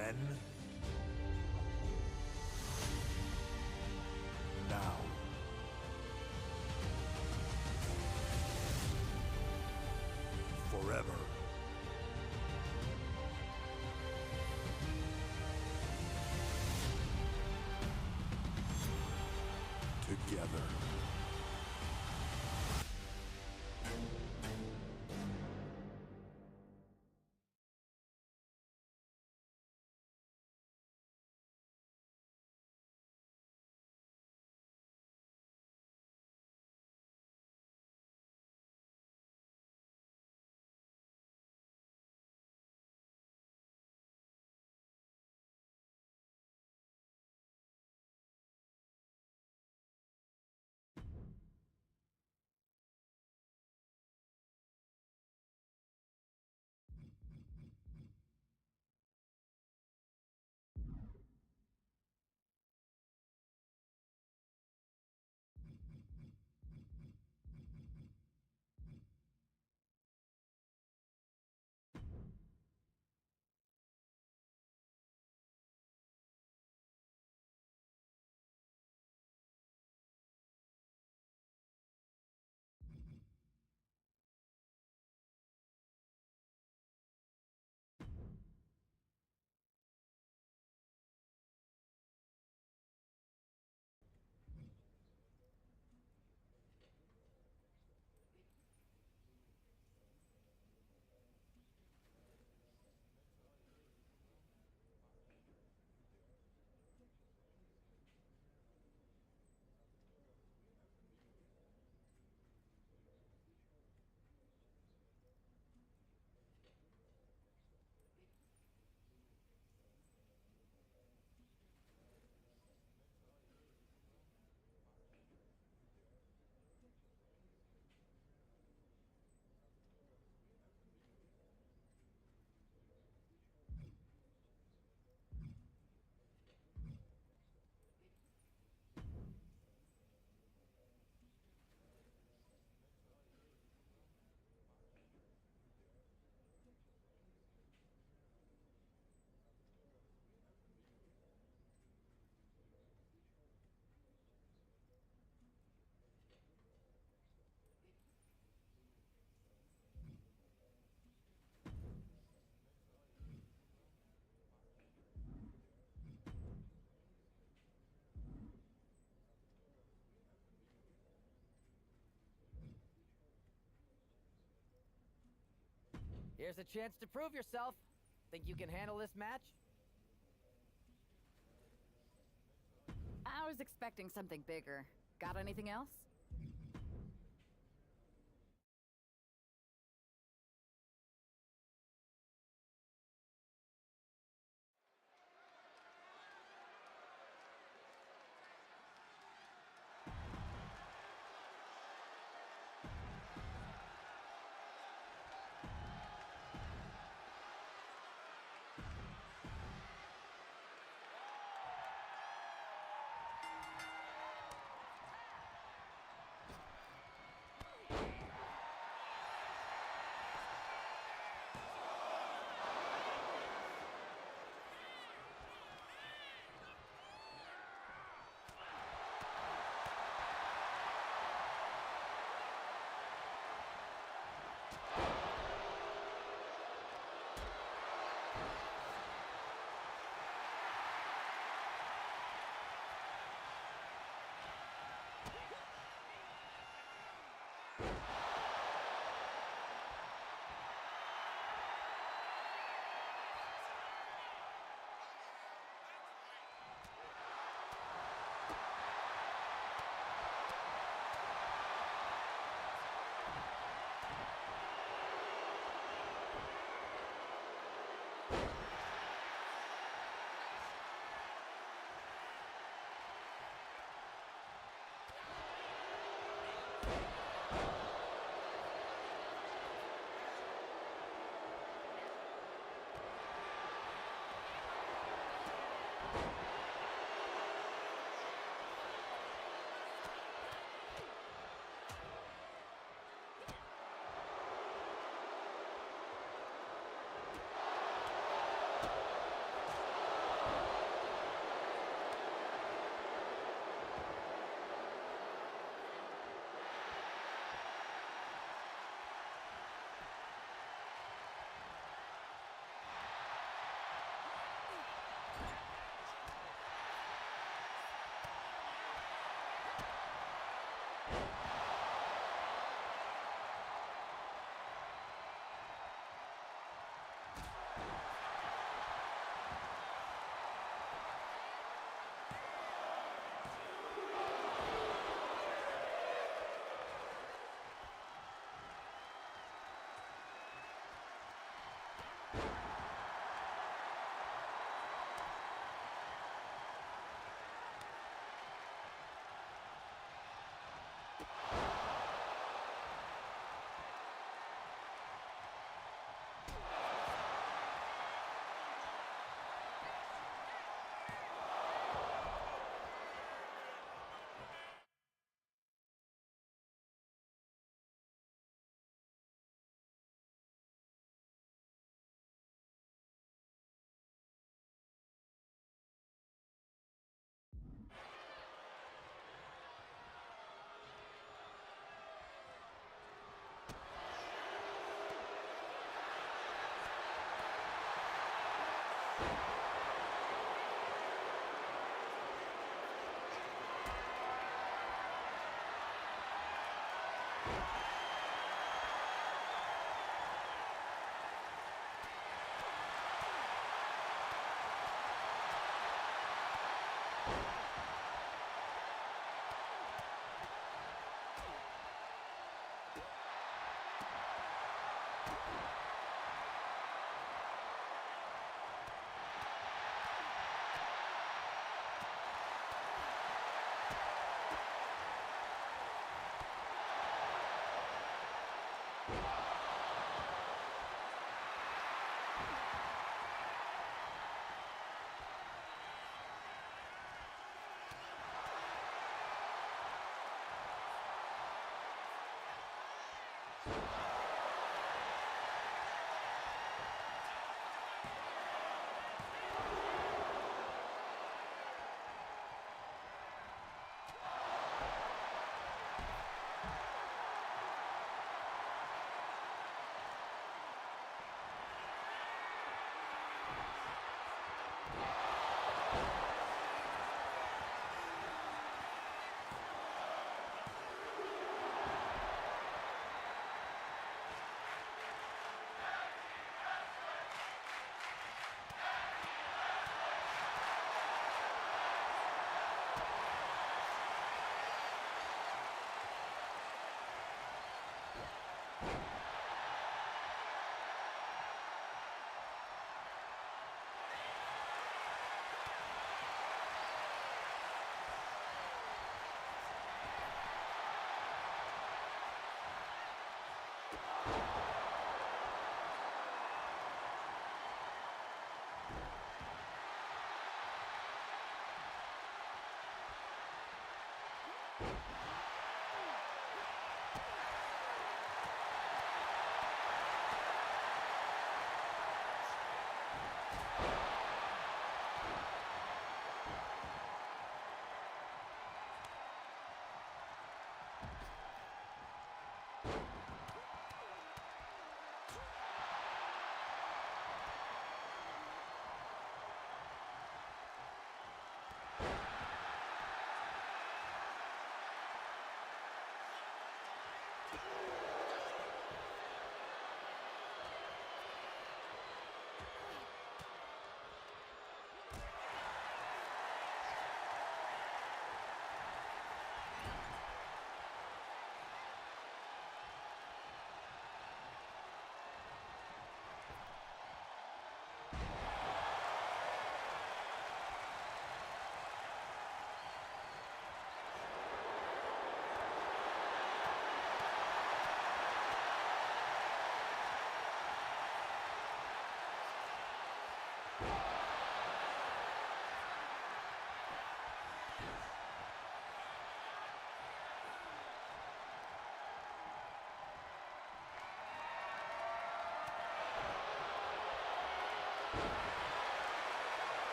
Then, now, forever. Together. Here's a chance to prove yourself. Think you can handle this match? I was expecting something bigger. Got anything else?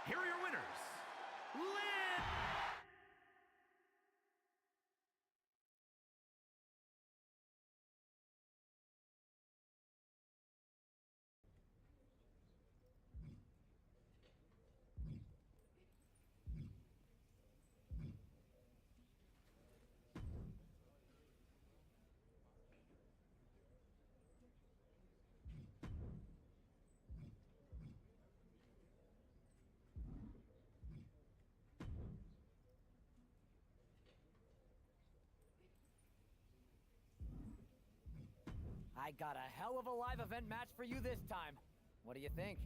Here are your winners, Lynn! I got a hell of a live event match for you this time. What do you think?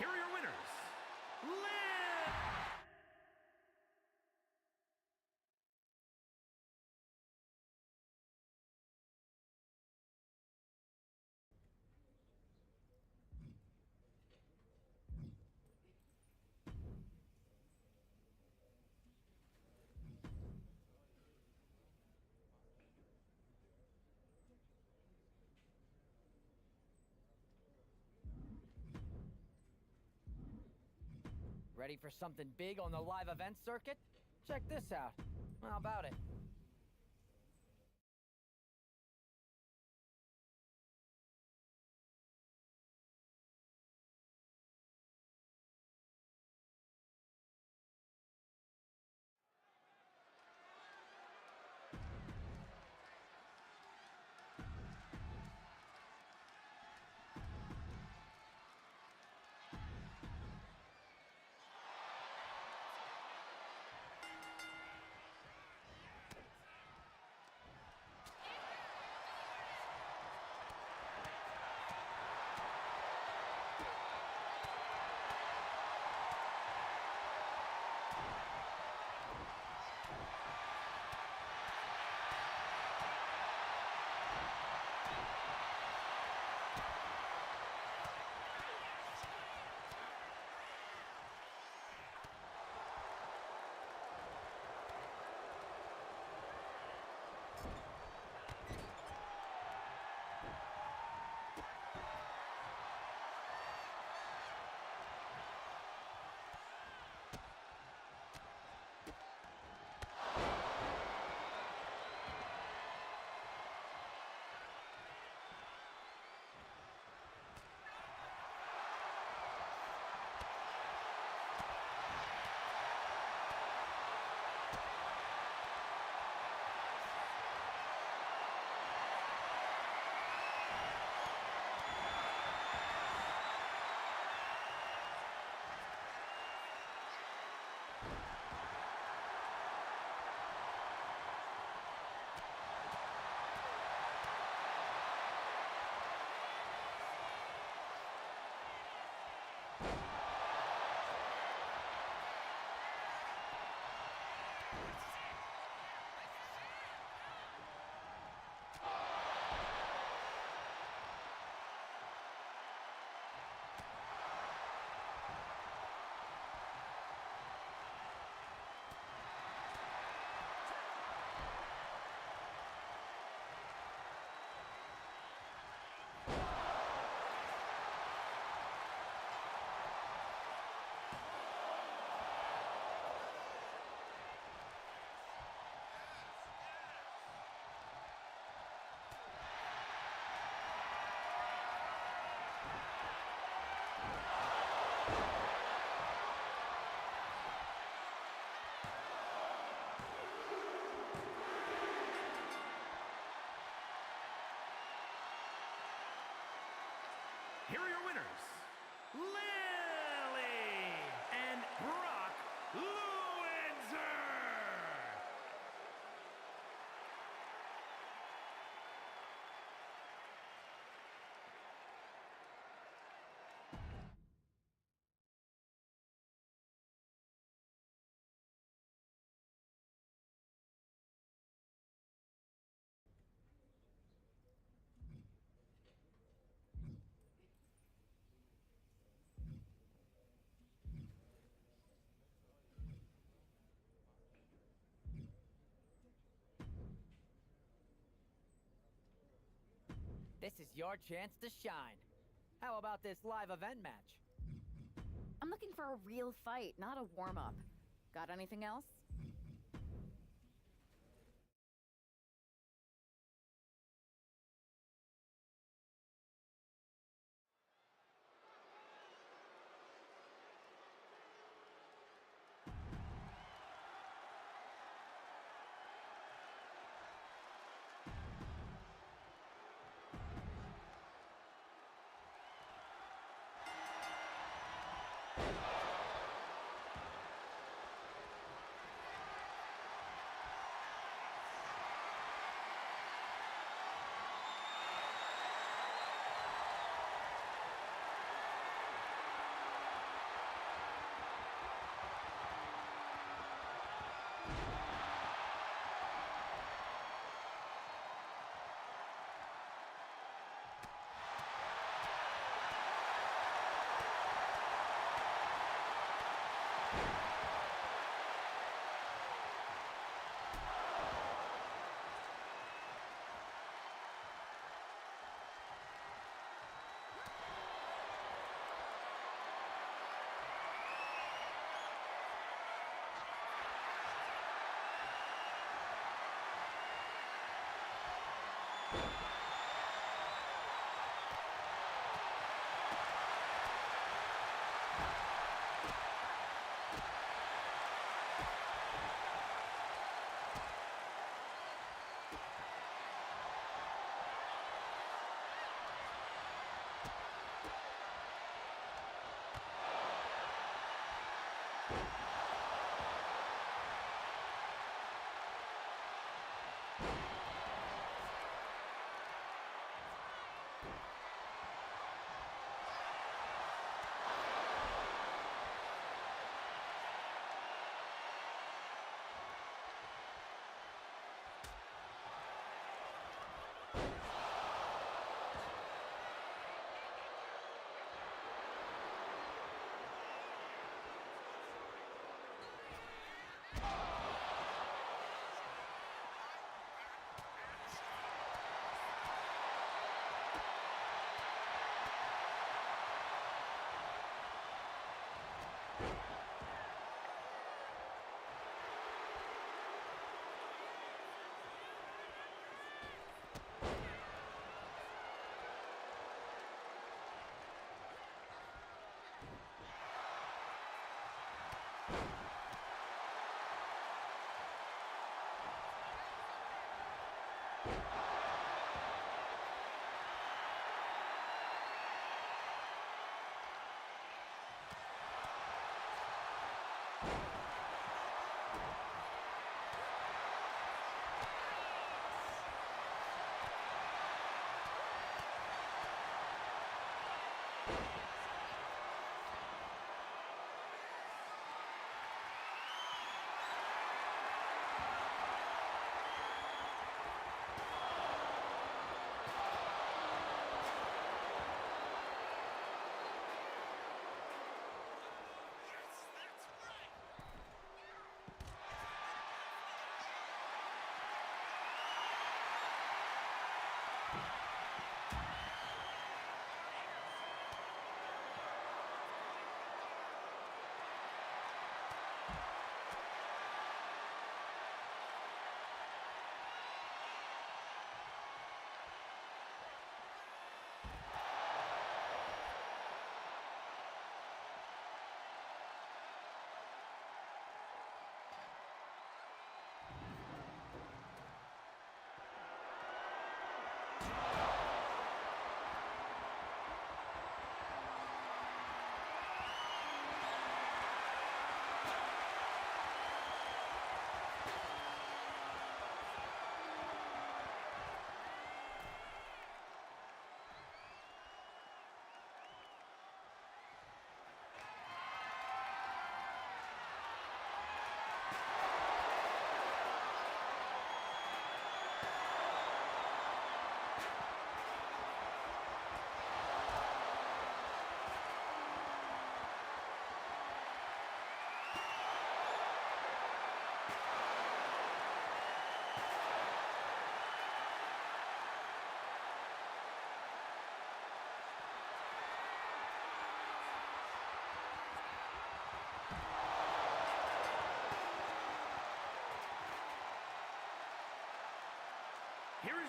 Here are your winners. Liv! Ready for something big on the live event circuit? Check this out. How about it? here are your winners, Lily and Brock Lewinzer. This is your chance to shine. How about this live event match? I'm looking for a real fight, not a warm-up. Got anything else?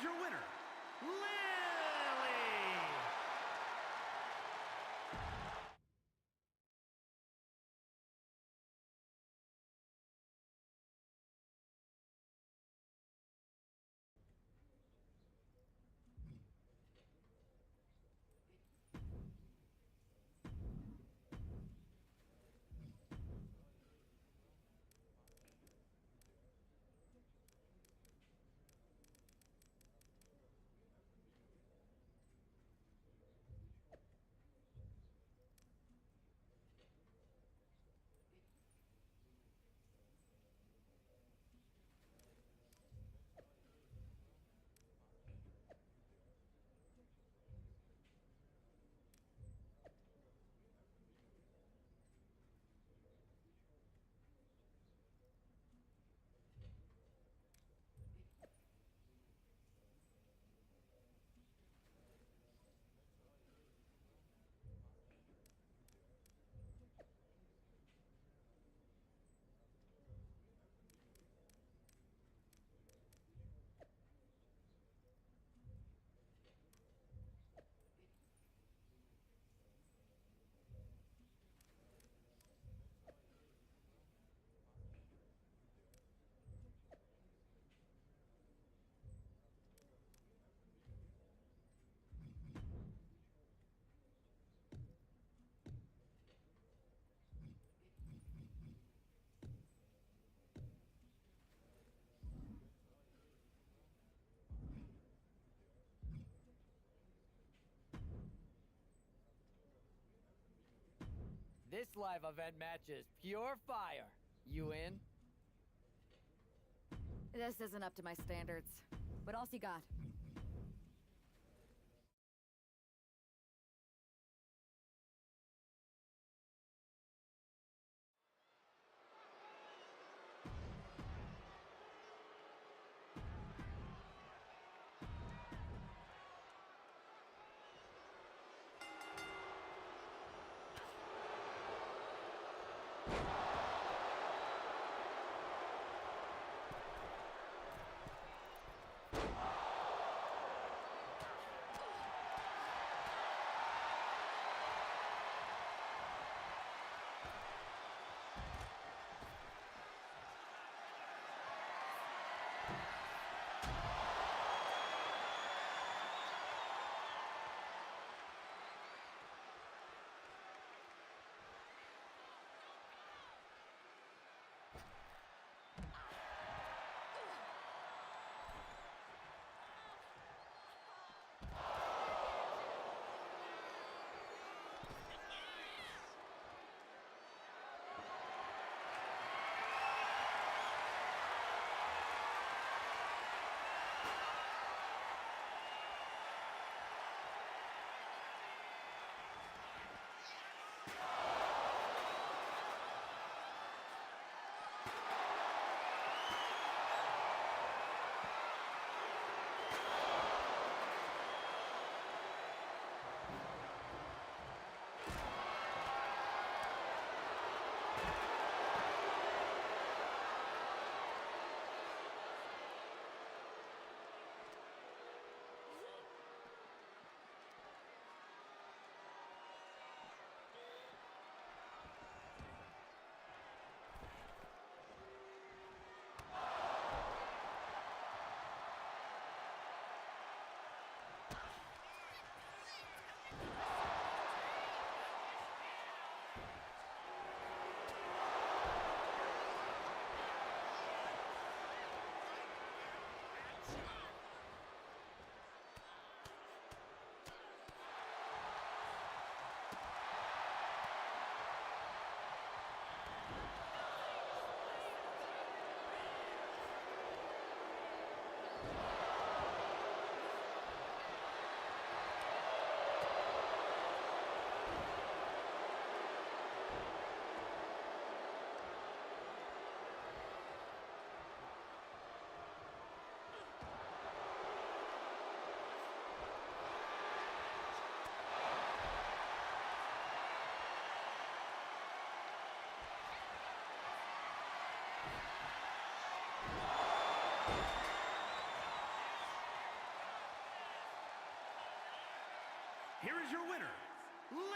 is your winner, Lily! This live event match is pure fire. You in? This isn't up to my standards. What else you got? here is your winner, Lily!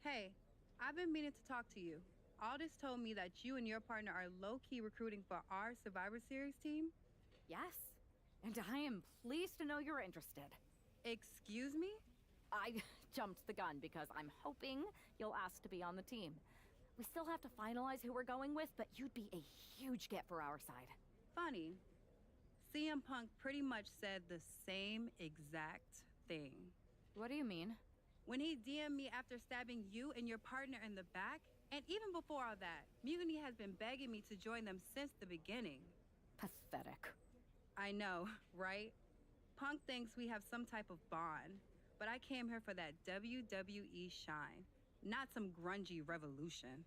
Hey, I've been meaning to talk to you. Aldous told me that you and your partner are low-key recruiting for our Survivor Series team. Yes, and I am pleased to know you're interested. Excuse me? I jumped the gun because I'm hoping you'll ask to be on the team. We still have to finalize who we're going with, but you'd be a huge get for our side. Funny. CM Punk pretty much said the same exact thing. What do you mean? When he DM'd me after stabbing you and your partner in the back, and even before all that, Mutiny has been begging me to join them since the beginning. Pathetic. I know, right? Punk thinks we have some type of bond, but I came here for that WWE shine, not some grungy revolution.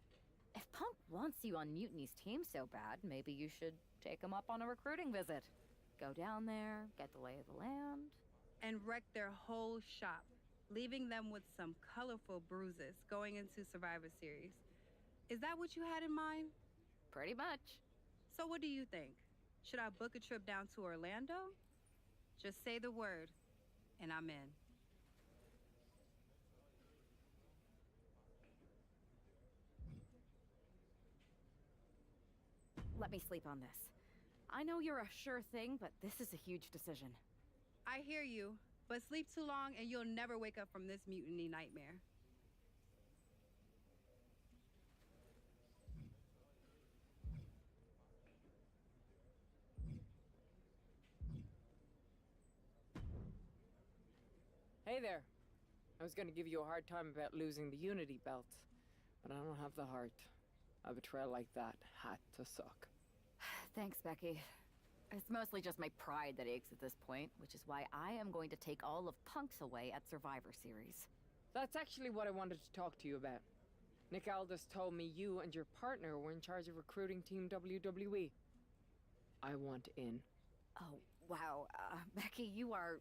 If Punk wants you on Mutiny's team so bad, maybe you should take him up on a recruiting visit. Go down there, get the lay of the land. And wreck their whole shop, leaving them with some colorful bruises going into Survivor Series. Is that what you had in mind? Pretty much. So what do you think? Should I book a trip down to Orlando? Just say the word, and I'm in. Let me sleep on this. I know you're a sure thing, but this is a huge decision. I hear you, but sleep too long and you'll never wake up from this mutiny nightmare. Hey there. I was gonna give you a hard time about losing the Unity belt, but I don't have the heart. A betrayal like that had to suck. Thanks, Becky. It's mostly just my pride that aches at this point, which is why I am going to take all of Punk's away at Survivor Series. That's actually what I wanted to talk to you about. Nick Aldis told me you and your partner were in charge of recruiting Team WWE. I want in. Oh, wow. Becky, you are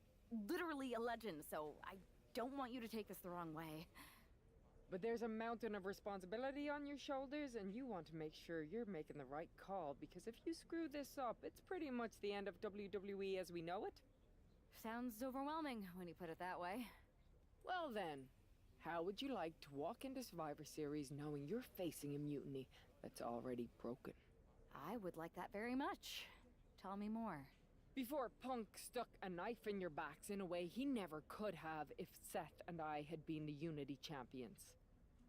literally a legend, so I don't want you to take this the wrong way. But there's a mountain of responsibility on your shoulders, and you want to make sure you're making the right call, because if you screw this up, it's pretty much the end of WWE as we know it. Sounds overwhelming when you put it that way. Well then, how would you like to walk into Survivor Series knowing you're facing a mutiny that's already broken? I would like that very much. Tell me more. Before Punk stuck a knife in your backs in a way he never could have if Seth and I had been the Unity champions.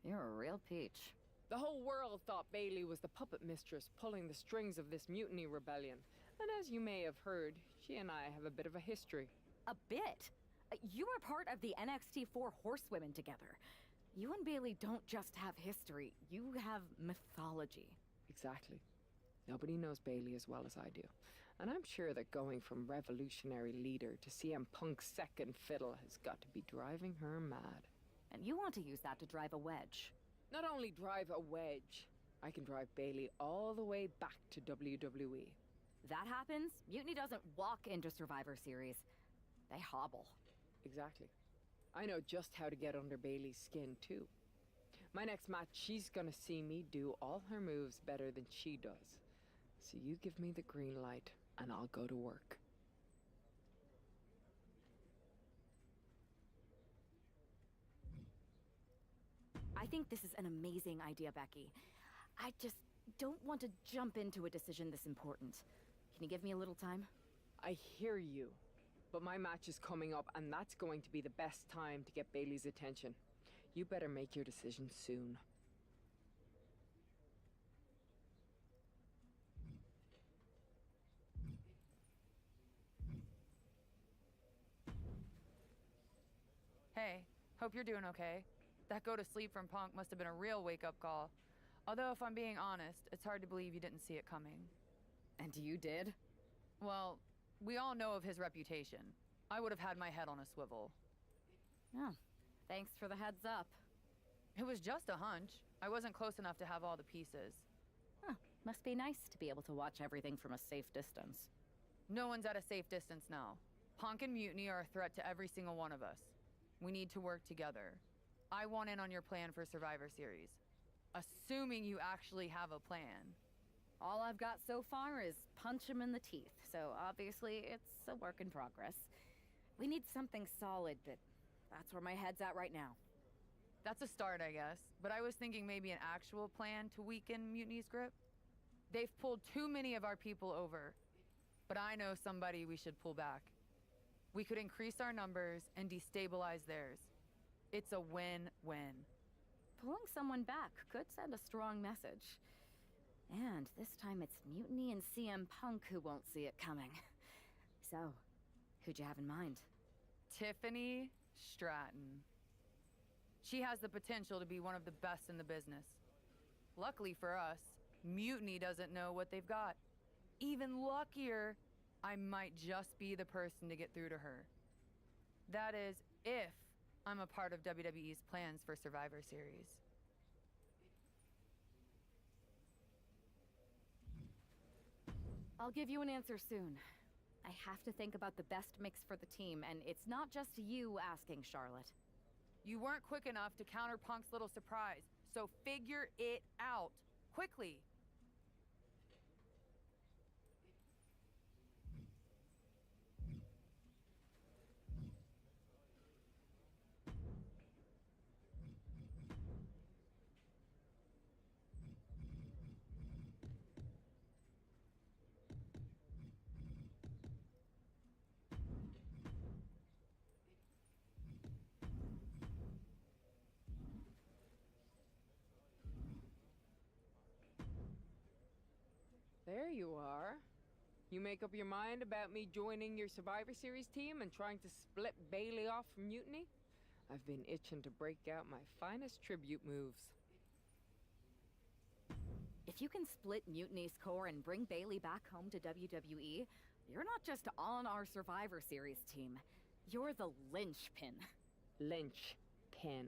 You're a real peach. The whole world thought Bailey was the puppet mistress pulling the strings of this mutiny rebellion. And as you may have heard, she and I have a bit of a history. A bit? You were part of the NXT 4 Horsewomen together. You and Bailey don't just have history, you have mythology. Exactly. Nobody knows Bailey as well as I do. And I'm sure that going from revolutionary leader to CM Punk's second fiddle has got to be driving her mad. And you want to use that to drive a wedge. Not only drive a wedge, I can drive Bailey all the way back to WWE. That happens, Mutiny doesn't walk into Survivor Series. They hobble. Exactly. I know just how to get under Bailey's skin, too. My next match, she's gonna see me do all her moves better than she does. So you give me the green light, and I'll go to work. I think this is an amazing idea, Becky. I just don't want to jump into a decision this important. Can you give me a little time? I hear you, but my match is coming up, and that's going to be the best time to get Bailey's attention. You better make your decision soon. Hey, hope you're doing okay. That go to sleep from Punk must have been a real wake-up call. Although, if I'm being honest, it's hard to believe you didn't see it coming. And you did? Well, we all know of his reputation. I would have had my head on a swivel. Oh, thanks for the heads up. It was just a hunch. I wasn't close enough to have all the pieces. Huh. Must be nice to be able to watch everything from a safe distance. No one's at a safe distance now. Punk and Mutiny are a threat to every single one of us. We need to work together. I want in on your plan for Survivor Series. Assuming you actually have a plan. All I've got so far is punch him in the teeth, so obviously it's a work in progress. We need something solid, but that's where my head's at right now. That's a start, I guess. But I was thinking maybe an actual plan to weaken Mutiny's grip. They've pulled too many of our people over. But I know somebody we should pull back. We could increase our numbers and destabilize theirs. It's a win-win. Pulling someone back could send a strong message. And this time it's Mutiny and CM Punk who won't see it coming. So, who'd you have in mind? Tiffany Stratton. She has the potential to be one of the best in the business. Luckily for us, Mutiny doesn't know what they've got. Even luckier, I might just be the person to get through to her. That is, if I'm a part of WWE's plans for Survivor Series. I'll give you an answer soon. I have to think about the best mix for the team, and it's not just you asking, Charlotte. You weren't quick enough to counter Punk's little surprise, so figure it out. Quickly. There you are. You make up your mind about me joining your Survivor Series team and trying to split Bailey off from Mutiny? I've been itching to break out my finest tribute moves. If you can split Mutiny's core and bring Bailey back home to WWE, you're not just on our Survivor Series team. You're the linchpin. Linchpin.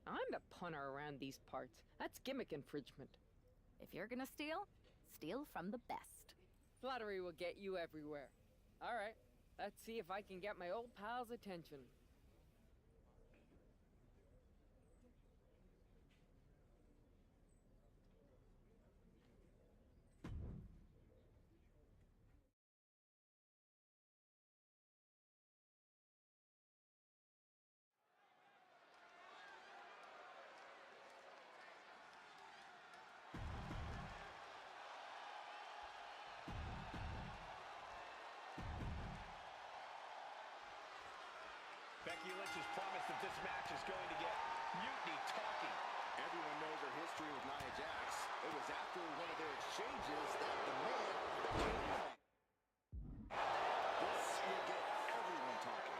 I'm the punter around these parts. That's gimmick infringement. If you're gonna steal, steal from the best. Flattery will get you everywhere. All right, let's see if I can get my old pal's attention. Becky Lynch's promise that this match is going to get Mutiny talking. Everyone knows her history with Nia Jax. It was after one of their exchanges that the man became known. This will get everyone talking.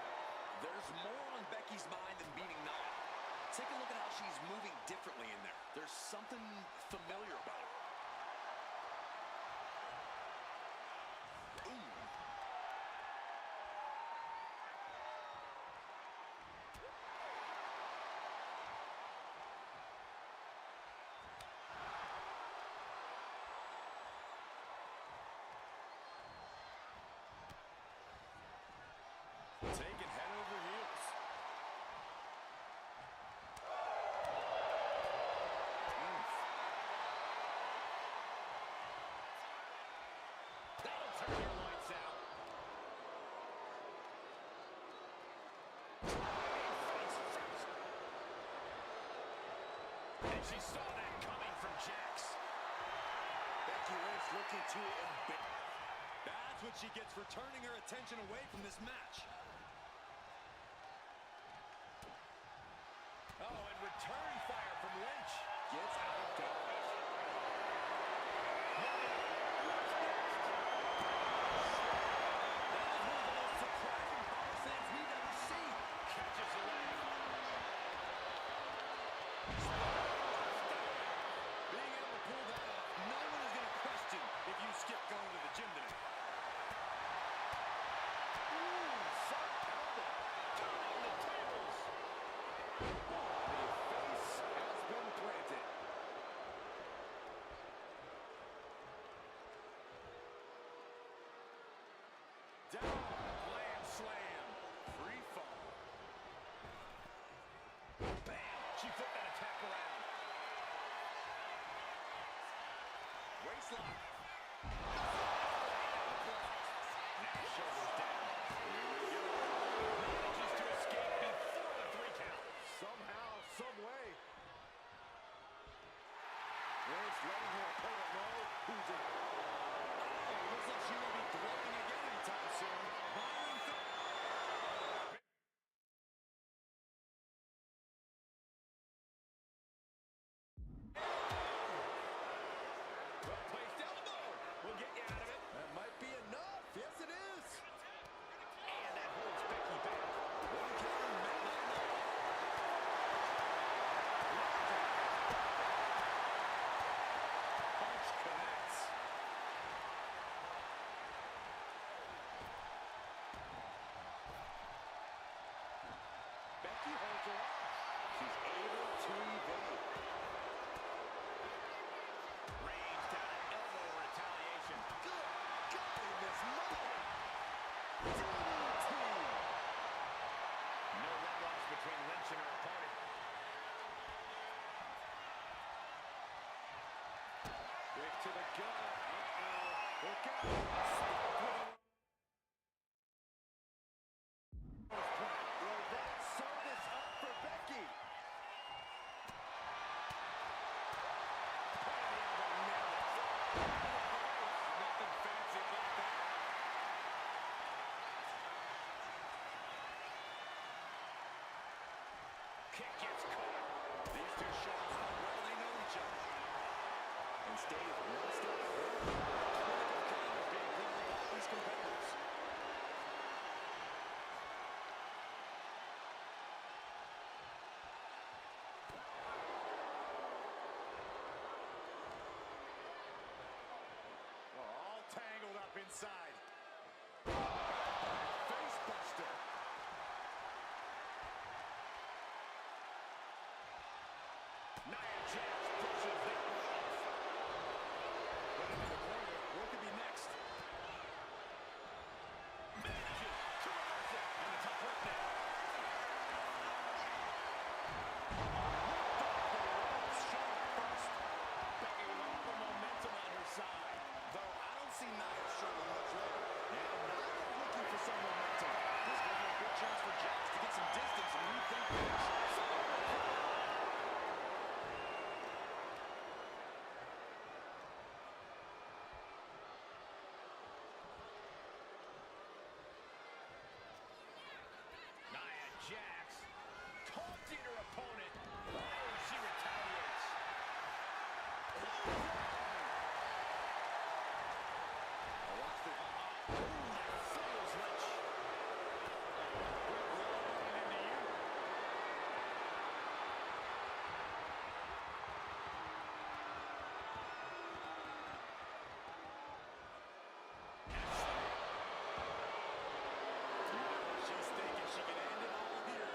There's more on Becky's mind than beating Nia. Take a look at how she's moving differently in there. There's something familiar about her. Ooh. Taking head over heels. That'll turn your lights out. Face first. And she saw that coming from Jax. Becky Lynch looking to embarrass. That's what she gets for turning her attention away from this match. Oh, and return fire from Lynch. Gets out of dodge. What's next? That is one of the most surprising power slams we've ever seen. Catches the leg. Being able to pull that off, no one is going to question if you skip going to the gym tonight. Ooh, front elbow. Turning the tables. The face has been planted. she flipped that attack around? Waist lock. Now shoulders down. Here we go. Manages to escape before the 3 count. Somehow, some way. Grace letting her opponent know who's in. Oh, looks like she will be throwing again anytime soon. Byron well-placed elbow will get you out of it. That might be enough. Yes, it is. And that holds Becky back. One counter, not enough. Punch connects. Becky holds her off. She's able to evade. Range down an elbow retaliation. Good God in this moment. DDT. No love lost between Lynch and her opponent. Quick to the gut. Uh-oh. Look out. Stopped with a... Will that sew this up for Becky? Nothing fancy about that. Kick gets caught. These two show us how well they know each other. And stays one step further. Clinical counters being put on all these competitors. All tangled up inside. Face buster. Nia Jax pushes that one off. Put him in the corner. What could be next? Manages to reverse it. And the top rope now. Shot first. Becky with all the momentum on her side. Though I don't see Nia struggling much later. And Nia looking for some momentum. This could be a good chance for Jax to get some distance and rethink things. Nia Jax taunting her opponent. Oh, she retaliates. Watch the... That fools Lynch. We're rolling into you. She's thinking she can end it all here.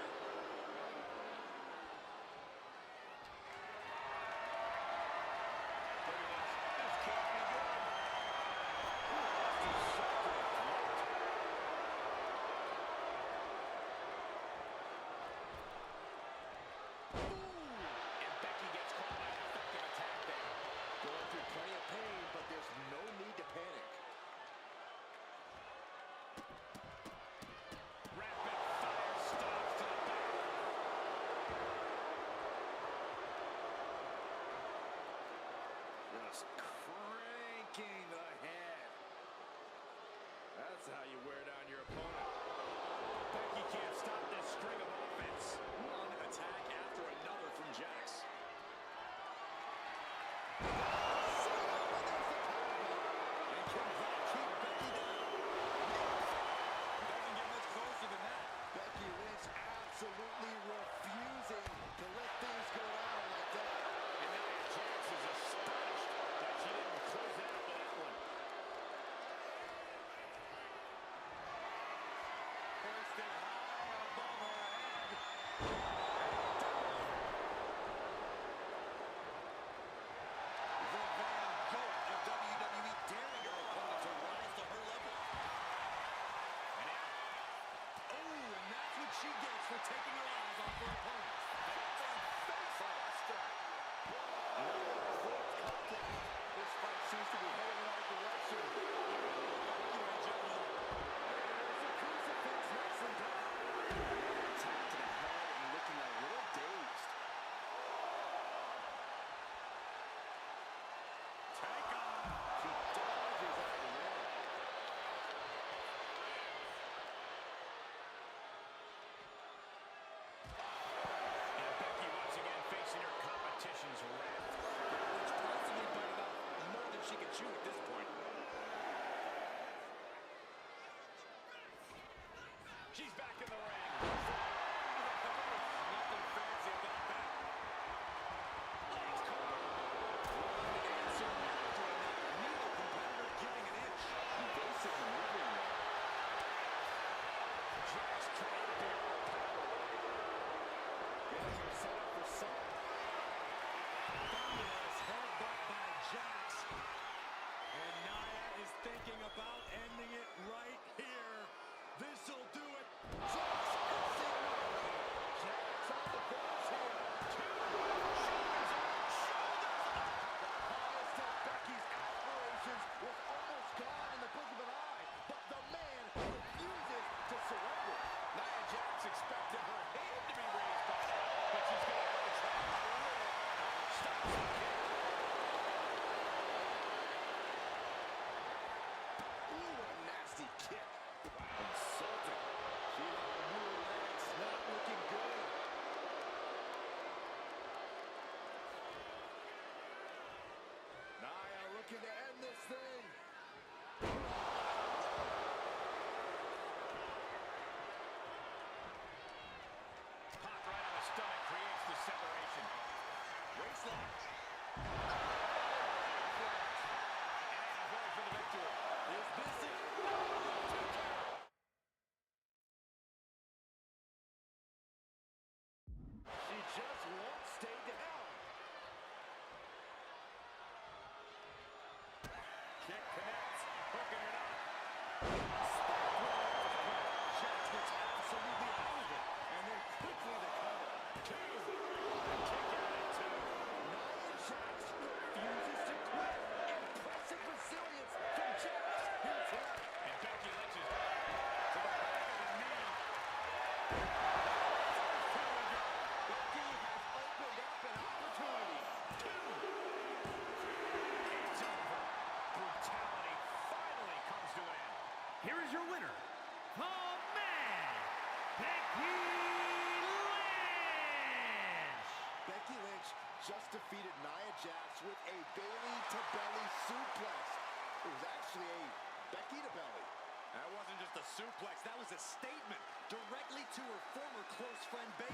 Look at this. This can't be good. Ooh, shot to the throat. And Becky gets caught by an effective attack there. Going through plenty of pain, but there's no need to panic. Rapid fire stops to the back. Just cranking the head. That's how you wear down your opponent. Becky can't stop this string of offense. One attack after another from Jax. And can that keep Becky down? Doesn't get much closer than that. Becky Lynch absolutely refusing to let things go down like that. And Nia Jax is astonished that she didn't close it out with that one. Hoisted high above her head. The Van Gogh of WWE daring her opponent to rise to her level. And now, oh, and that's what she gets for taking her eyes off her opponent. That's a and chew at this point. She's back in the ring. Nothing fancy about that. Legs caught. One answer after another. Neither competitor giving an inch. Evasive maneuvering there. Jax trying to getting him set up for something. Thunderous headbutt by Jax. And Nia is thinking about ending it right here. This'll do it. Jax is the annihilator. Jax on the balls here. Two shoulders up. The highest of Becky's aspirations was almost gone in the blink of an eye, but the man refuses to surrender. Nia Jax expected her hand to be raised by her, but she's going to have to try to rule it. Stops the kick. Ooh, what a nasty kick. Insulting. She had to move her legs. Not looking good. Nia looking to end this thing. Pop right on the stomach creates the separation. Waistlock. And going for the victory. Is this it? She just won't stay down. Kick connects, hooking it up. Jax gets absolutely out of it, and then quickly the cover. Two. Kick out at two. Nia Jax refuses to quit. Impressive resilience from Jax here tonight. And Becky Lynch's to the back of the knee. Here we go. Becky has opened up an opportunity. Two. It's over. Brutality finally comes to an end. Here is your winner, the man, Becky Lynch. Becky Lynch just defeated Nia Jax with a belly-to-belly suplex. It was actually a Becky-to-belly. That wasn't just a suplex, that was a statement directly to her former close friend Becky.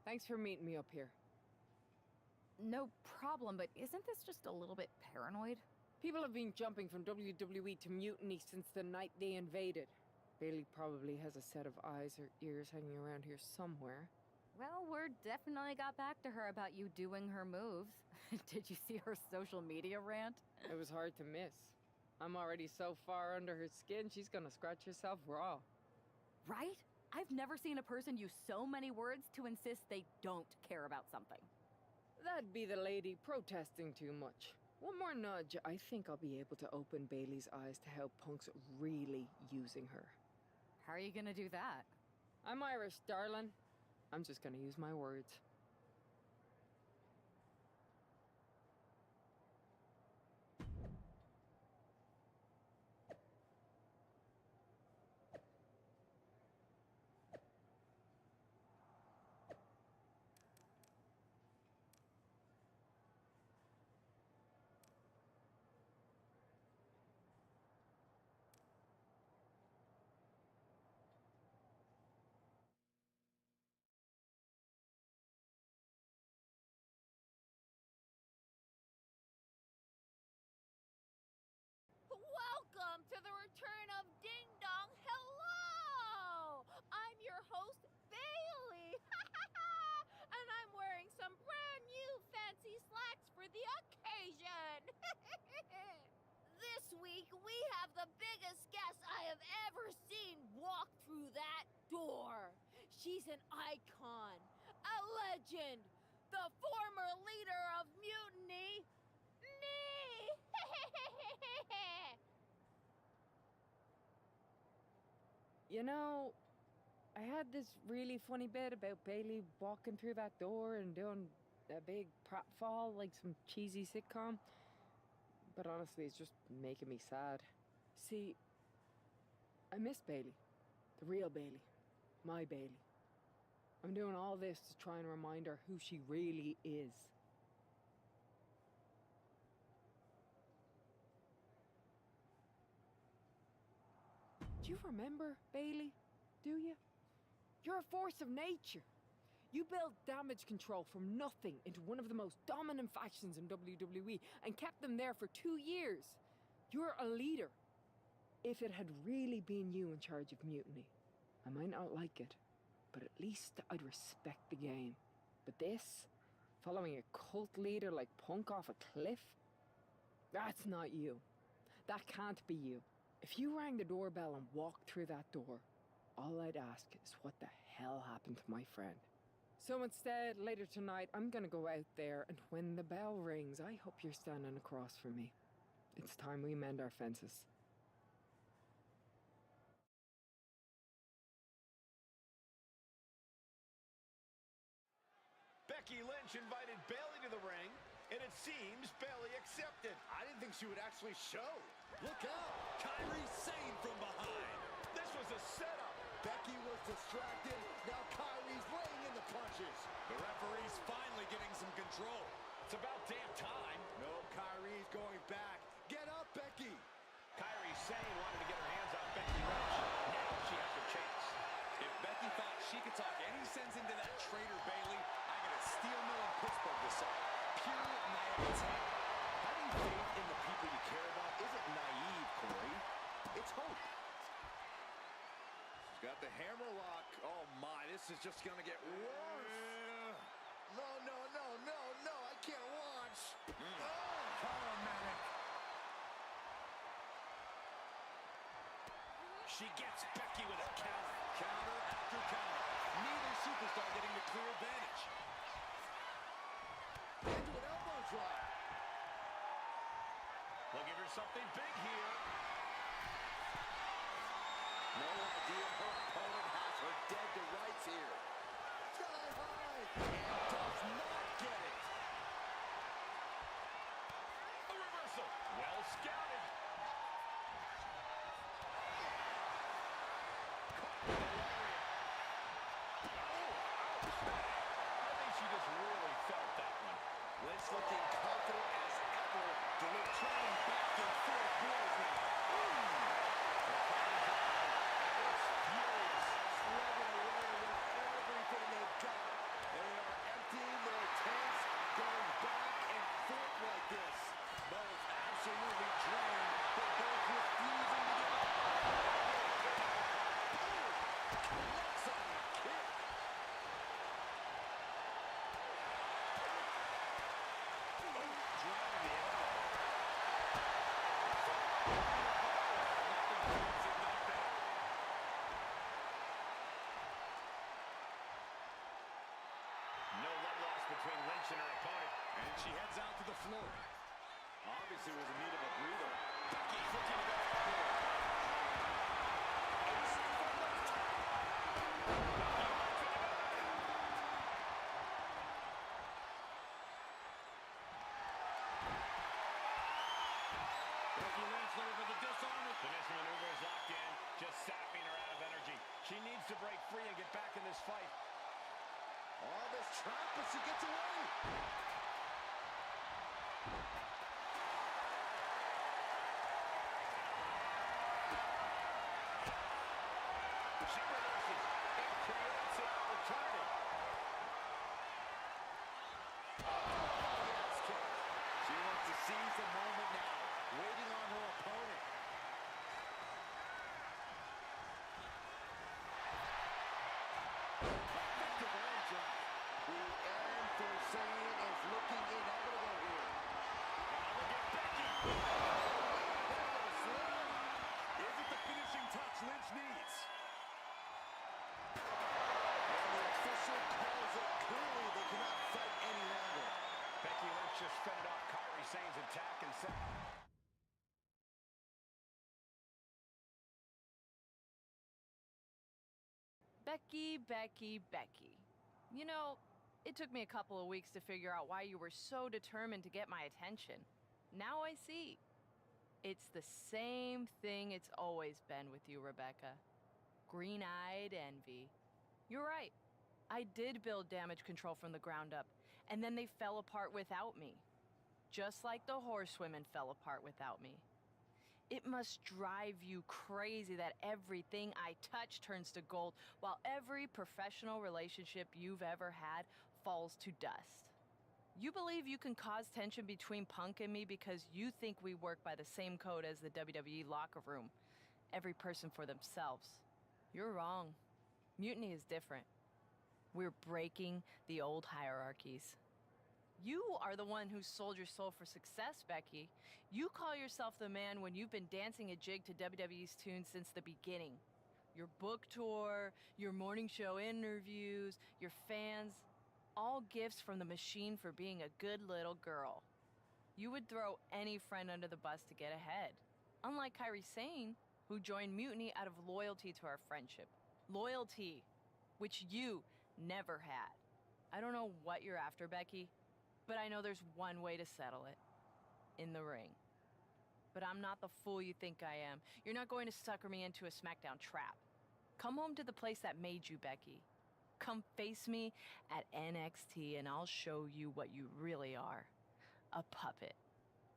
Thanks for meeting me up here. No problem, but isn't this just a little bit paranoid? People have been jumping from WWE to Mutiny since the night they invaded. Bailey probably has a set of eyes or ears hanging around here somewhere. Well, word definitely got back to her about you doing her moves. Did you see her social media rant? It was hard to miss. I'm already so far under her skin, she's gonna scratch herself raw. Right? I've never seen a person use so many words to insist they don't care about something. That'd be the lady protesting too much. One more nudge, I think I'll be able to open Bailey's eyes to how Punk's really using her. How are you gonna do that? I'm Irish, darling. I'm just gonna use my words. Welcome to the return of Ding Dong. Hello! I'm your host, Bailey. And I'm wearing some brand new fancy slacks for the occasion. This week, we have the biggest guest I have ever seen walk through that door. She's an icon, a legend, the former leader of Mutiny, Nia! You know, I had this really funny bit about Bailey walking through that door and doing a big pratfall like some cheesy sitcom. But honestly, it's just making me sad. See, I miss Bailey. The real Bailey. My Bailey. I'm doing all this to try and remind her who she really is. Do you remember, Bailey? Do you? You're a force of nature. You built damage control from nothing into one of the most dominant factions in WWE and kept them there for 2 years. You're a leader. If it had really been you in charge of Mutiny, I might not like it, but at least I'd respect the game. But this, following a cult leader like Punk off a cliff? That's not you. That can't be you. If you rang the doorbell and walked through that door, all I'd ask is what the hell happened to my friend? So instead, later tonight, I'm gonna go out there, and when the bell rings, I hope you're standing across from me. It's time we mend our fences. Becky Lynch invited Bailey to the ring, and it seems Bailey accepted. I didn't think she would actually show. Look out. Kyrie Sane from behind. This was a setup. Becky was distracted. Now Kyrie's laying in the punches. The referee's finally getting some control. It's about damn time. No, Kyrie's going back. Get up, Becky. Kyrie Sane wanted to get her hands on Becky Lynch. Now she has her chance. If Becky thought she could talk any sense into that traitor Bailey, I got a steel mill in Pittsburgh to solve. Pure naivete. Having faith in the people you care about isn't naive, Corey. It's hope. She's got the hammer lock. Oh, my. This is just going to get worse. No, no, no, no, no. I can't watch. Oh, Automatic. She gets Becky with a counter. Counter after counter. Neither superstar getting the clear advantage. Into an elbow drop. Looking for something big here. No idea her opponent has her dead to rights here. Sky high. And does not get it. A reversal. Well scouted. Caught with a lariat. Oh, ouch. I think she just really felt that one. Lynch looking confident as ever. Trying back and forth blows now. It's furious. Slugging away with everything they've got. They are emptying their tanks, going back and forth like this. Both absolutely drained. They're both refusing to give up. Connects on the kick. Driving the elbow. No love lost between Lynch and her opponent. And she heads out to the floor. Obviously was in need of a breather. Becky's looking to go for the floor. Becky Lynch looking for the disarm. Finishing maneuver is locked in, just sapping her out of energy. She needs to break free and get back in this fight. All this trap, but she gets away. She reverses. It creates an opportunity. Yes, kick. She wants to seize the moment now, waiting on her opponent. Effective arm drag. The end for Sane is looking inevitable here. Now look at Becky. What a slam. Is it the finishing touch Lynch needs? Becky, Becky, Becky. You know, it took me a couple of weeks to figure out why you were so determined to get my attention. Now I see. It's the same thing it's always been with you, Rebecca. Green-eyed envy. You're right. I did build damage control from the ground up, and then they fell apart without me. Just like the horsewomen fell apart without me. It must drive you crazy that everything I touch turns to gold, while every professional relationship you've ever had falls to dust. You believe you can cause tension between Punk and me because you think we work by the same code as the WWE locker room. Every person for themselves. You're wrong. Mutiny is different. We're breaking the old hierarchies. You are the one who sold your soul for success, Becky. You call yourself the man when you've been dancing a jig to WWE's tunes since the beginning. Your book tour, your morning show interviews, your fans, all gifts from the machine for being a good little girl. You would throw any friend under the bus to get ahead. Unlike Kairi Sane, who joined Mutiny out of loyalty to our friendship. Loyalty, which you never had. I don't know what you're after, Becky, but I know there's one way to settle it. In the ring. But I'm not the fool you think I am. You're not going to sucker me into a SmackDown trap. Come home to the place that made you, Becky. Come face me at NXT and I'll show you what you really are. A puppet.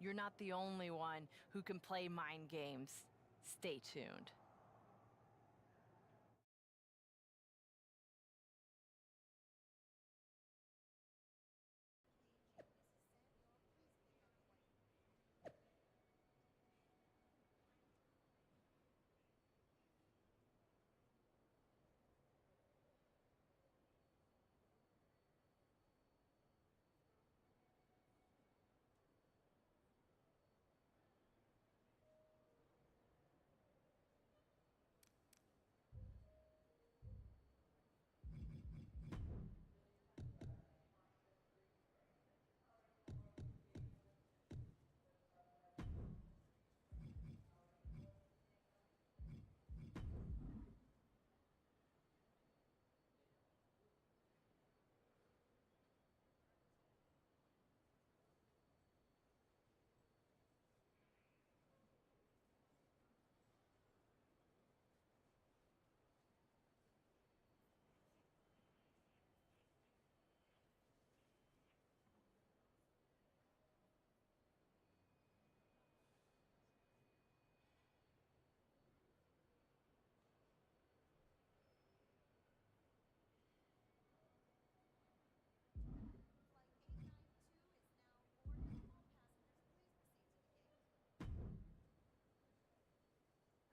You're not the only one who can play mind games. Stay tuned.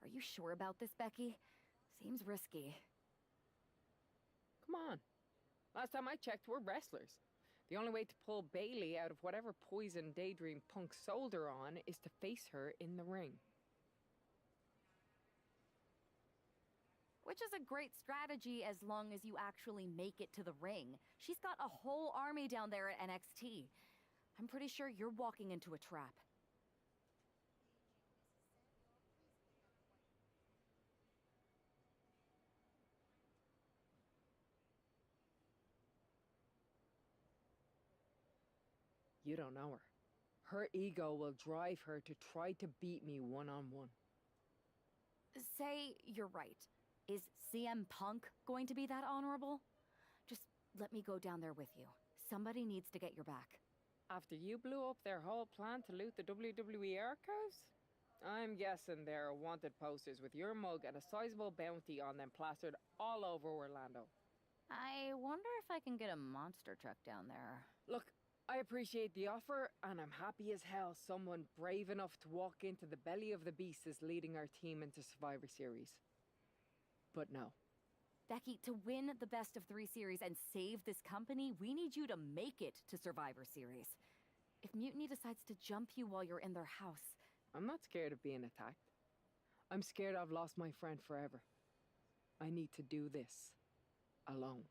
Are you sure about this, Becky? Seems risky. Come on. Last time I checked, we're wrestlers. The only way to pull Bailey out of whatever poison daydream Punk sold her on is to face her in the ring. Which is a great strategy as long as you actually make it to the ring. She's got a whole army down there at NXT. I'm pretty sure you're walking into a trap. You don't know her. Her ego will drive her to try to beat me one-on-one. Say you're right. Is CM Punk going to be that honorable? Just let me go down there with you. Somebody needs to get your back. After you blew up their whole plan to loot the WWE archives? I'm guessing there are wanted posters with your mug and a sizable bounty on them plastered all over Orlando. I wonder if I can get a monster truck down there. Look, I appreciate the offer, and I'm happy as hell someone brave enough to walk into the belly of the beast is leading our team into Survivor Series. But no. Becky, to win the best of 3 series and save this company, we need you to make it to Survivor Series. If Mutiny decides to jump you while you're in their house... I'm not scared of being attacked. I'm scared I've lost my friend forever. I need to do this. Alone.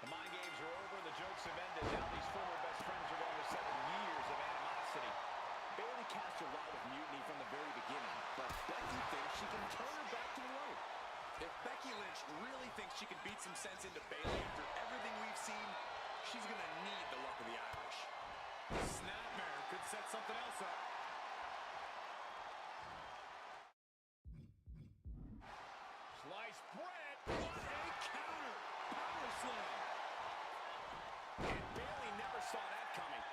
The mind games are over, the jokes have ended. Now these former best friends are going to settle years of animosity. Bailey cast her lot with mutiny from the very beginning, but Becky thinks she can turn her back to the light. If Becky Lynch really thinks she can beat some sense into Bailey after everything we've seen, she's going to need the luck of the Irish. Snapmare could set something else up. Sliced bread. What a counter. Power slam. And Bailey never saw that coming.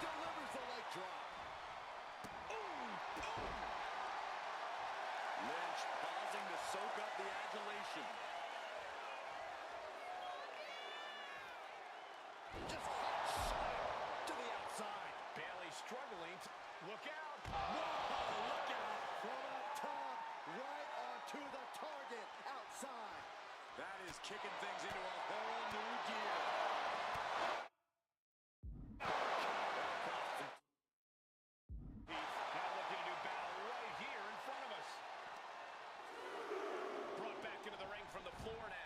Delivers the leg drop. Lynch pausing to soak up the adulation. Just hot shot to the outside. Bailey struggling. Look out. Whoa, look out. From up top, right onto the target outside. That is kicking things into a whole new gear. Now looking to do battle right here in front of us. Brought back into the ring from the floor now.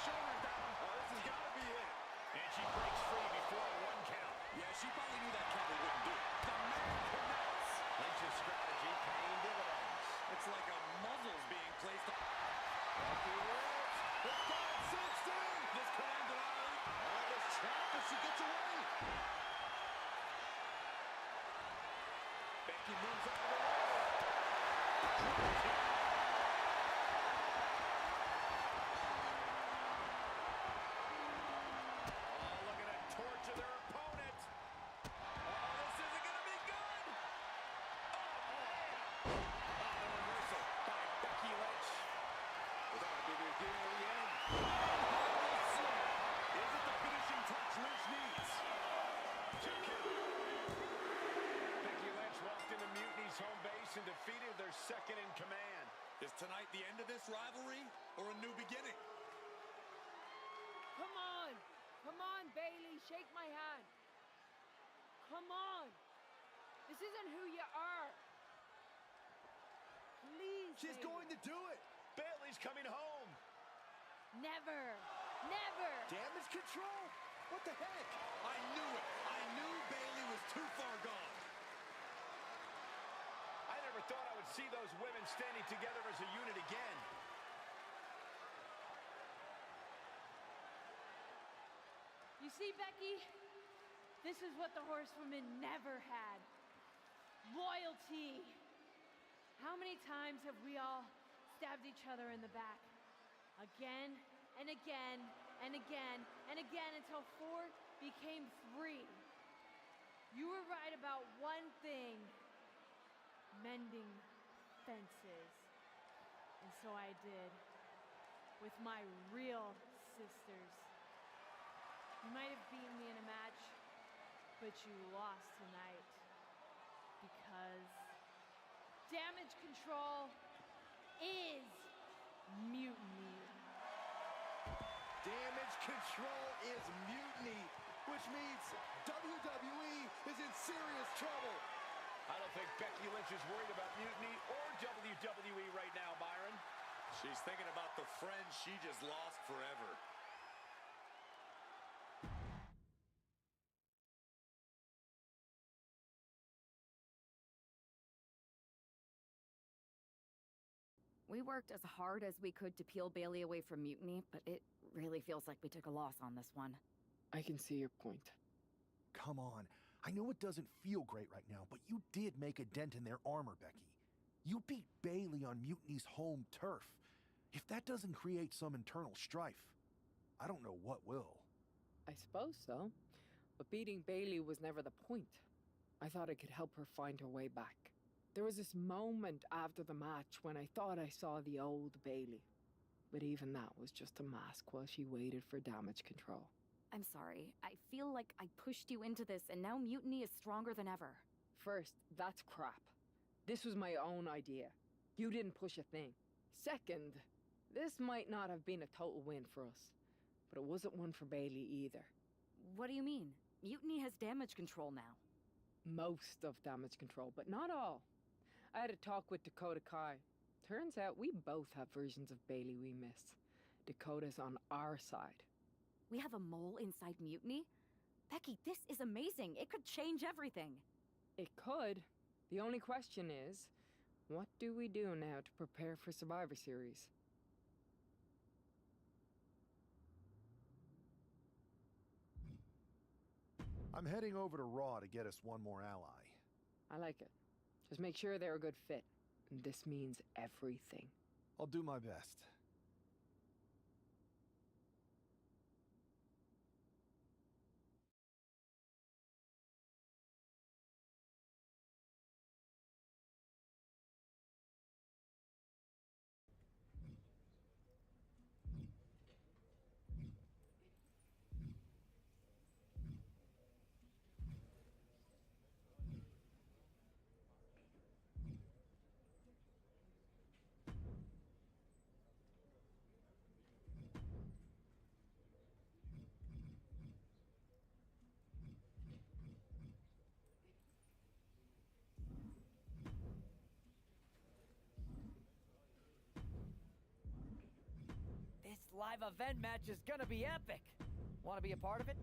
Shoulders down. This has got to be it. And she breaks free before a 1 count. Yeah, she probably knew that cover wouldn't do it. The man connects. Lynch's strategy paying dividends. It's like a muzzle's being placed on. Becky Lynch. It's got 16. This could end it all. Oh, this trap as she gets away. Becky moves out of the way. Oh, looking to torture their opponent. Oh, this isn't going to be good. Oh, the reversal by Becky Lynch. Is that going to be the beginning of the end? Is it the finishing touch Lynch needs? 2 count. Becky Lynch walked into Mutiny's home base and defeated their second in command. Is tonight the end of this rivalry or a new beginning? Come on! Come on, Bailey, shake my hand. Come on! This isn't who you are. Please, She's Bailey. going to do it. Bailey's coming home. Never! Never! Damage control? What the heck? I knew it. I knew Bailey was too far gone. I never thought I would see those women standing together as a unit again. You see, Becky? This is what the horsewomen never had. Loyalty. How many times have we all stabbed each other in the back? Again and again and again and again until 4 became 3. You were right about one thing. Mending fences. And so I did. With my real sisters. You might have beaten me in a match, but you lost tonight. Because damage control is mutiny. Damage control is mutiny, which means WWE is in serious trouble. I don't think Becky Lynch is worried about mutiny or WWE right now, Byron. She's thinking about the friend she just lost forever. We worked as hard as we could to peel Bailey away from mutiny, but it really feels like we took a loss on this one. I can see your point. Come on. I know it doesn't feel great right now, but you did make a dent in their armor, Becky. You beat Bailey on Mutiny's home turf. If that doesn't create some internal strife, I don't know what will. I suppose so. But beating Bailey was never the point. I thought I could help her find her way back. There was this moment after the match when I thought I saw the old Bailey. But even that was just a mask while she waited for damage control. I'm sorry. I feel like I pushed you into this, and now mutiny is stronger than ever. First, that's crap. This was my own idea. You didn't push a thing. Second, This might not have been a total win for us, but it wasn't one for Bailey either. What do you mean? Mutiny has damage control now. Most of damage control, but not all. I had a talk with Dakota Kai. Turns out we both have versions of Bailey we miss. Dakota's on our side. We have a mole inside Mutiny? Becky, this is amazing. It could change everything. It could. The only question is, what do we do now to prepare for Survivor Series? I'm heading over to Raw to get us one more ally. I like it. Just make sure they're a good fit. And this means everything. I'll do my best. This live event match is gonna be epic. Want to be a part of it?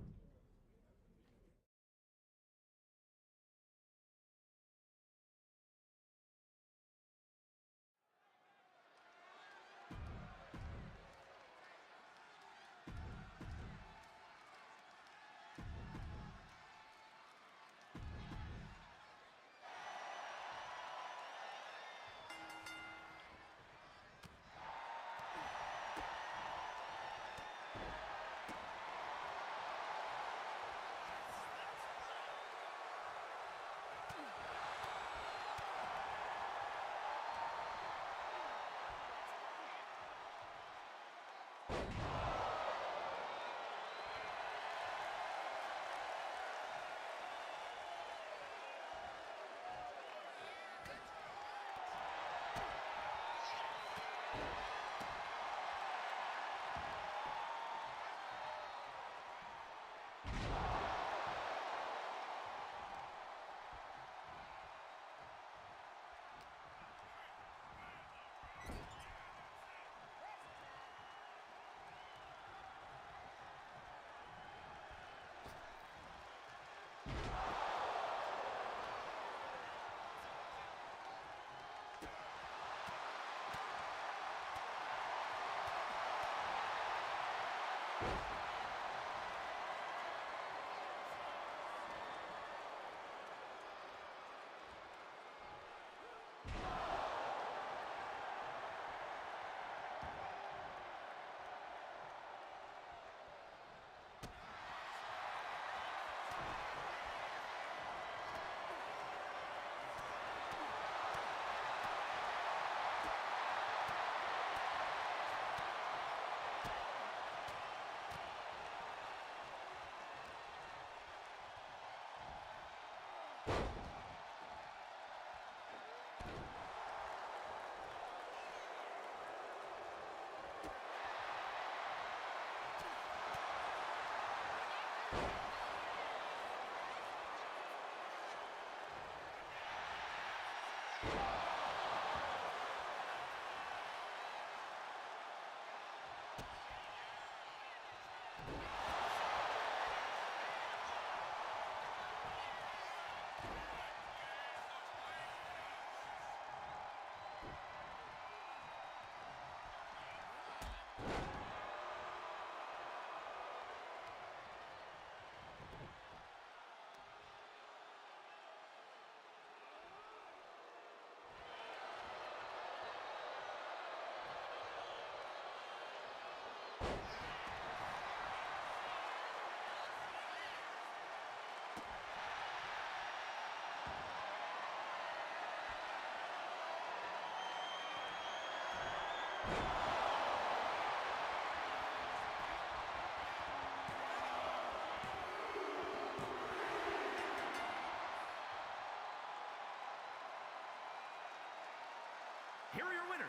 Here are your winners.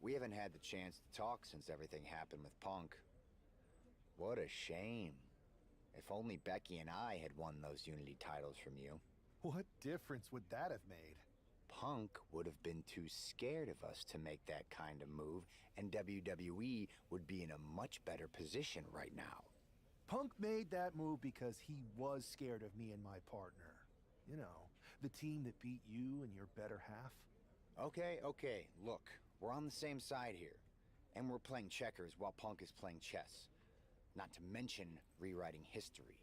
We haven't had the chance to talk since everything happened with Punk. What a shame. If only Becky and I had won those Unity titles from you. What difference would that have made? Punk would have been too scared of us to make that kind of move, and WWE would be in a much better position right now. Punk made that move because he was scared of me and my partner. You know, the team that beat you and your better half. Okay, look, we're on the same side here. And we're playing checkers while Punk is playing chess. Not to mention rewriting history.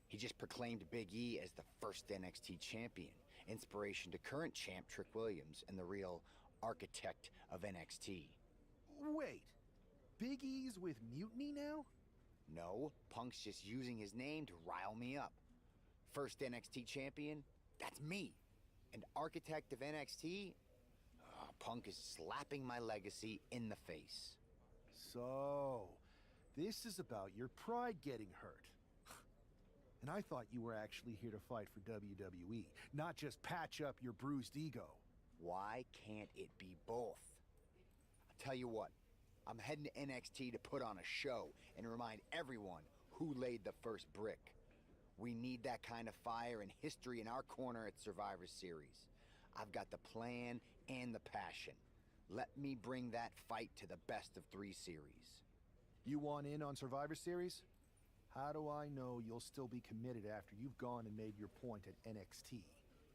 He just proclaimed Big E as the first NXT champion, inspiration to current champ Trick Williams and the real architect of NXT. Wait, Big E's with Mutiny now? No, Punk's just using his name to rile me up. First NXT champion? That's me. And architect of NXT? Punk is slapping my legacy in the face. So, this is about your pride getting hurt. And I thought you were actually here to fight for WWE, not just patch up your bruised ego. Why can't it be both? I tell you what, I'm heading to NXT to put on a show and remind everyone who laid the first brick. We need that kind of fire and history in our corner at Survivor Series. I've got the plan and the passion. Let me bring that fight to the best of 3 series. You want in on Survivor Series? How do I know you'll still be committed after you've gone and made your point at NXT?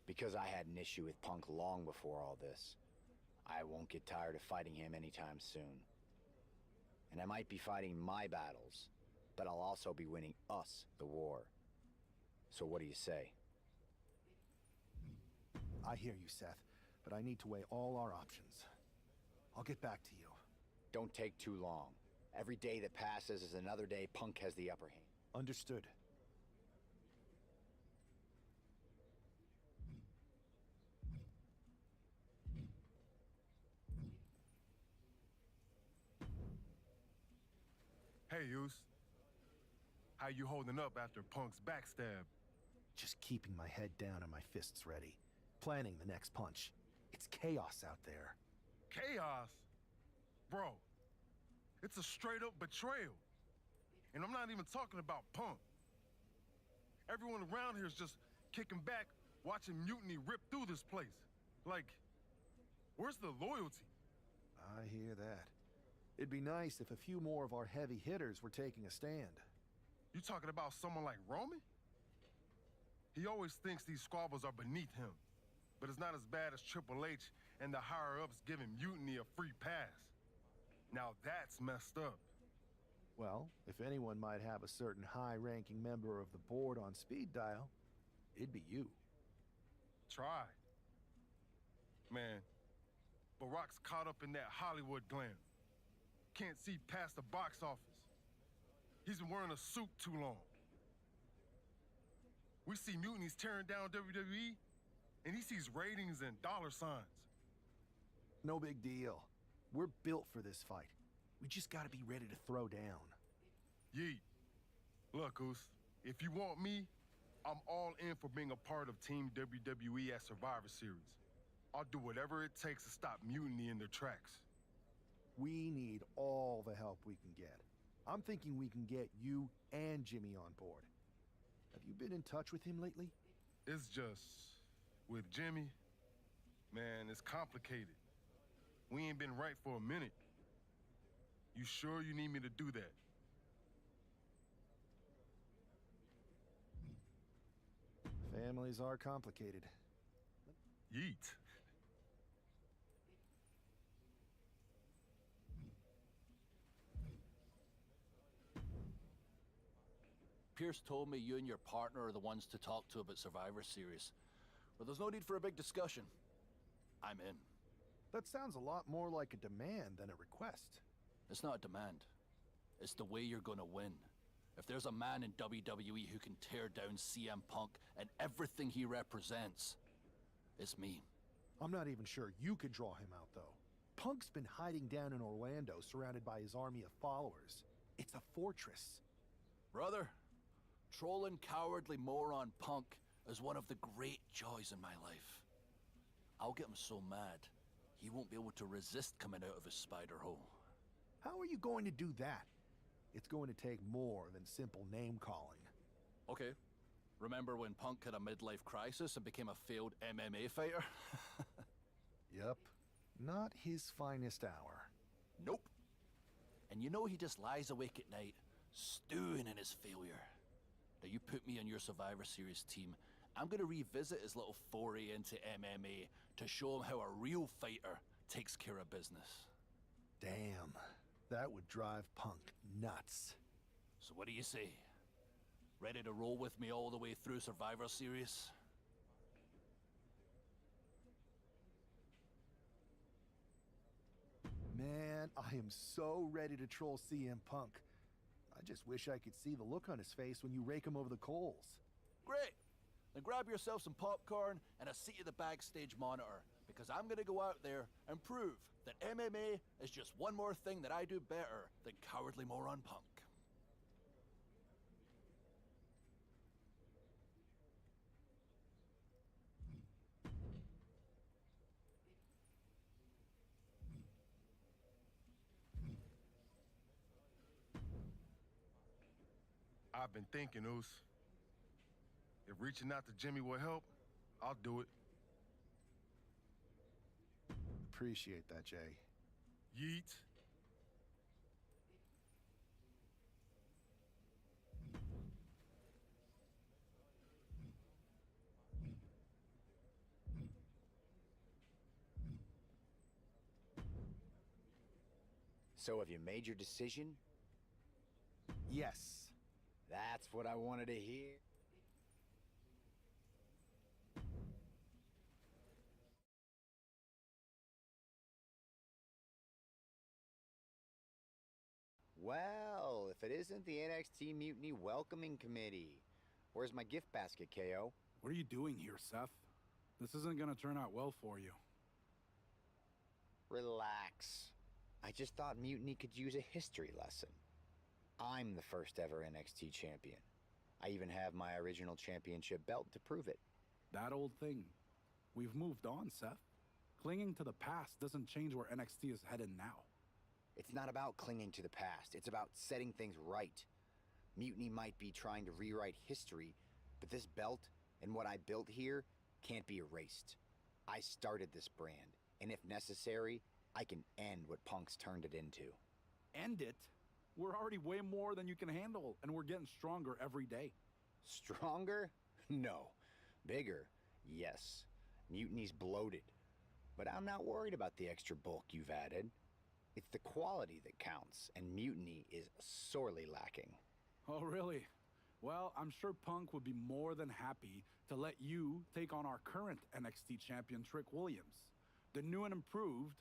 Because I had an issue with Punk long before all this. I won't get tired of fighting him anytime soon. And I might be fighting my battles, but I'll also be winning us the war. So what do you say? I hear you, Seth, but I need to weigh all our options. I'll get back to you. Don't take too long. Every day that passes is another day Punk has the upper hand. Understood. Hey, Yus. How you holding up after Punk's backstab? Just keeping my head down and my fists ready. Planning the next punch. It's chaos out there. Chaos? Bro, it's a straight-up betrayal. And I'm not even talking about Punk. Everyone around here is just kicking back, watching Mutiny rip through this place. Like, where's the loyalty? I hear that. It'd be nice if a few more of our heavy hitters were taking a stand. You talking about someone like Roman? He always thinks these squabbles are beneath him. But it's not as bad as Triple H and the higher-ups giving Mutiny a free pass. Now that's messed up. Well, if anyone might have a certain high-ranking member of the board on speed dial, it'd be you. Try. Man, Barack's caught up in that Hollywood glam. Can't see past the box office. He's been wearing a suit too long. We see Mutiny's tearing down WWE, and he sees ratings and dollar signs. No big deal. We're built for this fight. We just gotta be ready to throw down. Yeet. Look, Oos, if you want me, I'm all in for being a part of Team WWE at Survivor Series. I'll do whatever it takes to stop Mutiny in their tracks. We need all the help we can get. I'm thinking we can get you and Jimmy on board. Have you been in touch with him lately? It's just, with Jimmy, man, it's complicated. We ain't been right for a minute. You sure you need me to do that? Families are complicated. Yeet. Pierce told me you and your partner are the ones to talk to about Survivor Series. But there's no need for a big discussion. I'm in. That sounds a lot more like a demand than a request. It's not a demand. It's the way you're gonna win. If there's a man in WWE who can tear down CM Punk and everything he represents, it's me. I'm not even sure you could draw him out, though. Punk's been hiding down in Orlando, surrounded by his army of followers. It's a fortress. Brother, trolling cowardly moron Punk is one of the great joys in my life. I'll get him so mad, he won't be able to resist coming out of his spider hole. How are you going to do that? It's going to take more than simple name calling. Okay. Remember when Punk had a midlife crisis and became a failed MMA fighter? Yep. Not his finest hour. Nope. And you know he just lies awake at night, stewing in his failure. Now you put me on your Survivor Series team, I'm gonna revisit his little foray into MMA to show him how a real fighter takes care of business. Damn. That would drive Punk nuts. So what do you say? Ready to roll with me all the way through Survivor Series? Man, I am so ready to troll CM Punk. I just wish I could see the look on his face when you rake him over the coals. Great! Then grab yourself some popcorn and a seat at the backstage monitor, because I'm gonna go out there and prove that MMA is just one more thing that I do better than cowardly moron Punk. I've been thinking, Oos. If reaching out to Jimmy will help, I'll do it. Appreciate that, Jay. Yeet. So have you made your decision? Yes. That's what I wanted to hear. Well, if it isn't the NXT Mutiny Welcoming Committee. Where's my gift basket, KO? What are you doing here, Seth? This isn't gonna turn out well for you. Relax. I just thought Mutiny could use a history lesson. I'm the first ever NXT champion. I even have my original championship belt to prove it. That old thing. We've moved on, Seth. Clinging to the past doesn't change where NXT is headed now. It's not about clinging to the past. It's about setting things right. Mutiny might be trying to rewrite history, but this belt and what I built here can't be erased. I started this brand, and if necessary, I can end what Punk's turned it into. End it? We're already way more than you can handle, and we're getting stronger every day. Stronger? No. Bigger? Yes. Mutiny's bloated. But I'm not worried about the extra bulk you've added. It's the quality that counts, and Mutiny is sorely lacking. Oh, really? Well, I'm sure Punk would be more than happy to let you take on our current NXT champion, Trick Williams. The new and improved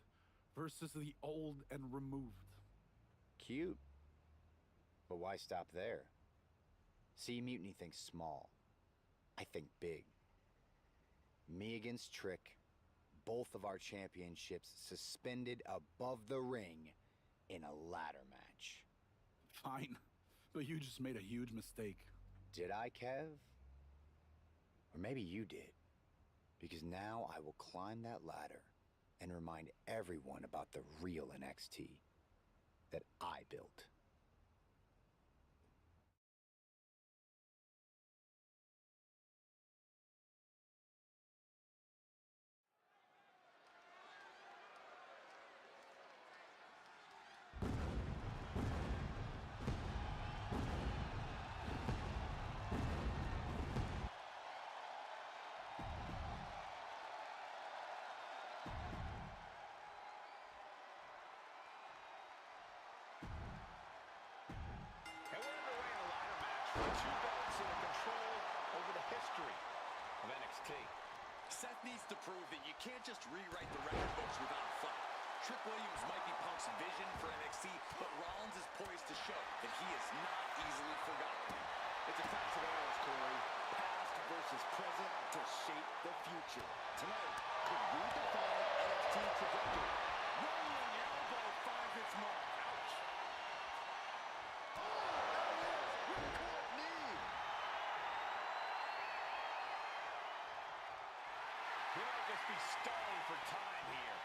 versus the old and removed. Cute. But why stop there? See, Mutiny thinks small. I think big. Me against Trick, both of our championships suspended above the ring in a ladder match. Fine, but you just made a huge mistake. Did I, Kev? Or maybe you did. Because now I will climb that ladder and remind everyone about the real NXT that I built. And we're underway in a ladder match for two belts and the control over the history of NXT. Seth needs to prove that you can't just rewrite the record books without a fight. Trick Williams might be Punk's vision for NXT, but Rollins is poised to show that he is not easily forgotten. It's a clash of eras, Corey. Past versus present to shape the future. Tonight could redefine NXT trajectory. Rolling elbow finds its mark. Ouch. He might just be stalling for time here.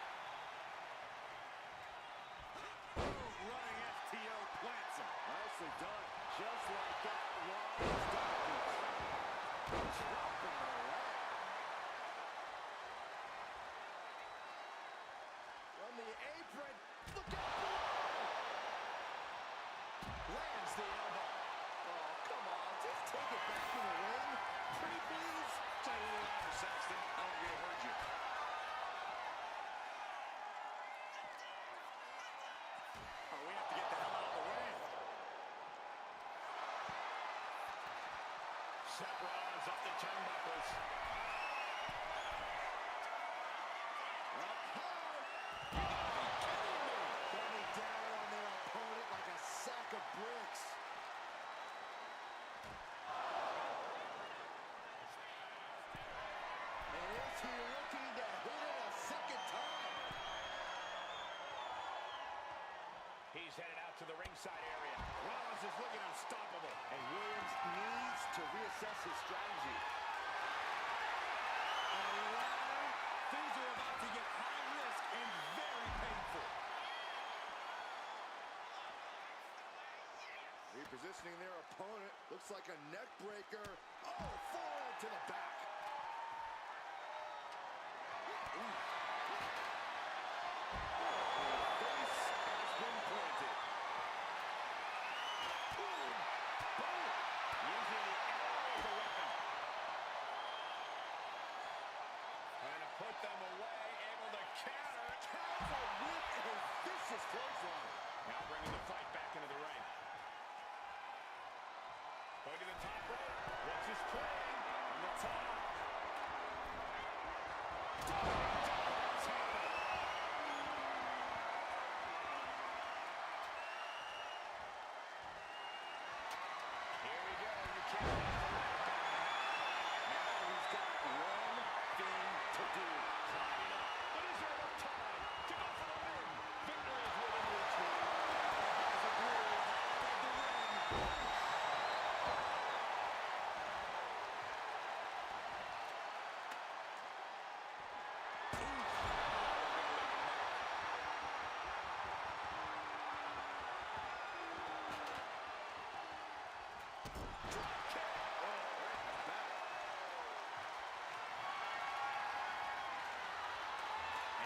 Nicely done. Just like that, Rise dominates. Dropping the leg. From the apron. Look out below. Lands the elbow. Oh, come on. Just take it back in the ring. Pretty please. Say a little louder, Saxton. I don't think I heard you. Oh, we have to get the hell out of the way. Seth Rollins up the turnbuckles. Up high. You gotta be kidding me. Coming down on their opponent like a sack of bricks. And is he looking to hit it a second time? He's headed out to the ringside area. Rollins is looking unstoppable. And Williams needs to reassess his strategy. And now, things are about to get high risk and very painful. Repositioning their opponent. Looks like a neck breaker. Oh, forearm to the back. Ooh. Face has been planted. Boom. Boom. Using the arrow as a weapon. Trying to put them away. Able to counter. Counter with a vicious clothesline. Now bringing the fight back into the ring. Going to the top rope. What's his plan? From the top. Here we go. You can't let the leg down. Now he's got one thing to do. Climbing up. But is there enough time to go for the win? Victory is within reach now. Has a blue out of the ring.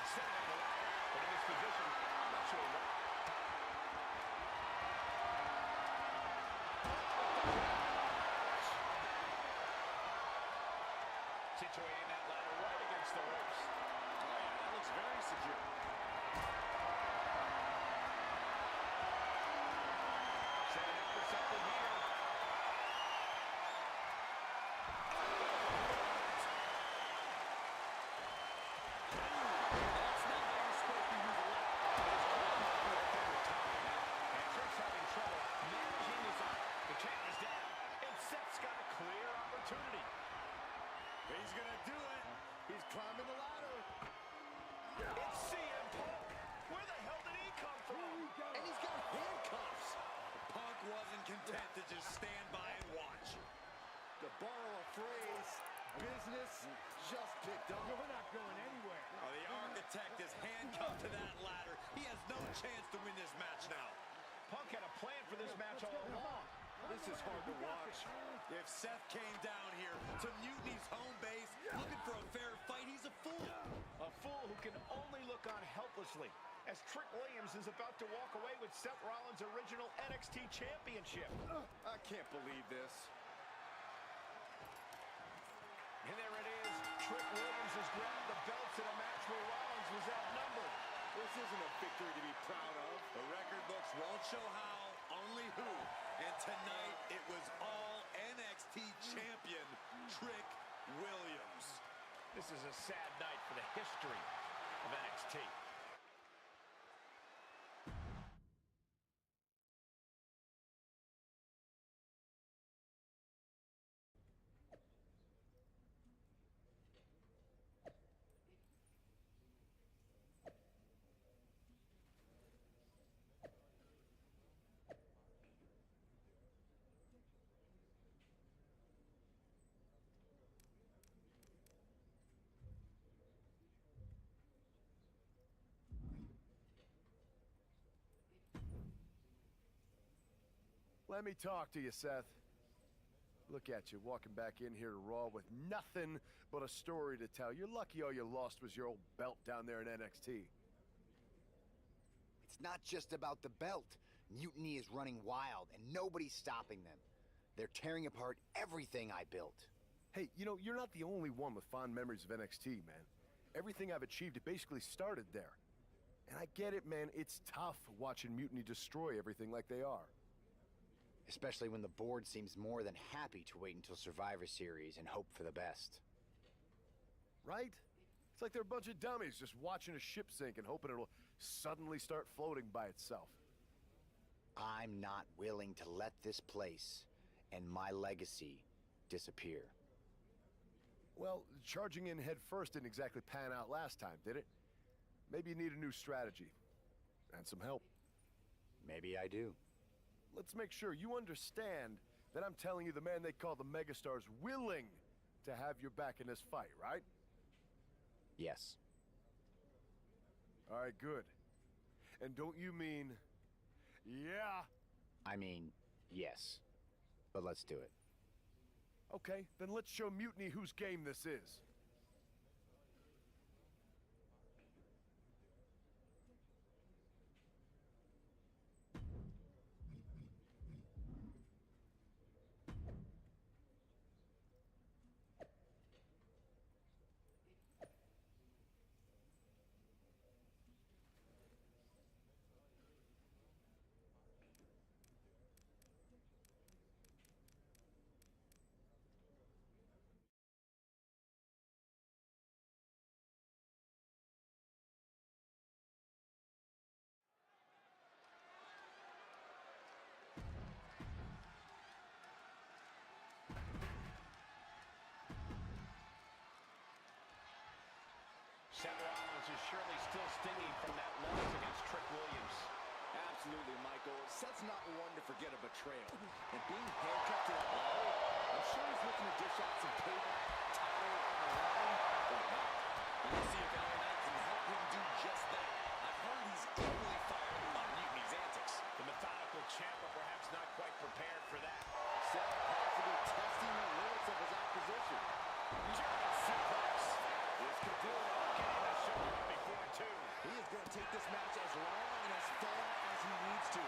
Set it on the ladder, but in this position, I'm not sure why. Situating that ladder right against the ropes. Oh yeah, that looks very secure. Setting up for something here. He's gonna do it. He's climbing the ladder. It's CM Punk. Where the hell did he come from? And he's got handcuffs. Punk wasn't content to just stand by and watch. To borrow a phrase, business just picked up. We're not going anywhere. Oh, the architect is handcuffed to that ladder. He has no chance to win this match now. Punk had a plan for this match all along. This is hard to watch. If Seth came down here to Mutiny's home base looking for a fair fight, he's a fool. A fool who can only look on helplessly as Trick Williams is about to walk away with Seth Rollins' original NXT Championship. I can't believe this. And there it is. Trick Williams has grabbed the belts in a match where Rollins was outnumbered. This isn't a victory to be proud of. The record books won't show how, only who. And tonight, it was all NXT champion Trick Williams. This is a sad night for the history of NXT. Let me talk to you, Seth. Look at you, walking back in here to Raw with nothing but a story to tell. You're lucky all you lost was your old belt down there in NXT. It's not just about the belt. Mutiny is running wild, and nobody's stopping them. They're tearing apart everything I built. Hey, you know, you're not the only one with fond memories of NXT, man. Everything I've achieved, it basically started there. And I get it, man. It's tough watching Mutiny destroy everything like they are. Especially when the board seems more than happy to wait until Survivor Series and hope for the best. Right? It's like they're a bunch of dummies just watching a ship sink and hoping it'll suddenly start floating by itself. I'm not willing to let this place and my legacy disappear. Well, charging in head first didn't exactly pan out last time, did it? Maybe you need a new strategy. And some help. Maybe I do. Let's make sure you understand that I'm telling you the man they call the Megastar's willing to have your back in this fight, right? Yes. All right, good. And don't you mean, yeah? I mean, yes. But let's do it. Okay, then let's show Mutiny whose game this is. Seth Rollins is surely still stinging from that loss against Trick Williams. Absolutely, Michael. Seth's not one to forget a betrayal. And being handcuffed to that ladder, I'm sure he's looking to dish out some payback, title on the line, or not. And we'll see if LA Knight can help him do just that. I've heard he's equally fired on Mutiny's antics. The methodical champ, but perhaps not quite prepared for that. Seth possibly testing the limits of his opposition. German suplex. This could do it. Getting the show up before two. He is going to take this match as long and as far as he needs to.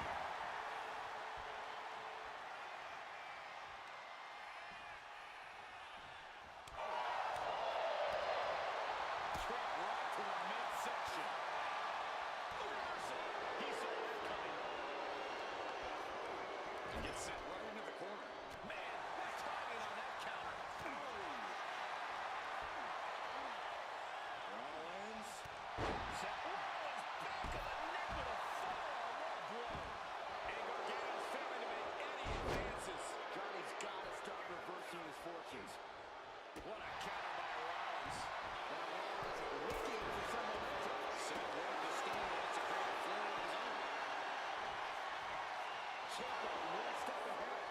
Trip right to the midsection. Reversal. He saw that coming. And gets set right into the corner. Man, what timing on that counter. Rollins. Seth Rollins back of the neck with a forearm. What a blow. And Gargano's failing to make any advances. Johnny's got to start reversing his fortunes. What a counter by Rollins. Now Rollins looking for some momentum. Seth wanted to stand and it's a great flow of his own. Ciampa one step ahead.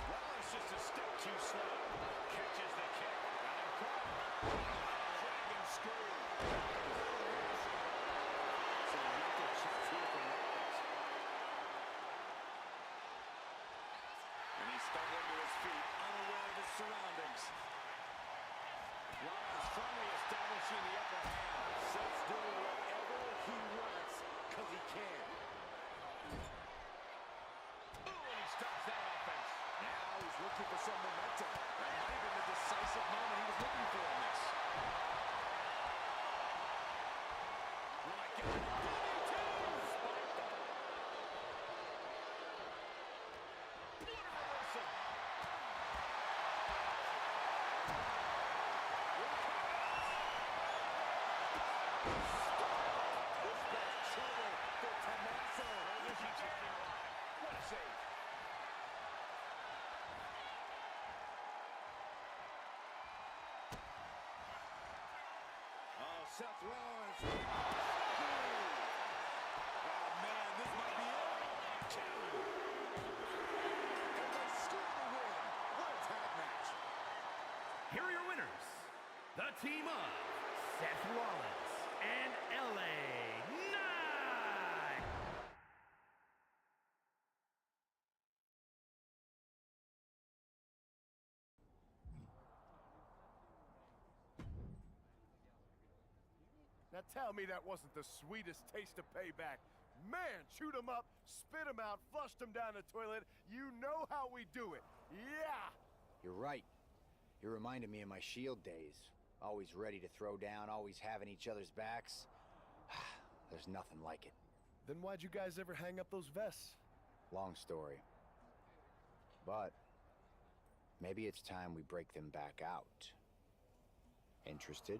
Rollins just a step too slow. Catches the kick. Got him caught. Dragon screw. Some mental checks here from Rollins. And he's stumbling to his feet, unaware of his surroundings. Rollins firmly establishing the upper hand. Seth's doing whatever he wants, because he can. Ooh, and he stops that offense. Now he's looking for some momentum. That might have been the decisive moment he was looking for in this. Oh my God. DDT! Spiked up. What a reversal. This guy's trouble for Tommaso. Is he taking her alive? What a save. Oh, Seth Rollins. Oh, man, this might be it. Two. And they score the win. What a tag match. Here are your winners. The team of Seth Rollins and LA Now tell me that wasn't the sweetest taste of payback. Man, chewed him up, spit him out, flushed him down the toilet. You know how we do it. Yeah! You're right. You reminded me of my Shield days. Always ready to throw down, always having each other's backs. There's nothing like it. Then why'd you guys ever hang up those vests? Long story. But maybe it's time we break them back out. Interested?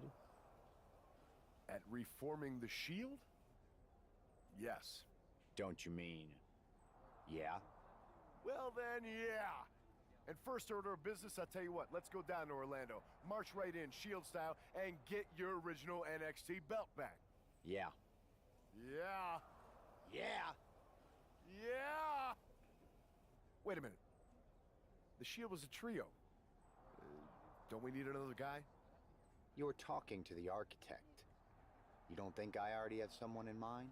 At reforming the Shield? Yes. Don't you mean, yeah? Well then, yeah. And first order of business, I'll tell you what, let's go down to Orlando, march right in, Shield style, and get your original NXT belt back. Yeah. Yeah. Yeah. Yeah! Wait a minute. The Shield was a trio. Don't we need another guy? You're talking to the architect. You don't think I already have someone in mind?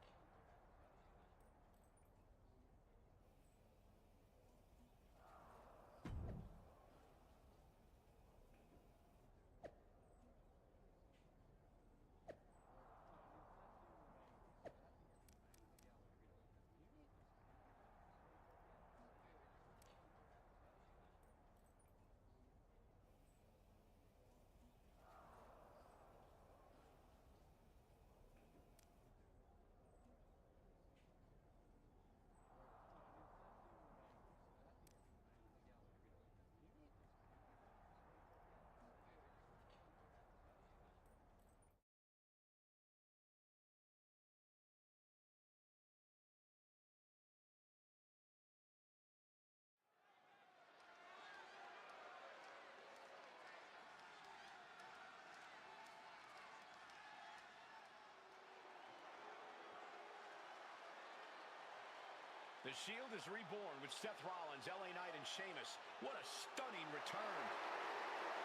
The Shield is reborn with Seth Rollins, LA Knight, and Sheamus. What a stunning return.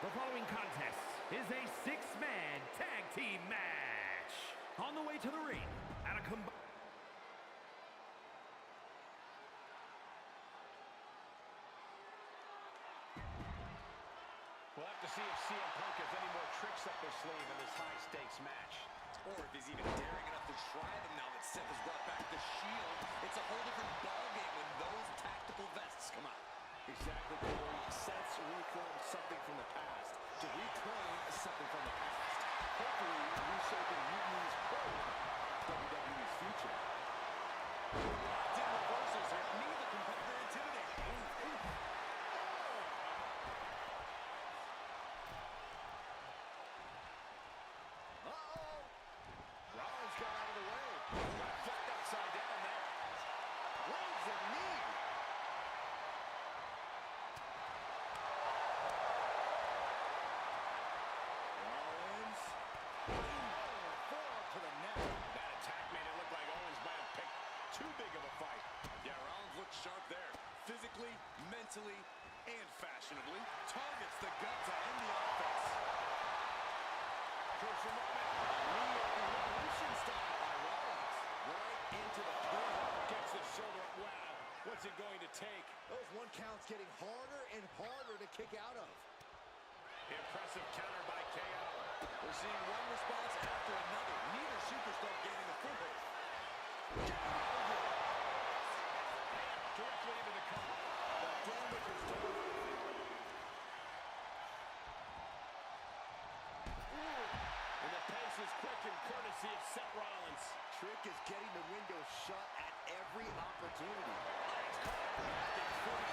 The following contest is a six-man tag team match. On the way to the ring at a combined... We'll have to see if CM Punk has any more tricks up his sleeve in this high-stakes match. Or if he's even daring enough to try them now that Seth has brought back the Shield. It's a whole different ballgame when those tactical vests come out. Exactly, Corey. Seth's reformed something from the past to reclaim something from the past. Hopefully, reshaping Mutiny's current WWE's future. Locked in reversals here. Neither competitor intimidated. Uh-oh! Rollins got out of the way. Got flipped upside down there. Lands a knee. Rollins. Forearm to the neck. That attack made it look like Owens might have picked too big of a fight. Yeah, Rollins looked sharp there. Physically, mentally, and fashionably. Targets the gut to end the offense. Close a moment. Revolution style by Rollins. Right into the corner. Gets the shoulder up. Wow. What's it going to take? Those one counts getting harder and harder to kick out of. Impressive counter by KO. We're seeing one response after another. Neither superstar gaining a foothold. Directly into the cover. The damage is done. And the pace is quick and courtesy of Seth Rollins. Trick is getting the window shut at every opportunity.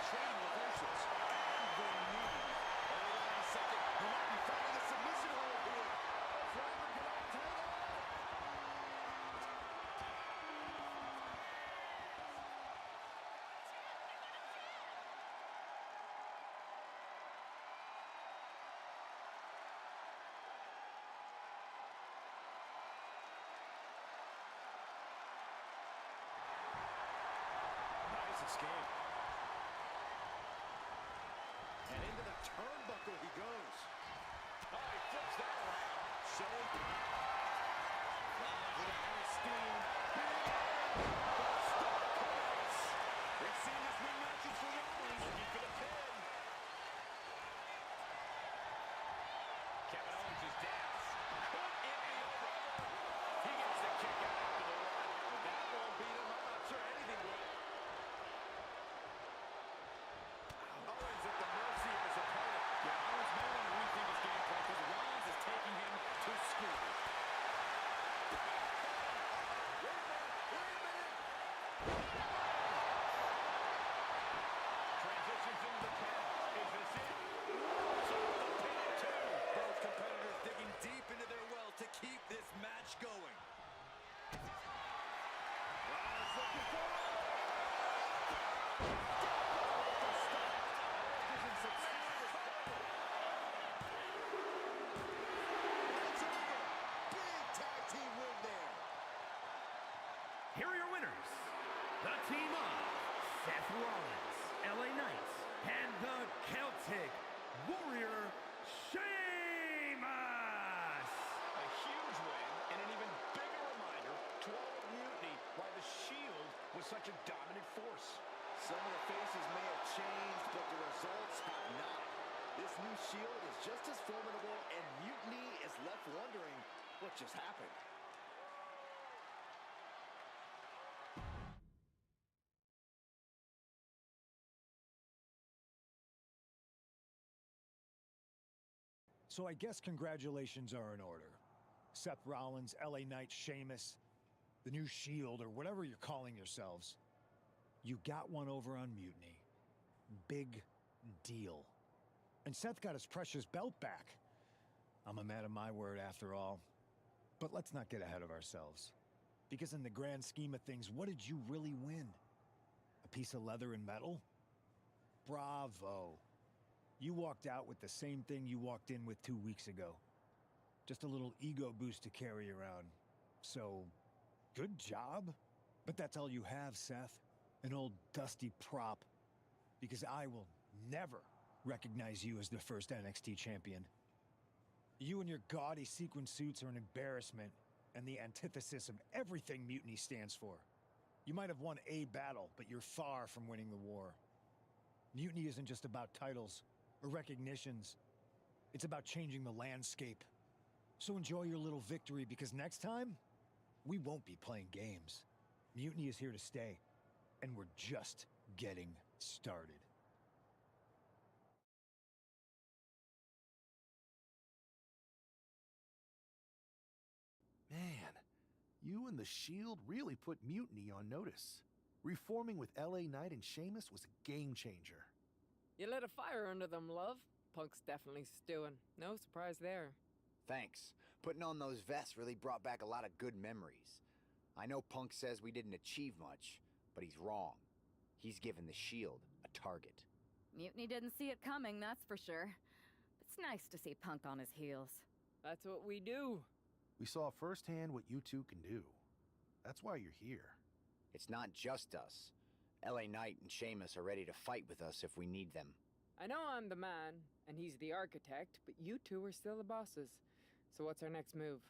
Trading reversals. The knee. Hold on a second. He might be finding a submission hold here. Driver get on title. Nice escape. And into the turnbuckle he goes. Oh, he flips that around. Showing. Rollins with a head of steam. We've seen this win matches for Rollins. Looking for the pin. Kevin Owens is down. Could it be over? Seth Rollins, LA Knight, and the Celtic Warrior, Sheamus! A huge win and an even bigger reminder to all of Mutiny why the Shield was such a dominant force. Some of the faces may have changed, but the results have not. This new Shield is just as formidable, and Mutiny is left wondering what just happened. So I guess congratulations are in order. Seth Rollins, LA Knight, Sheamus, the new Shield, or whatever you're calling yourselves. You got one over on Mutiny. Big deal. And Seth got his precious belt back. I'm a man of my word after all. But let's not get ahead of ourselves. Because in the grand scheme of things, what did you really win? A piece of leather and metal? Bravo. You walked out with the same thing you walked in with 2 weeks ago. Just a little ego boost to carry around. So, good job. But that's all you have, Seth. An old dusty prop. Because I will never recognize you as the first NXT champion. You and your gaudy sequin suits are an embarrassment and the antithesis of everything Mutiny stands for. You might have won a battle, but you're far from winning the war. Mutiny isn't just about titles or recognitions. It's about changing the landscape. So enjoy your little victory, because next time, we won't be playing games. Mutiny is here to stay, and we're just getting started. Man, you and the Shield really put Mutiny on notice. Reforming with LA Knight and Sheamus was a game changer. You lit a fire under them, love. Punk's definitely stewing. No surprise there. Thanks. Putting on those vests really brought back a lot of good memories. I know Punk says we didn't achieve much, but he's wrong. He's given the Shield a target. Mutiny didn't see it coming, that's for sure. It's nice to see Punk on his heels. That's what we do. We saw firsthand what you two can do. That's why you're here. It's not just us. LA Knight and Sheamus are ready to fight with us if we need them. I know I'm the man, and he's the architect, but you two are still the bosses. So what's our next move?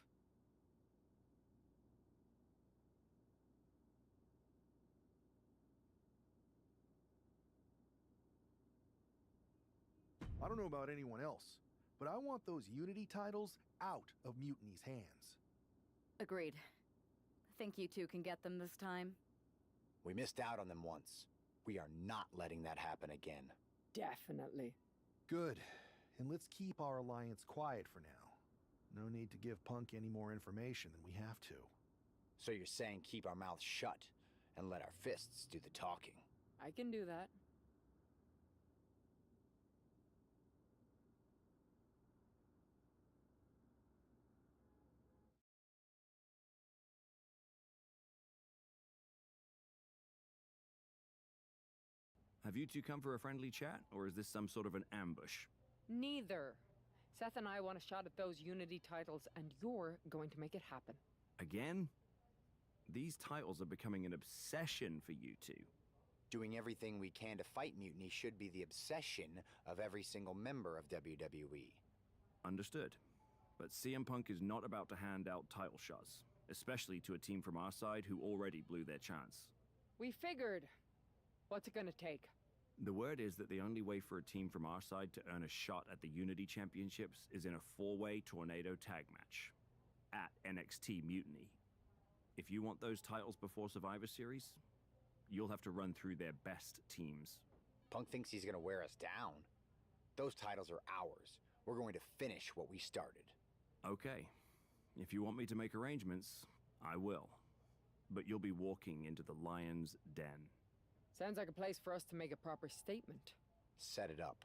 I don't know about anyone else, but I want those Unity titles out of Mutiny's hands. Agreed. Think you two can get them this time? We missed out on them once. We are not letting that happen again. Definitely. Good. And let's keep our alliance quiet for now. No need to give Punk any more information than we have to. So you're saying keep our mouths shut and let our fists do the talking? I can do that. Have you two come for a friendly chat, or is this some sort of an ambush? Neither. Seth and I want a shot at those Unity titles, and you're going to make it happen. Again? These titles are becoming an obsession for you two. Doing everything we can to fight Mutiny should be the obsession of every single member of WWE. Understood. But CM Punk is not about to hand out title shots, especially to a team from our side who already blew their chance. We figured. What's it gonna take? The word is that the only way for a team from our side to earn a shot at the Unity Championships is in a four-way tornado tag match at NXT Mutiny. If you want those titles before Survivor Series, you'll have to run through their best teams. Punk thinks he's gonna wear us down. Those titles are ours. We're going to finish what we started. Okay. If you want me to make arrangements, I will. But you'll be walking into the lion's den. Sounds like a place for us to make a proper statement. Set it up.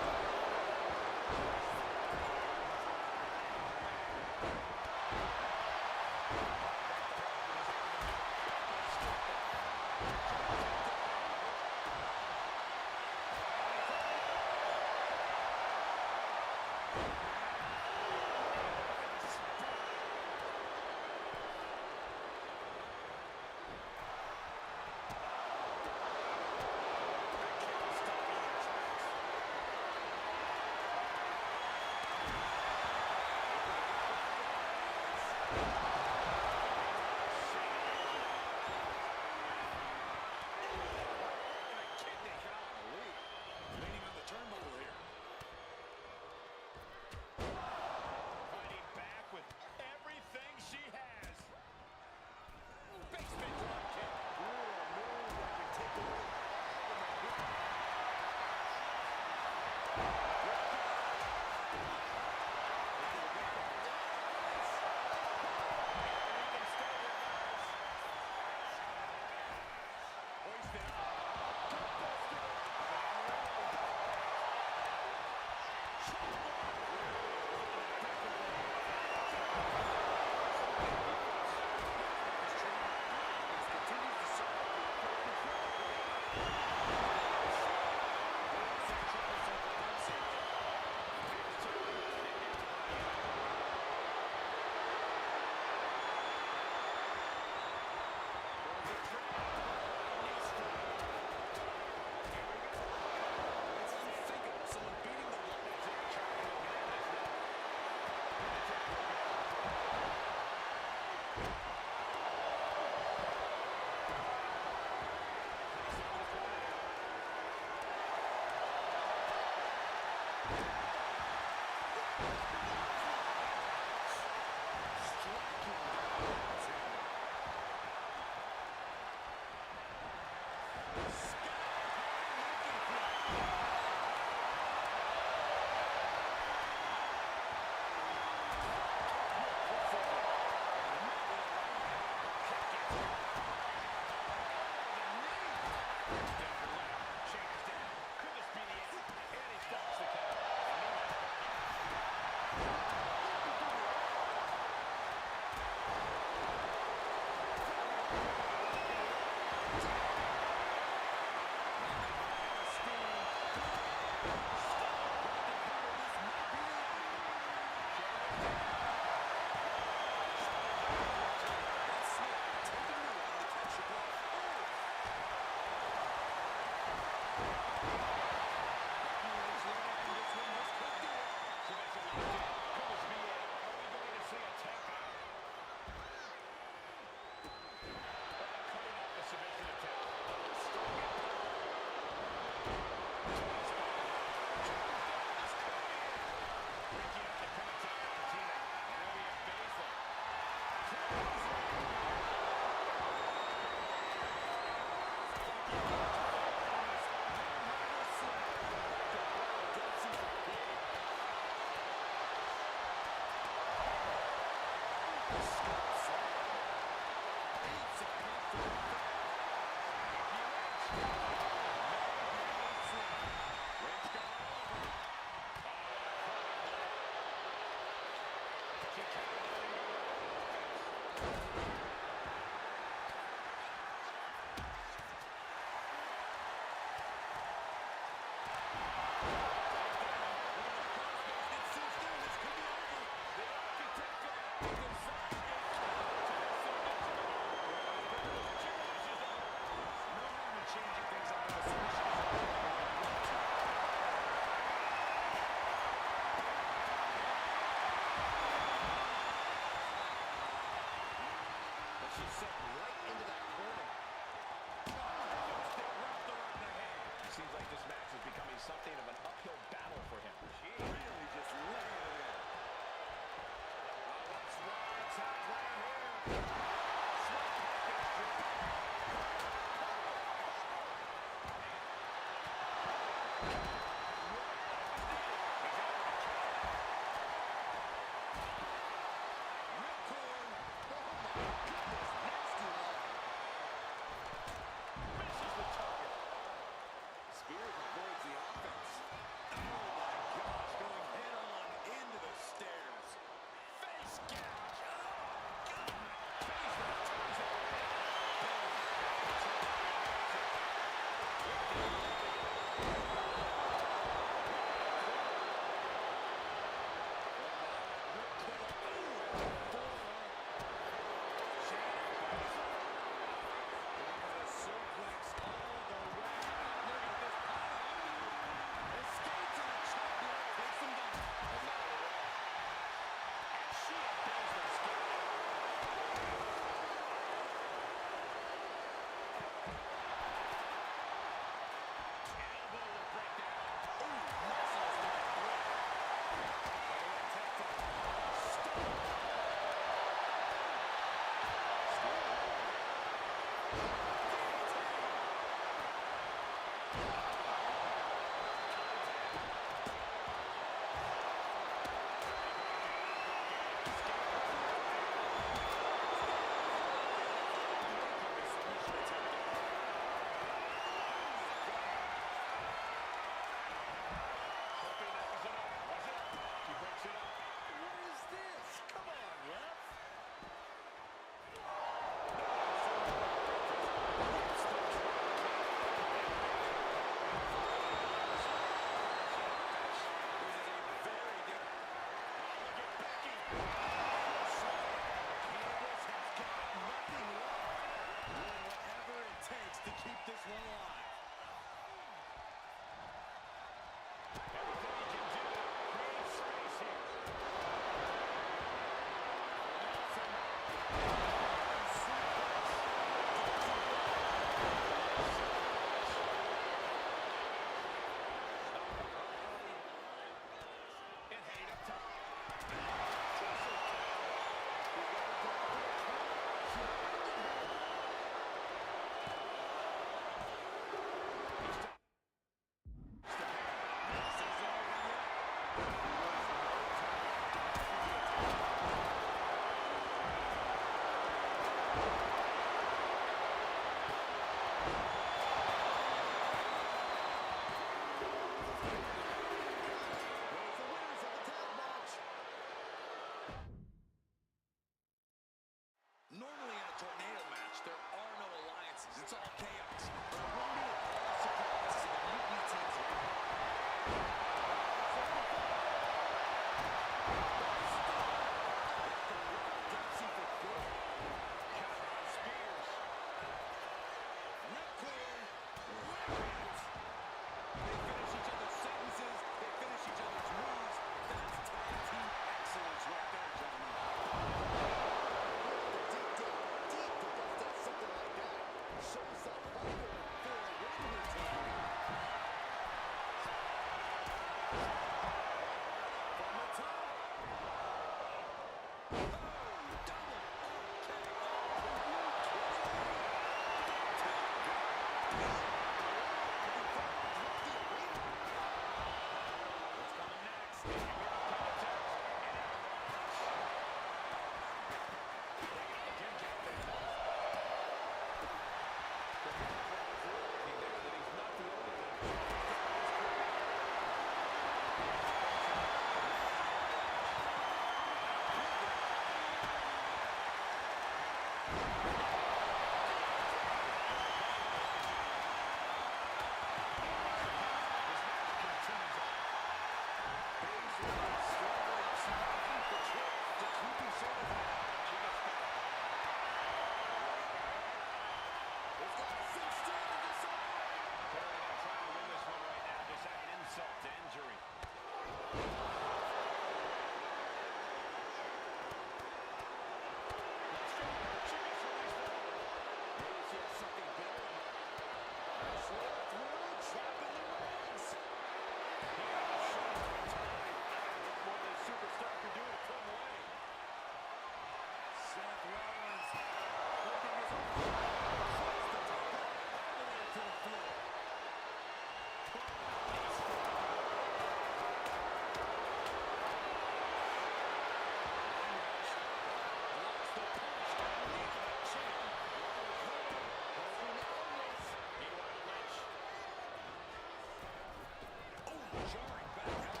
Jarring back elbow.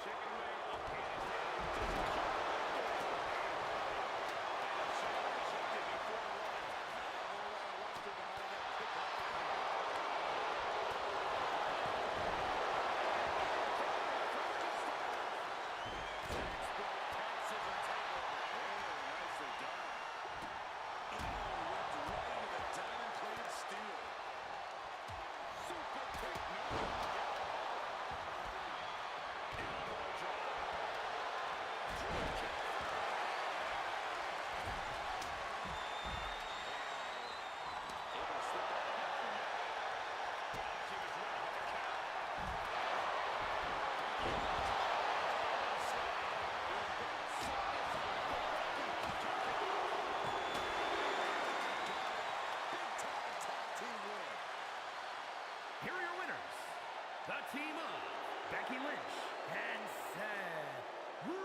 Chicken wing up and down. Here are your winners, the team of Becky Lynch and Seth Rollins.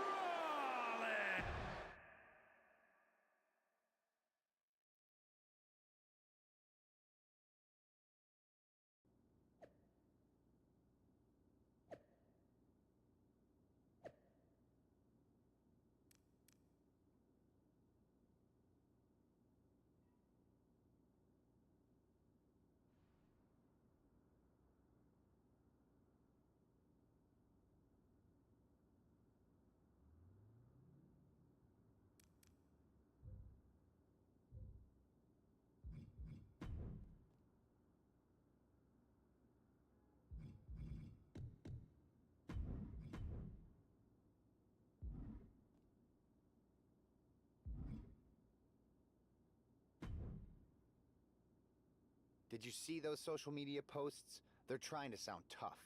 Did you see those social media posts? They're trying to sound tough,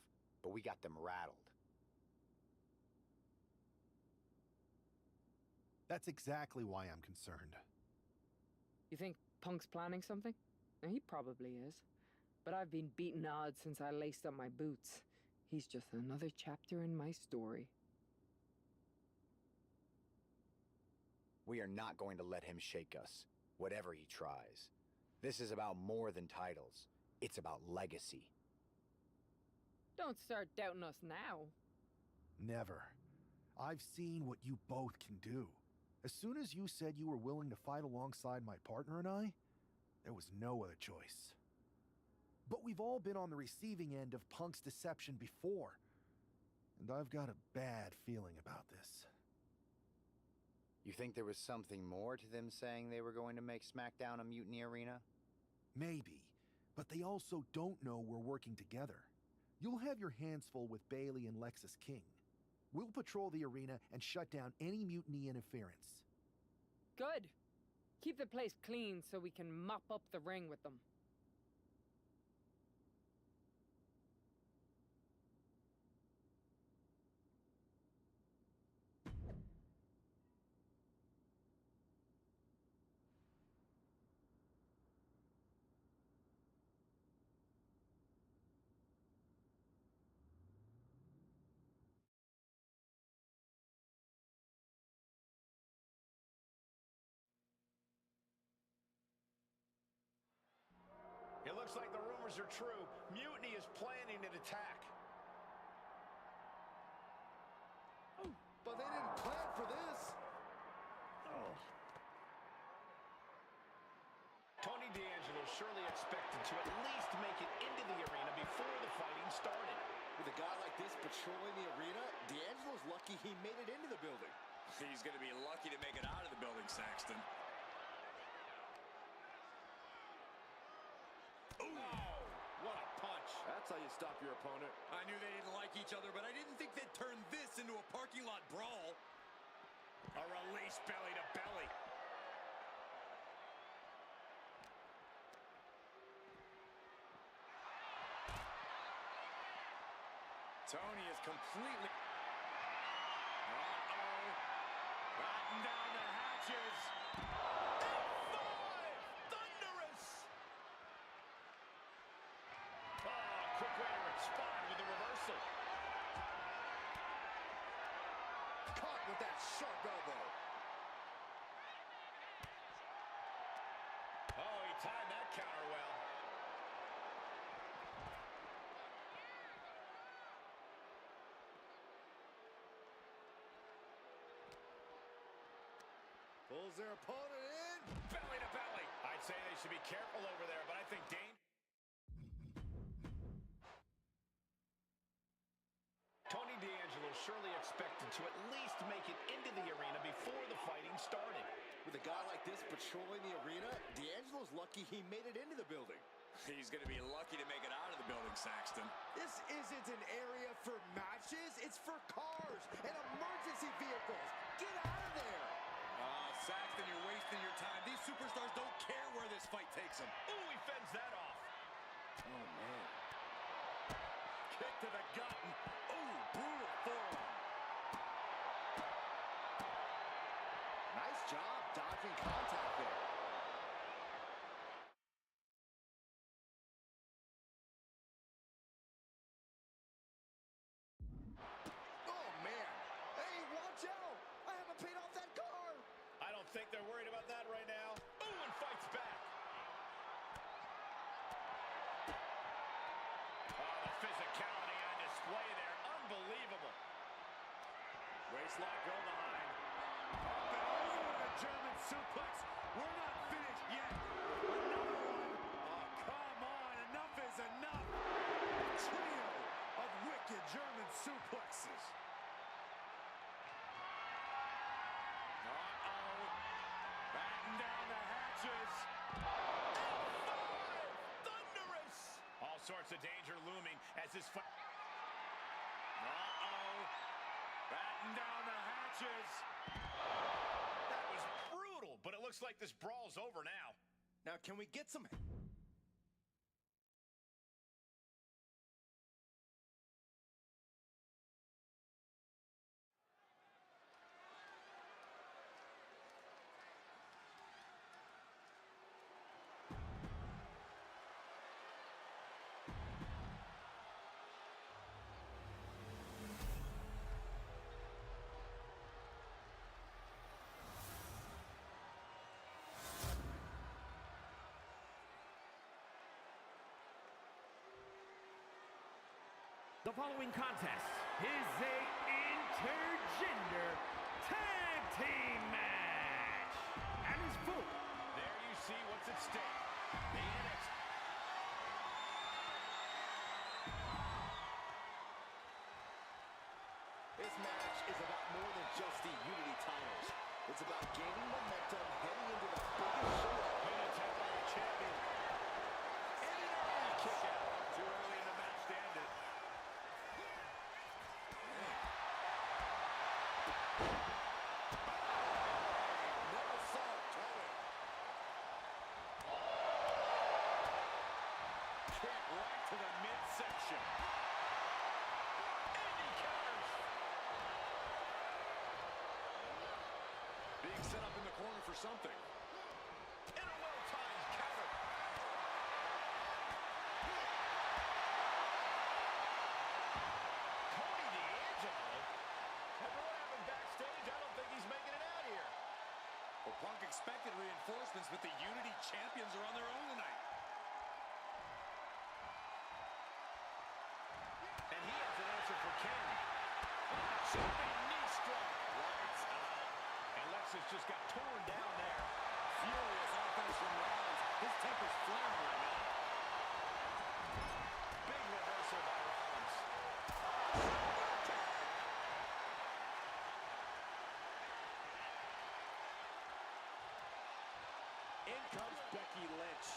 but we got them rattled. That's exactly why I'm concerned. You think Punk's planning something? He probably is. But I've been beating odds since I laced up my boots. He's just another chapter in my story. We are not going to let him shake us, whatever he tries. This is about more than titles. It's about legacy. Don't start doubting us now. Never. I've seen what you both can do. As soon as you said you were willing to fight alongside my partner and I, there was no other choice. But we've all been on the receiving end of Punk's deception before. And I've got a bad feeling about this. You think there was something more to them saying they were going to make SmackDown a mutiny arena? Maybe, but they also don't know we're working together. You'll have your hands full with Bailey and Lexus King. We'll patrol the arena and shut down any mutiny interference. Good. Keep the place clean so we can mop up the ring with them. It looks like the rumors are true. Mutiny is planning an attack. But they didn't plan for this. Tony D'Angelo surely expected to at least make it into the arena before the fighting started. With a guy like this patrolling the arena, D'Angelo's lucky he made it into the building. He's going to be lucky to make it out of the building, Saxton. What a punch. That's how you stop your opponent. I knew they didn't like each other, but I didn't think they'd turn this into a parking lot brawl. A release belly to belly. Tony is completely... Uh-oh. Batten down the hatches. F5! Thunderous! Oh, quick way to respond with a reversal. Caught with that sharp elbow. Oh, he timed that counter well. Pulls their opponent in. Belly to belly. I'd say they should be careful over there, but I think Dane... Tony D'Angelo surely expected to at least make it into the arena before the fighting started. With a guy like this patrolling the arena, D'Angelo's lucky he made it into the building. He's going to be lucky to make it out of the building, Saxton. This isn't an area for matches. It's for cars and emergency vehicles. Get out of there. Saxton, you're wasting your time. These superstars don't care where this fight takes them. Ooh, he fends that off. Oh, man. Kick to the gut. Ooh, brutal forearm. Nice job dodging contact there. Oh, man. Hey, watch out. I haven't paid off that car. I don't think they're worried about that right now. Ooh, and fights back. Oh, the physicality on display there. Unbelievable. Waistlock go behind. Up and over with a German suplex. We're not finished yet. Another one. Oh, come on. Enough is enough. A trio of wicked German suplexes. Uh-oh. Batten down the hatches. F5! Thunderous! All sorts of danger looming as this fight... Uh-oh. Batten down the hatches. That was brutal, but it looks like this brawl's over now. Now, can we get some... The following contest is a intergender tag team match and is full. There you see what's at stake. The NXT. This match is about more than just the Unity titles. It's about gaining momentum heading into the biggest show. Intertemporary champion. And an early kick out. Too early in the match to end it. Never saw it coming. Kick right to the midsection. And he counters. Being set up in the corner for something. And a well-timed counter. Tony D'Angelo. After what happened backstage, I don't think he's making it out here. Well, Punk expected reinforcements, but the Unity champions are on their own tonight. And he has an answer for Ken. Jumping knee strike. Lights out. And Lexus just got torn down there. Furious offense from Rollins. His temper's flaring right now. Big reversal by Rollins. In comes Becky Lynch.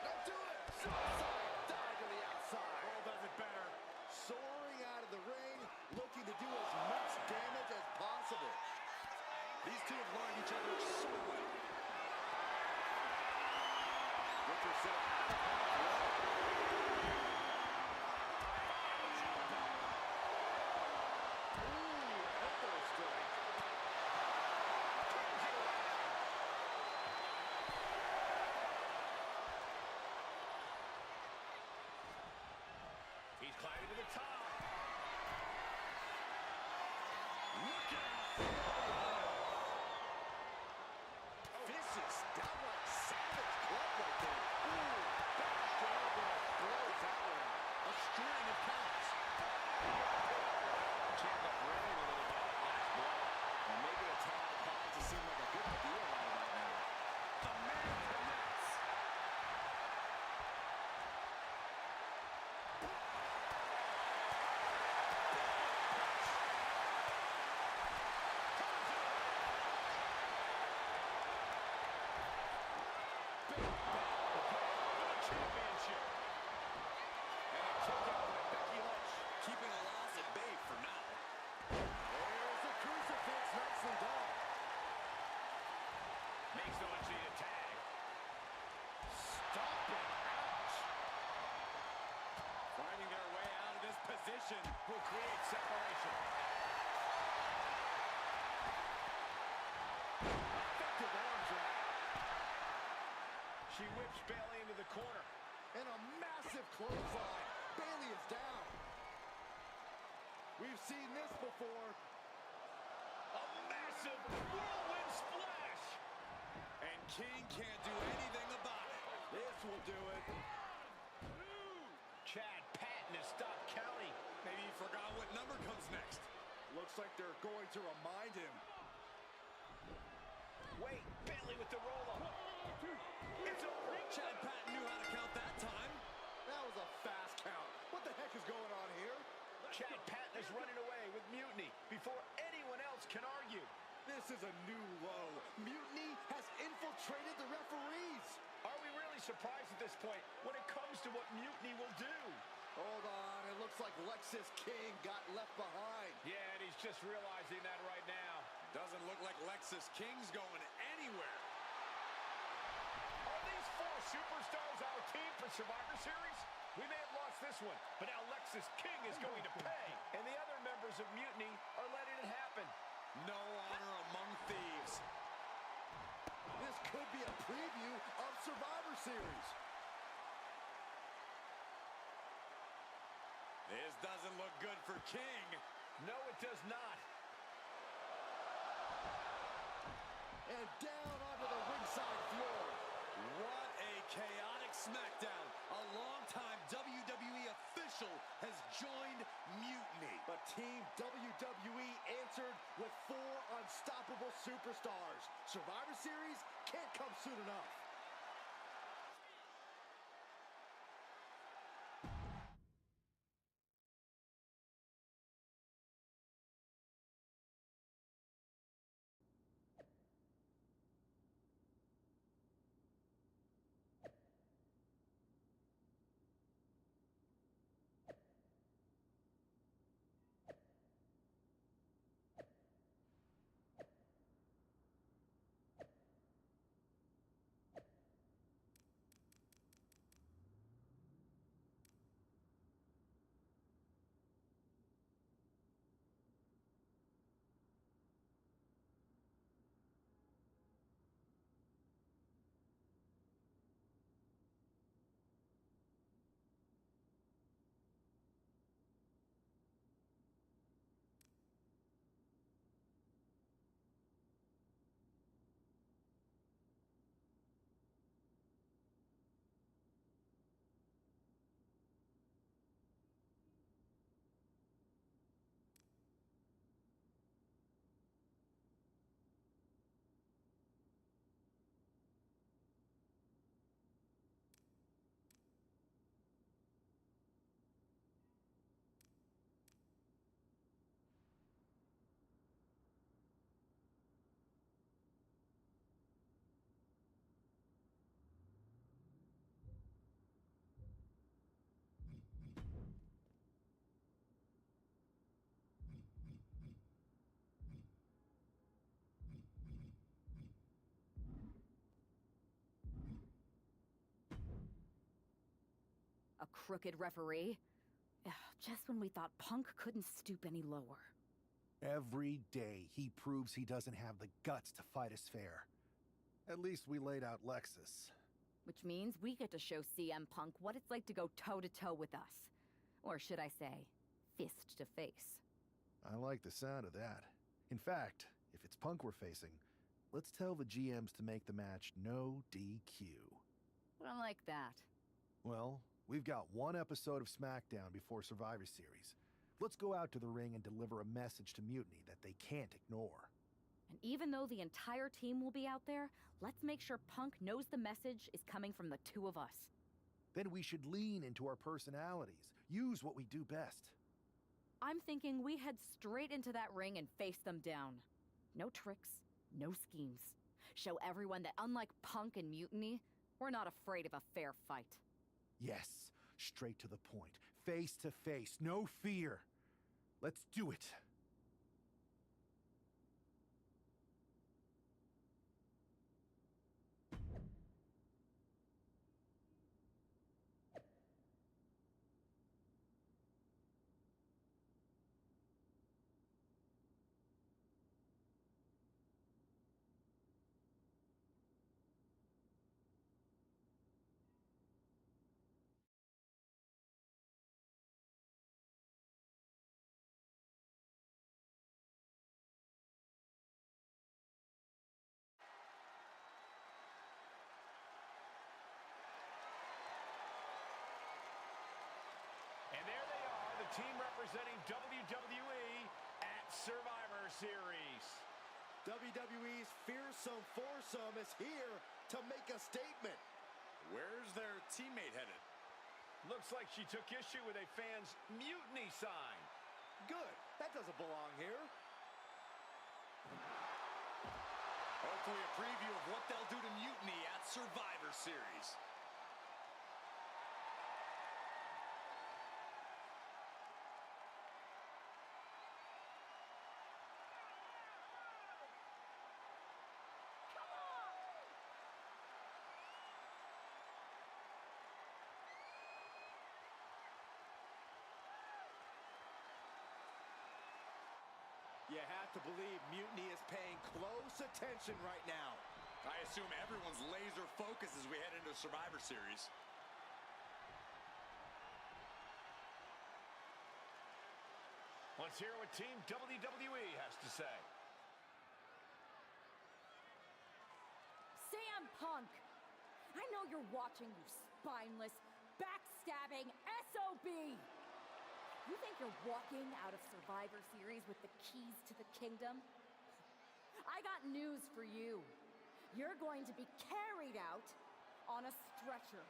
Don't do it! Suicide! Dive to the outside. Cole does it better. Soaring out of the ring, looking to do as much damage as possible. These two have learned each other so well. Gets herself out of harm's way. Ooh, elbow strike. Turns it around. submission will create separation. Effective arm drag. She whips Bayley into the corner. And a massive clothesline. Bayley is down. We've seen this before. A massive whirlwind splash. And King can't do anything about it. This will do it. Chad Patton has stopped counting. Maybe he forgot what number comes next. Looks like they're going to remind him. Wait, Bayley with the roll-up. It's over. Chad Patton knew how to count that time. That was a fast count. What the heck is going on here? Chad Patton is running away with Mutiny before anyone else can argue. This is a new low. Mutiny has infiltrated the referees. Are we really surprised at this point when it comes to what Mutiny will do? Hold on, it looks like Lexis King got left behind. Yeah, and he's just realizing that right now. Doesn't look like Lexis King's going anywhere. Are these four superstars our team for Survivor Series? We may have lost this one, but now Lexis King is going to pay. And the other members of Mutiny are letting it happen. No honor among thieves. This could be a preview of Survivor Series. This doesn't look good for King. No, it does not. And down onto the ringside floor. What a chaotic SmackDown. A longtime WWE official has joined Mutiny. But Team WWE answered with 4 unstoppable superstars. Survivor Series can't come soon enough. A crooked referee? Ugh, just when we thought Punk couldn't stoop any lower. Every day he proves he doesn't have the guts to fight us fair. At least we laid out Lexus. Which means we get to show CM Punk what it's like to go toe-to-toe with us. Or should I say, fist to face. I like the sound of that. In fact, if it's Punk we're facing, let's tell the GMs to make the match no DQ. I like that. Well, we've got one episode of SmackDown before Survivor Series. Let's go out to the ring and deliver a message to Mutiny that they can't ignore. And even though the entire team will be out there, let's make sure Punk knows the message is coming from the two of us. Then we should lean into our personalities, use what we do best. I'm thinking we head straight into that ring and face them down. No tricks, no schemes. Show everyone that unlike Punk and Mutiny, we're not afraid of a fair fight. Yes, straight to the point, face to face, no fear. Let's do it. team representing WWE at Survivor Series. WWE's fearsome foursome is here to make a statement. Where's their teammate headed? Looks like she took issue with a fan's mutiny sign. Good. That doesn't belong here. Hopefully a preview of what they'll do to mutiny at Survivor Series. You have to believe Mutiny is paying close attention right now. I assume everyone's laser focused as we head into Survivor Series. Let's hear what Team WWE has to say. Sam Punk! I know you're watching, you spineless, backstabbing SOB! You think you're walking out of Survivor Series with the keys to the kingdom? I got news for you. You're going to be carried out on a stretcher.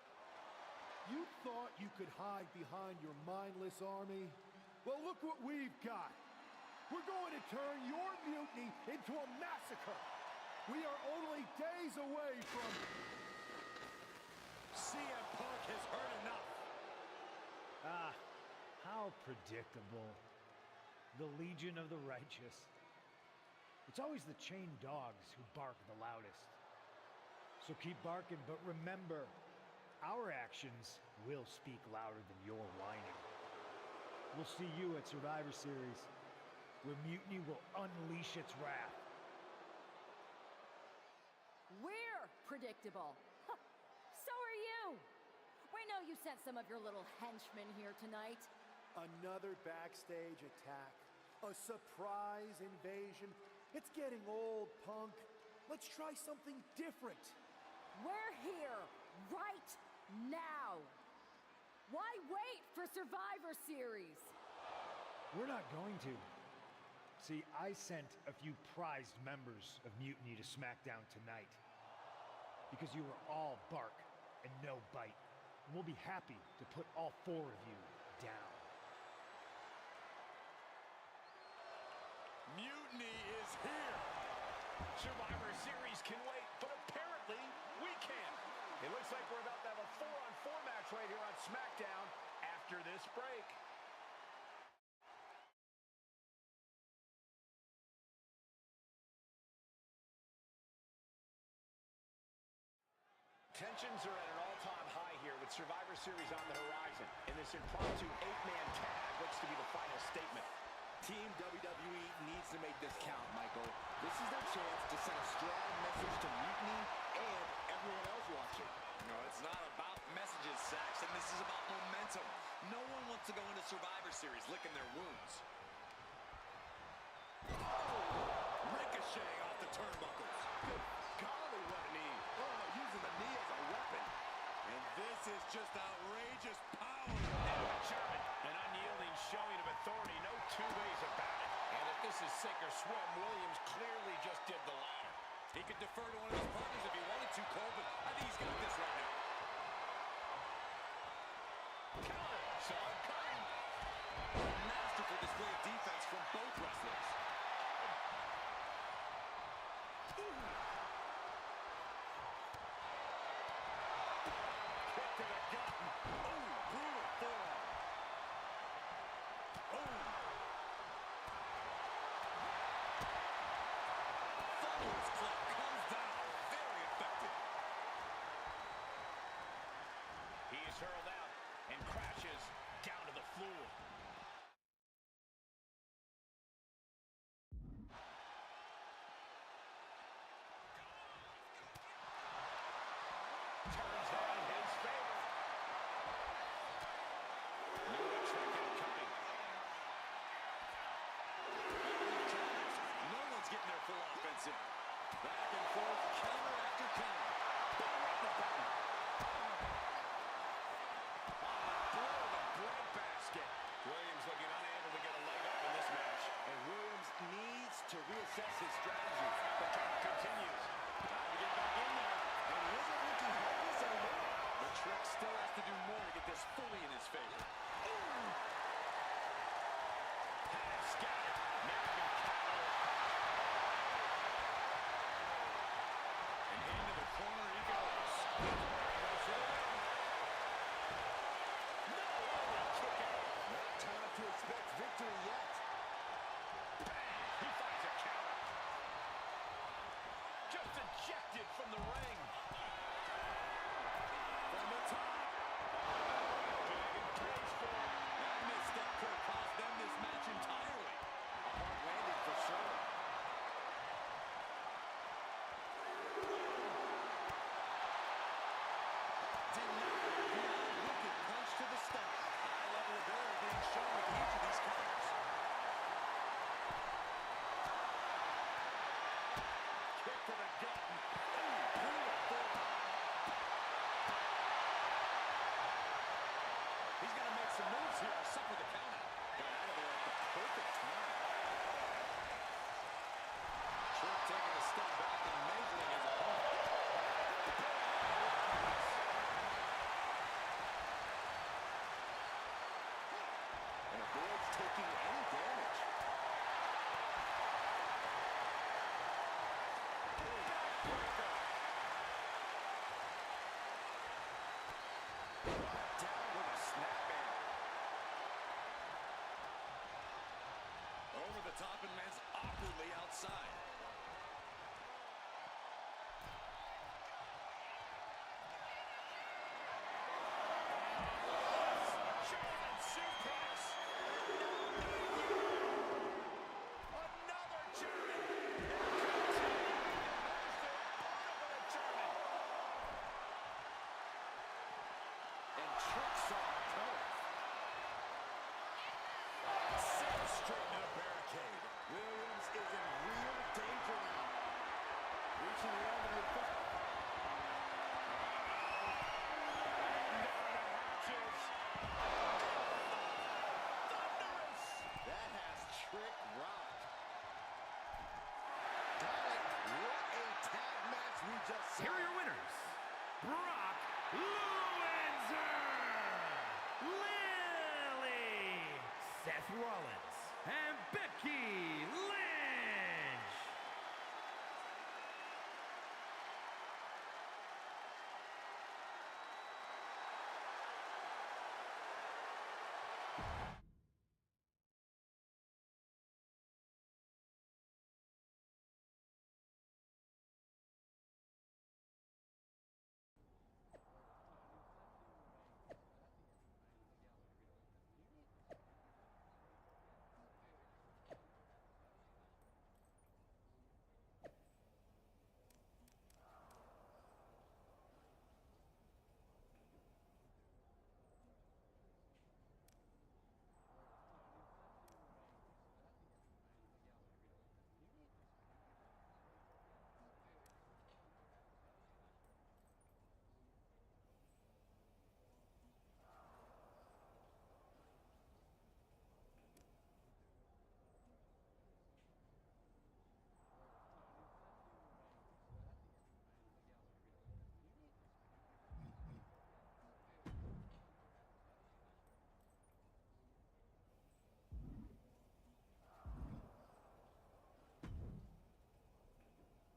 You thought you could hide behind your mindless army? Well, look what we've got. We're going to turn your mutiny into a massacre. We are only days away from... CM Punk has heard enough. Ah, how predictable. The Legion of the Righteous. It's always the chained dogs who bark the loudest. So keep barking, but remember, our actions will speak louder than your whining. We'll see you at Survivor Series, where Mutiny will unleash its wrath. We're predictable. Huh. So are you. We know you sent some of your little henchmen here tonight. Another backstage attack. A surprise invasion. It's getting old, Punk. Let's try something different. We're here right now. Why wait for Survivor Series? We're not going to. See, I sent a few prized members of Mutiny to SmackDown tonight. Because you were all bark and no bite. And we'll be happy to put all four of you down. Mutiny is here. Survivor Series can wait, but apparently we can't. It looks like we're about to have a 4-on-4 match right here on SmackDown after this break. Tensions are at an all-time high here with Survivor Series on the horizon. And this impromptu 8-man tag looks to be the final statement. Team WWE needs to make this count, Michael. This is their chance to send a strong message to Mutiny and everyone else watching. No, it's not about messages, Saxon. This is about momentum. No one wants to go into Survivor Series licking their wounds. Oh! Ricocheting off the turnbuckles. Good golly, what a knee. Oh, using the knee as a weapon. And this is just outrageous power. And German, an unyielding showing of authority. No two ways about it. And if this is sink or swim, Williams clearly just did the latter. He could defer to one of his partners if he wanted to, Cole, but I think he's got this right now. Counter, saw it coming. Masterful display of defense from both wrestlers. Kick to the gut. Oh, brutal forearm. Oh. Thunderous club comes down. Very effective. He is hurled out and crashes down to the floor. Turns on his favor. reassess his strategy. The count continues. Time to get back in there. And he isn't looking hopeless anymore. The Trick still has to do more to get this fully in his favor. Has got it. Now he can counter. And into the corner he goes. No, early kick out. Not time to expect victory yet. He finds a counter. Just ejected from the ring. From the top. Dragon pays for it. That misstep could have cost them this match entirely. A hard landing for sure. Denied beyond wicked punch to the stomach. High level ability being shown with each of these counters. Kick to the gut. Brutal forearm. He's going to make some moves here to suffer the count out. Got out of there at the perfect time. Trick taking a step back and measuring his opponent. And avoids taking any damage. Backbreaker. Down with a snapmare. Over the top and lands awkwardly outside. German suplex. Another German. And Trick saw it coming. Sent straight into the barricade. Williams is in real danger now. Reaching the end of the fight. And down the hatches. Thunderous. That has Trick rocked. Golly, what a tag match we just saw. Here are your winners. Brock Lesnar, Lily, Seth Rollins, and Becky Lynch.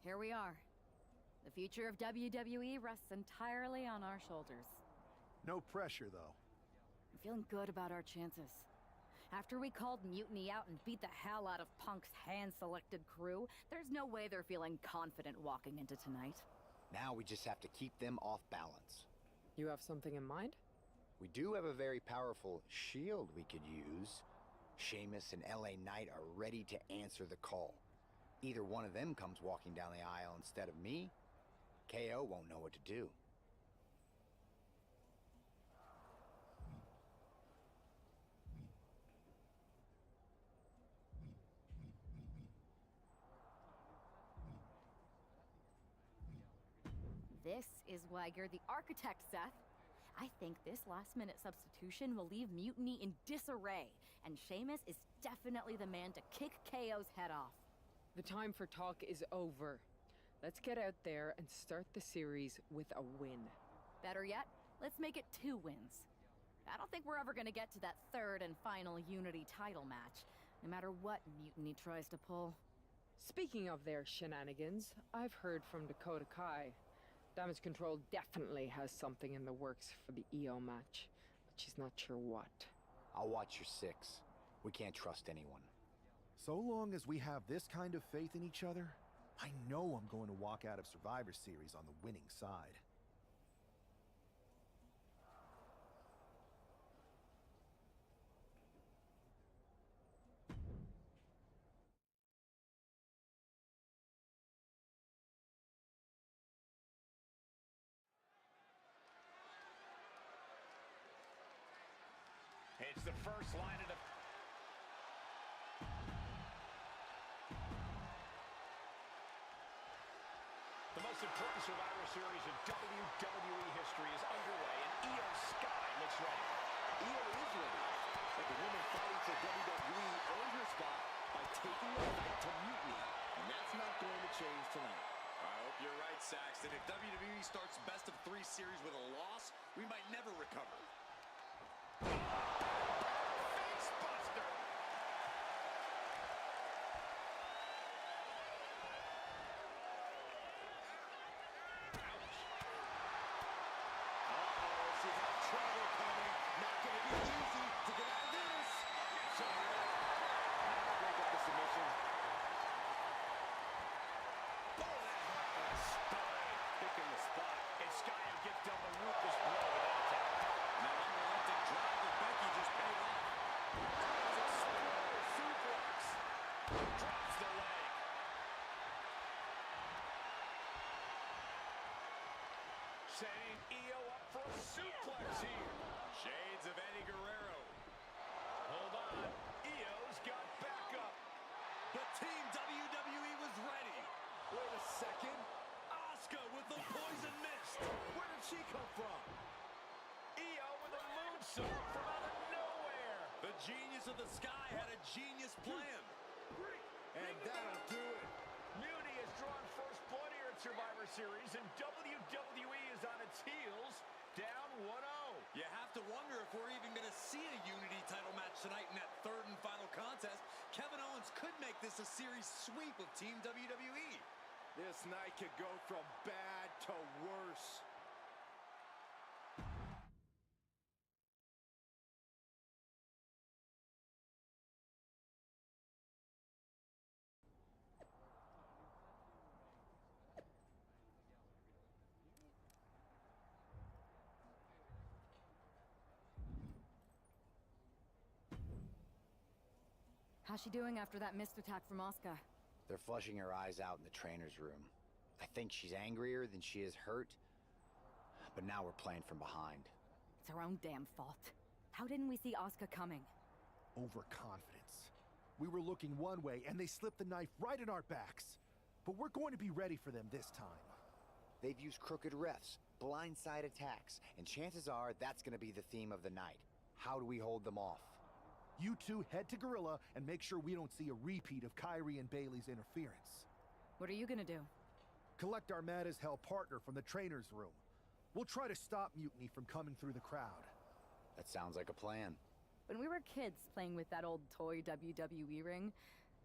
Here we are. The future of WWE rests entirely on our shoulders. No pressure, though. I'm feeling good about our chances. After we called Mutiny out and beat the hell out of Punk's hand-selected crew, there's no way they're feeling confident walking into tonight. Now we just have to keep them off balance. You have something in mind? We do have a very powerful shield we could use. Sheamus and LA Knight are ready to answer the call. Either one of them comes walking down the aisle instead of me, KO won't know what to do. This is why you're the architect, Seth. I think this last-minute substitution will leave Mutiny in disarray, and Sheamus is definitely the man to kick KO's head off. The time for talk is over. Let's get out there and start the series with a win. Better yet, let's make it 2 wins. I don't think we're ever gonna get to that 3rd and final Unity title match, no matter what Mutiny tries to pull. Speaking of their shenanigans, I've heard from Dakota Kai. Damage Control definitely has something in the works for the EO match, but she's not sure what. I'll watch your 6. We can't trust anyone. So long as we have this kind of faith in each other, I know I'm going to walk out of Survivor Series on the winning side. It's the first line of the... The most important Survivor Series in WWE history is underway, and Io Sky looks ready. Io is ready, but the woman fighting for WWE earned her spot by taking the fight to Mutiny, and that's not going to change tonight. I hope you're right, Saxton. If WWE starts best of 3 series with a loss, we might never recover. Face buster! Ouch! She's got trouble coming. Not going to be easy to get out of this. So, now break up the submission. Oh, that hurt my spine. Picking the spot. And Sky will get down the ruthless blow with that attack. That unrelenting drive that Becky just paid off. Suplex. Drops the leg. Setting Io up for a suplex here. Shades of Eddie Guerrero. Hold on. Io's got backup. But Team WWE was ready. Wait a second. Asuka with the poison mist. Where did she come from? Io with a moonsault from out of nowhere. The genius of the Sky had a genius plan. And that'll do it. Mutiny has drawn first blood here at Survivor Series, and WWE is on its heels, down 1-0. You have to wonder if we're even going to see a Unity title match tonight in that 3rd and final contest. Kevin Owens could make this a series sweep of Team WWE. This night could go from bad to worse. How's she doing after that missed attack from Asuka? They're flushing her eyes out in the trainer's room. I think she's angrier than she is hurt, but now we're playing from behind. It's our own damn fault. How didn't we see Asuka coming? Overconfidence. We were looking one way, and they slipped the knife right in our backs. But we're going to be ready for them this time. They've used crooked refs, blindside attacks, and chances are that's going to be the theme of the night. How do we hold them off? You two head to Gorilla and make sure we don't see a repeat of Kyrie and Bailey's interference. What are you gonna do? Collect our mad-as-hell partner from the trainer's room. We'll try to stop Mutiny from coming through the crowd. That sounds like a plan. When we were kids playing with that old toy WWE ring,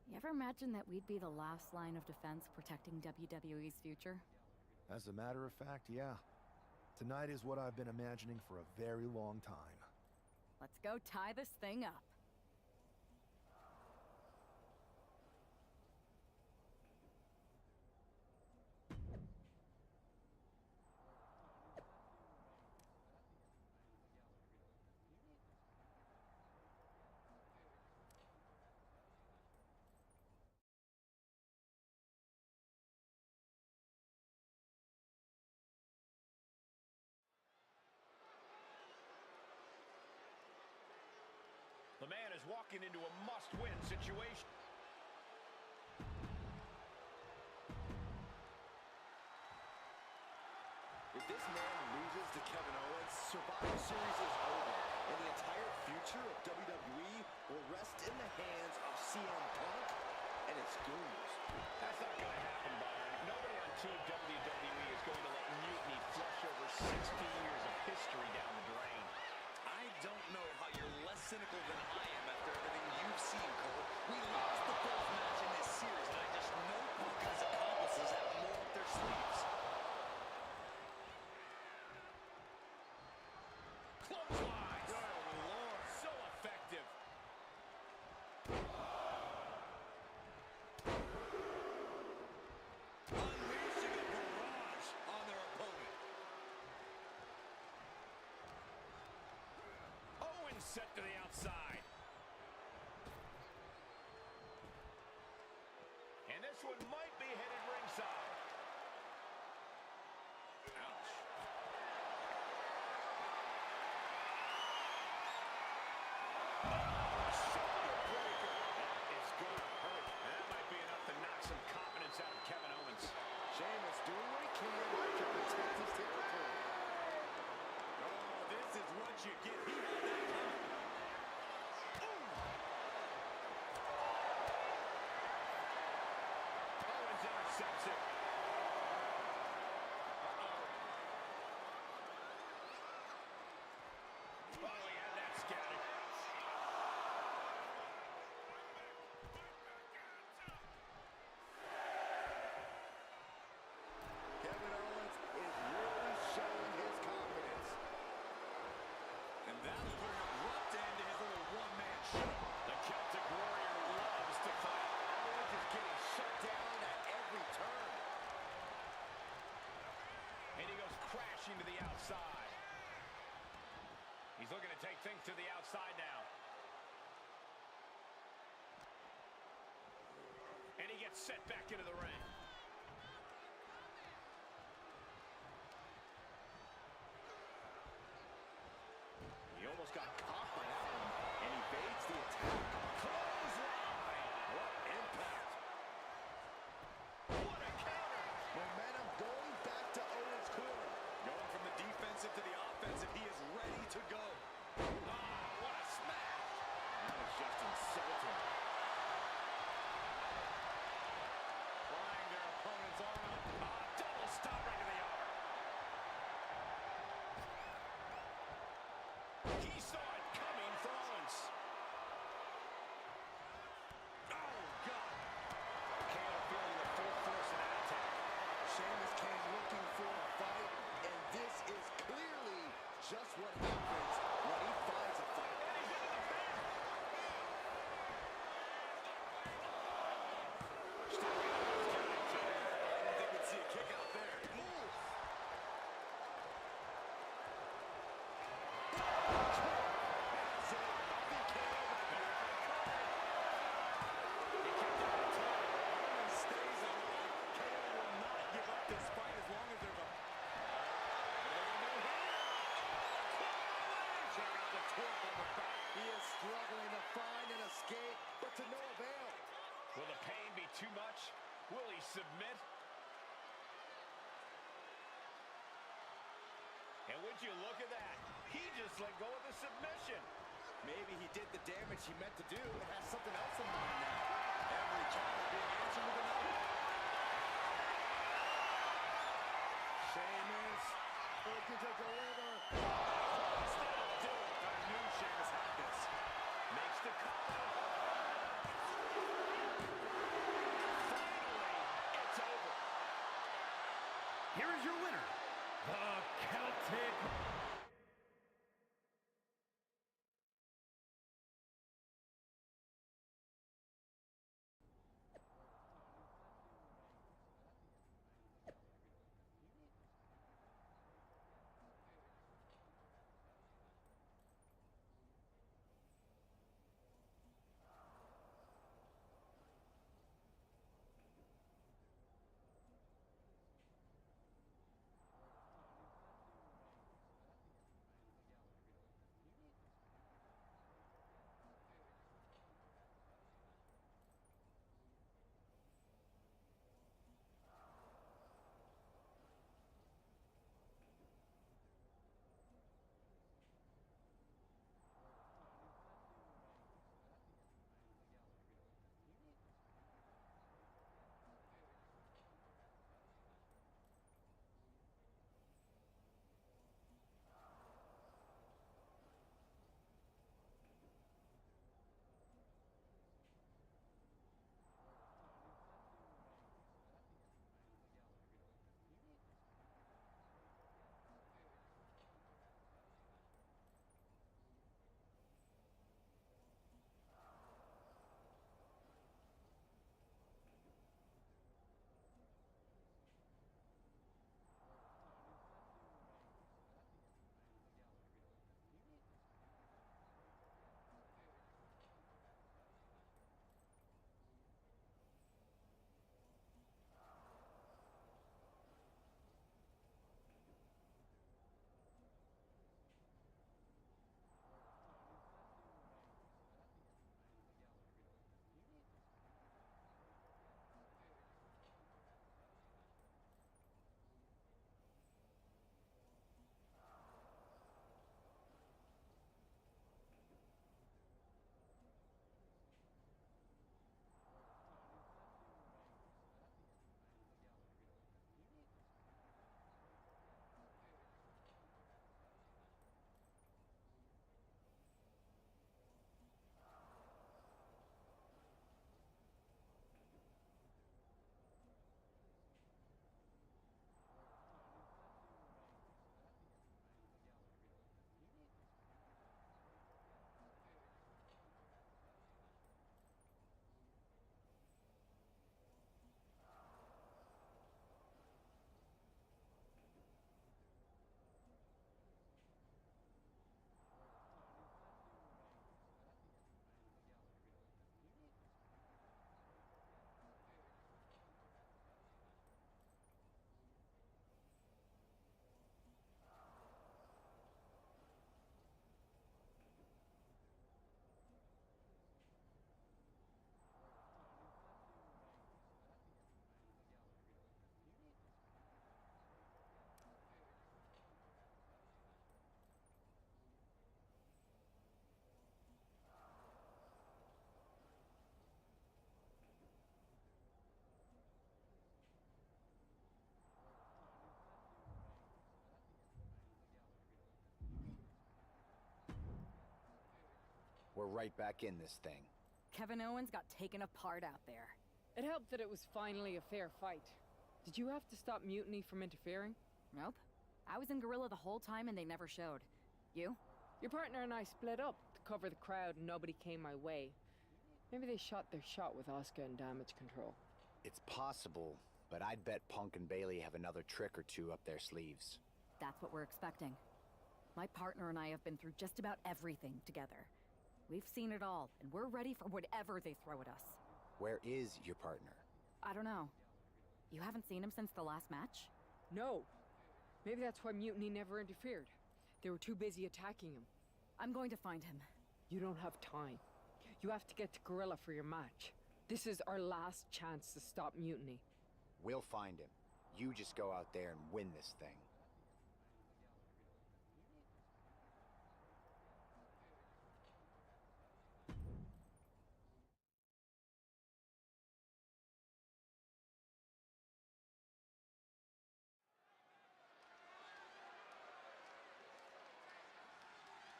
you ever imagine that we'd be the last line of defense protecting WWE's future? As a matter of fact, yeah. Tonight is what I've been imagining for a very long time. Let's go tie this thing up. The man is walking into a must-win situation. If this man loses to Kevin Owens, Survivor Series is over, and the entire future of WWE will rest in the hands of CM Punk and its goons. That's not going to happen, Byron. Nobody on Team WWE is going to let Mutiny flush over 60 years of history down the drain. I don't know how you're less cynical than I am after everything you've seen, Cole. We lost the first match in this series, and I just know Punk and his accomplices have more up their sleeves. Clothesline! Good Lord, so effective. Unleashing a barrage on their opponent. Owen set to the outside. And this one might be headed ringside. Ouch. Shoulder breaker. That is going to hurt. And that might be enough to knock some confidence out of Kevin Owens. Sheamus doing what he can to protect his territory. Oh, this is what you get. He had that coming. Owens intercepts it. Oh, he had that scouted. Kevin Owens is really showing his confidence. And that'll put an abrupt end to his little one-man show. The Celtic Warrior loves to fight. Owens is getting shut down at every turn. And he goes crashing to the outside. He's looking to take things to the outside now. And he gets set back into the ring. He almost got caught by that one, and evades the attack. Clothesline! What impact! What a counter! Momentum going back to Owens' corner. Going from the defensive to the offensive, he is ready to go. Ah, what a smash! That was just insulting. Flying their opponent's arm up. Ah, double stop right to the arm. He saw it coming for Owens. Oh, God. KO feeling the full force of that attack. Sheamus came looking for a fight, and this is clearly just what happens when he finds a fight. And he's into the pin. Stepping up his counting toe. I didn't think we'd see a kick out there. Ooh. That's it. I think KO might be He kept it on top. Owens stays alive. KO will not give up this fight as long as there's a... Check out the torque on the back. He is struggling to find an escape, but to no avail. Will the pain be too much? Will he submit? And would you look at that? He just let go of the submission. Maybe he did the damage he meant to do and has something else in mind now. Every counter being answered with another. Sheamus looking to deliver. That'll do it. I knew Sheamus had this. Makes the call. Finally, it's over. Here is your winner, the Celtic. We're right back in this thing. Kevin Owens got taken apart out there. It helped that it was finally a fair fight. Did you have to stop Mutiny from interfering? Nope. I was in Gorilla the whole time and they never showed. You? Your partner and I split up to cover the crowd and nobody came my way. Maybe they shot their shot with Asuka and damage control. It's possible, but I'd bet Punk and Bailey have another trick or two up their sleeves. That's what we're expecting. My partner and I have been through just about everything together. We've seen it all, and we're ready for whatever they throw at us. Where is your partner? I don't know. You haven't seen him since the last match? No. Maybe that's why Mutiny never interfered. They were too busy attacking him. I'm going to find him. You don't have time. You have to get to Gorilla for your match. This is our last chance to stop Mutiny. We'll find him. You just go out there and win this thing.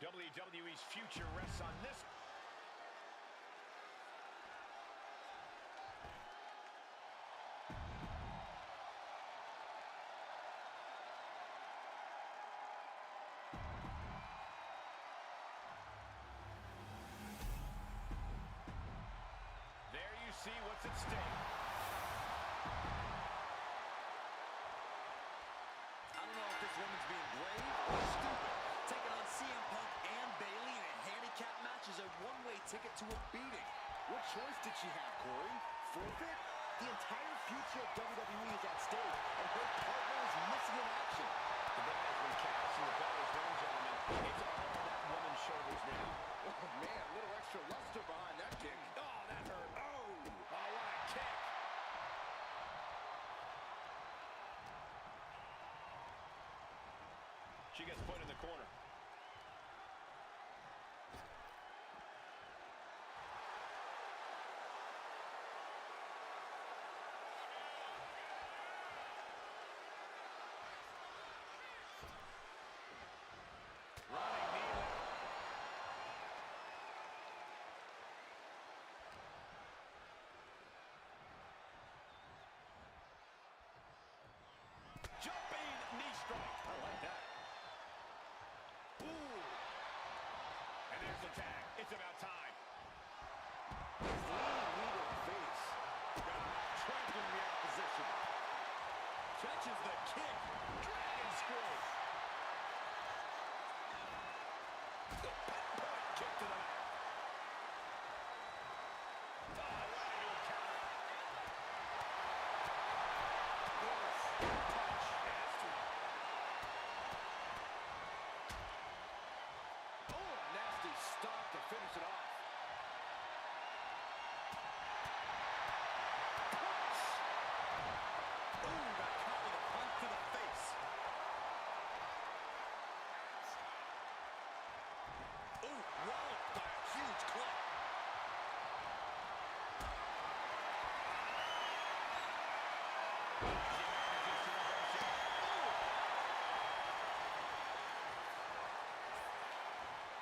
WWE's future rests on this. There you see what's at stake. I don't know if this woman's being brave or stupid. Taking on CM Punk and Bailey in a handicap match is a one-way ticket to a beating. What choice did she have, Corey? Forfeit? The entire future of WWE is at stake, and her partner is missing in action. The bell has been cast and the bell is rung, gentlemen. It's all on that woman's shoulders now. Oh, man, a little extra luster behind that kick. Oh, that hurt. Oh, what a kick. She gets put in the corner. Running knee. Jumping knee strike. I like that. Ooh. And there's the tag. It's about time. Leading knee to the face. Trampling the opposition. Catches the kick. Dragon screw. The pinpoint kick to the mat. Oh, right into a counter. Punch. Nasty. Oh, nasty stop to finish it off. Punch. Ooh, got caught with a punch to the face. Ooh, walloped by a huge club.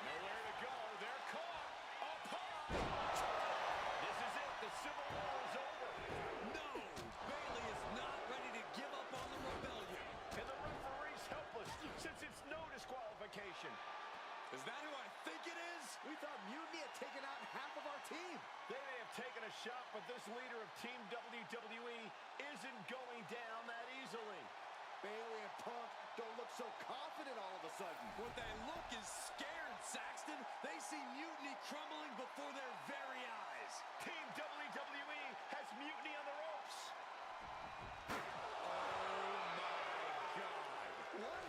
Nowhere to go. They're caught. Apart. This is it. The Civil War is over. No, Bailey is not ready to give up on the rebellion. And the referee's helpless since it's no disqualification. Is that who I think it is? We thought Mutiny had taken out half of our team. They may have taken a shot, but this leader of Team WWE isn't going down that easily. Bailey and Punk don't look so confident all of a sudden. What they look is scared, Saxton. They see Mutiny crumbling before their very eyes. Team WWE has Mutiny on the ropes. Oh, my God. What?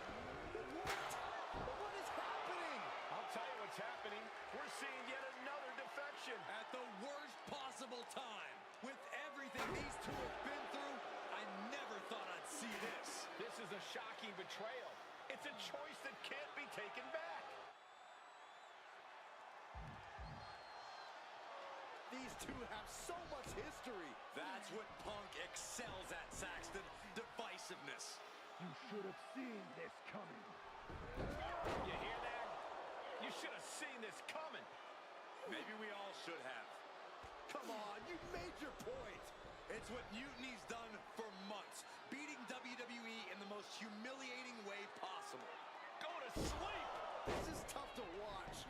What is happening? I'll tell you what's happening. We're seeing yet another defection. At the worst possible time. With everything these two have been through, I never thought I'd see this. This is a shocking betrayal. It's a choice that can't be taken back. These two have so much history. That's what Punk excels at, Saxton. Divisiveness. You should have seen this coming. You hear that? You should have seen this coming. Maybe we all should have. Come on, you made your point. It's what Mutiny's done for months, beating WWE in the most humiliating way possible. Go to sleep! This is tough to watch.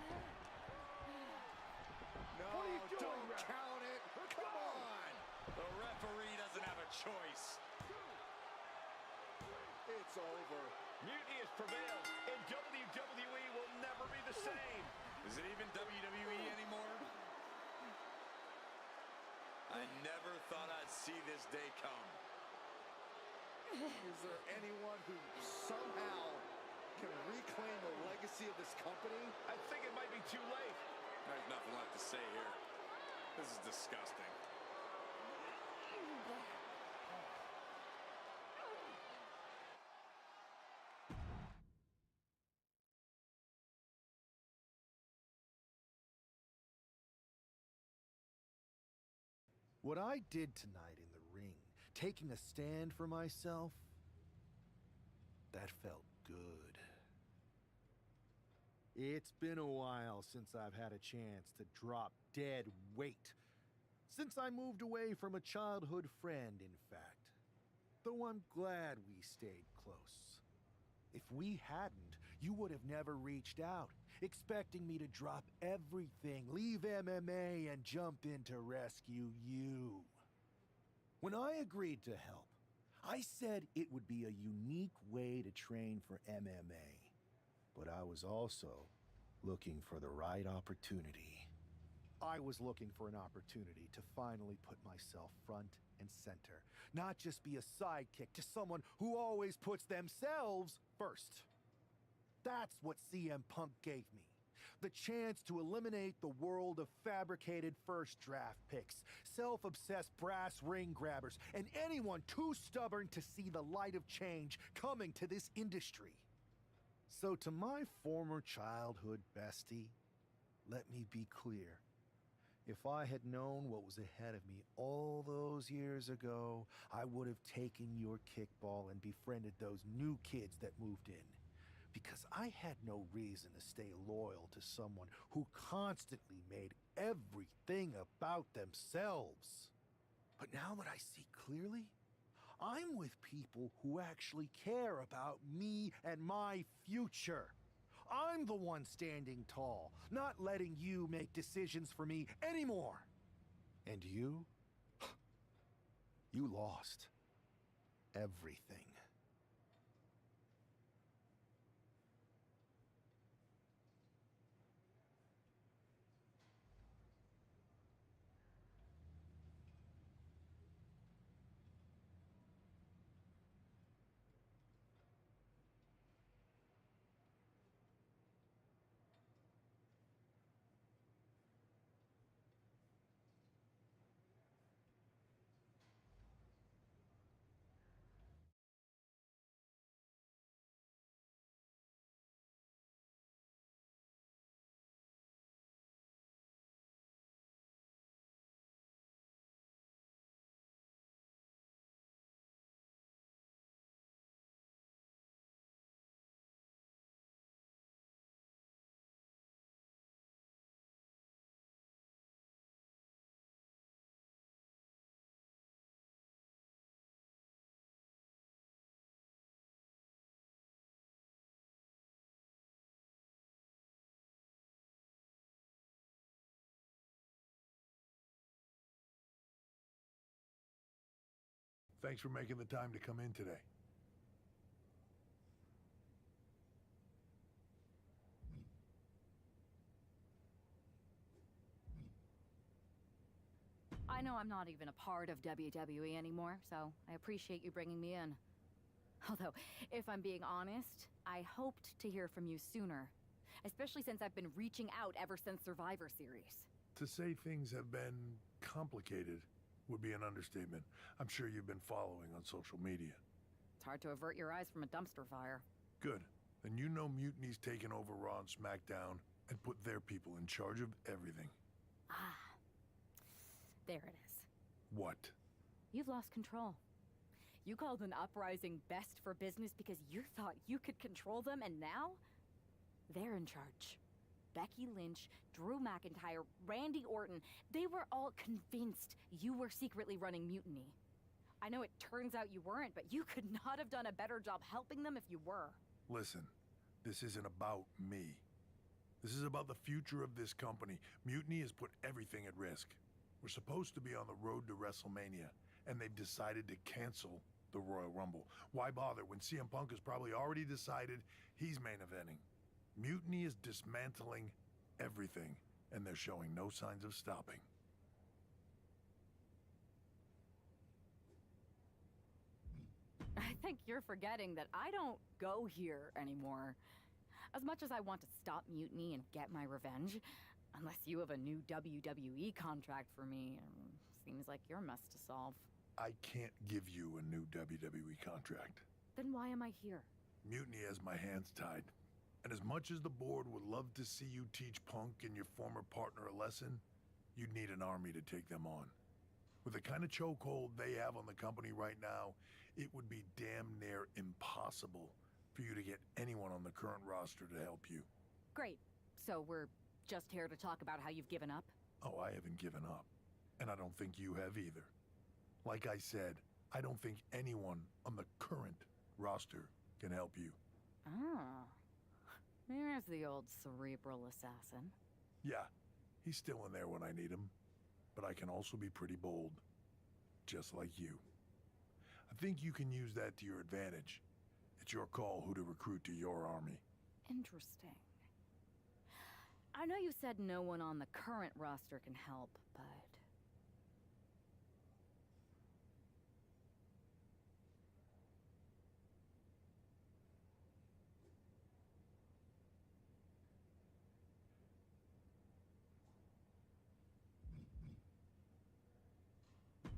No, What are you doing, don't ref? count it. Come on. The referee doesn't have a choice. It's over. Mutiny has prevailed, and WWE will never be the same. Is it even WWE anymore? I never thought I'd see this day come. Is there anyone who somehow can reclaim the legacy of this company? I think it might be too late. There's nothing left to say here. This is disgusting. What I did tonight in the ring, taking a stand for myself, that felt good. It's been a while since I've had a chance to drop dead weight. Since I moved away from a childhood friend, in fact. Though I'm glad we stayed close. If we hadn't, you would have never reached out, expecting me to drop everything, leave MMA, and jump in to rescue you. When I agreed to help, I said it would be a unique way to train for MMA. But I was also looking for the right opportunity. I was looking for an opportunity to finally put myself front and center, not just be a sidekick to someone who always puts themselves first. That's what CM Punk gave me. The chance to eliminate the world of fabricated first draft picks, self-obsessed brass ring grabbers, and anyone too stubborn to see the light of change coming to this industry. So to my former childhood bestie, let me be clear. If I had known what was ahead of me all those years ago, I would have taken your kickball and befriended those new kids that moved in. Because I had no reason to stay loyal to someone who constantly made everything about themselves. But now that I see clearly, I'm with people who actually care about me and my future. I'm the one standing tall, not letting you make decisions for me anymore. And you? You lost everything. Thanks for making the time to come in today. I know I'm not even a part of WWE anymore, so I appreciate you bringing me in. Although, if I'm being honest, I hoped to hear from you sooner. Especially since I've been reaching out ever since Survivor Series. To say things have been complicated would be an understatement. I'm sure you've been following on social media. It's hard to avert your eyes from a dumpster fire. Good. Then you know Mutiny's taken over Raw and SmackDown and put their people in charge of everything. Ah. There it is. What? You've lost control. You called an uprising best for business because you thought you could control them, and now they're in charge. Becky Lynch, Drew McIntyre, Randy Orton, they were all convinced you were secretly running Mutiny. I know it turns out you weren't, but you could not have done a better job helping them if you were. Listen, this isn't about me. This is about the future of this company. Mutiny has put everything at risk. We're supposed to be on the road to WrestleMania, and they've decided to cancel the Royal Rumble. Why bother when CM Punk has probably already decided he's main eventing? Mutiny is dismantling everything, and they're showing no signs of stopping. I think you're forgetting that I don't go here anymore. As much as I want to stop Mutiny and get my revenge, unless you have a new WWE contract for me, seems like your mess to solve. I can't give you a new WWE contract. Then why am I here? Mutiny has my hands tied. And as much as the board would love to see you teach Punk and your former partner a lesson, you'd need an army to take them on. With the kind of chokehold they have on the company right now, it would be damn near impossible for you to get anyone on the current roster to help you. Great. So we're just here to talk about how you've given up? Oh, I haven't given up. And I don't think you have either. Like I said, I don't think anyone on the current roster can help you. Ah. There's the old cerebral assassin. Yeah, he's still in there when I need him. But I can also be pretty bold. Just like you. I think you can use that to your advantage. It's your call who to recruit to your army. Interesting. I know you said no one on the current roster can help, but...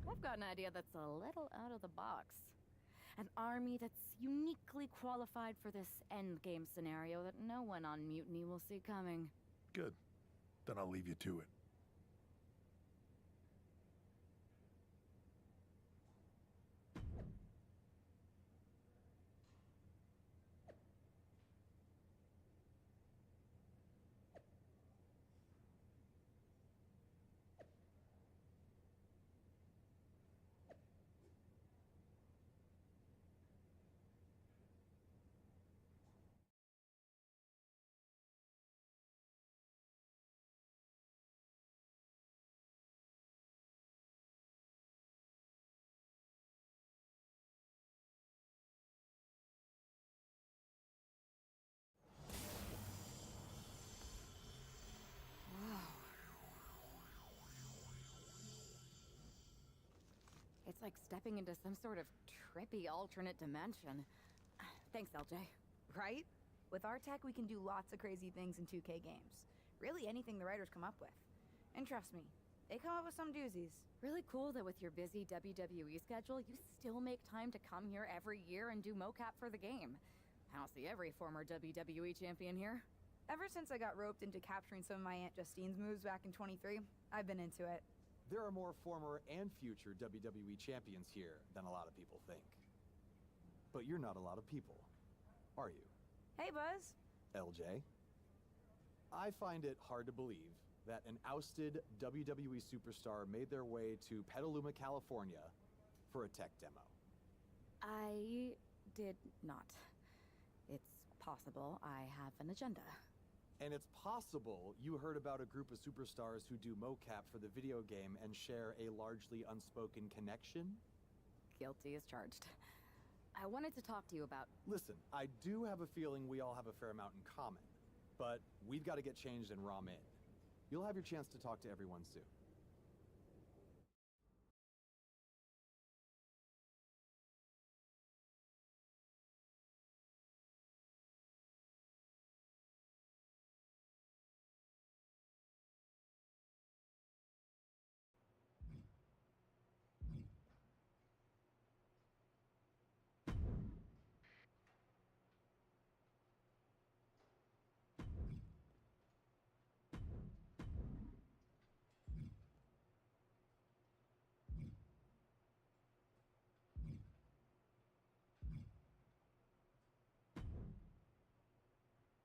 I've got an idea that's a little out of the box. An army that's uniquely qualified for this endgame scenario that no one on Mutiny will see coming. Good. Then I'll leave you to it. It's like stepping into some sort of trippy alternate dimension. Thanks, LJ. Right? With our tech, we can do lots of crazy things in 2K games. Really anything the writers come up with. And trust me, they come up with some doozies. Really cool that with your busy WWE schedule, you still make time to come here every year and do mocap for the game. I don't see every former WWE champion here. Ever since I got roped into capturing some of my Aunt Justine's moves back in 23, I've been into it. There are more former and future WWE champions here than a lot of people think. But you're not a lot of people, are you? Hey, Buzz. LJ? I find it hard to believe that an ousted WWE superstar made their way to Petaluma, California for a tech demo. I did not. It's possible I have an agenda. And it's possible you heard about a group of superstars who do mocap for the video game and share a largely unspoken connection? Guilty as charged. I wanted to talk to you about... Listen, I do have a feeling we all have a fair amount in common, but we've got to get changed and ROM in. You'll have your chance to talk to everyone soon.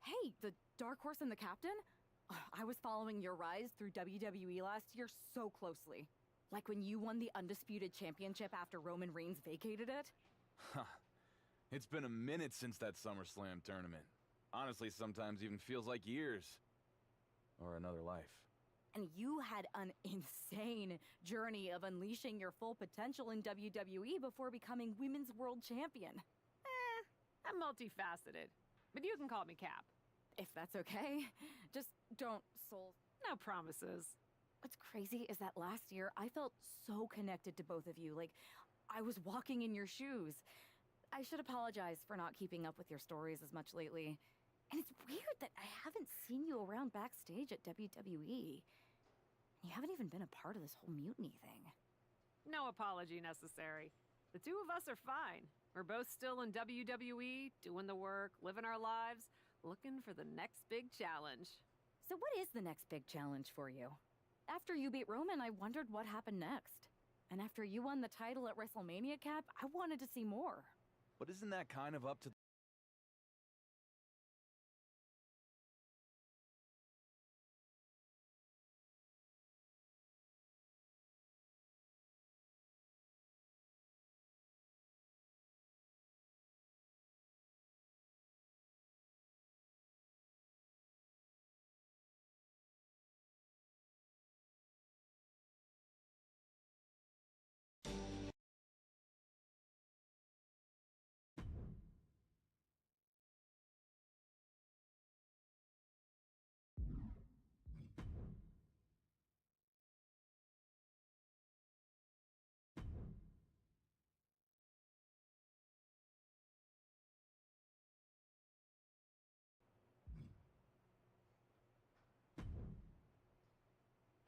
Hey, the Dark Horse and the Captain? I was following your rise through WWE last year so closely. Like when you won the Undisputed Championship after Roman Reigns vacated it. Huh. It's been a minute since that SummerSlam tournament. Honestly, sometimes even feels like years. Or another life. And you had an insane journey of unleashing your full potential in WWE before becoming Women's World Champion. I'm multifaceted. But you can call me Cap. If that's okay. Just don't soul. No promises. What's crazy is that last year I felt so connected to both of you, like I was walking in your shoes. I should apologize for not keeping up with your stories as much lately. And it's weird that I haven't seen you around backstage at WWE. You haven't even been a part of this whole mutiny thing. No apology necessary. The two of us are fine. We're both still in WWE, doing the work, living our lives, looking for the next big challenge. So what is the next big challenge for you? After you beat Roman, I wondered what happened next. And after you won the title at WrestleMania, Cap, I wanted to see more. But isn't that kind of up to...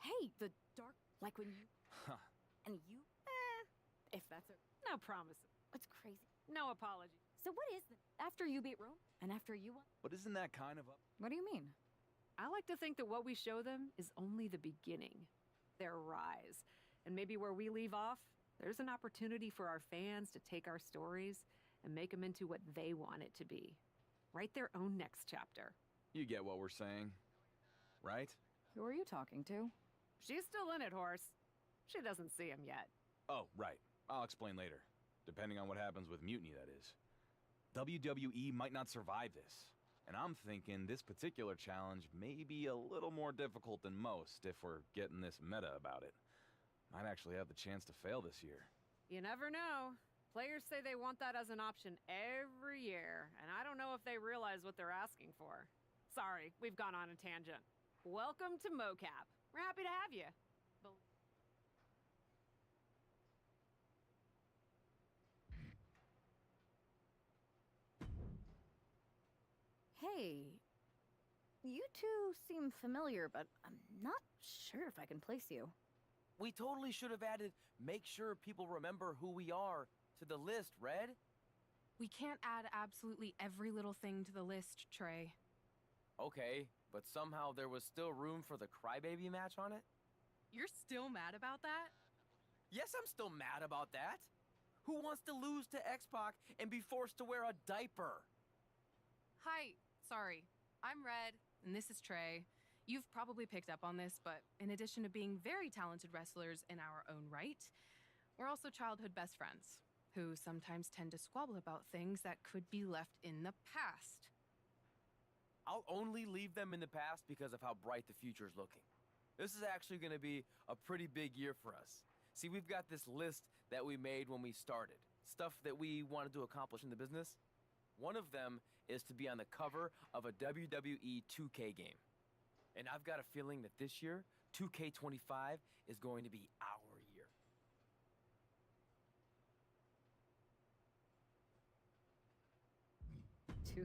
Hey, the dark, like when you... And you... If that's a... No promises. What's crazy? No apology. So what is the... After you beat Rome, and after you won... But isn't that kind of up... What do you mean? I like to think that what we show them is only the beginning. Their rise. And maybe where we leave off, there's an opportunity for our fans to take our stories and make them into what they want it to be. Write their own next chapter. You get what we're saying, right? Who are you talking to? She's still in it, horse. She doesn't see him yet. Oh, right. I'll explain later. Depending on what happens with Mutiny, that is. WWE might not survive this. And I'm thinking this particular challenge may be a little more difficult than most if we're getting this meta about it. Might actually have the chance to fail this year. You never know. Players say they want that as an option every year, and I don't know if they realize what they're asking for. Sorry, we've gone on a tangent. Welcome to MoCap. We're happy to have you. Hey, you two seem familiar, but I'm not sure if I can place you. We totally should have added make sure people remember who we are to the list, Red. We can't add absolutely every little thing to the list, Trey. Okay, but somehow there was still room for the crybaby match on it? You're still mad about that? Yes, I'm still mad about that. Who wants to lose to X-Pac and be forced to wear a diaper? Hi, sorry. I'm Red, and this is Trey. You've probably picked up on this, but in addition to being very talented wrestlers in our own right, we're also childhood best friends, who sometimes tend to squabble about things that could be left in the past. I'll only leave them in the past because of how bright the future's looking. This is actually going to be a pretty big year for us. See, we've got this list that we made when we started. Stuff that we wanted to accomplish in the business. One of them is to be on the cover of a WWE 2K game. And I've got a feeling that this year, 2K25 is going to be our year.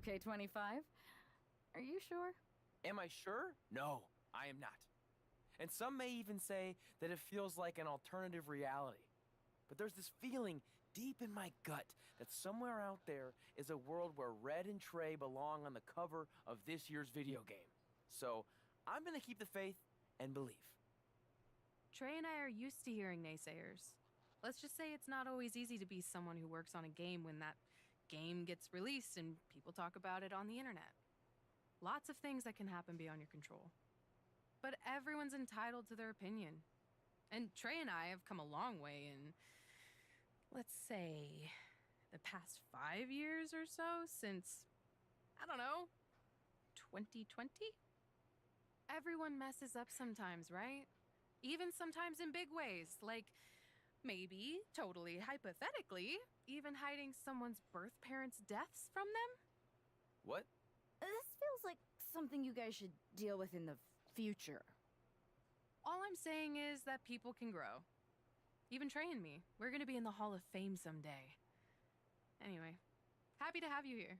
2K25? Are you sure? Am I sure? No, I am not. And some may even say that it feels like an alternative reality. But there's this feeling deep in my gut that somewhere out there is a world where Red and Trey belong on the cover of this year's video game. So I'm gonna keep the faith and believe. Trey and I are used to hearing naysayers. Let's just say it's not always easy to be someone who works on a game when that game gets released and people talk about it on the internet. Lots of things that can happen beyond your control. but everyone's entitled to their opinion. And Trey and I have come a long way in, let's say, the past 5 years or so since, I don't know, 2020? Everyone messes up sometimes, right? Even sometimes in big ways, like maybe, totally hypothetically, even hiding someone's birth parents' deaths from them? What? This feels like something you guys should deal with in the future. All I'm saying is that people can grow. Even Trey and me. We're gonna be in the Hall of Fame someday. Anyway, happy to have you here.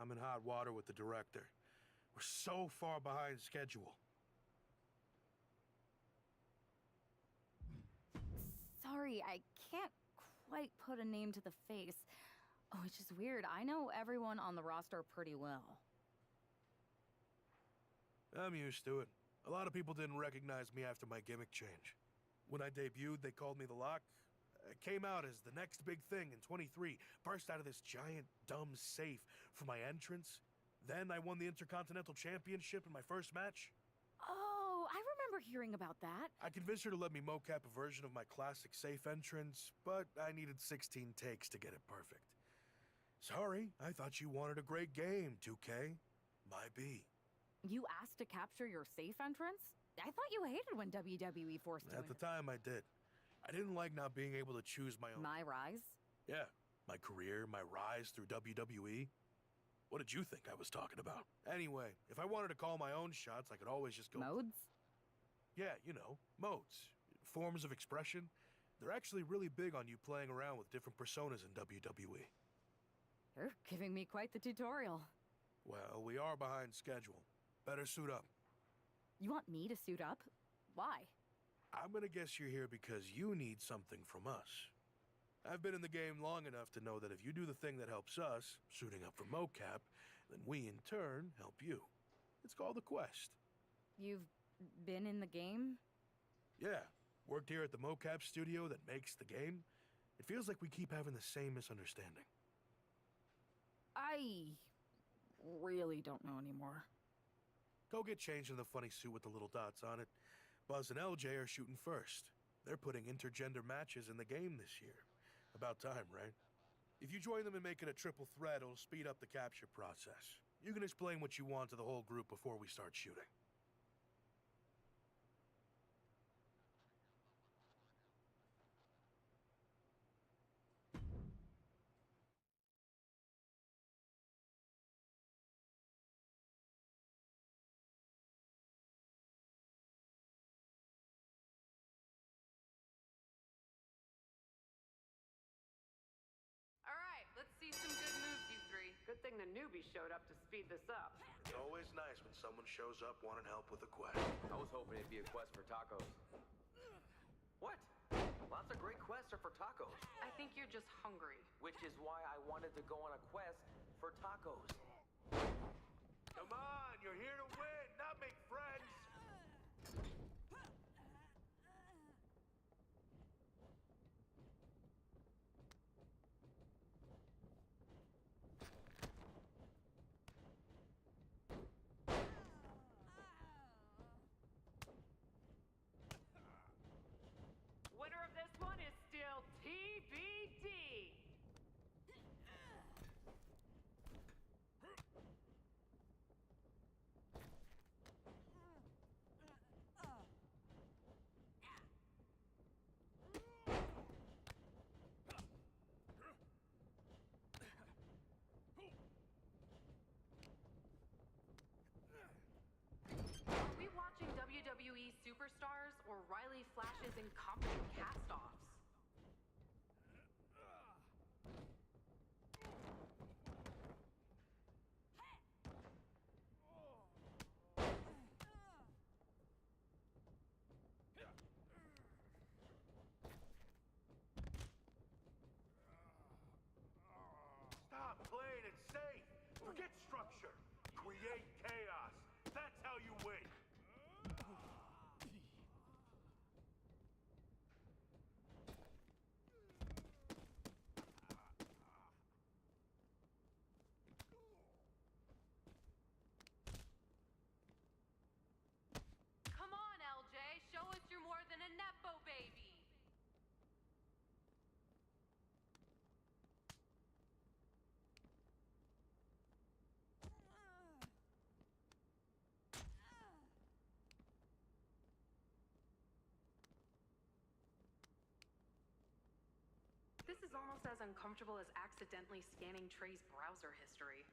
I'm in hot water with the director. We're so far behind schedule. Sorry, I can't quite put a name to the face. Oh, it's just weird. I know everyone on the roster pretty well. I'm used to it. A lot of people didn't recognize me after my gimmick change. When I debuted, they called me the Lock. I came out as the next big thing in 23, burst out of this giant, dumb safe for my entrance. Then I won the Intercontinental Championship in my first match. Oh, I remember hearing about that. I convinced her to let me mocap a version of my classic safe entrance, but I needed 16 takes to get it perfect. Sorry, I thought you wanted a great game, 2K. My B. You asked to capture your safe entrance? I thought you hated when WWE forced you At the time, I did. I didn't like not being able to choose my own... MyRISE? Yeah, my career, my rise through WWE. What did you think I was talking about? Anyway, if I wanted to call my own shots, I could always just go... Modes? Yeah, you know, modes. Forms of expression. They're actually really big on you playing around with different personas in WWE. You're giving me quite the tutorial. Well, we are behind schedule. Better suit up. You want me to suit up? Why? I'm gonna guess you're here because you need something from us. I've been in the game long enough to know that if you do the thing that helps us, suiting up for mocap, then we in turn help you. It's called a quest. You've been in the game? Yeah, worked here at the mocap studio that makes the game. It feels like we keep having the same misunderstanding. I really don't know anymore. Go get changed in the funny suit with the little dots on it. Buzz and LJ are shooting first. They're putting intergender matches in the game this year. About time, right? If you join them in making a triple threat, it'll speed up the capture process. You can explain what you want to the whole group before we start shooting. All right, let's see some good moves, you three. Good thing the newbie showed up to speed this up. It's always nice when someone shows up wanting help with a quest. I was hoping it'd be a quest for tacos. What? Lots of great quests are for tacos. I think you're just hungry. Which is why I wanted to go on a quest for tacos. Come on, you're here to win, not make friends. Winner of this one is still TBD. Are we watching WWE superstars or Riley Flash's incompetent cast-offs? Stop playing it safe. Forget structure. Create chaos. That's how you win. Come on, LJ. Show us you're more than a Nepo baby. This is almost as uncomfortable as accidentally scanning Trey's browser history.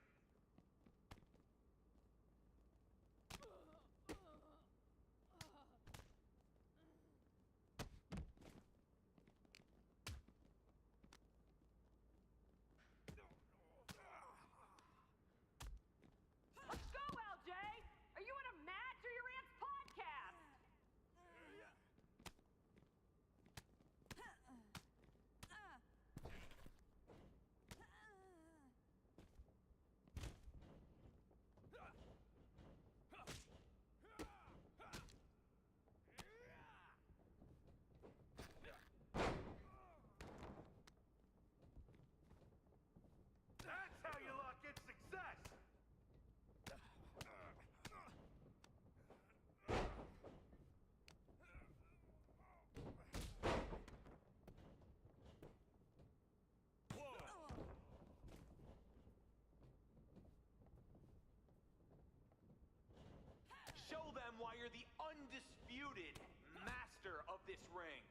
Let's go, LJ! Are you in a match or your aunt's podcast? That's how you lock in success. Show them why you're the undisputed master of this ring.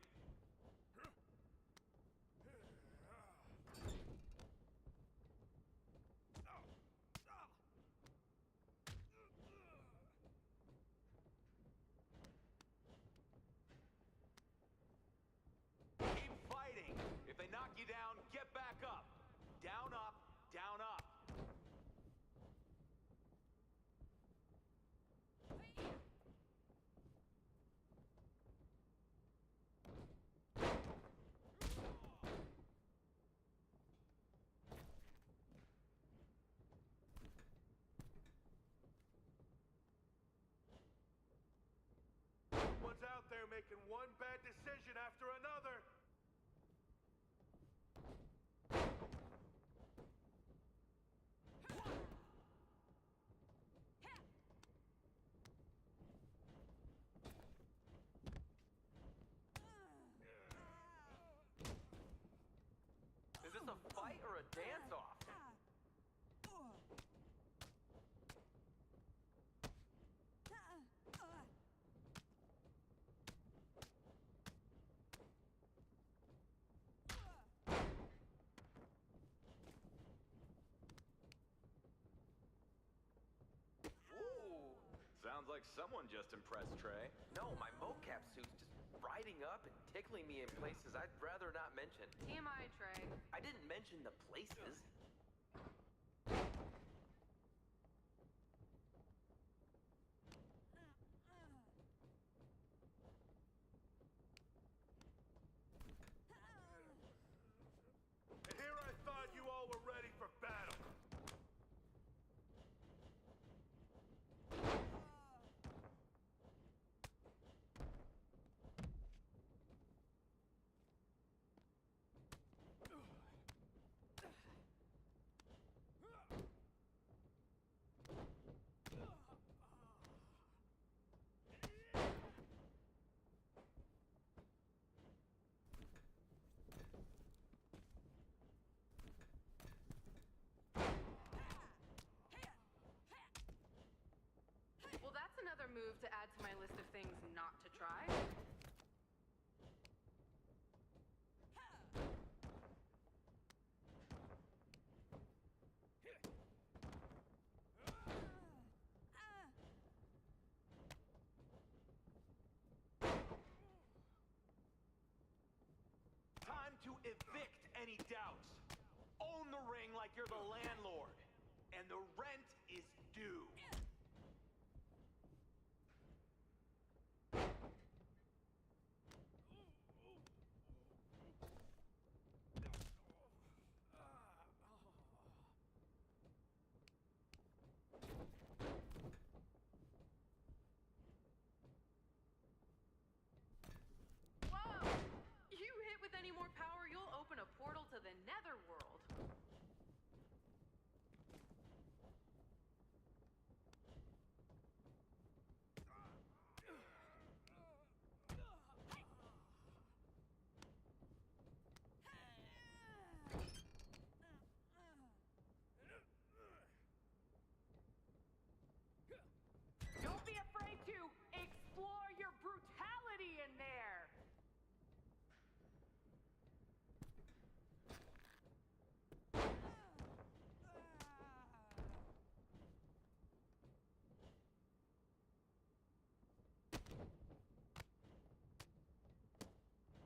Keep fighting. If they knock you down, get back up. Down, up, down, up. like someone just impressed Trey. No, my mocap suit's just riding up and tickling me in places I'd rather not mention. TMI, Trey. I didn't mention the places. And here I thought you all were ready for battle. Well, that's another move to add to my list of things not to try. Time to evict any doubts. Own the ring like you're the landlord. And the rent is due. Whoa! You hit with any more power, you'll open a portal to the netherworld. Don't be afraid to explore your brutality in there.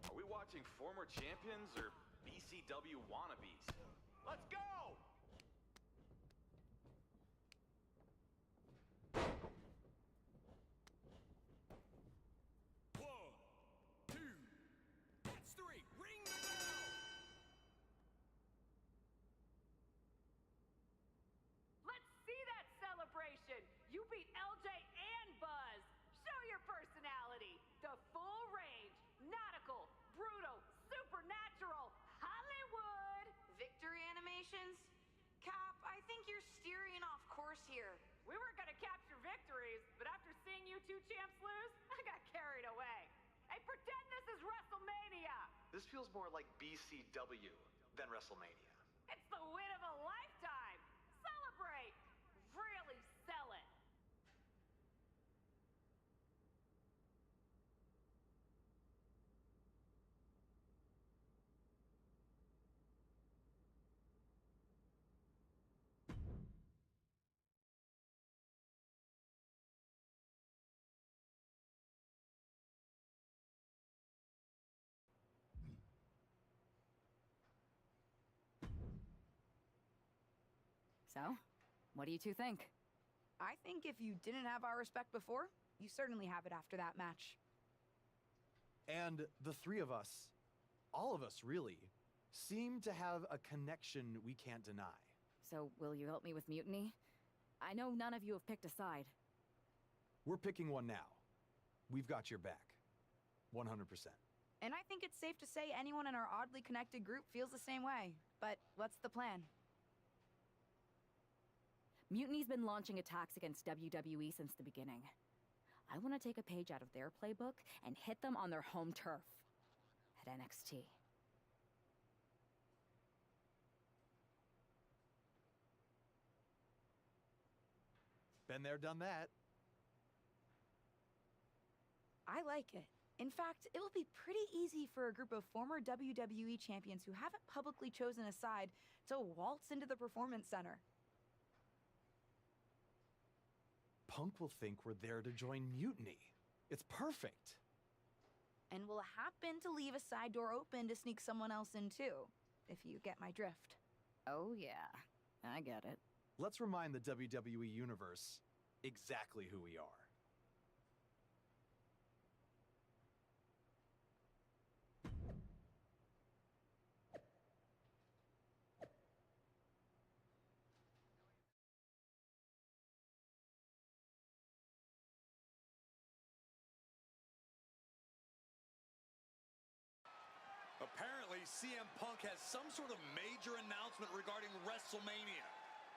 Are we watching former champions or BCW wannabes? Let's go! One, two, that's three. Ring the bell! Let's see that celebration! You beat LJ and Buzz! Show your personality! The full range, nautical, brutal, supernatural, Hollywood! Victory animations? Cap, I think you're steering off course here. We were gonna capture victories, but after seeing you two champs lose, I got carried away. Hey, pretend this is WrestleMania! This feels more like BCW than WrestleMania. It's the win of a lifetime! Celebrate! Really sell it! So, what do you two think? I think if you didn't have our respect before, you certainly have it after that match. And the three of us, all of us really, seem to have a connection we can't deny. So, will you help me with Mutiny? I know none of you have picked a side. We're picking one now. We've got your back. 100%. And I think it's safe to say anyone in our oddly connected group feels the same way. But what's the plan? Mutiny's been launching attacks against WWE since the beginning. I want to take a page out of their playbook and hit them on their home turf at NXT. Been there, done that. I like it. In fact, it will be pretty easy for a group of former WWE champions who haven't publicly chosen a side to waltz into the Performance Center. Punk will think we're there to join Mutiny. It's perfect. And we'll happen to leave a side door open to sneak someone else in too, if you get my drift. Oh yeah, I get it. Let's remind the WWE Universe exactly who we are. Apparently, CM Punk has some sort of major announcement regarding WrestleMania.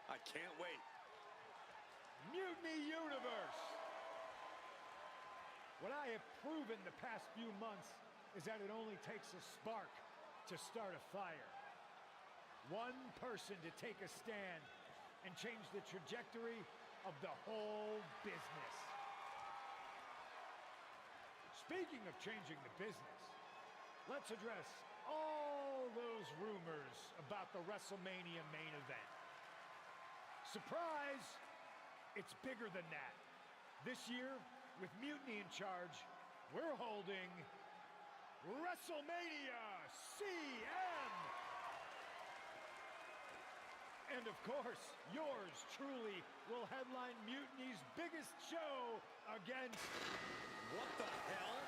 I can't wait. Mutiny Universe! What I have proven the past few months is that it only takes a spark to start a fire. One person to take a stand and change the trajectory of the whole business. Speaking of changing the business, let's address all those rumors about the WrestleMania main event. Surprise! It's bigger than that. This year, with Mutiny in charge, we're holding WrestleMania CM! And of course, yours truly will headline Mutiny's biggest show against... What the hell?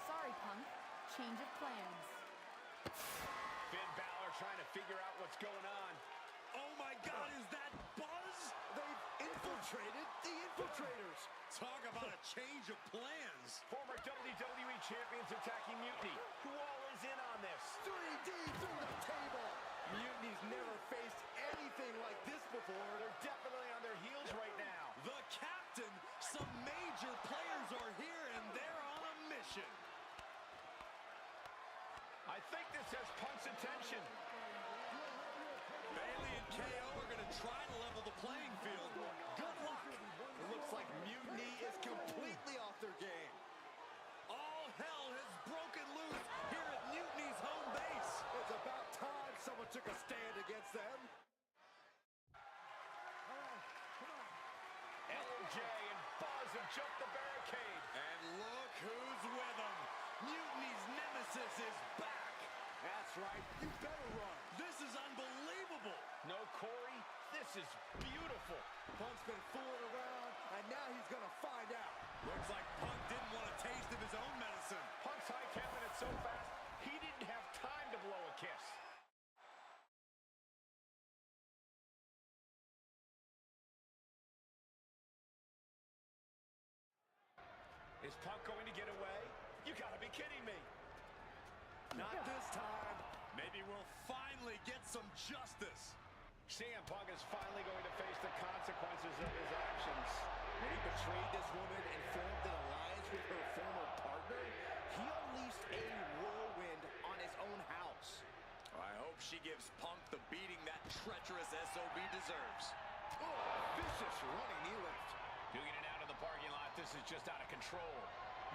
Sorry, Punk. Change of plans. Finn Balor trying to figure out what's going on. Oh my God, is that Buzz? They've infiltrated the infiltrators. Talk about a change of plans. Former WWE champions attacking Mutiny. Who all is in on this? 3D through the table. Mutiny's never faced anything like this before. They're definitely on their heels right now. The captain, some major players are here and they're on a mission. I think this has Punk's attention. Bailey and KO are going to try to level the playing field. Good luck. It looks like Mutiny is completely off their game. All hell has broken loose here at Mutiny's home base. It's about time someone took a stand against them. LJ and Buzz have jumped the barricade. And look who's with them. Mutiny's nemesis is back. That's right. You better run. This is unbelievable. No, Corey, this is beautiful. Punk's been fooling around, and now he's gonna find out. Looks like Punk didn't want a taste of his own medicine. Punk's hightailing it so fast, he didn't have time to blow a kiss. Is Punk going to get away? You gotta be kidding me. Not this time. Maybe we'll finally get some justice. CM Punk is finally going to face the consequences of his actions. When he betrayed this woman and formed an alliance with her former partner, he unleashed a whirlwind on his own house. I hope she gives Punk the beating that treacherous SOB deserves. Oh, vicious running knee lift. Duking it out in the parking lot, this is just out of control.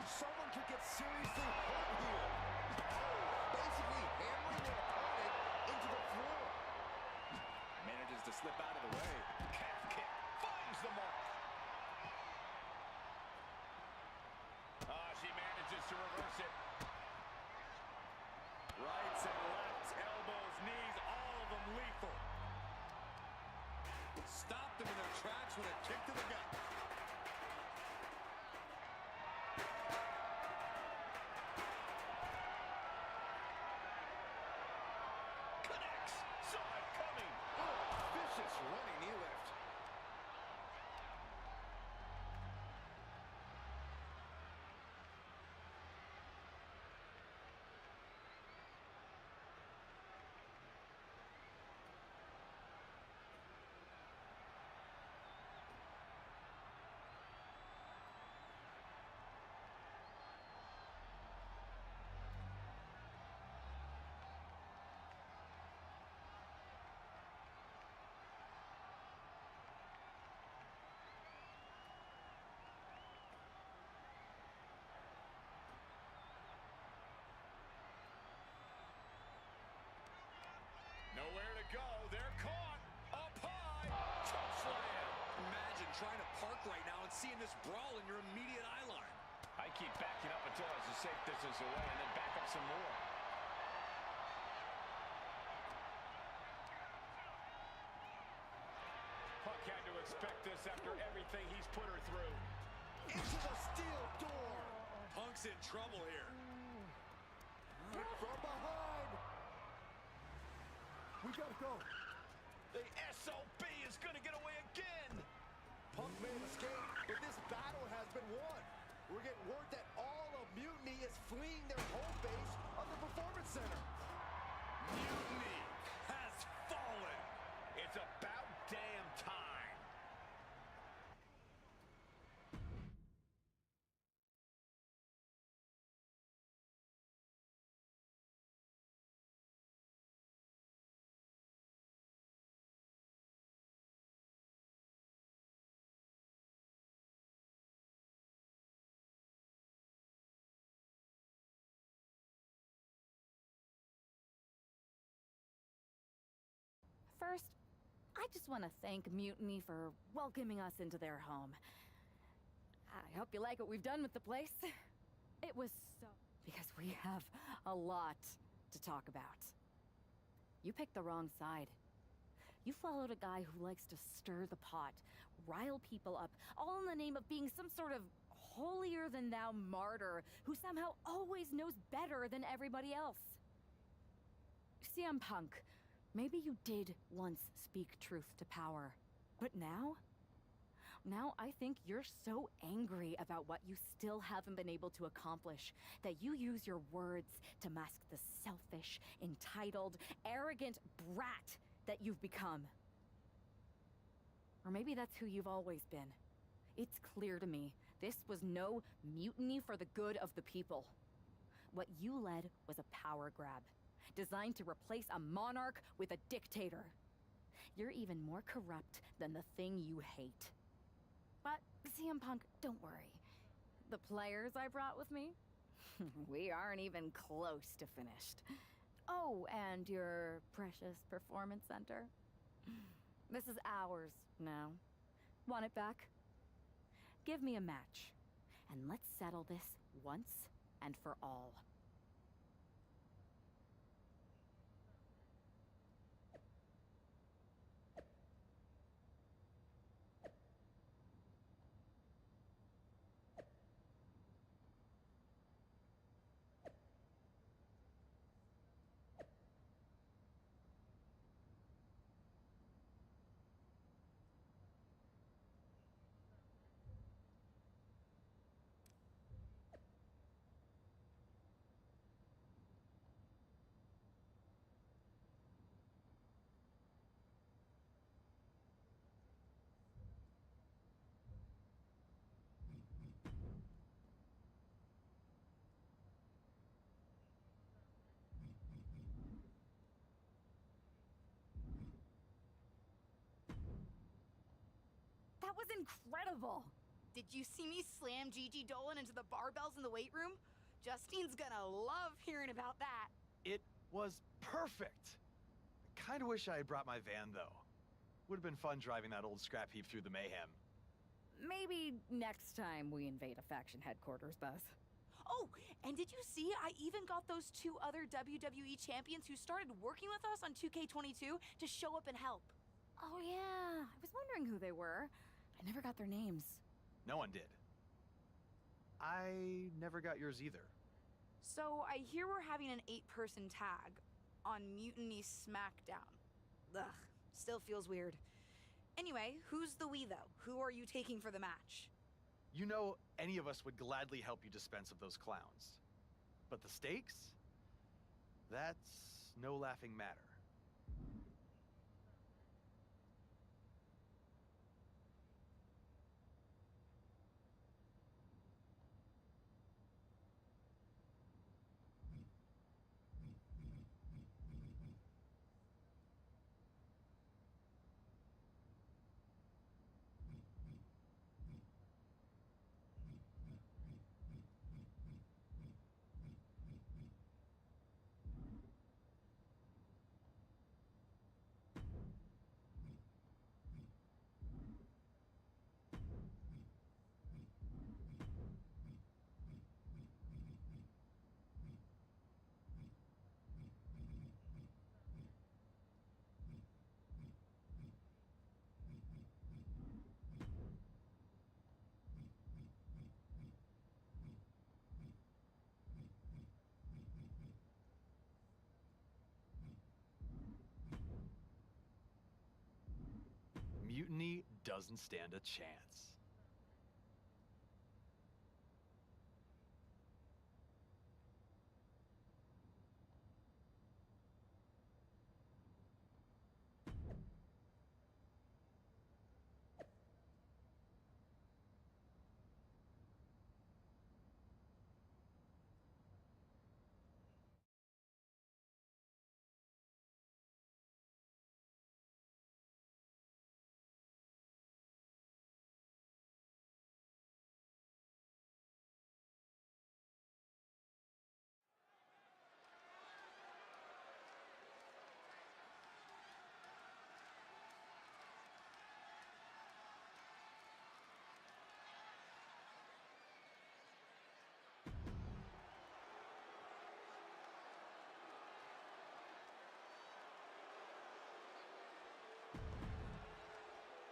Someone could get seriously hurt here. Basically hammering their opponent into the floor. Manages to slip out of the way. Calf kick finds the mark. She manages to reverse it. Rights and lefts, elbows, knees, all of them lethal. Stopped them in their tracks with a kick to the gut. Connects. Saw it coming. Oh, vicious running knee lift. seeing this brawl in your immediate eye line. I keep backing up until I was a safe distance away and then back up some more. Puck had to expect this after everything he's put her through. Into the steel door. Punk's in trouble here. From behind. We gotta go. The SOB is going to get away again. Punk may have escaped, but this battle has been won. We're getting word that all of Mutiny is fleeing their home base of the Performance Center. Mutiny has fallen. It's about damn time. First, I just want to thank Mutiny for welcoming us into their home. I hope you like what we've done with the place. It was so... because we have a lot to talk about. You picked the wrong side. You followed a guy who likes to stir the pot, rile people up, all in the name of being some sort of holier-than-thou martyr who somehow always knows better than everybody else. CM Punk, maybe you did once speak truth to power, but now? Now I think you're so angry about what you still haven't been able to accomplish that you use your words to mask the selfish, entitled, arrogant brat that you've become. Or maybe that's who you've always been. It's clear to me, this was no mutiny for the good of the people. What you led was a power grab, designed to replace a monarch with a dictator. You're even more corrupt than the thing you hate. But, CM Punk, don't worry. The players I brought with me? We aren't even close to finished. Oh, and your precious performance center? This is ours now. Want it back? Give me a match, and let's settle this once and for all. That was incredible! Did you see me slam Gigi Dolan into the barbells in the weight room? Justine's gonna love hearing about that. It was perfect. I kind of wish I had brought my van, though. Would have been fun driving that old scrap heap through the mayhem. Maybe next time we invade a faction headquarters, Buzz. Oh, and did you see I even got those 2 other WWE champions who started working with us on 2K22 to show up and help? Oh yeah, I was wondering who they were. I never got their names. No one did. I never got yours either. So I hear we're having an 8-person tag on Mutiny SmackDown. Ugh, still feels weird. Anyway, who's the we, though? Who are you taking for the match? You know, any of us would gladly help you dispense of those clowns. But the stakes? That's no laughing matter. doesn't stand a chance.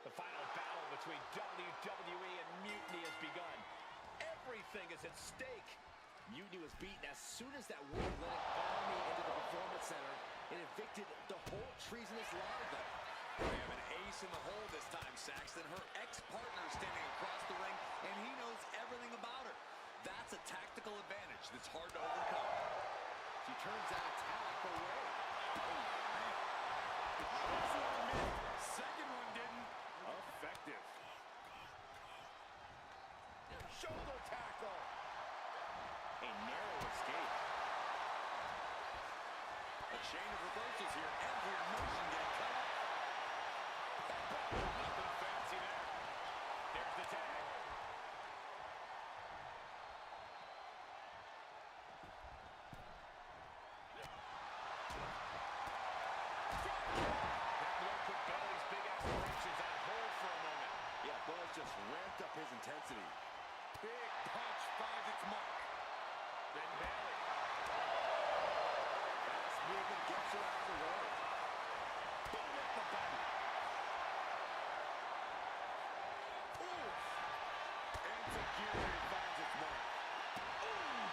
The final battle between WWE and Mutiny has begun. Everything is at stake. Mutiny was beaten as soon as that War Athletic army into the Performance Center and evicted the whole treasonous lot of them. We have an ace in the hole this time, Saxton. Her ex-partner standing across the ring, and he knows everything about her. That's a tactical advantage that's hard to overcome. She turns that attack away. First one missed, second one didn't. Effective. Shoulder tackle. A narrow escape. A chain of reversals here. Every motion getting cut off. Nothing fancy there. There's the tag. That blow put Bailey's big aspirations on hold for a moment. Yeah, Buzz just ramped up his intensity. Big punch finds its mark. Then Bailey. Fast movement gets her out of the way. Boom at the button. Ooh. Insecurity finds its mark. Ooh.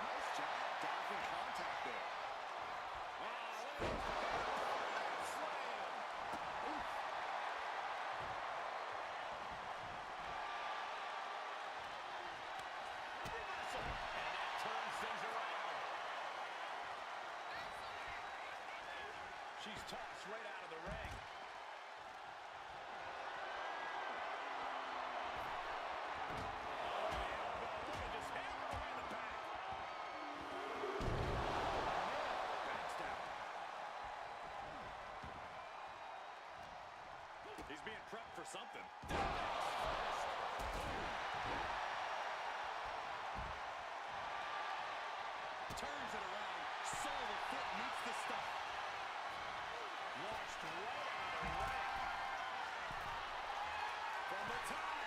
Nice job dodging contact there. Reversal. And that turns things around. She's tossed right out of the ring. He's being prepped for something. Turns it around. Sole of the foot meets the stump. Launched right out of the ring. From the top.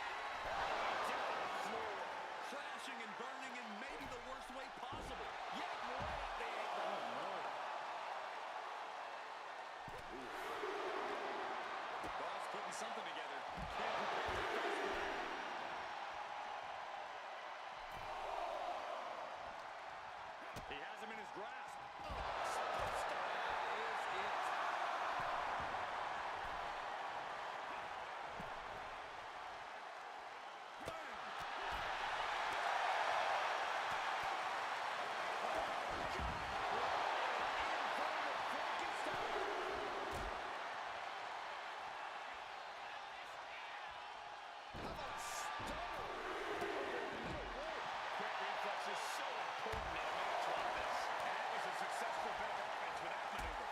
Down the floor. Crashing and burning in maybe the worst way possible. Yet right up the apron. Oh, no. Ball's putting something together. Can't prepare for the best one. He has him in his grasp. Quick reflex is so important in a match like this. And that was a successful bit of offense with that maneuver.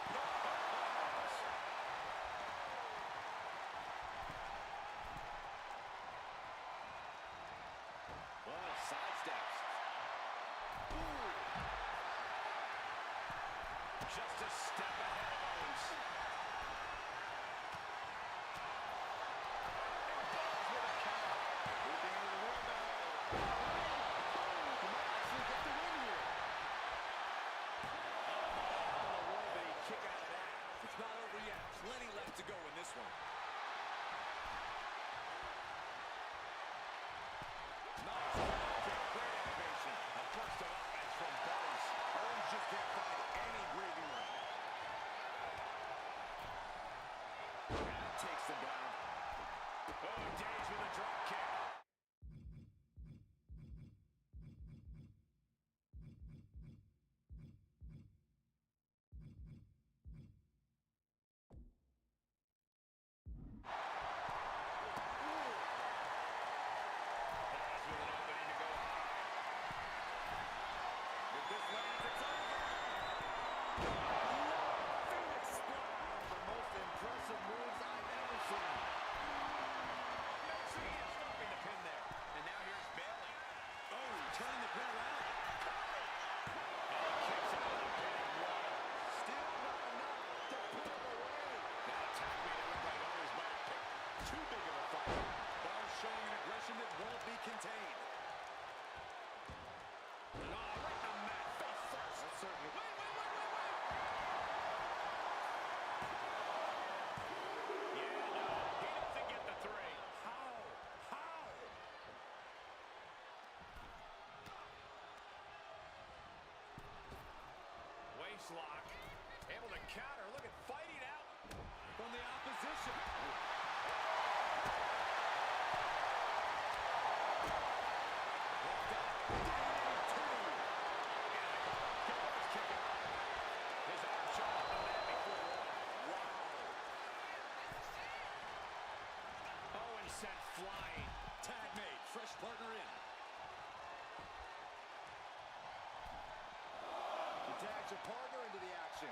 Well, sidesteps. Ooh. Just a step ahead of others. And Buzz with a counter. Moving into the wheelbarrow. He might actually get the win here. On the roll, but he kick out of that. It's not over yet. Plenty left to go in this one. drop kick. Lock. Able to counter. Look at fighting out from the opposition. His arm shot on the mat before one. Wow. Owen sent flying. Tag made. Fresh partner in. He tags a partner into the action.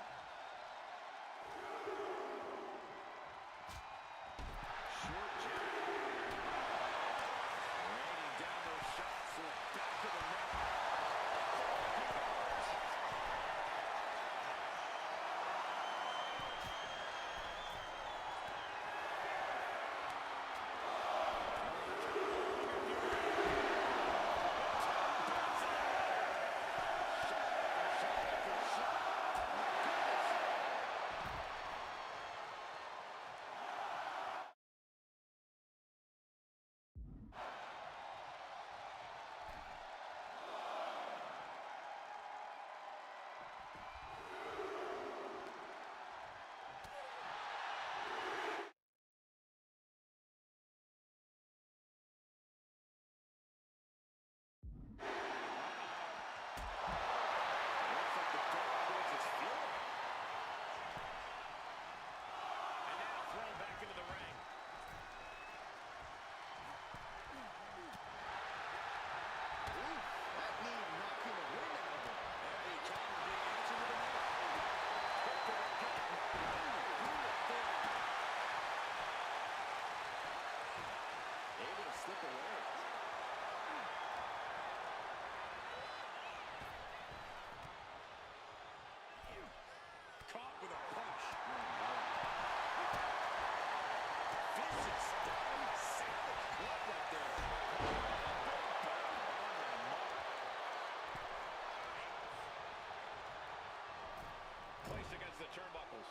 Short jab. Raining down those shots to the back of the neck. turnbuckles.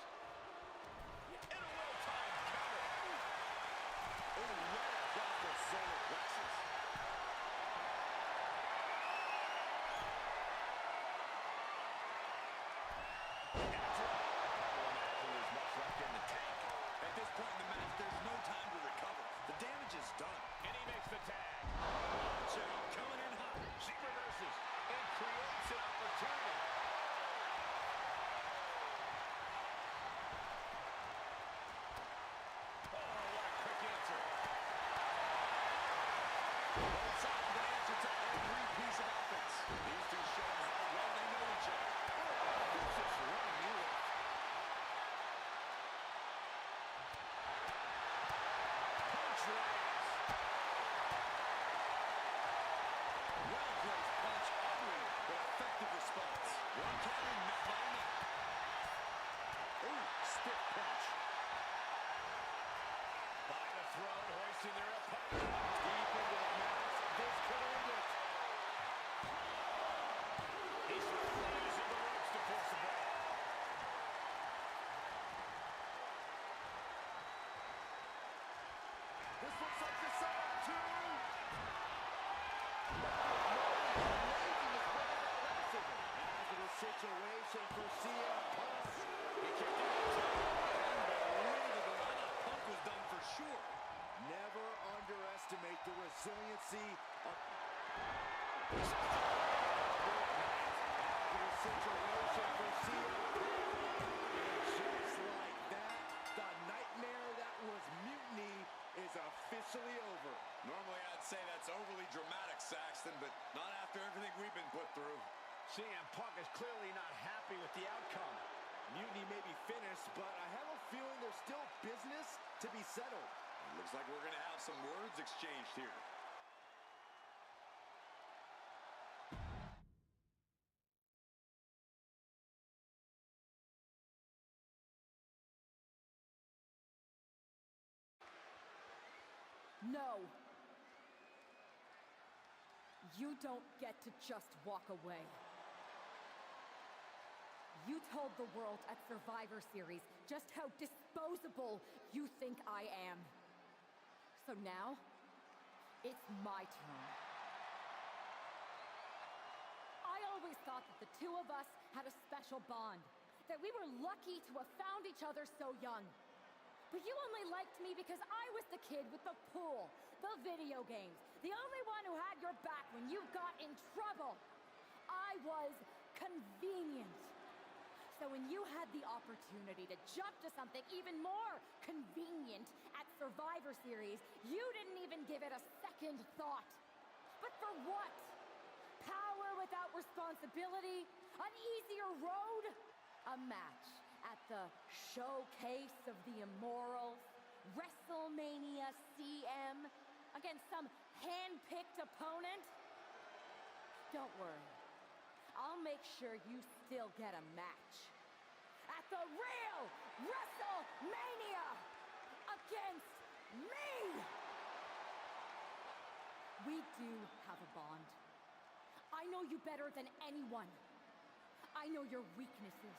And a well-timed counter. Oh, right across the solar plexus. And a drop. There's much left in the tank. At this point in the match, there's no time to recover. The damage is done. And he makes the tag. Watch out, coming in hot. She reverses and creates an opportunity. Situation for CM Punk. He kicked out. Unbelievable. I thought Punk was done for sure. Never underestimate the resiliency of... After the situation for CM. Just like that, the nightmare that was Mutiny is officially over. Normally I'd say that's overly dramatic, Saxton, but not after everything we've been put through. CM Punk is clearly not happy with the outcome. Mutiny may be finished, but I have a feeling there's still business to be settled. Looks like we're going to have some words exchanged here. No. You don't get to just walk away. You told the world at Survivor Series just how disposable you think I am. So now, it's my turn. I always thought that the two of us had a special bond, that we were lucky to have found each other so young. But you only liked me because I was the kid with the pool, the video games, the only one who had your back when you got in trouble. I was convenient. So when you had the opportunity to jump to something even more convenient at Survivor Series, you didn't even give it a second thought. But for what? Power without responsibility? An easier road? A match at the Showcase of the Immortals, WrestleMania CM, against some hand-picked opponent? Don't worry. I'll make sure you still get a match. At the real WrestleMania! Against me! We do have a bond. I know you better than anyone. I know your weaknesses,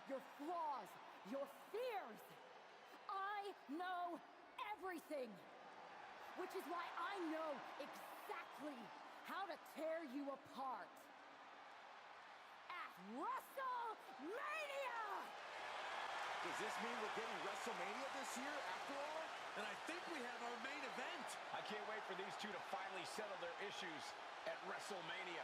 your flaws, your fears. I know everything. Which is why I know exactly how to tear you apart. At WrestleMania! Does this mean we're getting WrestleMania this year after all? And I think we have our main event. I can't wait for these two to finally settle their issues at WrestleMania.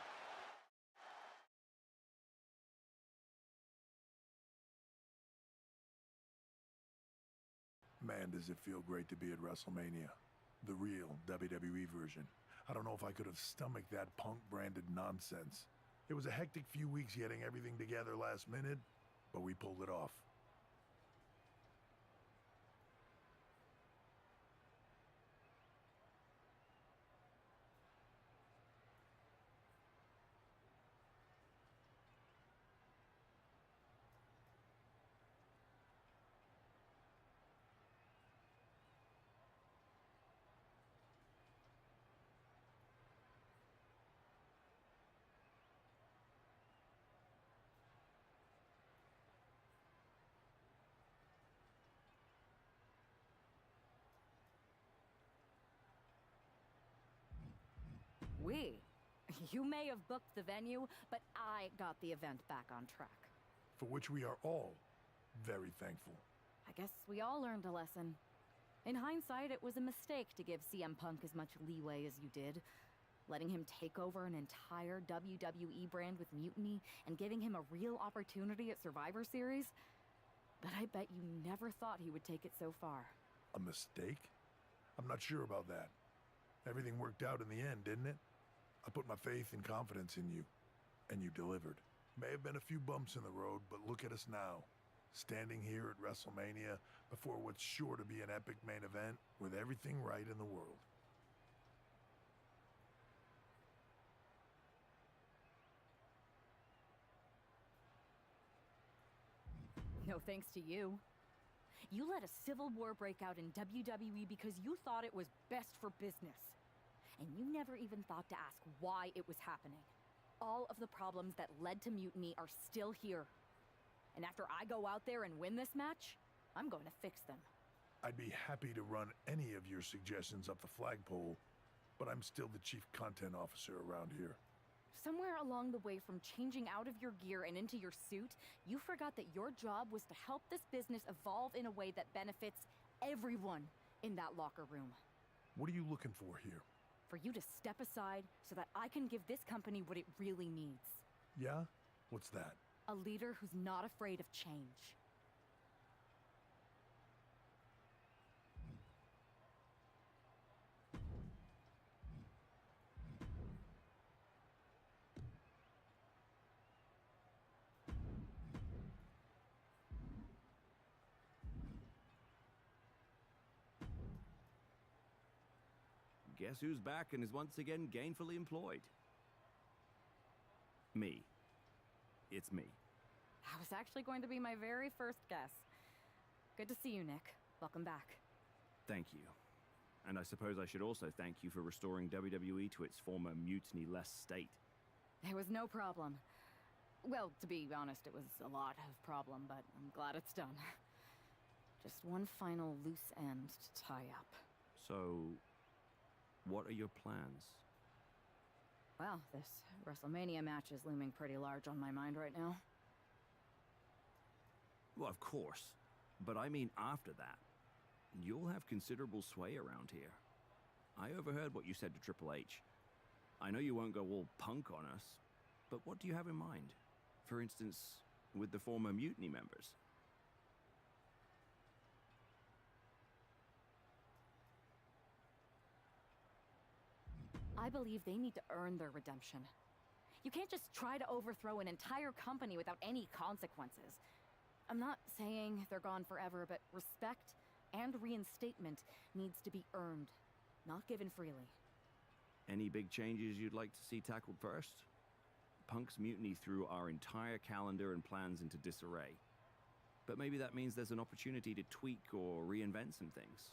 Man, does it feel great to be at WrestleMania. The real WWE version. I don't know if I could have stomached that Punk-branded nonsense. It was a hectic few weeks getting everything together last minute, but we pulled it off. We. You may have booked the venue, but I got the event back on track. For which we are all very thankful. I guess we all learned a lesson. In hindsight, it was a mistake to give CM Punk as much leeway as you did. Letting him take over an entire WWE brand with Mutiny and giving him a real opportunity at Survivor Series. But I bet you never thought he would take it so far. A mistake? I'm not sure about that. Everything worked out in the end, didn't it? I put my faith and confidence in you, and you delivered. May have been a few bumps in the road, but look at us now. Standing here at WrestleMania before what's sure to be an epic main event with everything right in the world. No thanks to you. You let a civil war break out in WWE because you thought it was best for business. And you never even thought to ask why it was happening. All of the problems that led to Mutiny are still here. And after I go out there and win this match, I'm going to fix them. I'd be happy to run any of your suggestions up the flagpole, but I'm still the chief content officer around here. Somewhere along the way from changing out of your gear and into your suit, you forgot that your job was to help this business evolve in a way that benefits everyone in that locker room. What are you looking for here? For you to step aside so that I can give this company what it really needs. Yeah? What's that? A leader who's not afraid of change. Guess who's back and is once again gainfully employed? Me. It's me. That was actually going to be my very first guess. Good to see you, Nick. Welcome back. Thank you. And I suppose I should also thank you for restoring WWE to its former mutiny-less state. There was no problem. Well, to be honest, it was a lot of problem, but I'm glad it's done. Just one final loose end to tie up. So, what are your plans? Well, this WrestleMania match is looming pretty large on my mind right now. Well, of course. But I mean after that. You'll have considerable sway around here. I overheard what you said to Triple H. I know you won't go all Punk on us, but what do you have in mind? For instance, with the former mutiny members? I believe they need to earn their redemption. You can't just try to overthrow an entire company without any consequences. I'm not saying they're gone forever, but respect and reinstatement needs to be earned, not given freely. Any big changes you'd like to see tackled first? Punk's mutiny threw our entire calendar and plans into disarray. But maybe that means there's an opportunity to tweak or reinvent some things.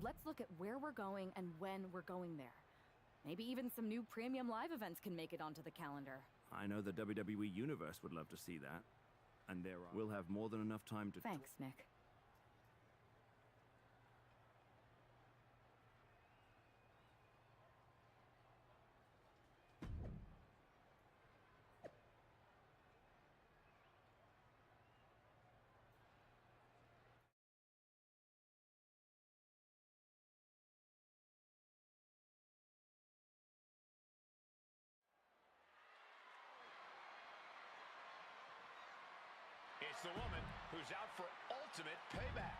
Let's look at where we're going and when we're going there. Maybe even some new premium live events can make it onto the calendar. I know the WWE Universe would love to see that. And we'll have more than enough time to... Thanks, Nick. It's the woman who's out for ultimate payback.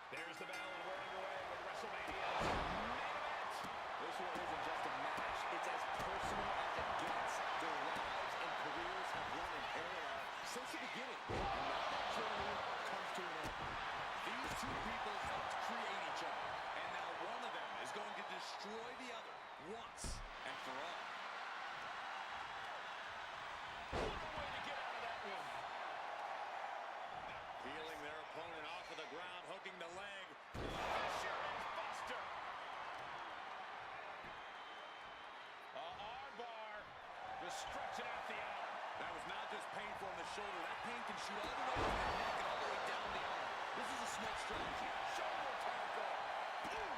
There's the bell and we're underway with WrestleMania's main event. This one isn't just a match. It's as personal as it gets. Their lives and careers have run in parallel since the beginning. And now that journey comes to an end. These two people helped create each other. And now one of them is going to destroy the other once and for all. What a way to get out of that one. Peeling their opponent off of the ground, hooking the leg. Fisher and Buster. Arm bar. Just stretching out the arm. That was not just painful in the shoulder. That pain can shoot all the way to the neck and all the way down the arm. This is a smart strategy. Shoulder tackle. Boom.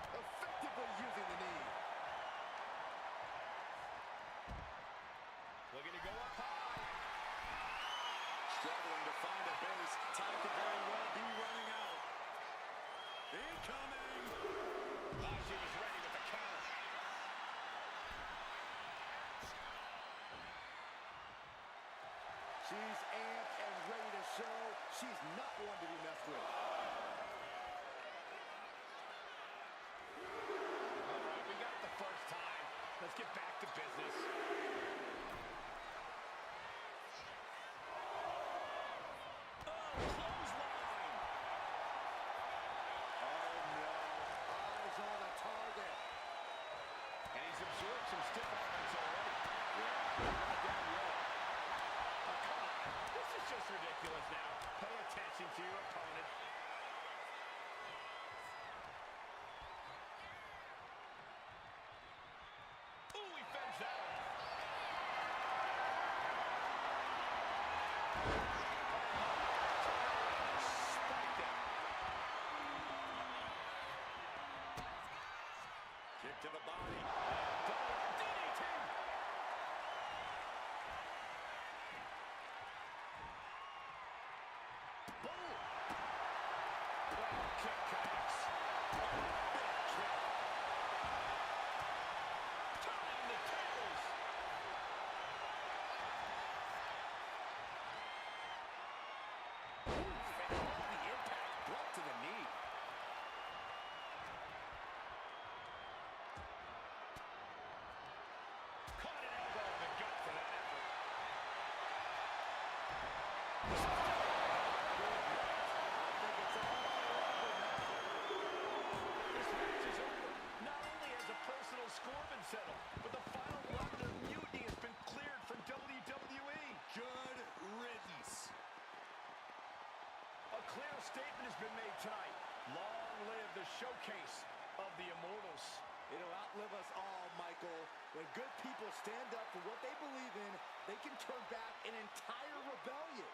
Effectively using the knee. Looking to go up high. Struggling to find a base. Time could very well be running out. Incoming. Ozzy was ready with the counter. She's amped and ready to show she's not one to be messed with. All right, we got it the first time. Let's get back to business. Oh, clothesline. Oh, no. This is just ridiculous now. Pay attention to your opponent. Ooh, he fends that one. Spiked out. Kick to the body. Double DDT. Boom! Oh, kick connects. Oh, big kick. Turning the tables. Ooh, fending off the impact. Brought to the knee. Caught an elbow in the gut for that effort. This match is over. Not only has a personal score been settled, but the final weapon of mutiny has been cleared from WWE. Good riddance. A clear statement has been made tonight. Long live the showcase of the Immortals. It'll outlive us all, Michael. When good people stand up for what they believe in, they can turn back an entire rebellion.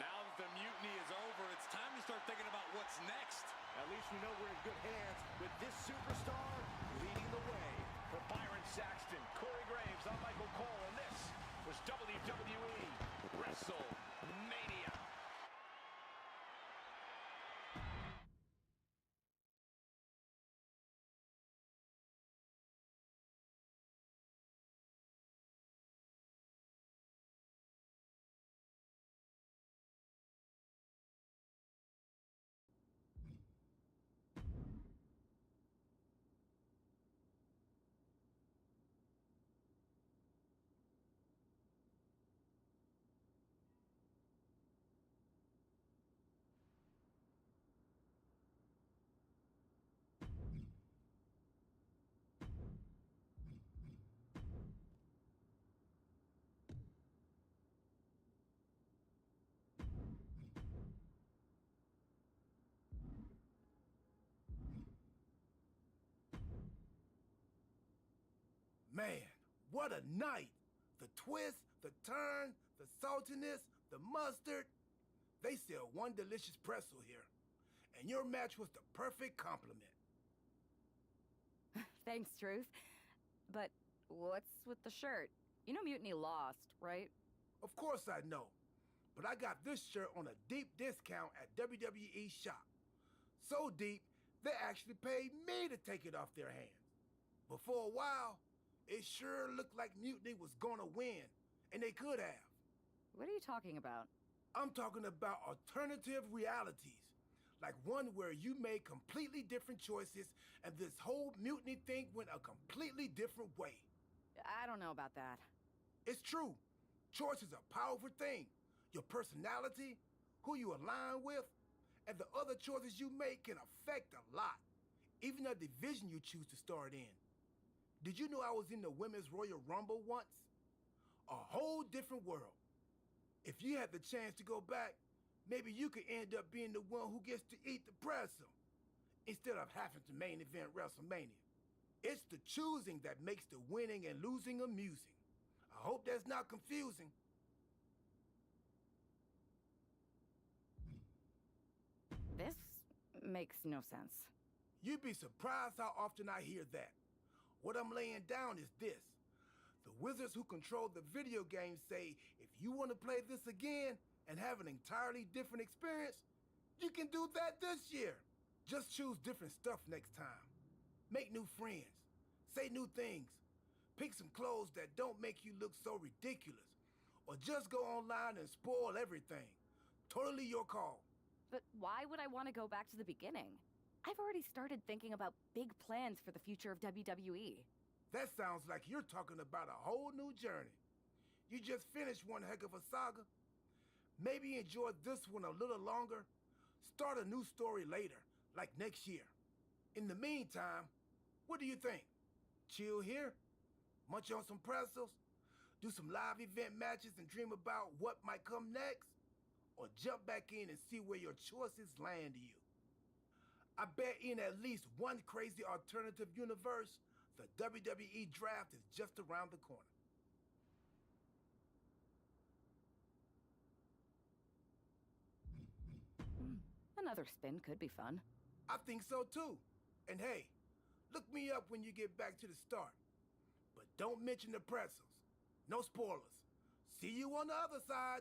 Now that the mutiny is over, it's time to start thinking about what's next. At least we know we're in good hands with this superstar leading the way. For Byron Saxton, Corey Graves, I'm Michael Cole, and this was WWE WrestleMania. Man, what a night! The twist, the turn, the saltiness, the mustard. They sell one delicious pretzel here. And your match was the perfect compliment. Thanks, Truth. But what's with the shirt? You know Mutiny lost, right? Of course I know. But I got this shirt on a deep discount at WWE shop. So deep, they actually paid me to take it off their hands. But for a while, it sure looked like Mutiny was gonna win, and they could have. What are you talking about? I'm talking about alternative realities, like one where you made completely different choices and this whole Mutiny thing went a completely different way. I don't know about that. It's true. Choice is a powerful thing. Your personality, who you align with, and the other choices you make can affect a lot, even the division you choose to start in. Did you know I was in the Women's Royal Rumble once? A whole different world. If you had the chance to go back, maybe you could end up being the one who gets to eat the pretzel, instead of having to main event WrestleMania. It's the choosing that makes the winning and losing amusing. I hope that's not confusing. This makes no sense. You'd be surprised how often I hear that. What I'm laying down is this. The wizards who control the video game say, if you want to play this again and have an entirely different experience, you can do that this year. Just choose different stuff next time. Make new friends. Say new things. Pick some clothes that don't make you look so ridiculous. Or just go online and spoil everything. Totally your call. But why would I want to go back to the beginning? I've already started thinking about big plans for the future of WWE. That sounds like you're talking about a whole new journey. You just finished one heck of a saga. Maybe enjoy this one a little longer. Start a new story later, like next year. In the meantime, what do you think? Chill here? Munch on some pretzels? Do some live event matches and dream about what might come next? Or jump back in and see where your choices land you? I bet in at least one crazy alternative universe, the WWE draft is just around the corner. Another spin could be fun. I think so too. And hey, look me up when you get back to the start. But don't mention the pretzels. No spoilers. See you on the other side.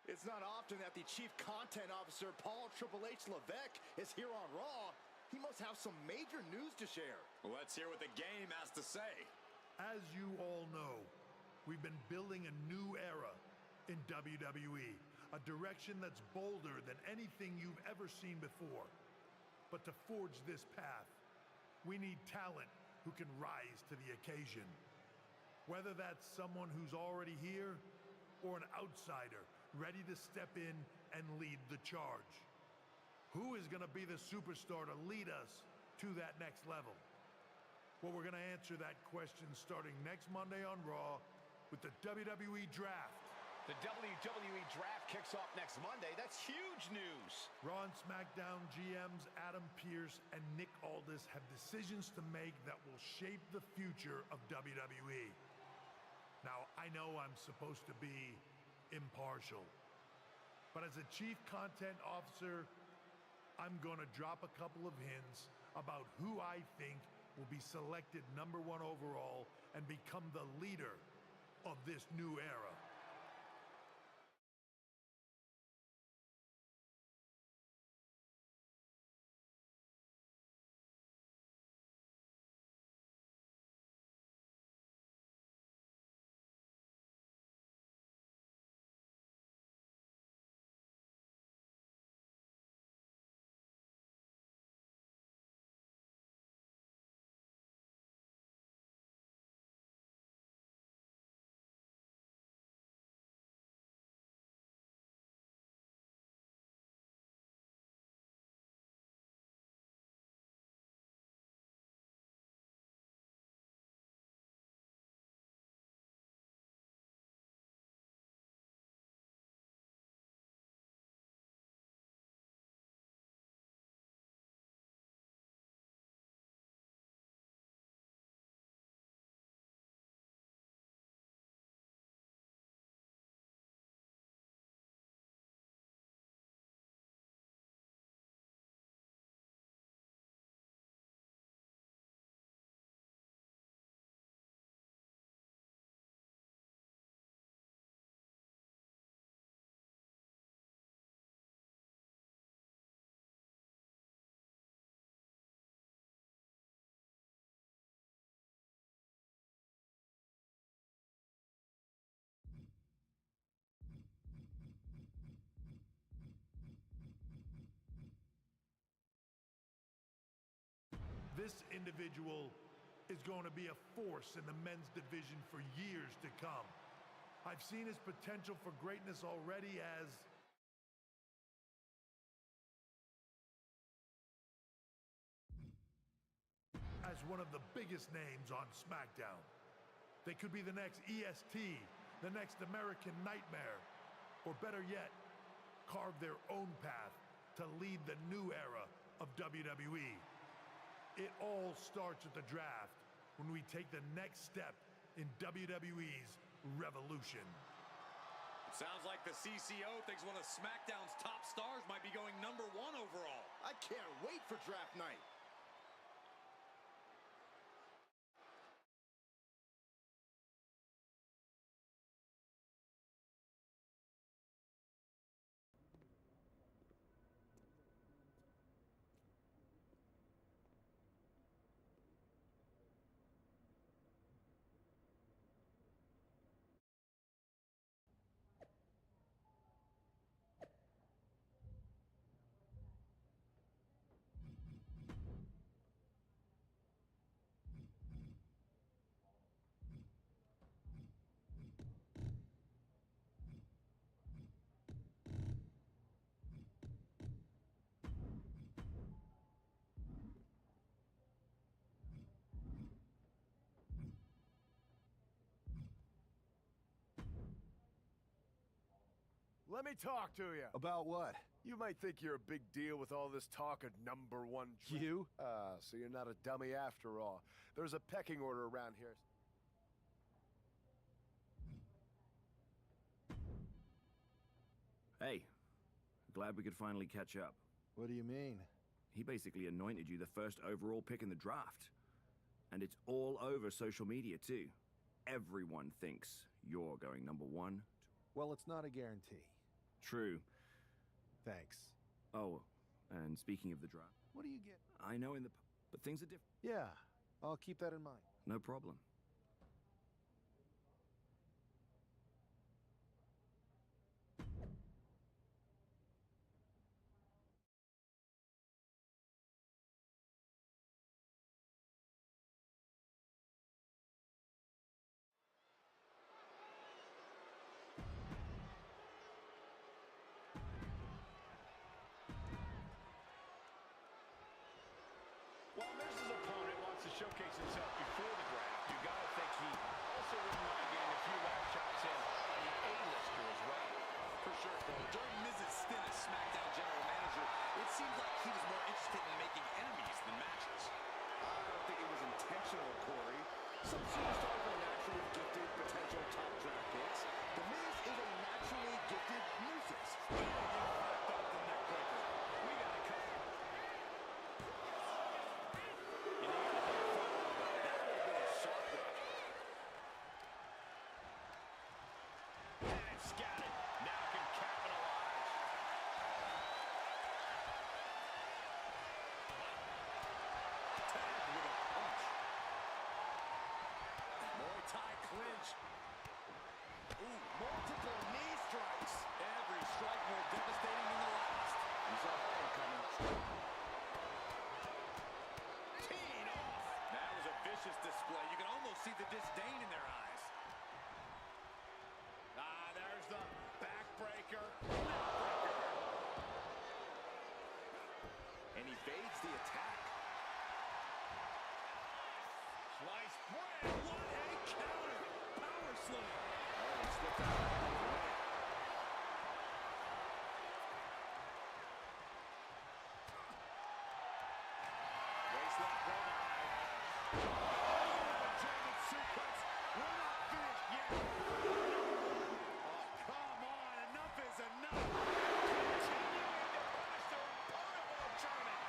It's not often that the Chief Content Officer, Paul Triple H Levesque, is here on Raw. He must have some major news to share. Let's hear what the game has to say. As you all know, we've been building a new era in WWE, a direction that's bolder than anything you've ever seen before. But to forge this path, we need talent who can rise to the occasion. Whether that's someone who's already here or an outsider ready to step in and lead the charge. Who is going to be the superstar to lead us to that next level? Well, we're going to answer that question starting next Monday on Raw with the WWE Draft. The WWE Draft kicks off next Monday. That's huge news. Raw and SmackDown GMs Adam Pearce and Nick Aldis have decisions to make that will shape the future of WWE. Now, I know I'm supposed to be impartial, but as a Chief Content Officer, I'm going to drop a couple of hints about who I think will be selected #1 overall and become the leader of this new era. This individual is going to be a force in the men's division for years to come. I've seen his potential for greatness already as one of the biggest names on SmackDown. They could be the next EST, the next American Nightmare, or better yet, carve their own path to lead the new era of WWE. It all starts at the draft when we take the next step in WWE's revolution. It sounds like the CCO thinks one of SmackDown's top stars might be going #1 overall. I can't wait for draft night. let me talk to you. About what? You might think you're a big deal with all this talk of number one. You? So you're not a dummy after all. There's a pecking order around here. Hey, glad we could finally catch up. What do you mean? He basically anointed you the first overall pick in the draft. And it's all over social media, too. Everyone thinks you're going number one. Well, it's not a guarantee. True. Thanks. Oh, and speaking of the draft... What do you get? I know but things are different. Yeah, I'll keep that in mind. No problem. While Miz's opponent wants to showcase himself before the draft, you gotta think he also wouldn't mind getting a few last shots in on the A-lister as well. For sure, though. During Miz's stint as SmackDown General Manager, it seemed like he was more interested in making enemies than matches. I don't think it was intentional, Corey. Some superstars are naturally gifted potential top draft picks. The Miz is a naturally gifted nuisance. We gotta cover. And scattered. Now can capitalize. Tagged with a punch. Muay Thai clinch. Ooh, multiple knee strikes. Every strike more devastating than the last. You saw that one coming. Teed off. That was a vicious display. You can almost see the disdain in their eyes. Ah, there's the backbreaker. And evades the attack. Sliced bread. What a counter. Power slam. Oh, he slipped out of the way. Waistlock roll. German suplex. We're not finished yet. Oh, come on. Enough is enough. Continuing to punish their opponent with a German.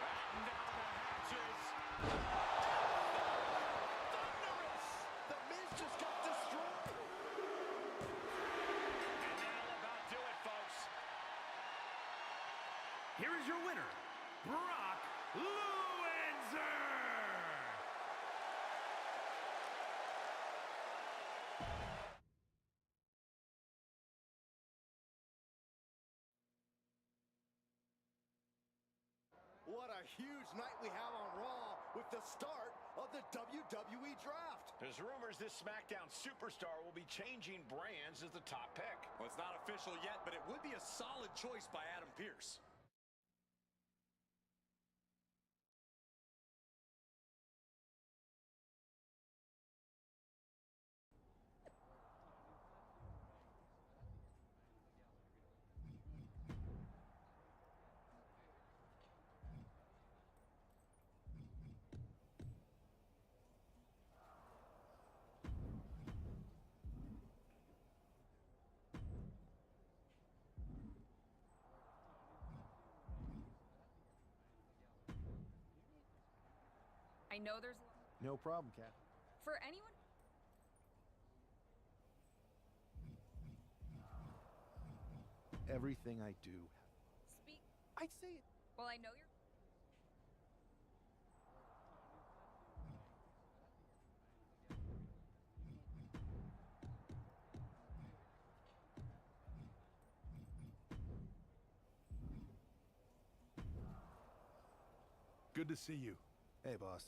Batten down the hatches. Thunderous. The Miz just got destroyed. And that'll about do it, folks. Here is your winner, Brock Lesnar! What a huge night we have on Raw with the start of the WWE Draft. There's rumors this SmackDown superstar will be changing brands as the top pick. Well, it's not official yet, but it would be a solid choice by Adam Pearce. I know there's... No problem, Cat. For anyone... Everything I do. Speak... I'd say it. Well, I know you're... Good to see you. Hey, boss.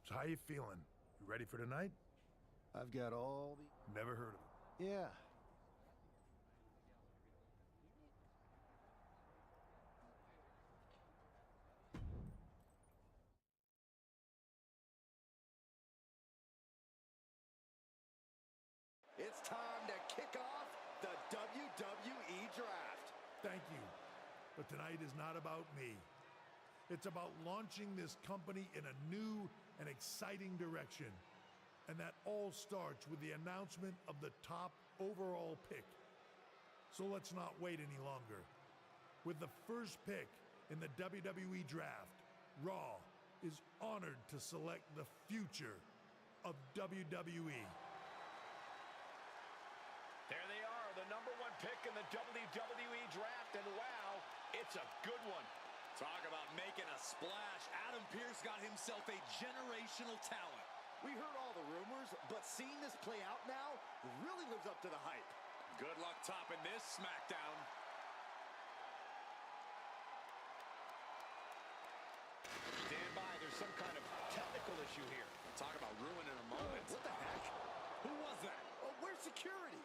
So how you feeling? You ready for tonight? I've got all the... Never heard of it. Yeah. it's time to kick off the WWE Draft. Thank you. But tonight is not about me. It's about launching this company in a new and exciting direction. And that all starts with the announcement of the top overall pick. So let's not wait any longer. With the first pick in the WWE Draft, Raw is honored to select the future of WWE. There they are, the #1 pick in the WWE Draft, and wow, it's a good one. Talk about making a splash. Adam Pearce got himself a generational talent. We heard all the rumors, but seeing this play out now really lives up to the hype. Good luck topping this SmackDown. Stand by, there's some kind of technical issue here. Talk about ruining a moment. What the heck? Who was that? Oh, where's security?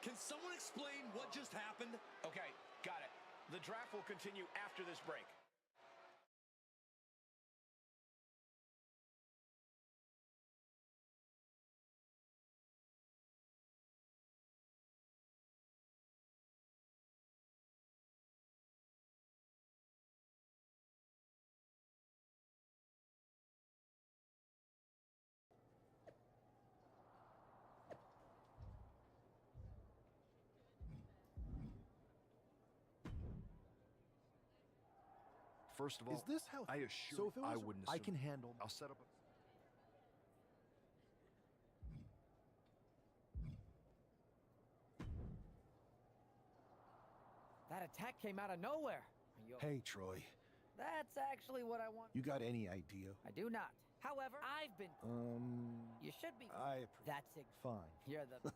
Can someone explain what just happened? Okay, got it. The draft will continue after this break. First of all, Is this how I assure so if it you, I was- wouldn't I assume. can handle. I'll set up a... That attack came out of nowhere. Hey, Troy. That's actually what I want. You got any idea? I do not. However, I've been. You should be. That's it. Fine. You're the.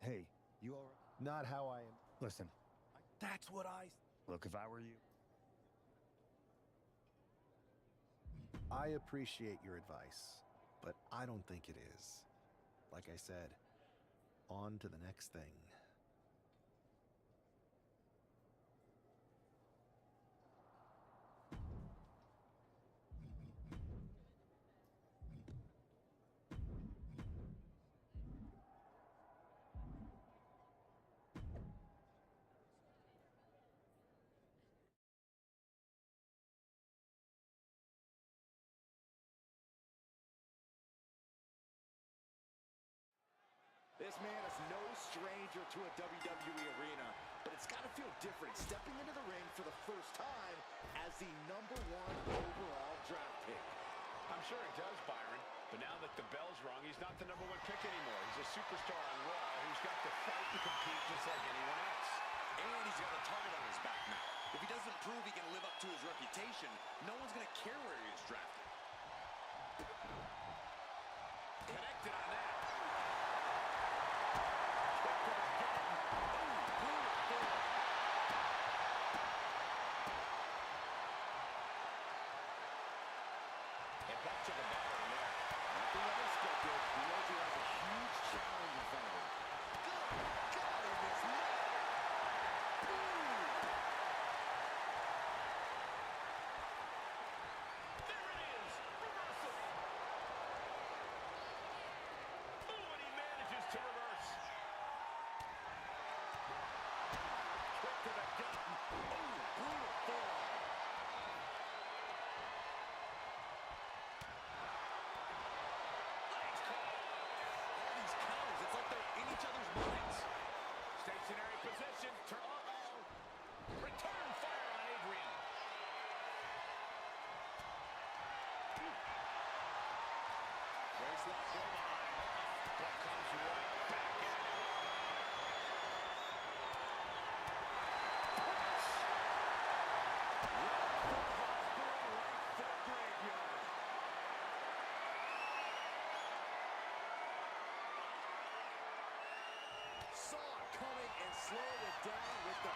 Hey, you all right? Not how I am. Listen, That's what I... look, if I were you. I appreciate your advice, but I don't think it is. Like I said, on to the next thing. This man is no stranger to a WWE arena, but it's got to feel different stepping into the ring for the first time as the #1 overall draft pick. I'm sure it does, Byron. But now that the bell's rung, he's not the #1 pick anymore. He's a superstar on Raw who's got to fight and compete just like anyone else. And he's got a target on his back now. If he doesn't prove he can live up to his reputation, no one's going to care where he is drafted. Connected on that. And back to the bottom there. Nothing unexpected. He knows he has a huge challenge in front of him. Good God, he missed that. There it is! Reversal! Ooh, and he manages to reverse. Kick to the gut. Ooh, brutal forearm. All these counters, it's like they're in each other's minds. Stationary position. Return fire on Adrian. Waistlock go behind. But comes right back at him. Saw it coming and slowed it down with the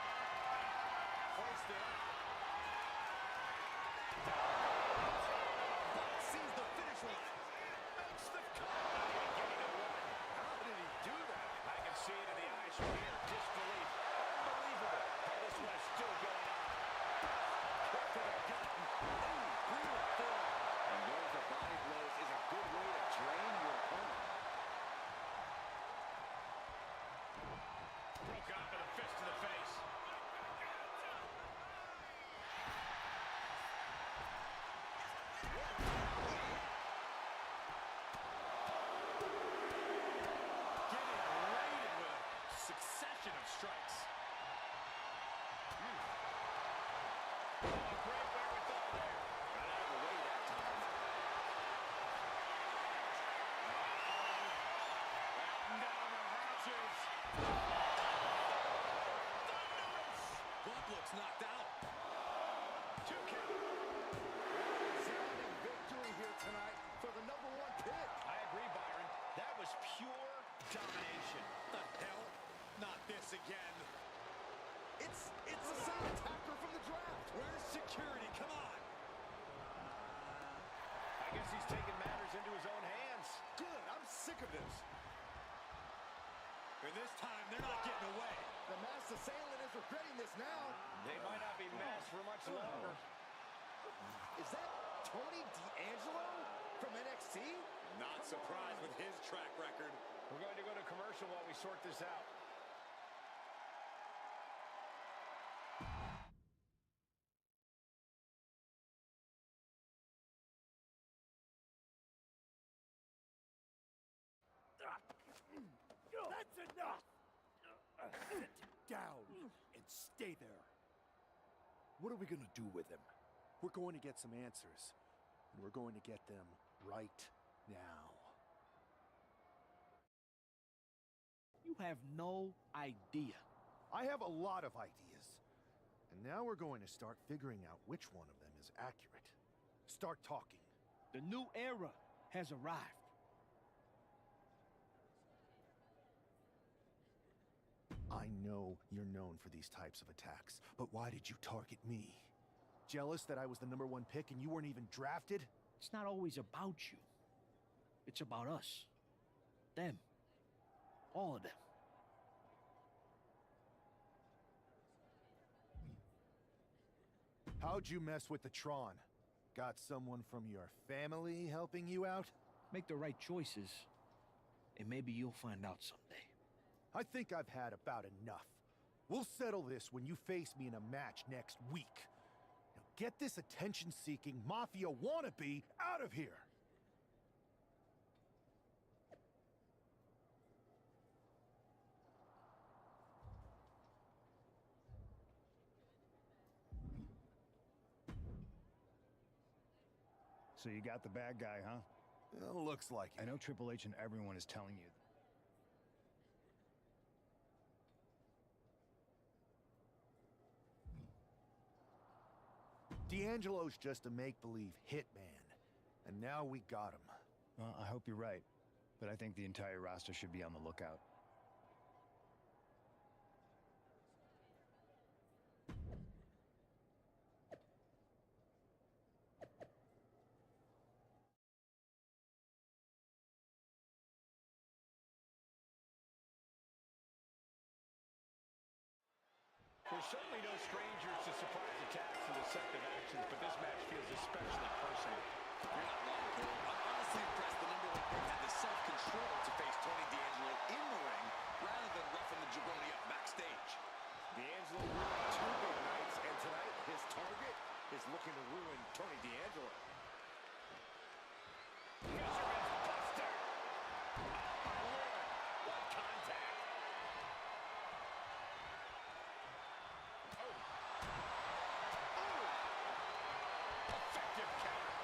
Hoisted up. Buck sees the finish line. Makes the cut. Getting a one. How did he do that? I can see it in the eyes from here. Disbelief. Unbelievable how this one is still going on. Kick to the gut. Ooh, brutal forearm. gets knocked out. 2 count. Resounding victory here tonight for the #1 pick. I agree, Byron. That was pure domination. The hell? Not this again. It's a silent attacker from the draft. Where's security? Come on. I guess he's taking matters into his own hands. Good. I'm sick of this. And this time, they're not getting away. The masked assailant is regretting this now. They might not be masked for much longer. Is that Tony D'Angelo from NXT? Not surprised with his track record. We're going to go to commercial while we sort this out. That's enough! Sit down and stay there. What are we gonna do with him? We're going to get some answers, and we're going to get them right now. You have no idea. I have a lot of ideas. And now we're going to start figuring out which one of them is accurate. Start talking. The new era has arrived. I know you're known for these types of attacks, but why did you target me? Jealous that I was the #1 pick and you weren't even drafted? It's not always about you. It's about us. Them. All of them. How'd you mess with the Tron? Got someone from your family helping you out? Make the right choices, and maybe you'll find out someday. I think I've had about enough. We'll settle this when you face me in a match next week. Now get this attention-seeking mafia wannabe out of here! So you got the bad guy, huh? Well, looks like it. I know Triple H and everyone is telling you. D'Angelo's just a make-believe hitman. And now we got him. Well, I hope you're right. But I think the entire roster should be on the lookout. We're certainly no strangers to surprise attacks and deceptive actions, but this match feels especially personal. You're not wrong, Cole. I'm honestly impressed the #1 pick had the self-control to face Tony D'Angelo in the ring rather than roughing the jabroni up backstage. D'Angelo ruined 2 big nights, and tonight his target is looking to ruin Tony D'Angelo. Fisherman's Buster! Oh, my Lord! What contact! Effective counter.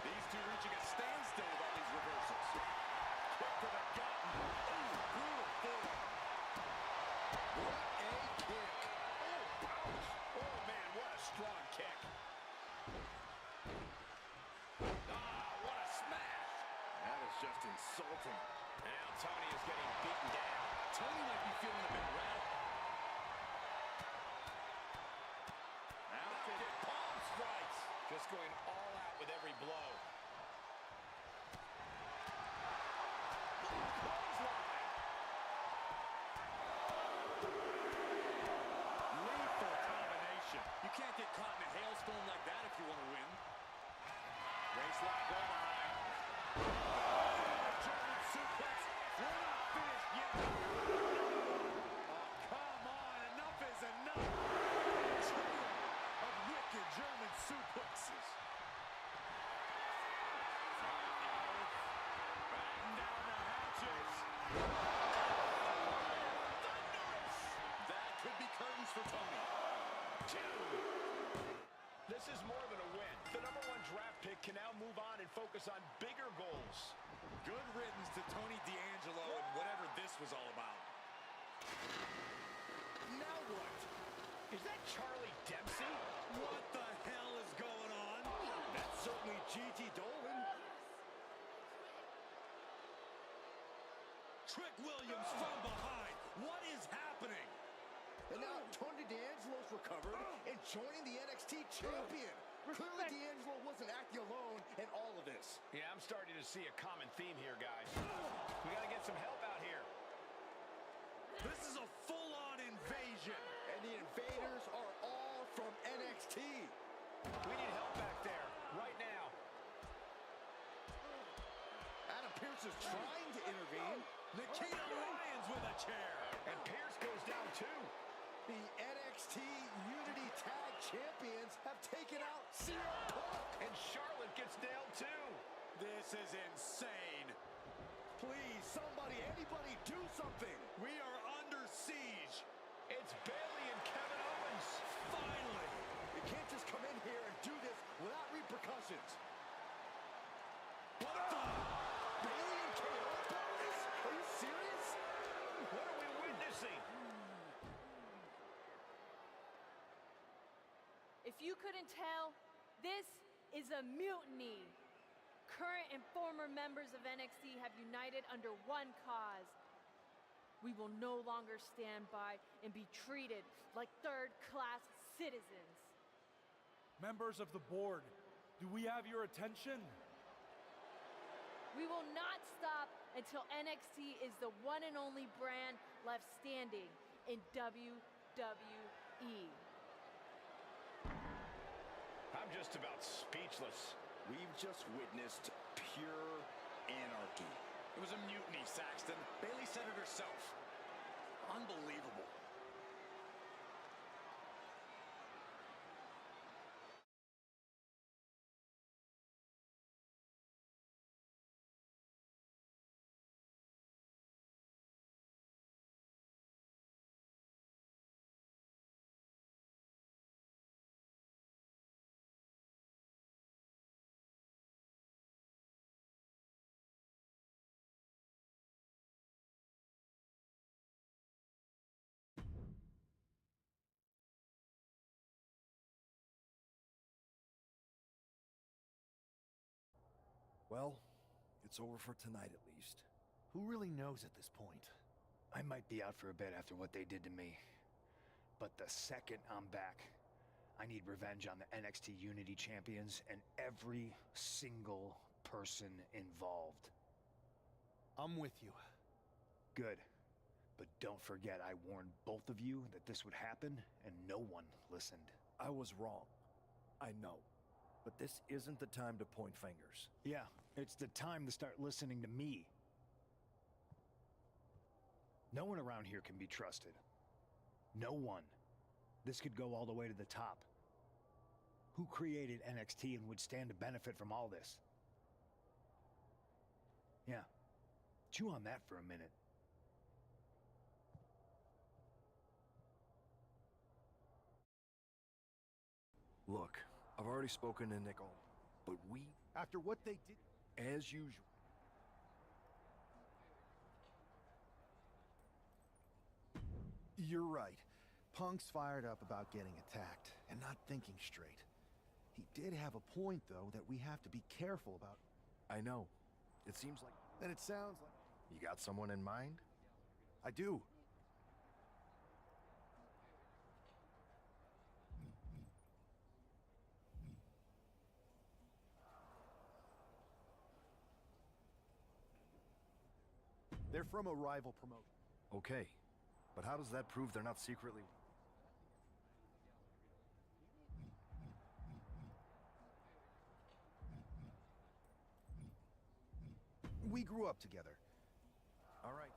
These two reaching a standstill with all these reversals. Kick to the gut. Ooh, brutal forearm. What a kick. Oh, ouch. Oh, man, what a strong kick. Ah, what a smash. That is just insulting. Now Tony is getting beaten down. Tony might be feeling a bit rattled. Mounted palm strikes. Just going all out with every blow. Clothesline. Lethal combination. You can't get caught in a hailstorm like that if you want to win. Waistlock go behind. German suplex. We're not finished yet. Oh, come on. Enough is enough. Trio of wicked German suplexes. Batten down the hatches. Thunderous. That could be curtains for Tony. 2. This is more than a win. The #1 draft pick can now move on and focus on bigger goals. Good riddance to Tony D'Angelo and whatever this was all about. Now what? Is that Gigi Dolan. Trick Williams from behind. What is happening? And now Tony D'Angelo's recovered and joining the NXT champion. Clearly D'Angelo wasn't acting alone in all of this. Yeah, I'm starting to see a common theme here, guys. We got to get some help out here. This is a full-on invasion. And the invaders are all from NXT. We need help back there, right now. Adam Pearce is trying to intervene. Nikita Lyons with a chair. And Pearce goes down too. The NXT Unity Tag Champions have taken out CM Punk. And Charlotte gets nailed too. This is insane. Please, somebody, anybody, do something. We are under siege. It's Bayley and Kevin Owens. Finally. You can't just come in here and do this without repercussions. What the? Bayley and KO bonus? Are you serious? What are we witnessing? If you couldn't tell, this is a mutiny. Current and former members of NXT have united under one cause. We will no longer stand by and be treated like third-class citizens. Members of the board, do we have your attention? We will not stop until NXT is the one and only brand left standing in WWE. I'm just about speechless. We've just witnessed pure anarchy. It was a mutiny, Saxton. Bayley said it herself. Unbelievable. Well, it's over for tonight at least. Who really knows at this point? I might be out for a bit after what they did to me. But the second I'm back, I need revenge on the NXT Unity Champions and every single person involved. I'm with you. Good. But don't forget I warned both of you that this would happen, and no one listened. I was wrong. I know. But this isn't the time to point fingers. Yeah, it's the time to start listening to me. No one around here can be trusted. No one. This could go all the way to the top. Who created NXT and would stand to benefit from all this? Yeah. Chew on that for a minute. Look, I've already spoken to Nicole, but we... After what they did... As usual. You're right. Punk's fired up about getting attacked and not thinking straight. He did have a point, though, that we have to be careful about. I know. It seems like... And it sounds like... You got someone in mind? I do. They're from a rival promotion. Okay, but how does that prove they're not secretly... We grew up together. All right.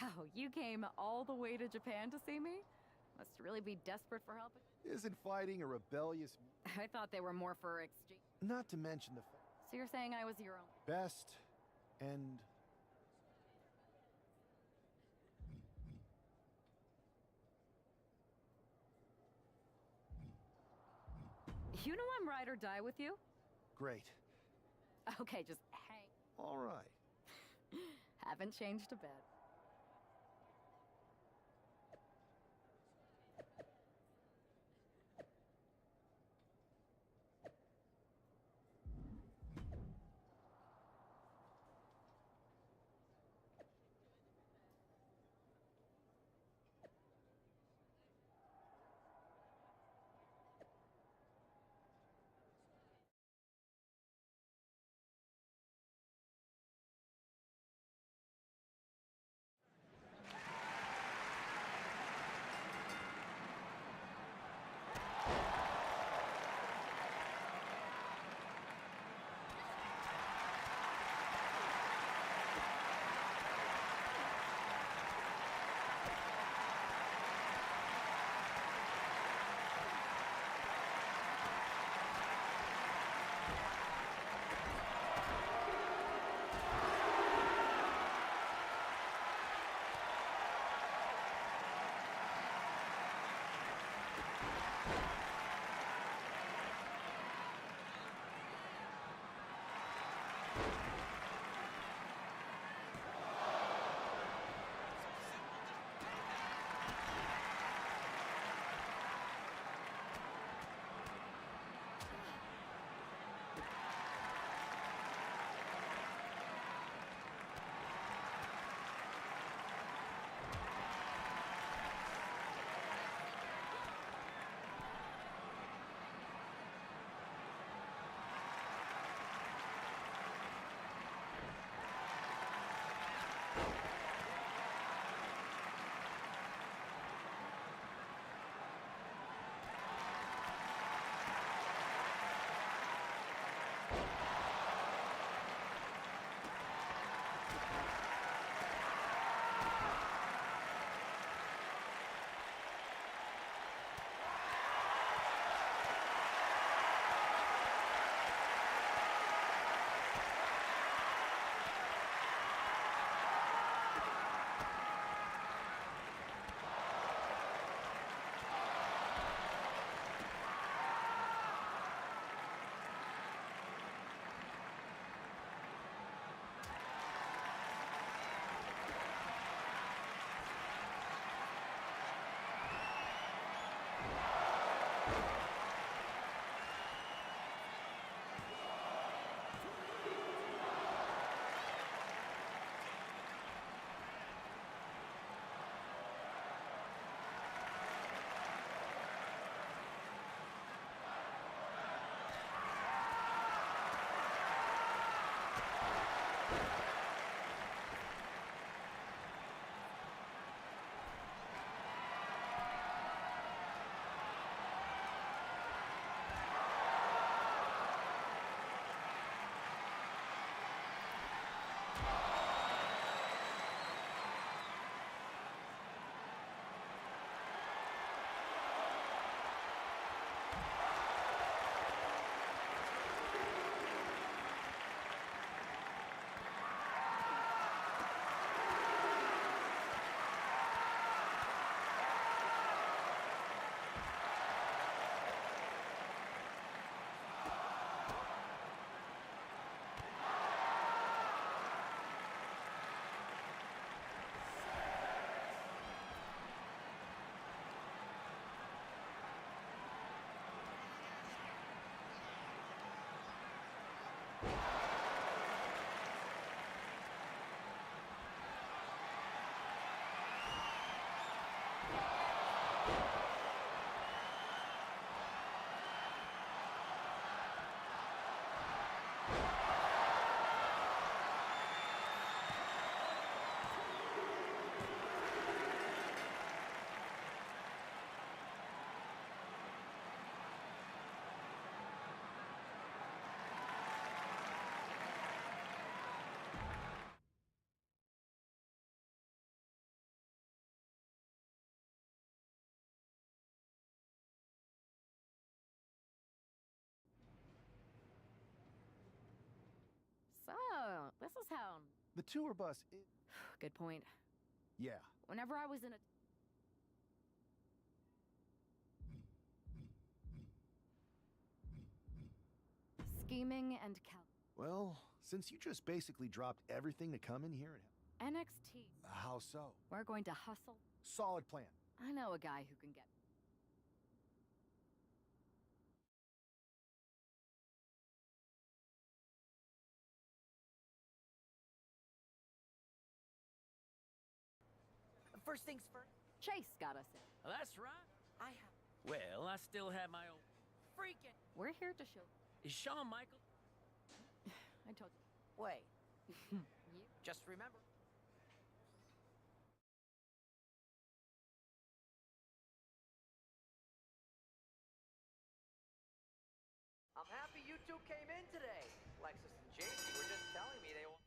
Oh, you came all the way to Japan to see me? Must really be desperate for help. Isn't fighting a rebellious... I thought they were more for exchange. Not to mention the So you're saying I was your own... best and... You know I'm ride or die with you? Great. Okay, just hang. All right. Haven't changed a bit. The tour bus is... Good point. Yeah. Whenever I was in a... scheming and Well, since you just basically dropped everything to come in here and... NXT. How so? We're going to hustle. Solid plan. I know a guy who can get... First things first. Chase got us in. That's right. I have. Well, I still have my old freaking. We're here to show... Is Shawn Michael? I told you. Wait. You... Just remember. I'm happy you two came in today. Lexus and JC were just telling me they want.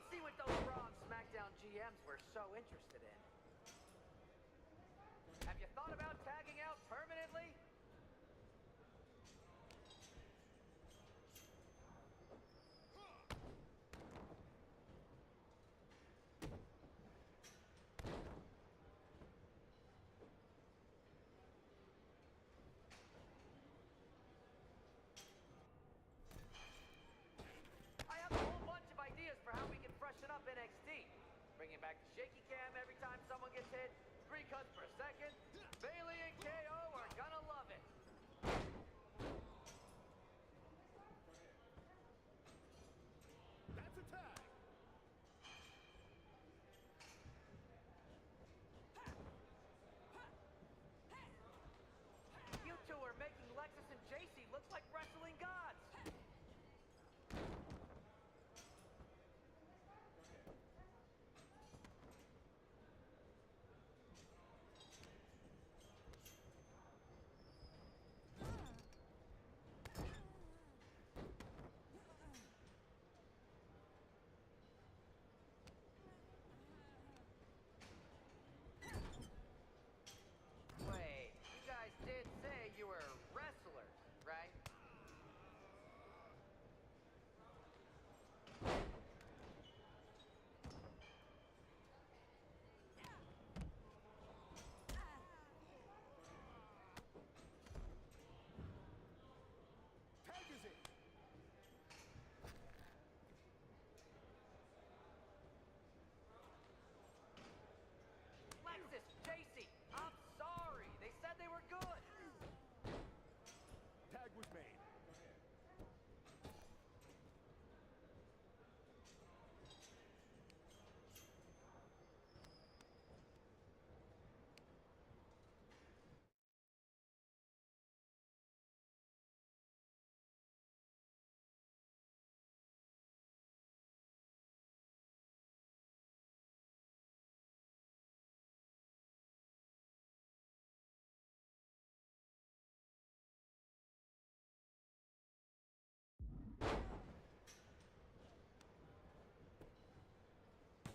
Let's see what those Raw and SmackDown GMs were so interested in. Have you thought about tagging out permanently? I have a whole bunch of ideas for how we can freshen up NXT. Bringing back the shaky cam every time someone gets hit, 3 cuts per second. Bailey and KO are gonna love it. That's a tag. You two are making Lexus and JC look like wrestling gods. Wait, you guys did say you were wrestlers, right? Tag is in. Lexus, JC, I'm sorry. They said they were good. Tag was made.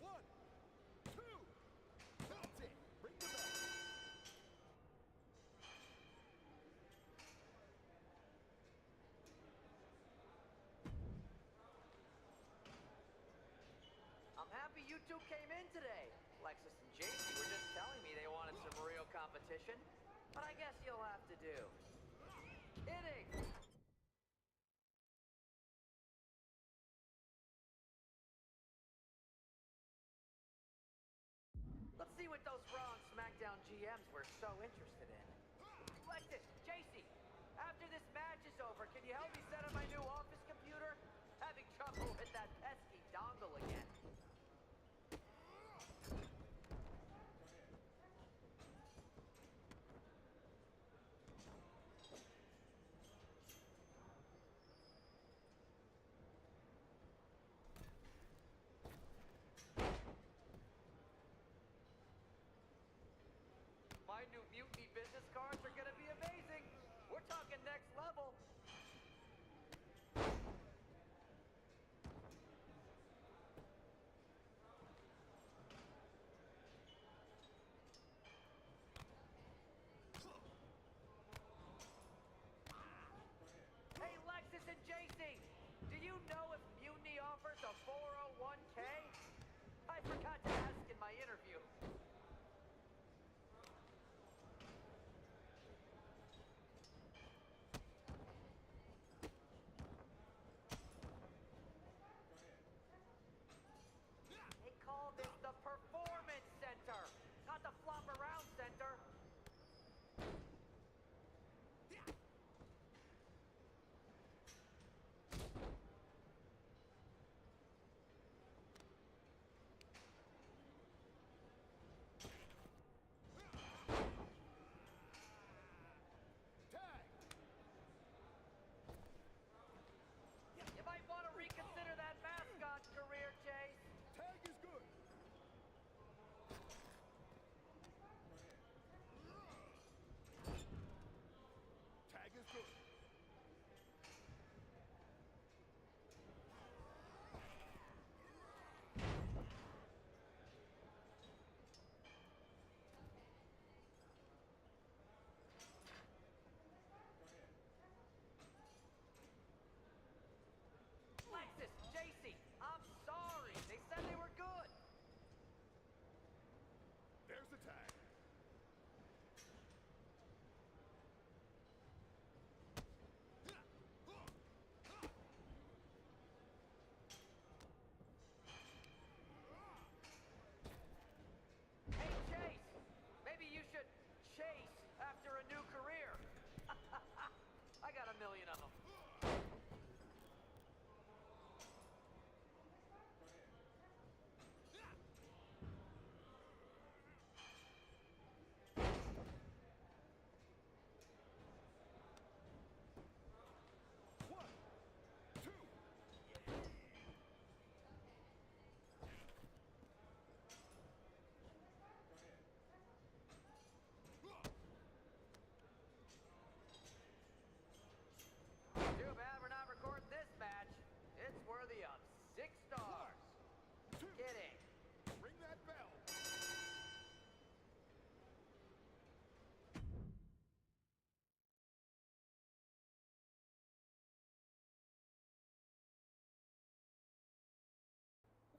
One, two. That's it. Bring the bell. I'm happy you two came in today. Lexus and JC were just telling me they wanted some real competition, but I guess you'll have to do. Kidding! Let's see what those Raw and SmackDown GMs were so interested in. Lexus, JC, after this match is over, can you help me set up my new office computer? Having trouble with that pesky dongle again. My new Mutiny business cards are gonna be amazing. We're talking next level.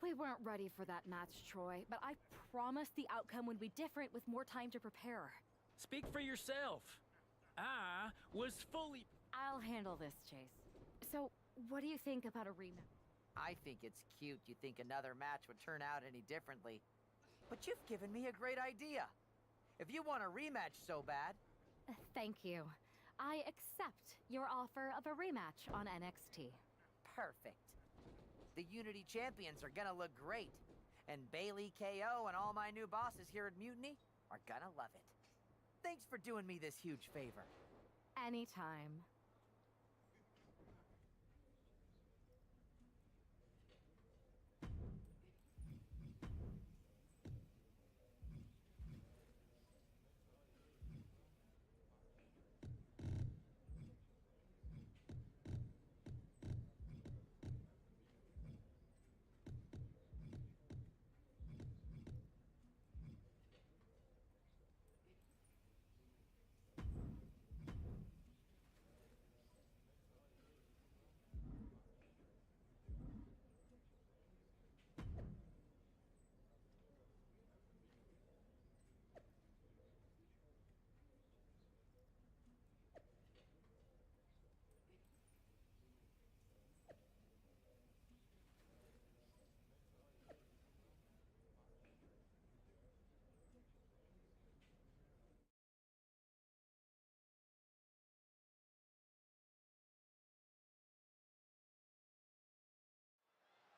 We weren't ready for that match, Troy, but I promise the outcome would be different with more time to prepare. Speak for yourself. I was fully... I'll handle this, Chase. So, what do you think about a rematch? I think it's cute you think another match would turn out any differently. But you've given me a great idea. If you want a rematch so bad... Thank you. I accept your offer of a rematch on NXT. Perfect. The Unity champions are gonna look great. And Bailey, KO, and all my new bosses here at Mutiny are gonna love it. Thanks for doing me this huge favor. Anytime.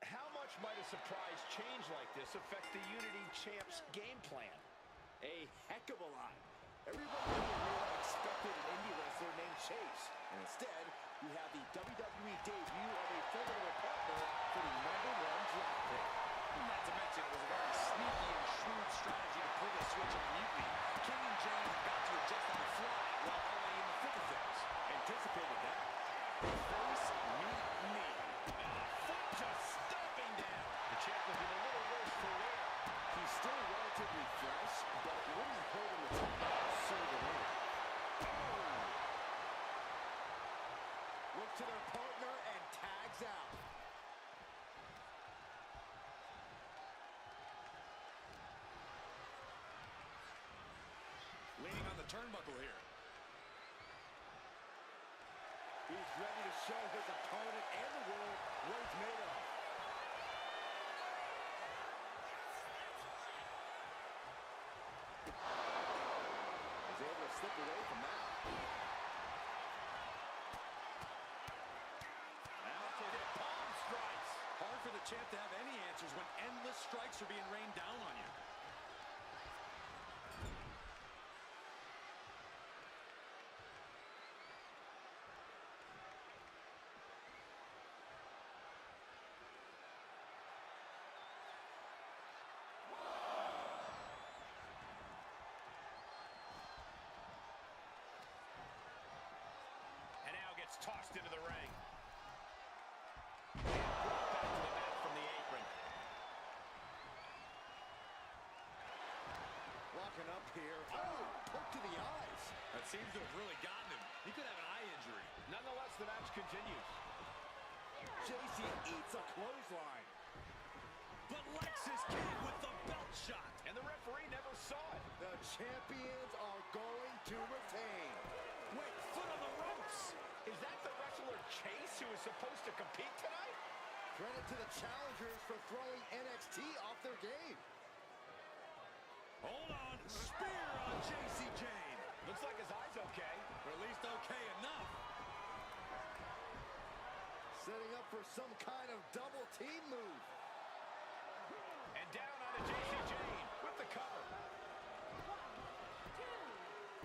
How much might a surprise change like this affect the Unity Champs' game plan? A heck of a lot. Everybody in the arena expected an indie wrestler named Chase. And instead, we have the WWE debut of a formidable partner for the #1 draft pick. Not to mention, it was a very sneaky and shrewd strategy to pull the switch on Mutiny. King and Jane have got to adjust on the fly while already in the thick of things. Anticipated that. Face Mutiny. Foot just stomping down. The champ looking a little worse for wear. He's still relatively fresh, but it wouldn't hurt him to tap out sooner than later. Look to their partner and tags out. Leaning on the turnbuckle here. He's ready to show his opponent and the world what he's made of. He's able to slip away from that. Now to hit palm strikes. Hard for the champ to have any answers when endless strikes are being rained down on you. And now gets tossed into the ring. And brought back to the mat from the apron. Walking up here. Oh, poke to the eyes. That seems to have really gotten him. He could have an eye injury. Nonetheless, the match continues. JC eats a clothesline. But Lexus King with the belt shot. And the referee never saw it. The champions are going to retain. Wait, foot on the ropes. Is that the wrestler Chase who is supposed to compete tonight? Credit to the challengers for throwing NXT off their game. Hold on. Spear on JC Jane. Looks like his eye's okay. Or at least okay enough. Setting up for some kind of double team move. And down onto JC Jane with the cover.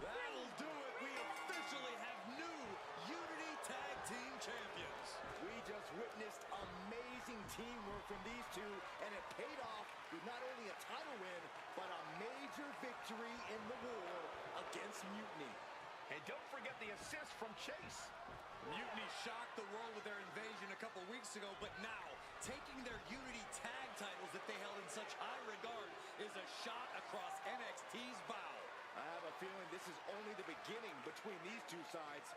That'll do it. We officially have new Unity Tag Team Champions. We just witnessed amazing teamwork from these two, and it paid off with not only a title win, but a major victory in the war against Mutiny. And don't forget the assist from Chase. Mutiny shocked the world with their invasion a couple weeks ago, but now, taking their Unity tag titles that they held in such high regard is a shot across NXT's bow. I have a feeling this is only the beginning between these two sides.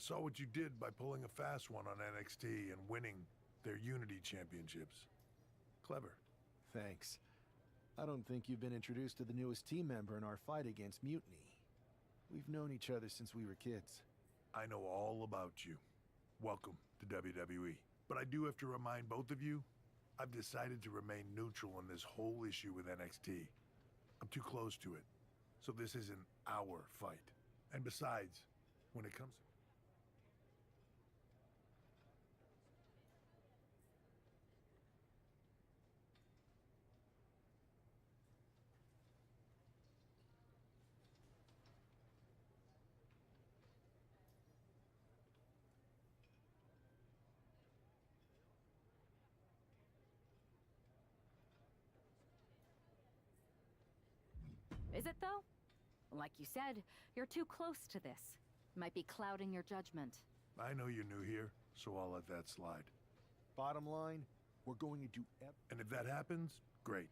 saw what you did by pulling a fast one on NXT and winning their Unity Championships. Clever. Thanks. I don't think you've been introduced to the newest team member in our fight against Mutiny. We've known each other since we were kids. I know all about you. Welcome to WWE. But I do have to remind both of you, I've decided to remain neutral on this whole issue with NXT. I'm too close to it. So this isn't our fight. And besides, when it comes... Is it, though? Like you said, you're too close to this. Might be clouding your judgment. I know you're new here, so I'll let that slide. Bottom line, we're going to do and if that happens, great.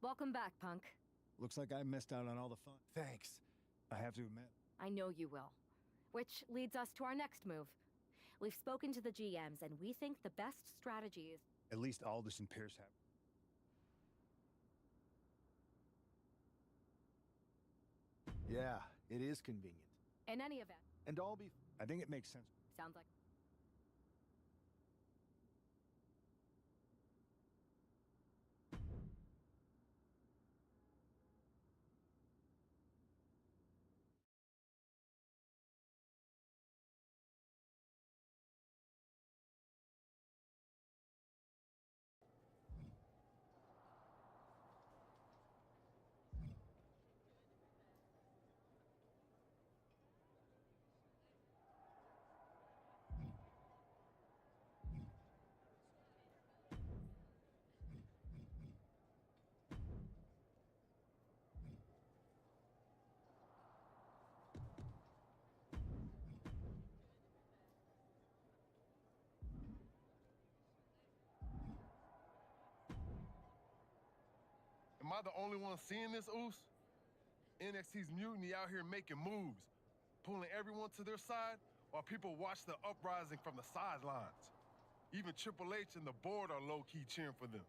Welcome back, Punk. Looks like I missed out on all the fun. Thanks. I have to admit. I know you will. Which leads us to our next move. We've spoken to the GMs, and we think the best strategy is... At least Aldous and Pierce have. Yeah, it is convenient. In any event. And I'll be... I think it makes sense. Sounds like... Am I the only one seeing this, Oos? NXT's Mutiny out here making moves, pulling everyone to their side while people watch the uprising from the sidelines. Even Triple H and the board are low-key cheering for them.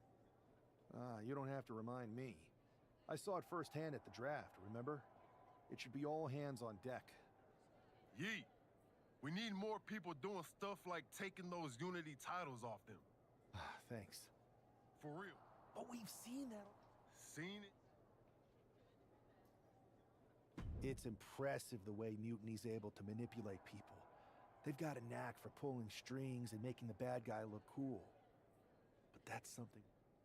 You don't have to remind me. I saw it firsthand at the draft, remember? It should be all hands on deck. Yeet. We need more people doing stuff like taking those Unity titles off them. Thanks. For real. But we've seen that. Seen it? It's impressive the way Mutiny's able to manipulate people. They've got a knack for pulling strings and making the bad guy look cool. But that's something...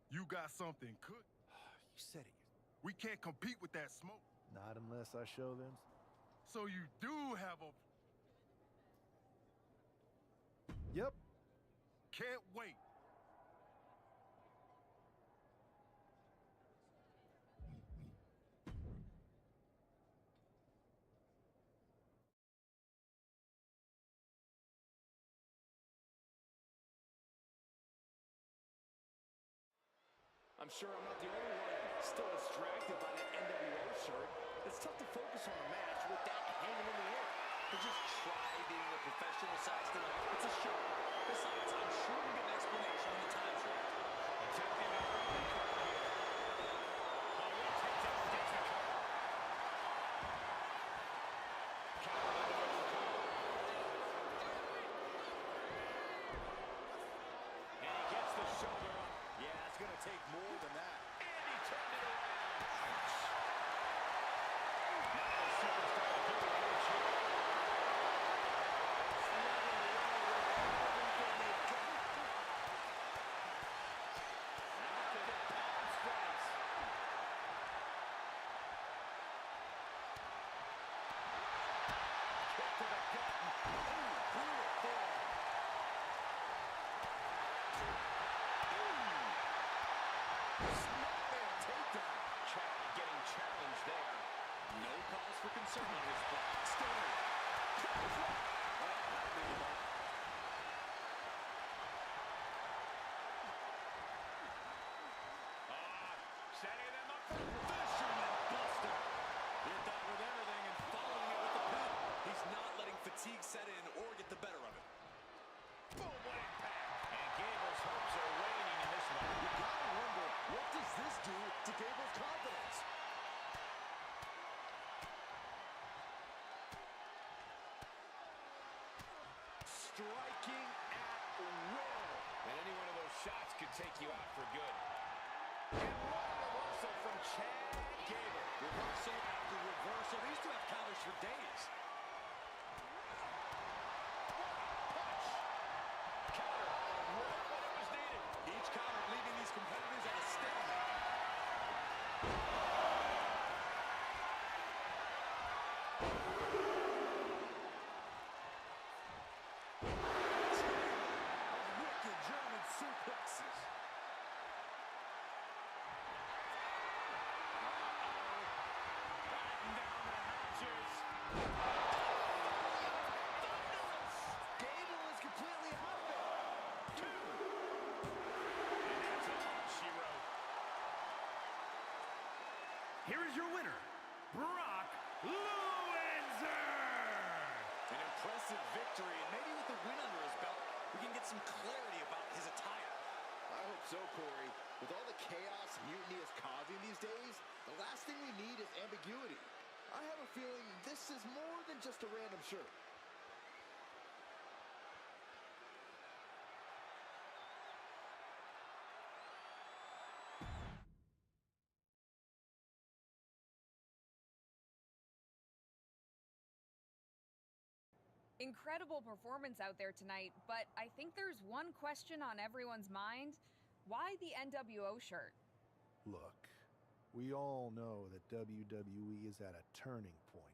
You got something cook. You said it. We can't compete with that smoke. Not unless I show them. So you do have a... Yep. Can't wait. I'm sure I'm not the only one still distracted by that NWO shirt. It's tough to focus on a match with that hanging in the air. But just try being a professional size tonight. It's a show. Besides, I'm sure we'll get an explanation when the time's right. Attempting an early cover here. Takedown against the cover. Counter underneath the cover. And he gets the shoulder up. Yeah, it's going to take more than that. And he turned it around. Ouch. Now the superstar giving an inch here. After the pound strikes. Kick to the gut. Ooh, brutal form. Ooh. pressure on his back. Stunner. Setting them up for fisherman buster. Hit that with everything and following it with the pin. He's not letting fatigue set in or get the better of it. Boom, what impact. And Gable's hopes are waning in this one. You gotta wonder, what does this do to Gable's confidence? Striking at will. And any one of those shots could take you out for good. And what a reversal from Chad Gable. Reversal after reversal. These two have counters for days. Punch. Counter. Right when it was needed. Each counter leaving these competitors at a stalemate. Wicked German suplexes. Batten down the hatches. Gable is completely out of it. Two. And that's all she wrote. Here is your winner, Brock Lesnar. An impressive victory, and maybe with the win under his belt, we can get some clarity about his attire. I hope so, Corey. With all the chaos Mutiny is causing these days, the last thing we need is ambiguity. I have a feeling this is more than just a random shirt. Incredible performance out there tonight, but I think there's one question on everyone's mind. Why the NWO shirt? Look, we all know that WWE is at a turning point.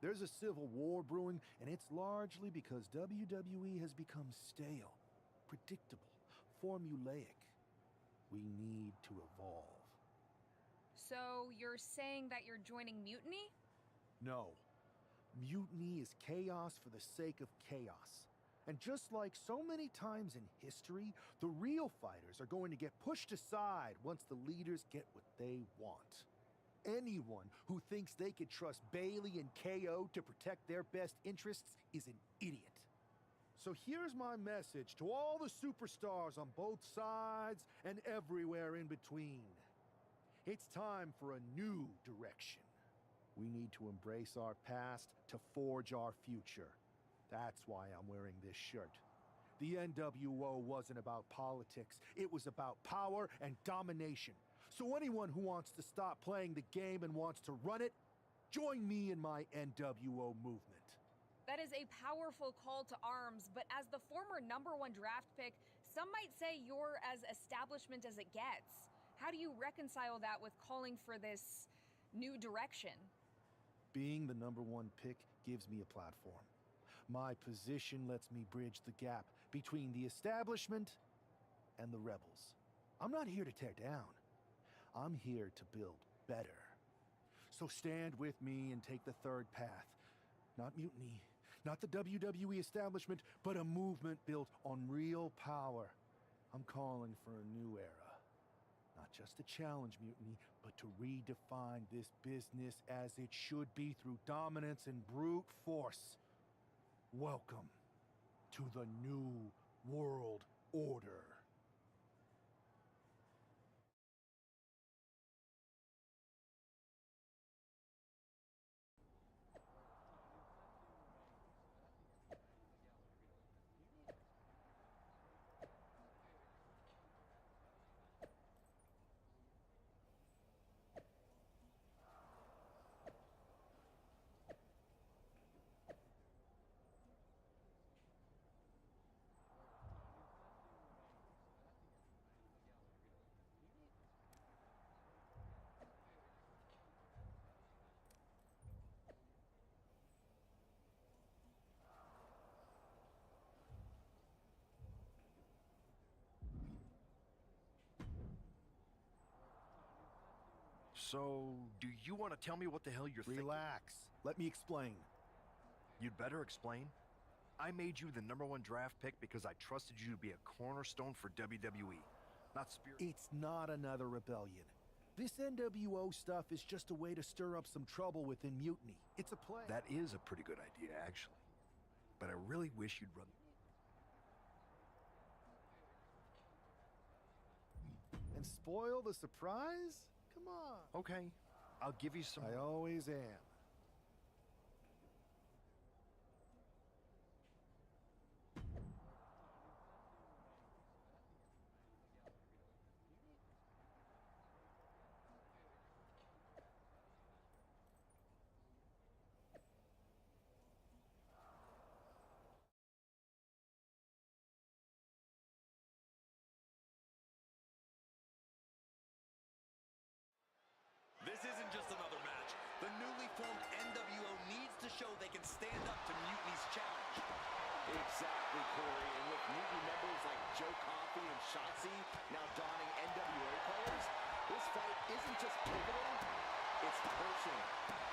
There's a civil war brewing, and it's largely because WWE has become stale, predictable, formulaic. We need to evolve. So you're saying that you're joining Mutiny? No. Mutiny is chaos for the sake of chaos. And just like so many times in history, the real fighters are going to get pushed aside once the leaders get what they want. Anyone who thinks they could trust Bailey and KO to protect their best interests is an idiot. So here's my message to all the superstars on both sides and everywhere in between. It's time for a new direction. We need to embrace our past to forge our future. That's why I'm wearing this shirt. The NWO wasn't about politics. It was about power and domination. So anyone who wants to stop playing the game and wants to run it, join me in my NWO movement. That is a powerful call to arms, but as the former #1 draft pick, some might say you're as establishment as it gets. How do you reconcile that with calling for this new direction? Being the #1 pick gives me a platform. My position lets me bridge the gap between the establishment and the rebels. I'm not here to tear down. I'm here to build better. So stand with me and take the third path. Not mutiny, not the WWE establishment, but a movement built on real power. I'm calling for a new era. Not just to challenge mutiny, but to redefine this business as it should be through dominance and brute force. Welcome to the New World Order. So, do you want to tell me what the hell you're thinking? Relax. Let me explain. You'd better explain. I made you the #1 draft pick because I trusted you to be a cornerstone for WWE, not spirit. It's not another rebellion. This NWO stuff is just a way to stir up some trouble within Mutiny. It's a play. That is a pretty good idea, actually. But I really wish you'd run. And spoil the surprise? Come on. Okay, I'll give you some. I always am. This isn't just another match. The newly formed NWO needs to show they can stand up to Mutiny's challenge. Exactly, Corey. And with Mutiny members like Joe Coffey and Shotzi now donning NWO colors, this fight isn't just pivotal, it's personal.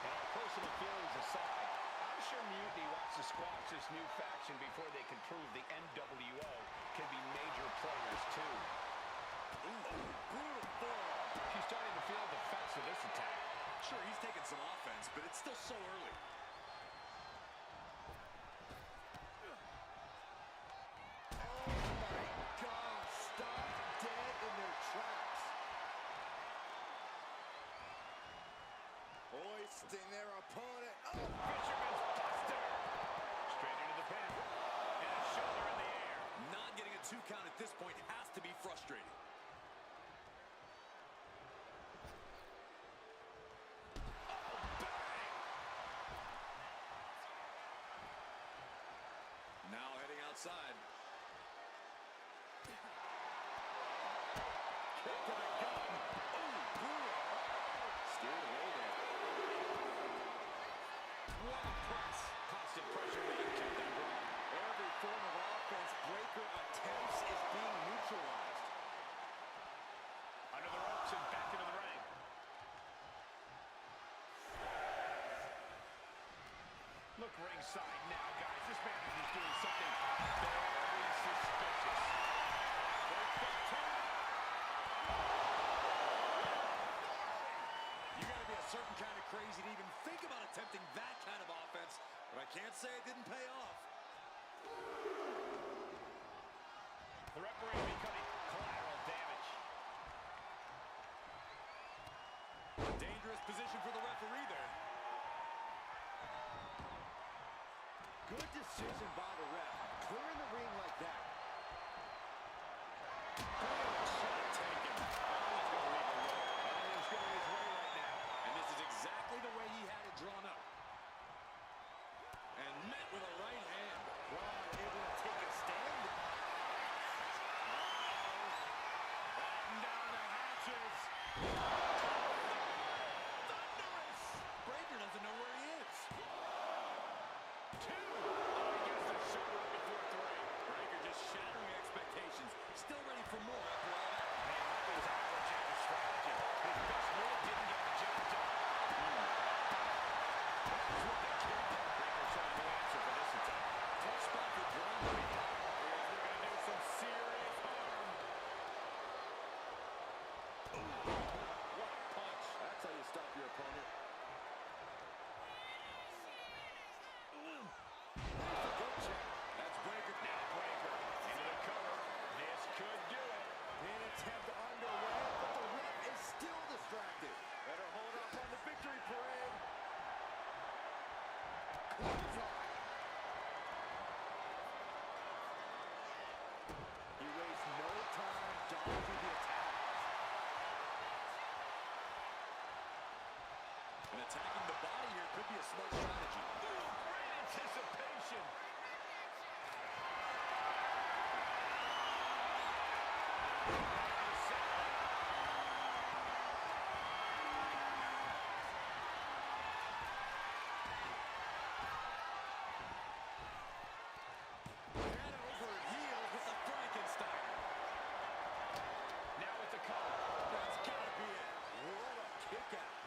Now, personal feelings aside, I'm sure Mutiny wants to squash this new faction before they can prove the NWO can be major players too. Ooh, brutal forearm. She's starting to feel the effects of this attack. Sure, he's taking some offense, but it's still so early. Oh my God, stop dead in their tracks. Hoisting their opponent. Oh, Fisherman's Buster. Straight into the pin. And a shoulder in the air. not getting a 2 count at this point has to be frustrating. Now heading outside. Kick to the gun. Oh, brutal. Steered away there. What a press. Constant pressure being kept under. Every form of offense Breaker attempts is being neutralized. Under the ropes and back into the ring. Look ringside now, guys. This man is doing something very suspicious. There's the turn. You gotta be a certain kind of crazy to even think about attempting that kind of offense, but I can't say it didn't pay off. The referee becoming collateral damage. Dangerous position for the referee there. Good decision by the ref. Clearing the ring like that. Shot taken. Always gonna leave a look. Everything's going his way right now. And this is exactly the way he had it drawn up. And met with a right hand. Braun able to take a stand. And down the hatches. Thunderous! Breaker doesn't know where he is. 2. Oh, he gets the shot right before 3. Breaker just shattering expectations. Still ready for more after all that. Man, that was our Jack's strategy. His best move didn't get the job done. That's what they killed. Breaker showing no answer for this attack. Tough spot for Braun to be in. He's looking to do some serious harm. What a punch. That's how you stop your opponent. There's the gut check. That's Breaker. Now Breaker into the cover. This could do it. An attempt underway, but the ref is still distracted. Better hold up on the victory parade. Clothesline. He wastes no time dodging the attack. And attacking the body here could be a smart strategy. Great anticipation. Head over heels with the Frankenstein. Now with the cover. That's gotta be it. What a kick out.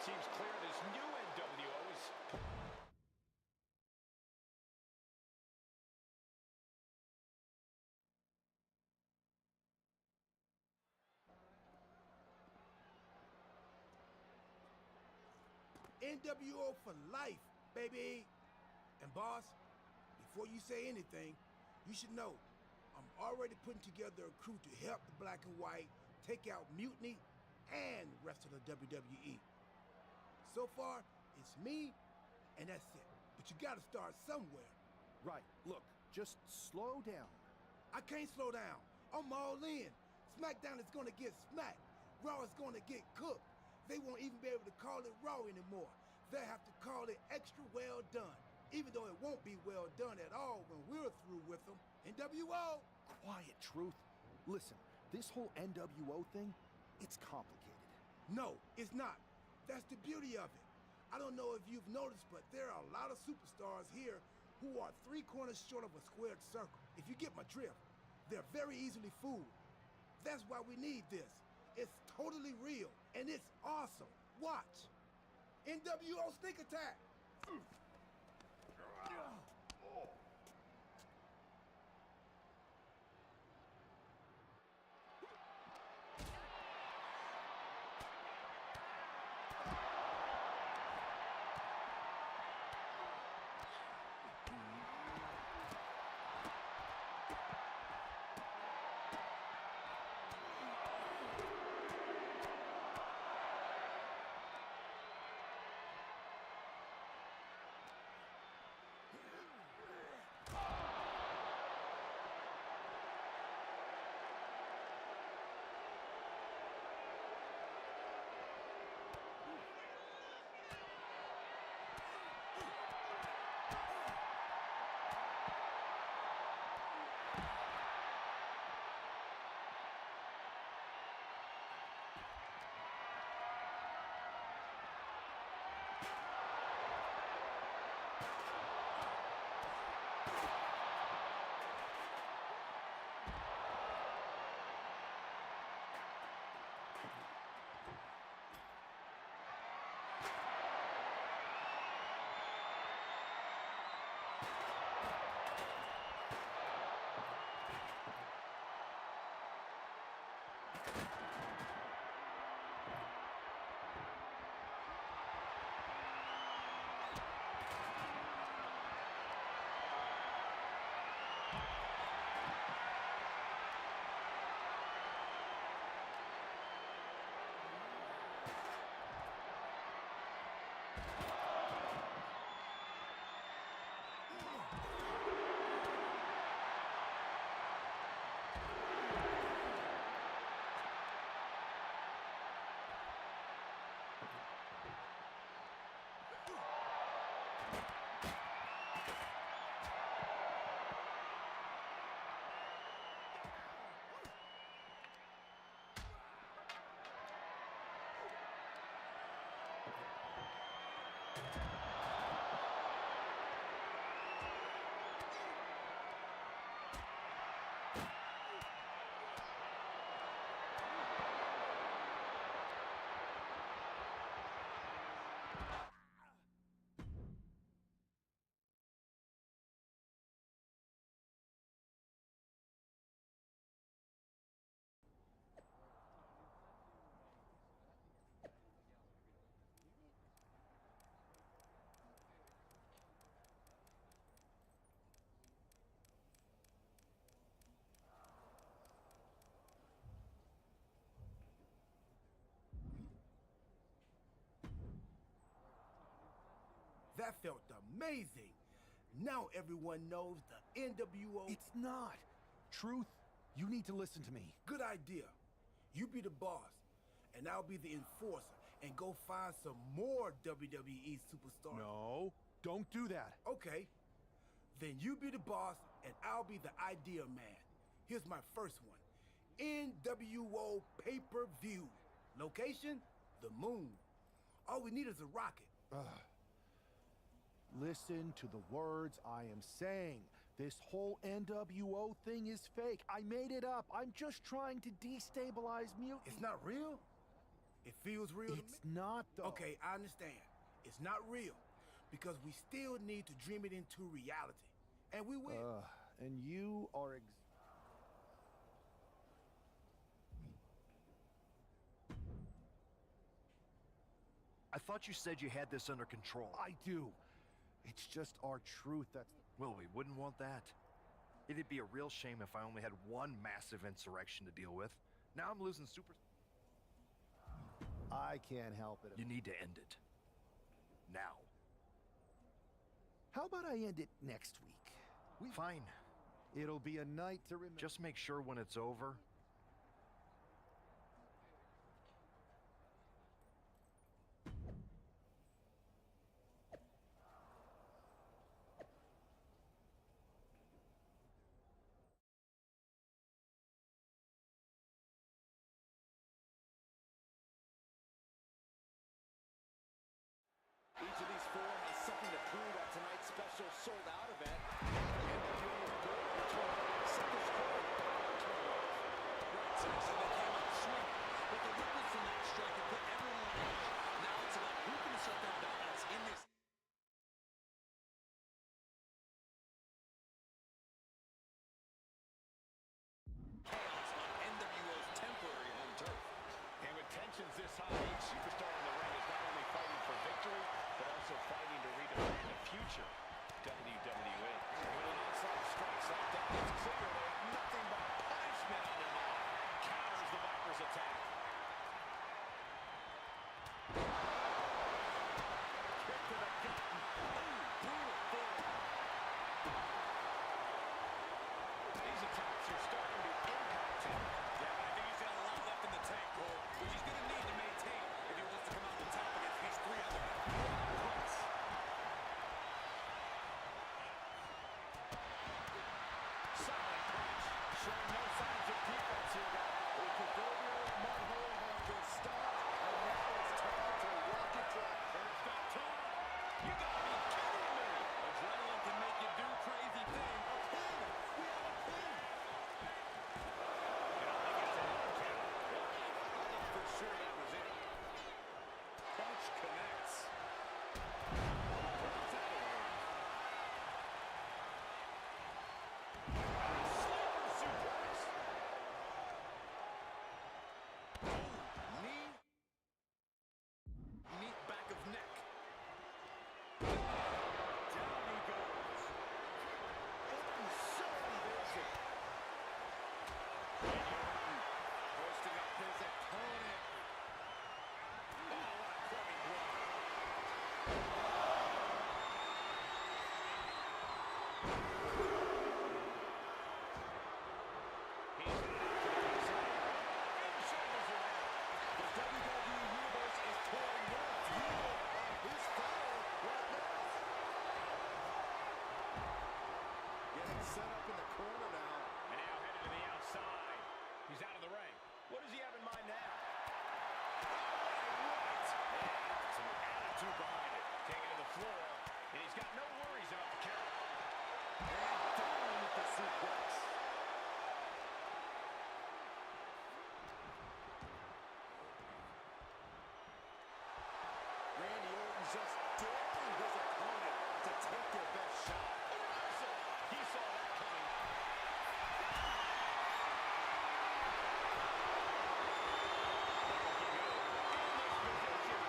seems clear this new NWO is... NWO for life, baby. And boss, before you say anything, you should know I'm already putting together a crew to help the Black and White take out Mutiny and the rest of the WWE. So far, it's me, and that's it. But you gotta start somewhere. Right. Look, just slow down. I can't slow down. I'm all in. SmackDown is gonna get smacked. Raw is gonna get cooked. They won't even be able to call it Raw anymore. They'll have to call it extra well done, even though it won't be well done at all when we're through with them. NWO! Quiet, Truth. Listen, this whole NWO thing, it's complicated. No, it's not. That's the beauty of it. I don't know if you've noticed, but there are a lot of superstars here who are 3 corners short of a squared circle. If you get my drift, they're very easily fooled. That's why we need this. It's totally real, and it's awesome. Watch. NWO Sneak Attack. That felt amazing. Now everyone knows the NWO... It's not. Truth, you need to listen to me. Good idea. You be the boss, and I'll be the enforcer, and go find some more WWE superstars. No, don't do that. Okay. Then you be the boss, and I'll be the idea man. Here's my first one. NWO pay-per-view. Location? The moon. All we need is a rocket. Listen to the words I am saying. This whole NWO thing is fake. I made it up. I'm just trying to destabilize mutiny. It's not real? It feels real to It's me. not, though. Okay, I understand. It's not real because we still need to dream it into reality. And we will. And you are I thought you said you had this under control. I do. It's just our truth that's... Well, we wouldn't want that. It'd be a real shame if I only had one massive insurrection to deal with. Now I'm losing super... I can't help it. You need to end it. Now. How about I end it next week? Fine. It'll be a night to remember. Just make sure when it's over, Each of these four has something to prove at tonight's special sold-out event. NWA's goal to set the score. Right, so they came out swinging, but the ripples from that strike have put everyone on edge. Now it's about who can assert their dominance in this. Chaos on NWO's temporary home turf. And with tensions this high, each superstar in the ring is not only fighting for victory, but also fighting to redefine the future WWE. When an onslaught strikes like that, it's clear they have nothing but punishment on their mind. Counters the Viper's attack. Kick to the gut. Brutal forward. These attacks are starting to impact him. Yeah, but I think he's got a lot left in the tank, Cole, which he's going to need to maintain if he wants to come out on top against these three other opponents. Solid punch, showing no signs of defense here, guys. A proverbial mud-hole has been stopped, and now it's time to walk it dry. And it's got time. You gotta be kidding me. Adrenaline can make you do crazy things. A pin. We have a pin. I don't think it's a hard count. I thought for sure that was it. Punch connects. Drops out of the ring. Sleeper suplex. Knee. Knee back of neck. Down he goes. It is so invasive. Posting up his opponent. Oh, what a crummy blow. He's not out to the outside. And shoulders are in. The WWE Universe is pouring more fuel on his fire right now. Getting set up in the corner now. And now headed to the outside. He's out of the ring. What does he have in mind now? Right. And some attitude behind it. Taking to the floor. And he's got no worries about the count. And down with the suplex. Randy Orton just daring his opponent to take their best shot. Reversal. He saw that coming. Looking good in this position.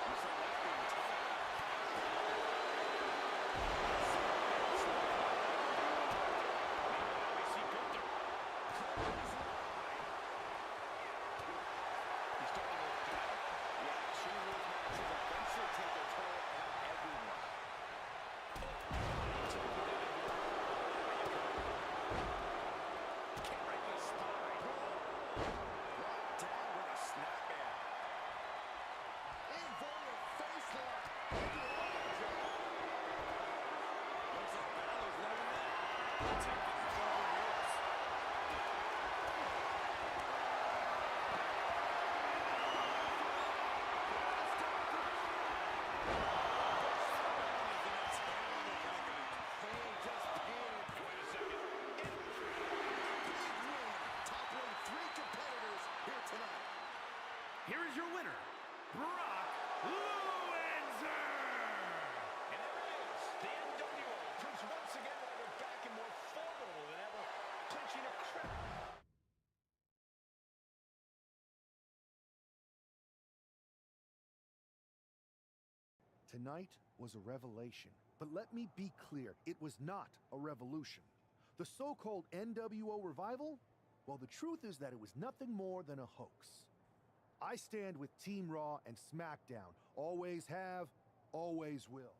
You saw that being timed. Meanwhile, we see Gunther clothesline. He's starting to look better. Yeah, True Rules matches eventually take a toll on everyone. Kick right to the spine. Brought down with a snapmare. In for your face lock. Looks like Balor's learning that. Taking his own rules. Top Tonight was a revelation. But let me be clear, it was not a revolution. The so-called NWO revival? Well, the truth is that it was nothing more than a hoax. I stand with Team Raw and SmackDown. Always have, always will.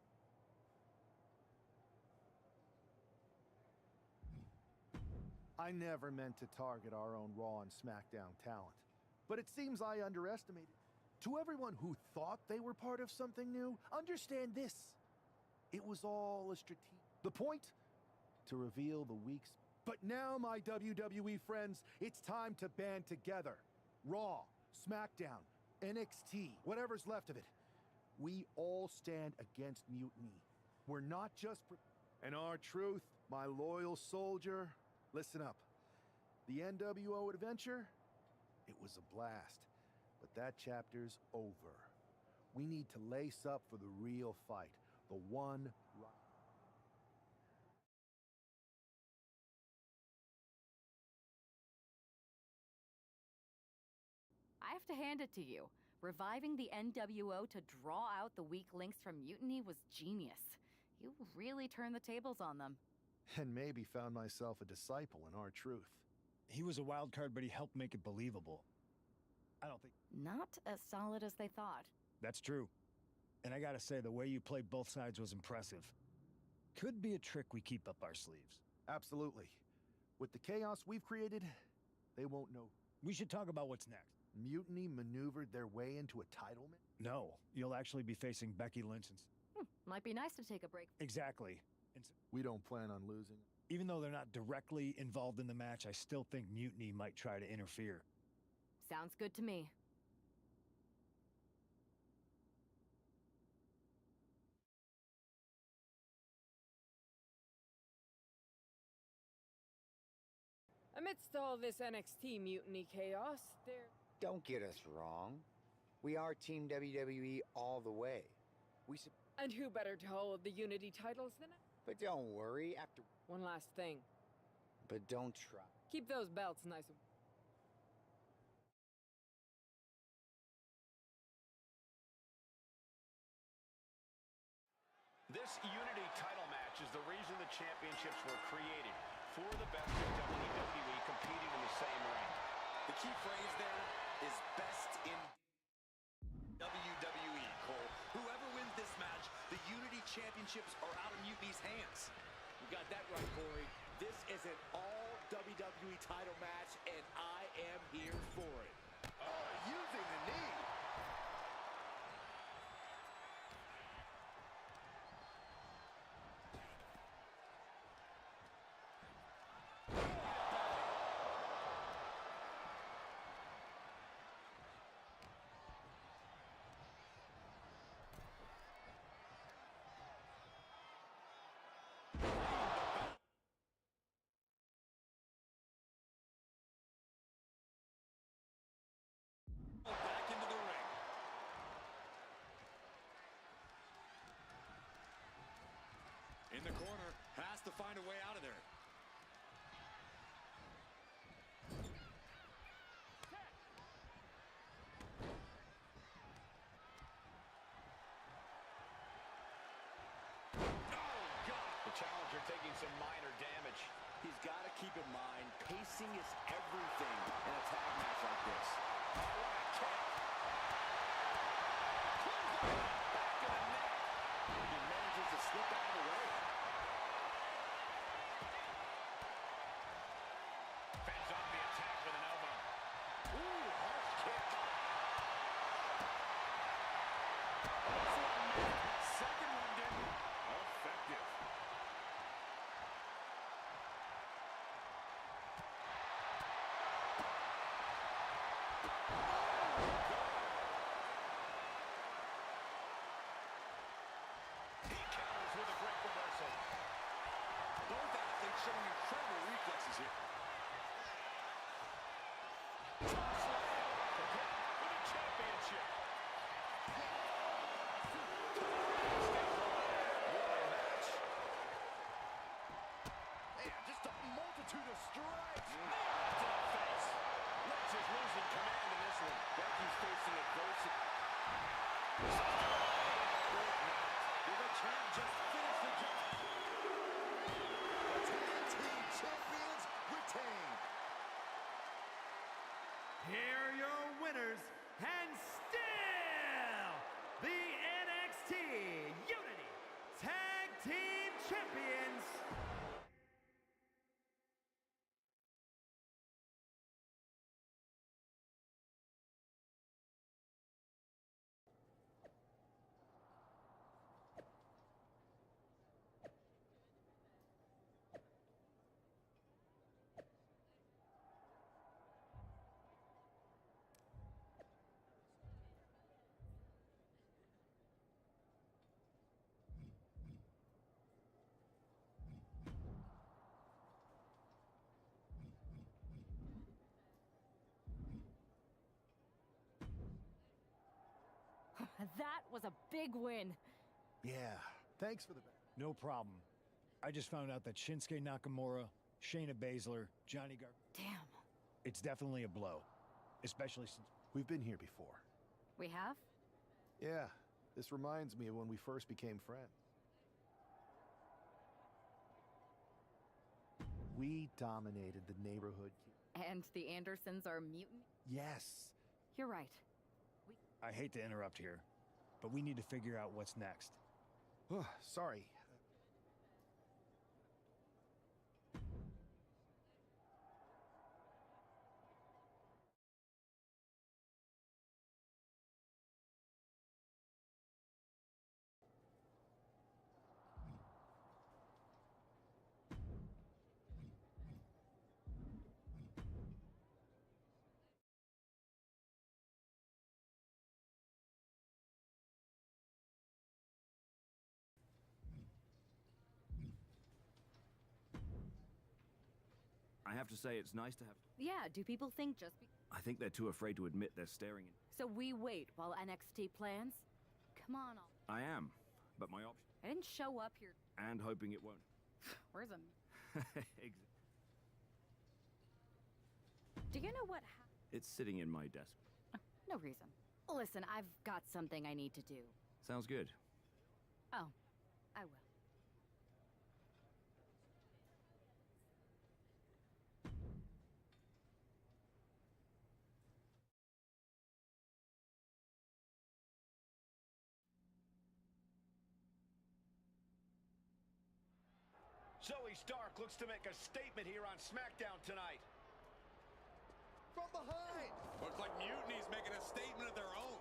I never meant to target our own Raw and SmackDown talent, but it seems I underestimated. To everyone who thought they were part of something new, understand this. It was all a strategy. The point? To reveal the weak's. But now, my WWE friends, it's time to band together. Raw, SmackDown, NXT, whatever's left of it. We all stand against mutiny. We're not just... And our truth, my loyal soldier, listen up. The NWO adventure, it was a blast. But that chapter's over. We need to lace up for the real fight. The one... I have to hand it to you. Reviving the NWO to draw out the weak links from Mutiny was genius. You really turned the tables on them. And maybe found myself a disciple in our truth. He was a wild card, but he helped make it believable. I don't think... Not as solid as they thought. That's true. And I gotta say, the way you played both sides was impressive. Could be a trick we keep up our sleeves. Absolutely. With the chaos we've created, they won't know. We should talk about what's next. Mutiny maneuvered their way into a title match? No, you'll actually be facing Becky Lynch and... Might be nice to take a break. Exactly. We don't plan on losing. Even though they're not directly involved in the match, I still think Mutiny might try to interfere. Sounds good to me. Amidst all this NXT mutiny chaos, there... Don't get us wrong. We are Team WWE all the way. And who better to hold the Unity titles than us? But don't worry, after... One last thing. But don't try. Keep those belts nice and... This Unity title match is the reason the championships were created. For the best in WWE competing in the same ring. The key phrase there is best in WWE, Cole. Whoever wins this match, the Unity Championships are out of Mutiny's hands. You got that right, Corey. This is an all-WWE title match, and I am here for it. Using the knee. Back into the ring. In the corner, has to find a way out of there. The challenger taking some minor damage. He's got to keep in mind, pacing is everything in a tag match like this. Back of the neck. He manages to slip out of the way. Fends off the attack with an elbow. Ooh, harsh kick. Second one didn't. Effective. He counters with a great reversal. Both athletes showing incredible reflexes here. Top slam. For the championship. Man, just a multitude of strikes. To the face. Lynch is losing command in this one. Becky's facing adversity. Good match. The champ just finished the job. The tag team champions retain. Here are your winners, and still the NXT Unity Tag Team Champions. That was a big win. Yeah, thanks for the... No problem. I just found out that Shinsuke Nakamura, Shayna Baszler, Johnny Damn. It's definitely a blow. Especially since... We've been here before. We have? Yeah, this reminds me of when we first became friends. We dominated the neighborhood. And the Andersons are mutant? Yes. You're right. I hate to interrupt here, but we need to figure out what's next. Sorry. I have to say, it's nice to have... Yeah, do people think I think they're too afraid to admit they're staring in... So we wait while NXT plans? Come on. I am, but my option... I didn't show up here. And hoping it won't. Where's a... Do you know what It's sitting in my desk. No reason. Listen, I've got something I need to do. Sounds good. Oh, I will. Zoe Stark looks to make a statement here on SmackDown tonight. From behind. Looks like Mutiny's making a statement of their own.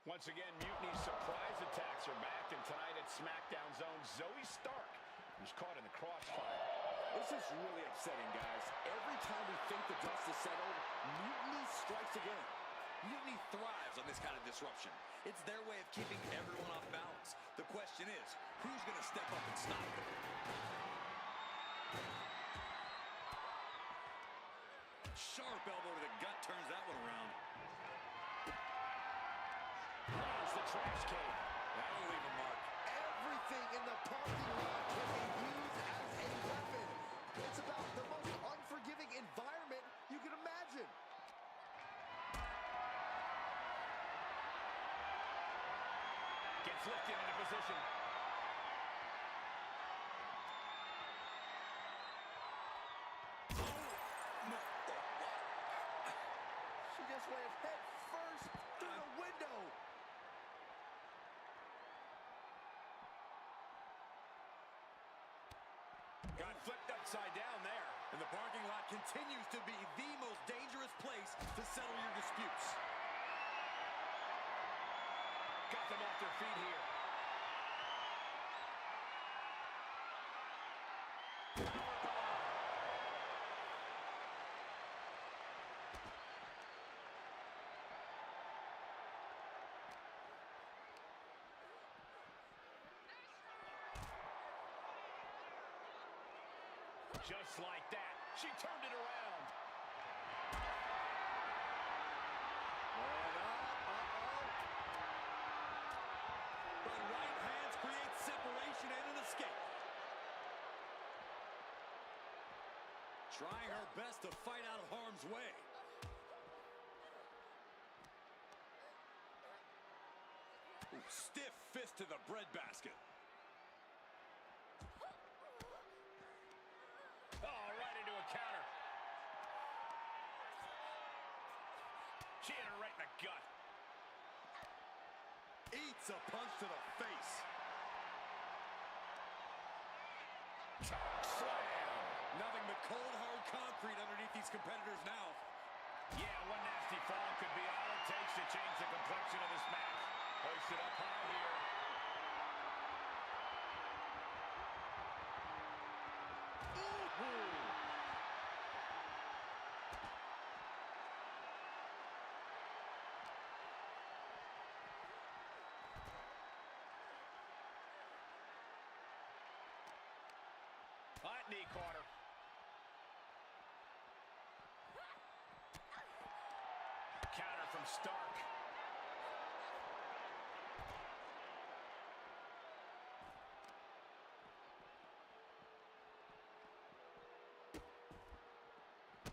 Once again, Mutiny's surprise attacks are back, and tonight at SmackDown's own Zoe Stark, who's caught in the crossfire. This is really upsetting, guys. Every time we think the dust is settled, Mutiny strikes again. Mutiny thrives on this kind of disruption. It's their way of keeping everyone off balance. The question is, who's going to step up and stop them? Sharp elbow to the gut turns that one around. There's the trash can. That'll leave a mark. Everything in the parking lot can be used as a weapon. It's about the most unforgiving environment you can imagine. Gets lifted into position. She just went head first through the window. Got flipped upside down there. And the parking lot continues to be the most dangerous place to settle your disputes. Got them off their feet here. Just like that, she turned it around. The right hands create separation and an escape. Trying her best to fight out of harm's way. Stiff fist to the breadbasket. Oh, right into a counter. She hit her right in the gut. Eats a punch to the face. Choke slam. Nothing but cold, hard concrete underneath these competitors now. Yeah, one nasty fall could be all it takes to change the complexion of this match. Hoisted up high here. Ooh. Hot knee corner. Counter from Stark.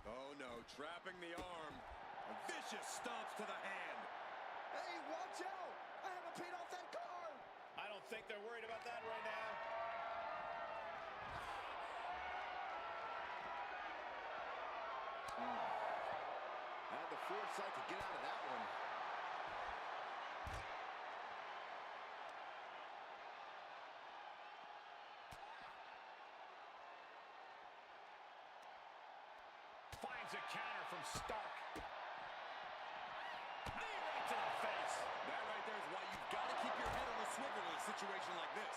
Oh no, trapping the arm. A vicious stomps to the hand. Hey, watch out! I haven't paid off that car! I don't think they're worried about that right now. Had the foresight to get out of that one. Finds a counter from Stark. Knee right to the face. That right there is why you've got to keep your head on a swivel in a situation like this.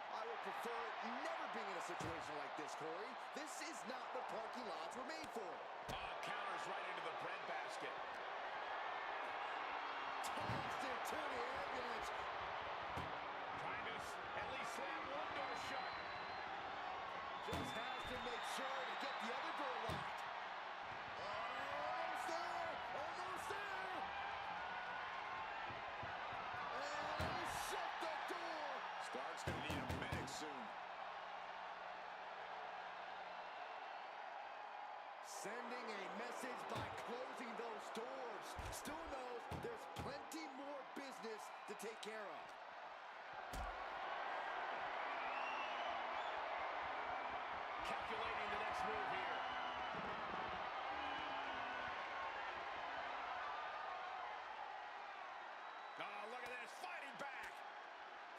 I would prefer never being in a situation like this, Corey. This is not what parking lots were made for. Counters right into the breadbasket. Tossed into the ambulance. Trying to at least slam one door shut. Just has to make sure to get the other door locked. Almost there! Almost there! And he shut the door! Stark's gonna need a medic soon. Sending a message by closing those doors. Stu knows there's plenty more business to take care of. Calculating the next move here. Oh, look at this, fighting back.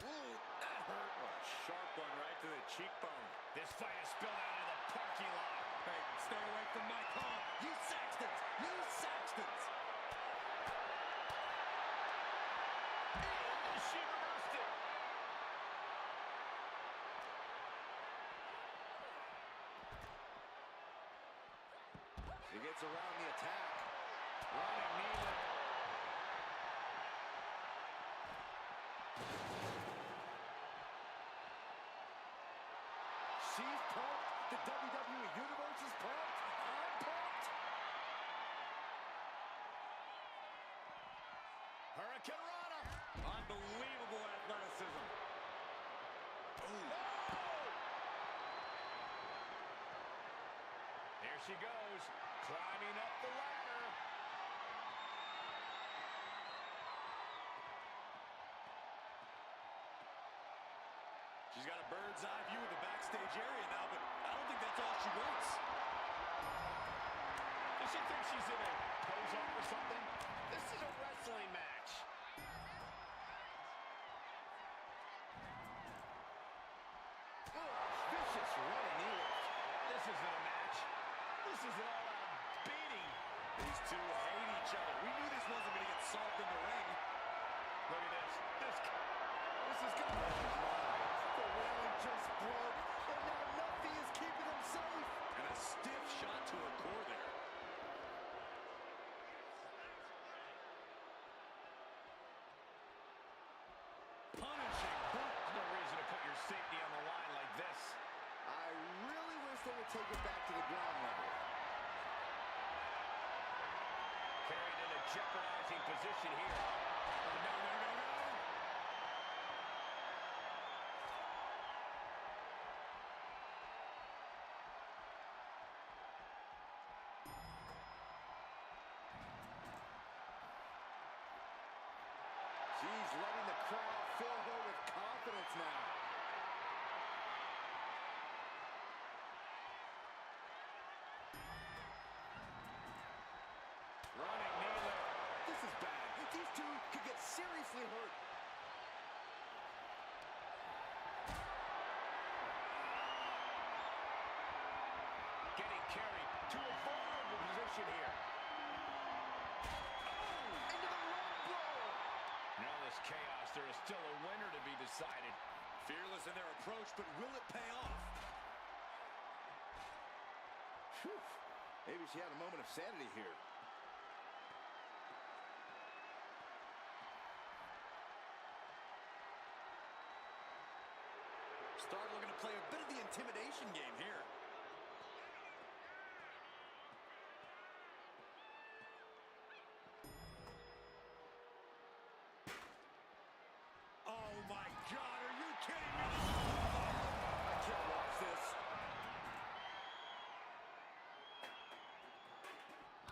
Ooh, that hurt. Oh, a sharp one right to the cheekbone. This fight is spilled out into the parking lot. Hey, stay away from my car. You Saxtons! You Saxtons! And she reversed it. He gets around the attack. Running knee lift. She's pumped. The WWE Universe is pumped. I'm pumped. Hurricane Rana. Unbelievable athleticism. Ooh. No! There she goes, climbing up the ladder. She's got a bird's eye view of the backstage area now, but I don't think that's all she wants. Does she think she's in a pose-off or something? This is a wrestling match. Vicious running knee lift. This isn't a match. This is an all-out beating. These two hate each other. We knew this wasn't going to get solved in the ring. Look at this. This is going to... The railing just broke, and now nothing is keeping them safe. And a stiff shot to her core there. Punishing. There's no reason to put your safety on the line like this. I really wish they would take it back to the ground level. Carried in a jeopardizing position here. Oh, no. She's letting the crowd two could get seriously hurt. Getting carried to a vulnerable position here. Oh, into the rope blow. In all this chaos, there is still a winner to be decided. Fearless in their approach, but will it pay off? Whew. Maybe she had a moment of sanity here. Star looking to play a bit of the intimidation game here. Oh my God, are you kidding me? I can't watch this.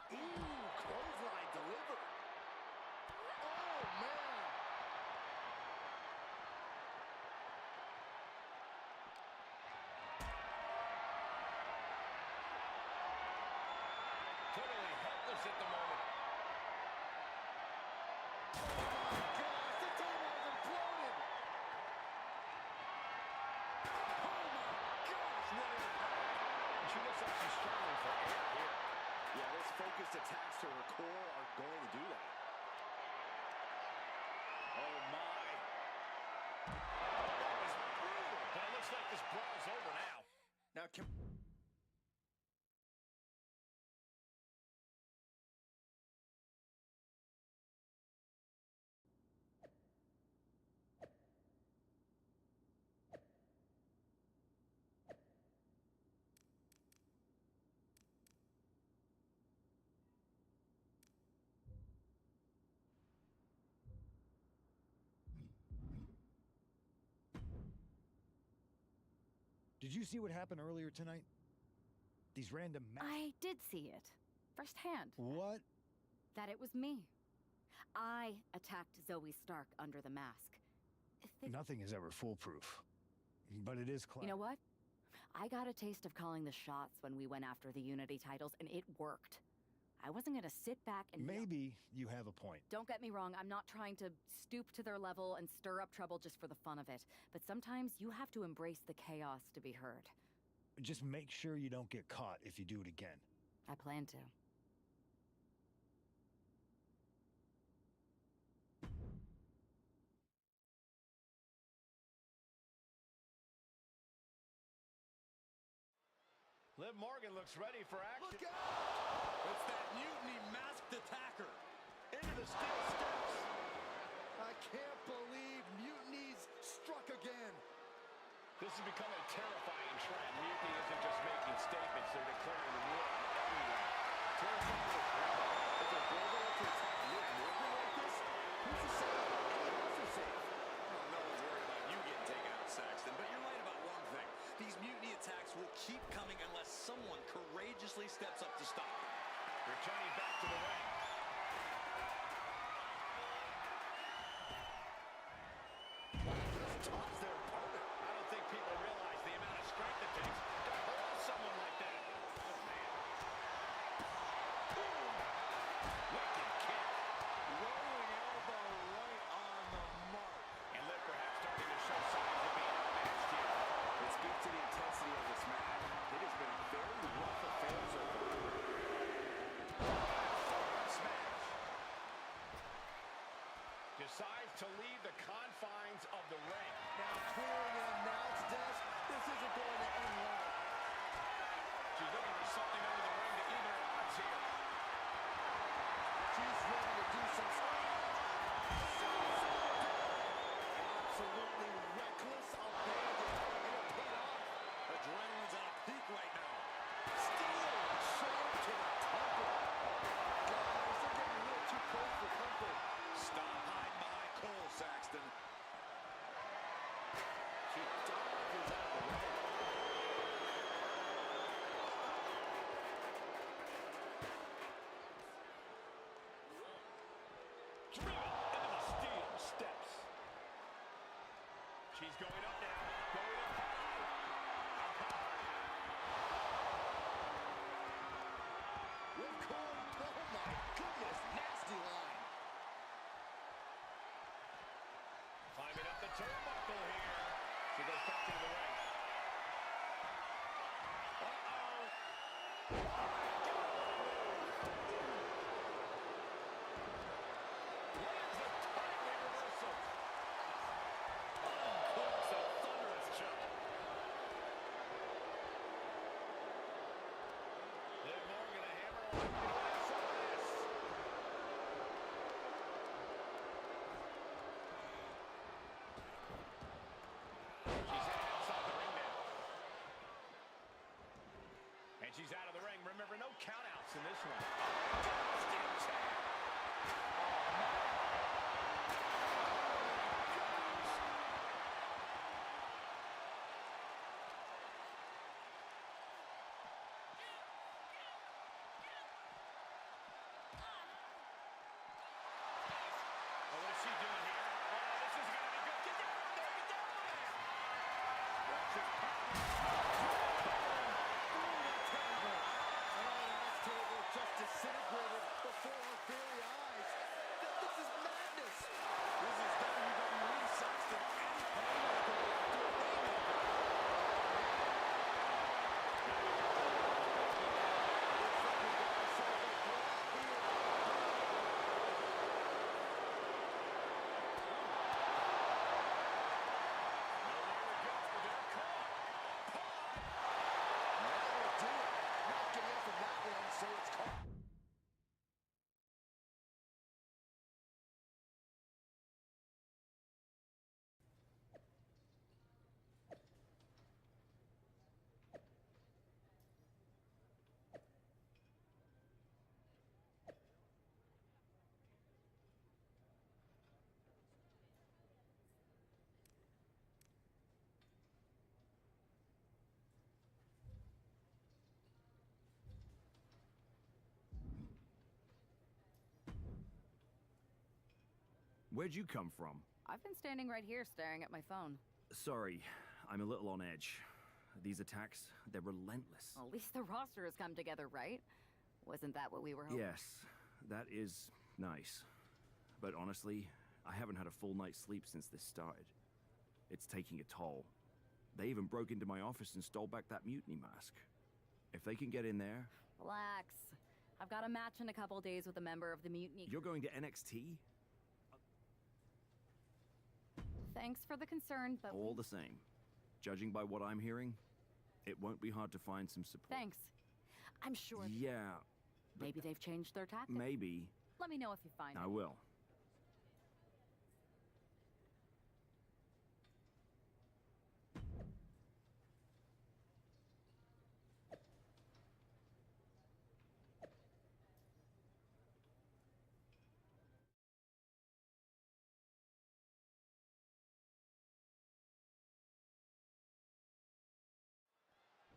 Ooh, clothesline delivered. Oh man. Totally helpless at the moment. She looks like she's struggling for air here. Yeah, those focused attacks to her core are going to do that. Oh my. That was brutal, but it looks like this brawl's over now. Now, Did you see what happened earlier tonight? These random I did see it. Firsthand. What? That it was me. I attacked Zoe Stark under the mask. Nothing is ever foolproof. But it is clever. You know what? I got a taste of calling the shots when we went after the Unity titles, and it worked. I wasn't gonna sit back and... Maybe you have a point. Don't get me wrong, I'm not trying to stoop to their level and stir up trouble just for the fun of it. But sometimes you have to embrace the chaos to be heard. Just make sure you don't get caught if you do it again. I plan to. Liv Morgan looks ready for action. Look out! It's that mutiny masked attacker. Into the steel steps. I can't believe Mutiny's struck again. This has become a terrifying trend. Mutiny isn't just making statements, they're declaring war on everyone. Terrifying as well. If they're bold enough to attack Liv Morgan like this, who's to say anyone else is safe? Well, no one's worried about you getting taken out, Saxton, but you're right about one thing. These mutiny attacks will keep coming unless someone courageously steps up to stop them. Returning back to the ring. Tops their opponent. I don't think people realize the amount of strength it takes to hold someone like that. Oh, man. Boom. Wicked kick. Rolling elbow right on the mark. And Liv perhaps starting to show signs of being outmatched here. It speaks to the intensity of this match. It has been a very rough affair so far. Smash. Decides to leave the confines of the ring. Now clearing an announce desk. This isn't going to end well. She's looking for something under the ring to even her odds here. She's ready to do some absolutely reckless abandon, and it paid off. Adrenaline's at a peak right now. Steel showed to the temple. Guys, they're getting a little too close for comfort. Stop hiding behind Cole, Saxton. She dodges out of the way. Driven into the steel steps. She's going up now. Going up high. Up high. With Cole, oh my goodness, nasty line. the turnbuckle here. She goes back into the ring. Uh-oh. Oh, my God. Lands a timely reversal. Uncorks a thunderous chop. Liv Morgan, a hammer on. I saw this. She's inside the ring now. And she's out of the ring. Remember, no countouts in this one. Devastating tap. Oh, what is she doing here? Oh, this is going to be good. Get down there. Get down there. Watch this power. Table just disintegrated before our very eyes. This is madness. This is WWE, Saxton. Any pain is going after a rainmaker. Looks like we got ourselves a brawl here. That will do it. Not getting up from that one, so it's caught. Where'd you come from? I've been standing right here staring at my phone. Sorry, I'm a little on edge. These attacks, they're relentless. Well, at least the roster has come together, right? Wasn't that what we were hoping? Yes, that is nice. But honestly, I haven't had a full night's sleep since this started. It's taking a toll. They even broke into my office and stole back that mutiny mask. If they can get in there... Relax. I've got a match in a couple days with a member of the mutiny. You're going to NXT? Thanks for the concern, but... All the same. Judging by what I'm hearing, it won't be hard to find some support. Thanks. I'm sure... Yeah. Maybe they've changed their tactics. Maybe. Let me know if you find I it. will.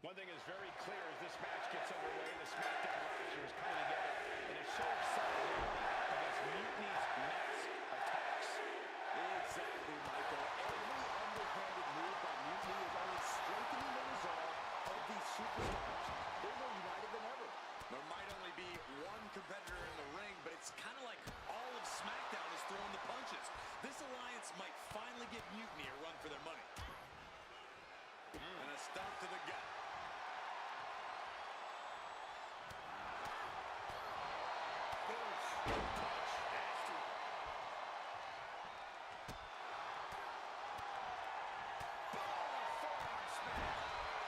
One thing is very clear as this match gets underway, the SmackDown roster is coming together and is so excited against Mutiny's mass attacks. Exactly, Michael. Every underhanded move by Mutiny is only strengthening the resolve of these superstars. They're more united than ever. There might only be one competitor in the ring, but it's kind of like all of SmackDown is throwing the punches. This alliance might finally give Mutiny a run for their money. And a stomp to the gut.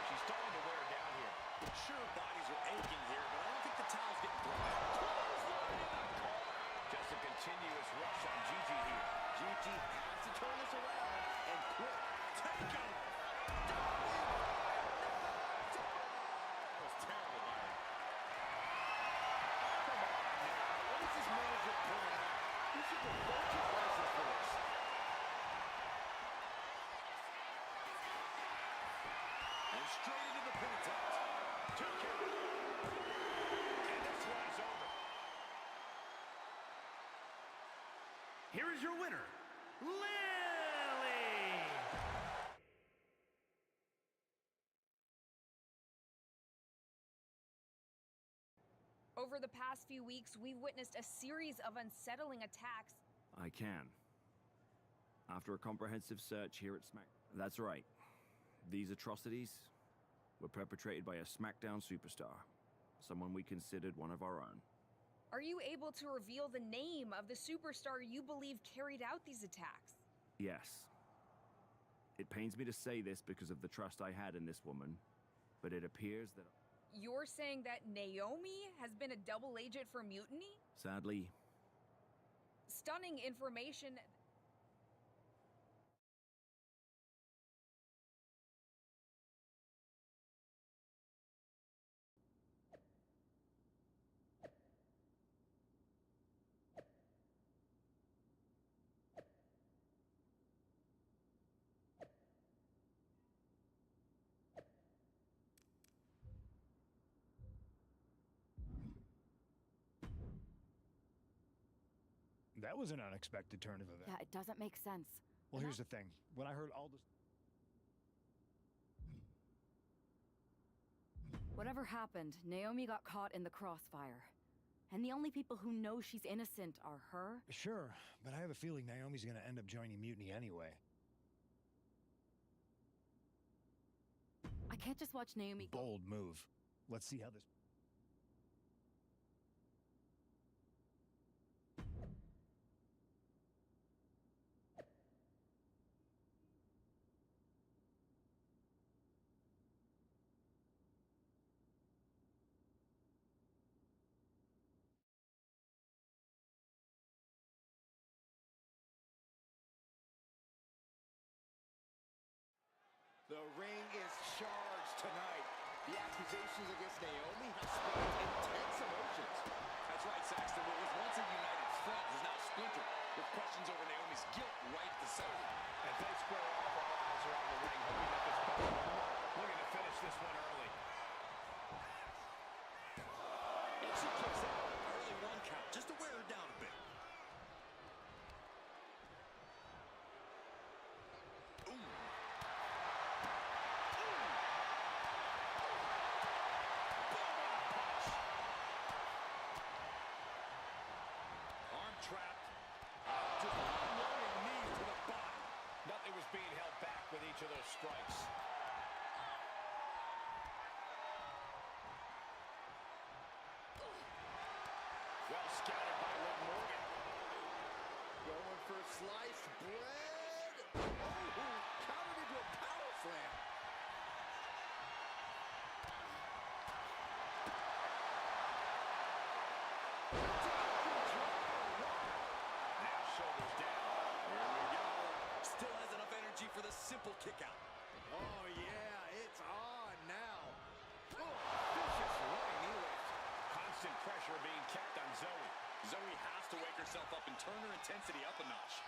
She's starting to wear down here. Sure, bodies are aching here, but I don't think the towel's getting thrown out. Clothesline in the corner. Just a continuous rush on Gigi here. Gigi has to turn this around and quick. Take him! That was terrible by her. Come on now. What is this manager pulling out? He should revoke his license for this. And straight into the pin attempt. 2 count. And this one is over. Here is your winner, Lily! Over the past few weeks, we've witnessed a series of unsettling attacks. I can. After a comprehensive search here at That's right. These atrocities were perpetrated by a SmackDown superstar, someone we considered one of our own. Are you able to reveal the name of the superstar you believe carried out these attacks? Yes. It pains me to say this because of the trust I had in this woman, but it appears that... You're saying that Naomi has been a double agent for Mutiny? Sadly... Stunning information... That was an unexpected turn of events. Yeah, it doesn't make sense. Well, here's the thing. When I heard all this... Whatever happened, Naomi got caught in the crossfire. And the only people who know she's innocent are her. Sure, but I have a feeling Naomi's gonna end up joining Mutiny anyway. I can't just watch Naomi... Bold move. Let's see how this... The ring is charged tonight. The accusations against Naomi have sparked intense emotions. That's right, Saxton. What was once a united front is now splintered, with questions over Naomi's guilt right at the center. As they square off, all eyes are on the ring, hoping that this battle looking to finish this one early. And she kicks out. Early one count, just to wear her down a bit. Trapped. Just unloading knees to the body. Nothing was being held back with each of those strikes. Well scouted by Liv Morgan. Going for sliced bread. Oh, countered into a power slam. For the simple kick out. Oh, yeah, it's on now. Oh, vicious right knee lift. Constant pressure being kept on Zoe. Zoe has to wake herself up and turn her intensity up a notch.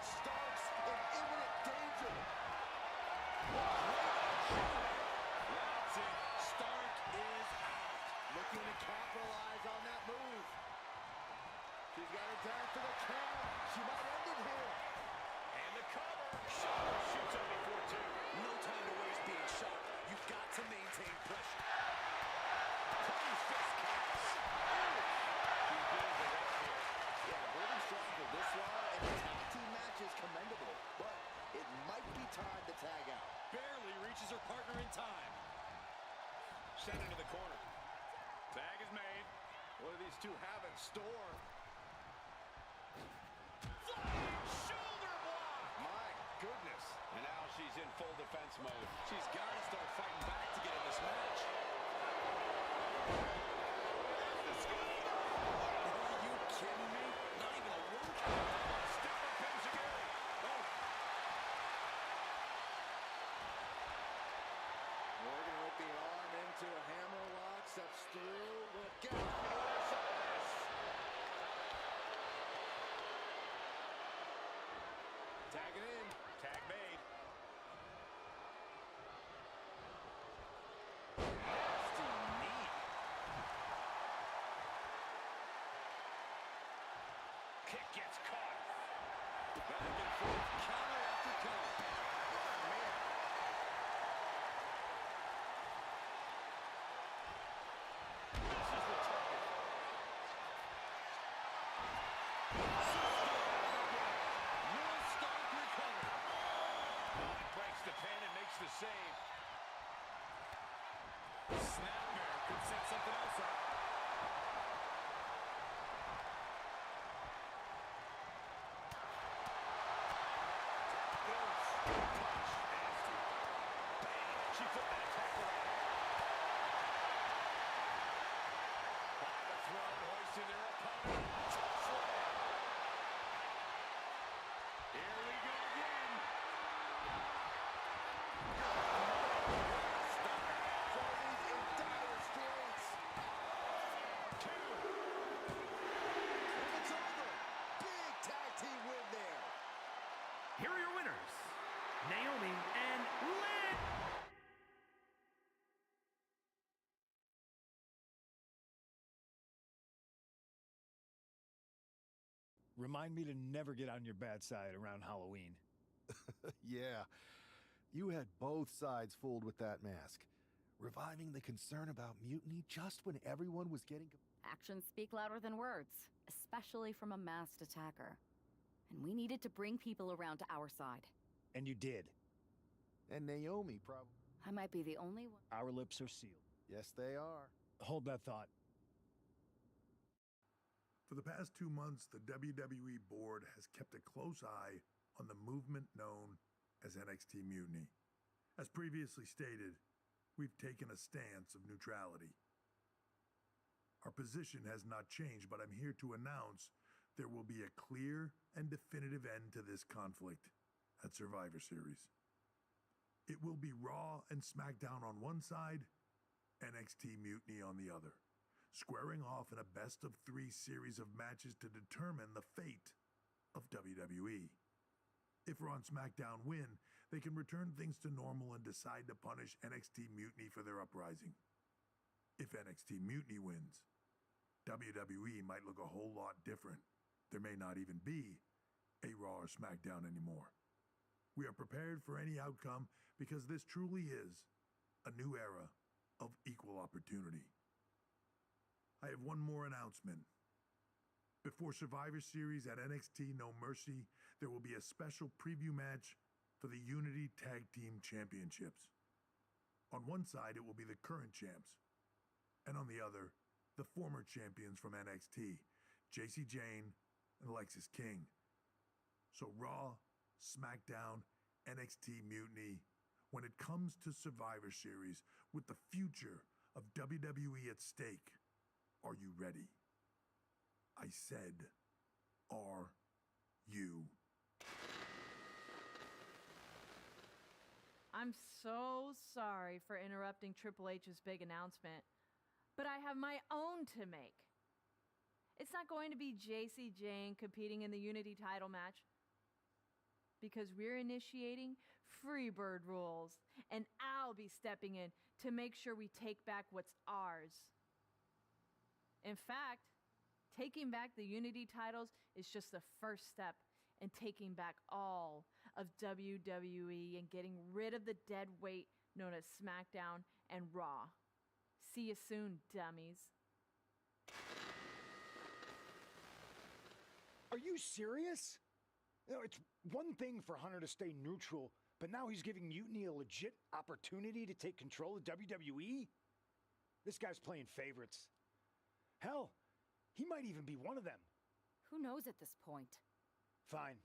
Starks in imminent danger. That's it. Stark is out. Looking to capitalize on that move. She's got it down for the count. She might end it here. And the cover. Shoulder shoots up before two. No time to waste being sharp. You've got to maintain pressure. Clean fist connects. She's being direct here. Yeah, holding strong for this long and the tag team match is commendable, but it might be time to tag out. Barely reaches her partner in time. Sent into the corner. Tag is made. What do these two have in store? Flying shoulder block. My goodness. And now she's in full defense mode. She's got to start fighting back to get in this match. Are you kidding me? Not even a one count. Step up Misaki. Oh. Morgan with the arm into a hammer lock. Steps through. Look out. Tag it in. Tag made. Nasty knee. Kick gets caught. Back and forth. Counter after counter. Oh, man. Misses the target. Snapmare could set something else up. She put that tackle out. On the throne, hoisting their opponent. Here we go again. Cody's in dire straits. Two. And it's over. Big tag team win there. Here are your winners, Naomi and Lynn. Remind me to never get on your bad side around Halloween. Yeah, you had both sides fooled with that mask. Reviving the concern about mutiny just when everyone was getting... Actions speak louder than words, especially from a masked attacker. And we needed to bring people around to our side. And you did. And Naomi probably... I might be the only one. Our lips are sealed. Yes, they are. Hold that thought. For the past 2 months, the WWE board has kept a close eye on the movement known as NXT Mutiny. As previously stated, we've taken a stance of neutrality. Our position has not changed, but I'm here to announce there will be a clear and definitive end to this conflict at Survivor Series. It will be Raw and SmackDown on one side, NXT Mutiny on the other, squaring off in a best-of-3 series of matches to determine the fate of WWE. If Raw and SmackDown win, they can return things to normal and decide to punish NXT Mutiny for their uprising. If NXT Mutiny wins, WWE might look a whole lot different. There may not even be a Raw or SmackDown anymore. We are prepared for any outcome because this truly is a new era of equal opportunity. I have one more announcement. Before Survivor Series at NXT No Mercy, there will be a special preview match for the Unity Tag Team Championships. On one side, it will be the current champs, and on the other, the former champions from NXT, Jacy Jayne and Alexis King. So Raw, SmackDown, NXT Mutiny, when it comes to Survivor Series with the future of WWE at stake, are you ready? I said, are you? I'm so sorry for interrupting Triple H's big announcement, but I have my own to make. It's not going to be Jacy Jayne competing in the Unity title match because we're initiating Freebird rules, and I'll be stepping in to make sure we take back what's ours. In fact, taking back the Unity titles is just the first step in taking back all of WWE and getting rid of the dead weight known as SmackDown and Raw. See you soon, dummies. Are you serious? You know, it's one thing for Hunter to stay neutral, but now he's giving Mutiny a legit opportunity to take control of WWE? This guy's playing favorites. Hell, he might even be one of them. Who knows at this point? Fine.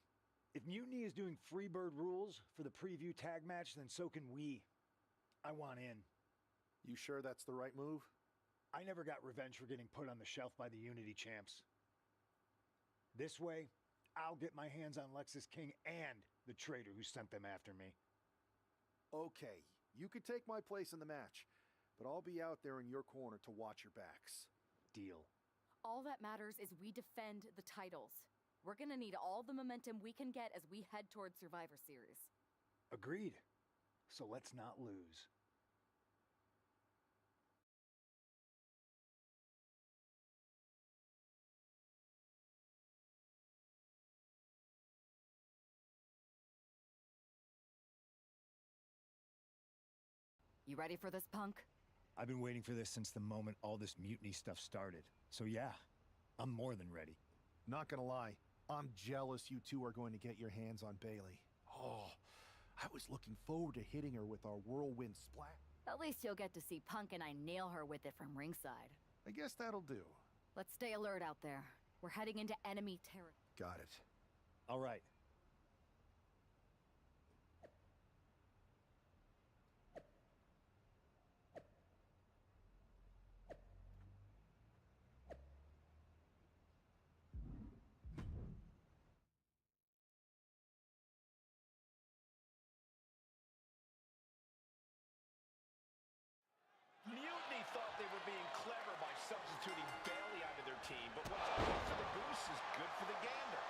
If Mutiny is doing Freebird rules for the preview tag match, then so can we. I want in. You sure that's the right move? I never got revenge for getting put on the shelf by the Unity champs. This way, I'll get my hands on Lexis King and the traitor who sent them after me. Okay, you could take my place in the match, but I'll be out there in your corner to watch your backs. Deal. All that matters is we defend the titles. We're gonna need all the momentum we can get as we head towards Survivor Series. Agreed. So let's not lose. You ready for this, punk? I've been waiting for this since the moment all this mutiny stuff started. So yeah, I'm more than ready. Not gonna lie, I'm jealous you two are going to get your hands on Bayley. Oh, I was looking forward to hitting her with our whirlwind splat. At least you'll get to see Punk and I nail her with it from ringside. I guess that'll do. Let's stay alert out there. We're heading into enemy territory. Got it. All right. Mutiny thought they were being clever by substituting Bailey out of their team, but what's good for the goose is good for the gander.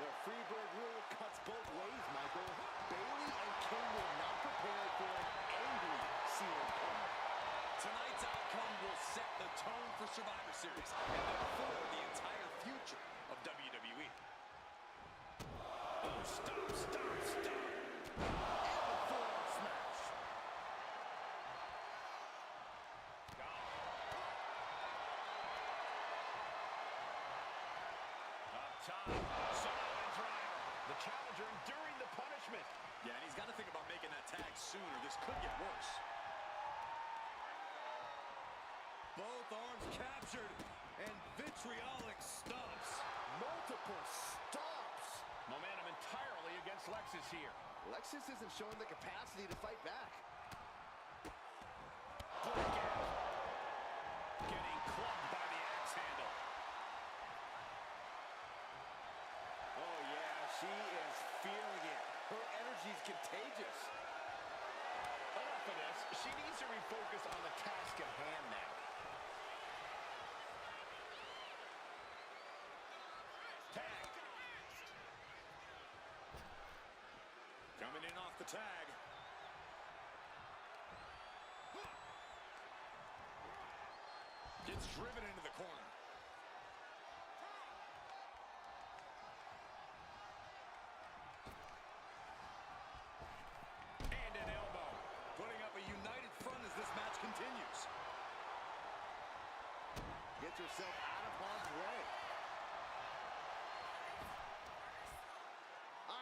The Freebird rule cuts both ways, Michael. Bailey and King were not prepared for an angry CM Punk. Tonight's outcome will set the tone for Survivor Series and therefore the entire future of WWE. Oh, stop, stop, stop. And the forearm smash. Up top, Samoan driver. The challenger enduring the punishment. Yeah, and he's got to think about making that tag soon or this could get worse. Both arms captured, and vitriolic stomps. Multiple stomps. Momentum entirely against Lexus here. Lexus isn't showing the capacity to fight back. Break out. Getting clubbed by the axe handle. Oh, yeah, she is feeling it. Her energy's contagious. Enough of this. She needs to refocus on the task at hand now. Tag. Coming in off the tag. Gets driven into the corner. And an elbow. Putting up a united front as this match continues. Gets herself out of harm's way.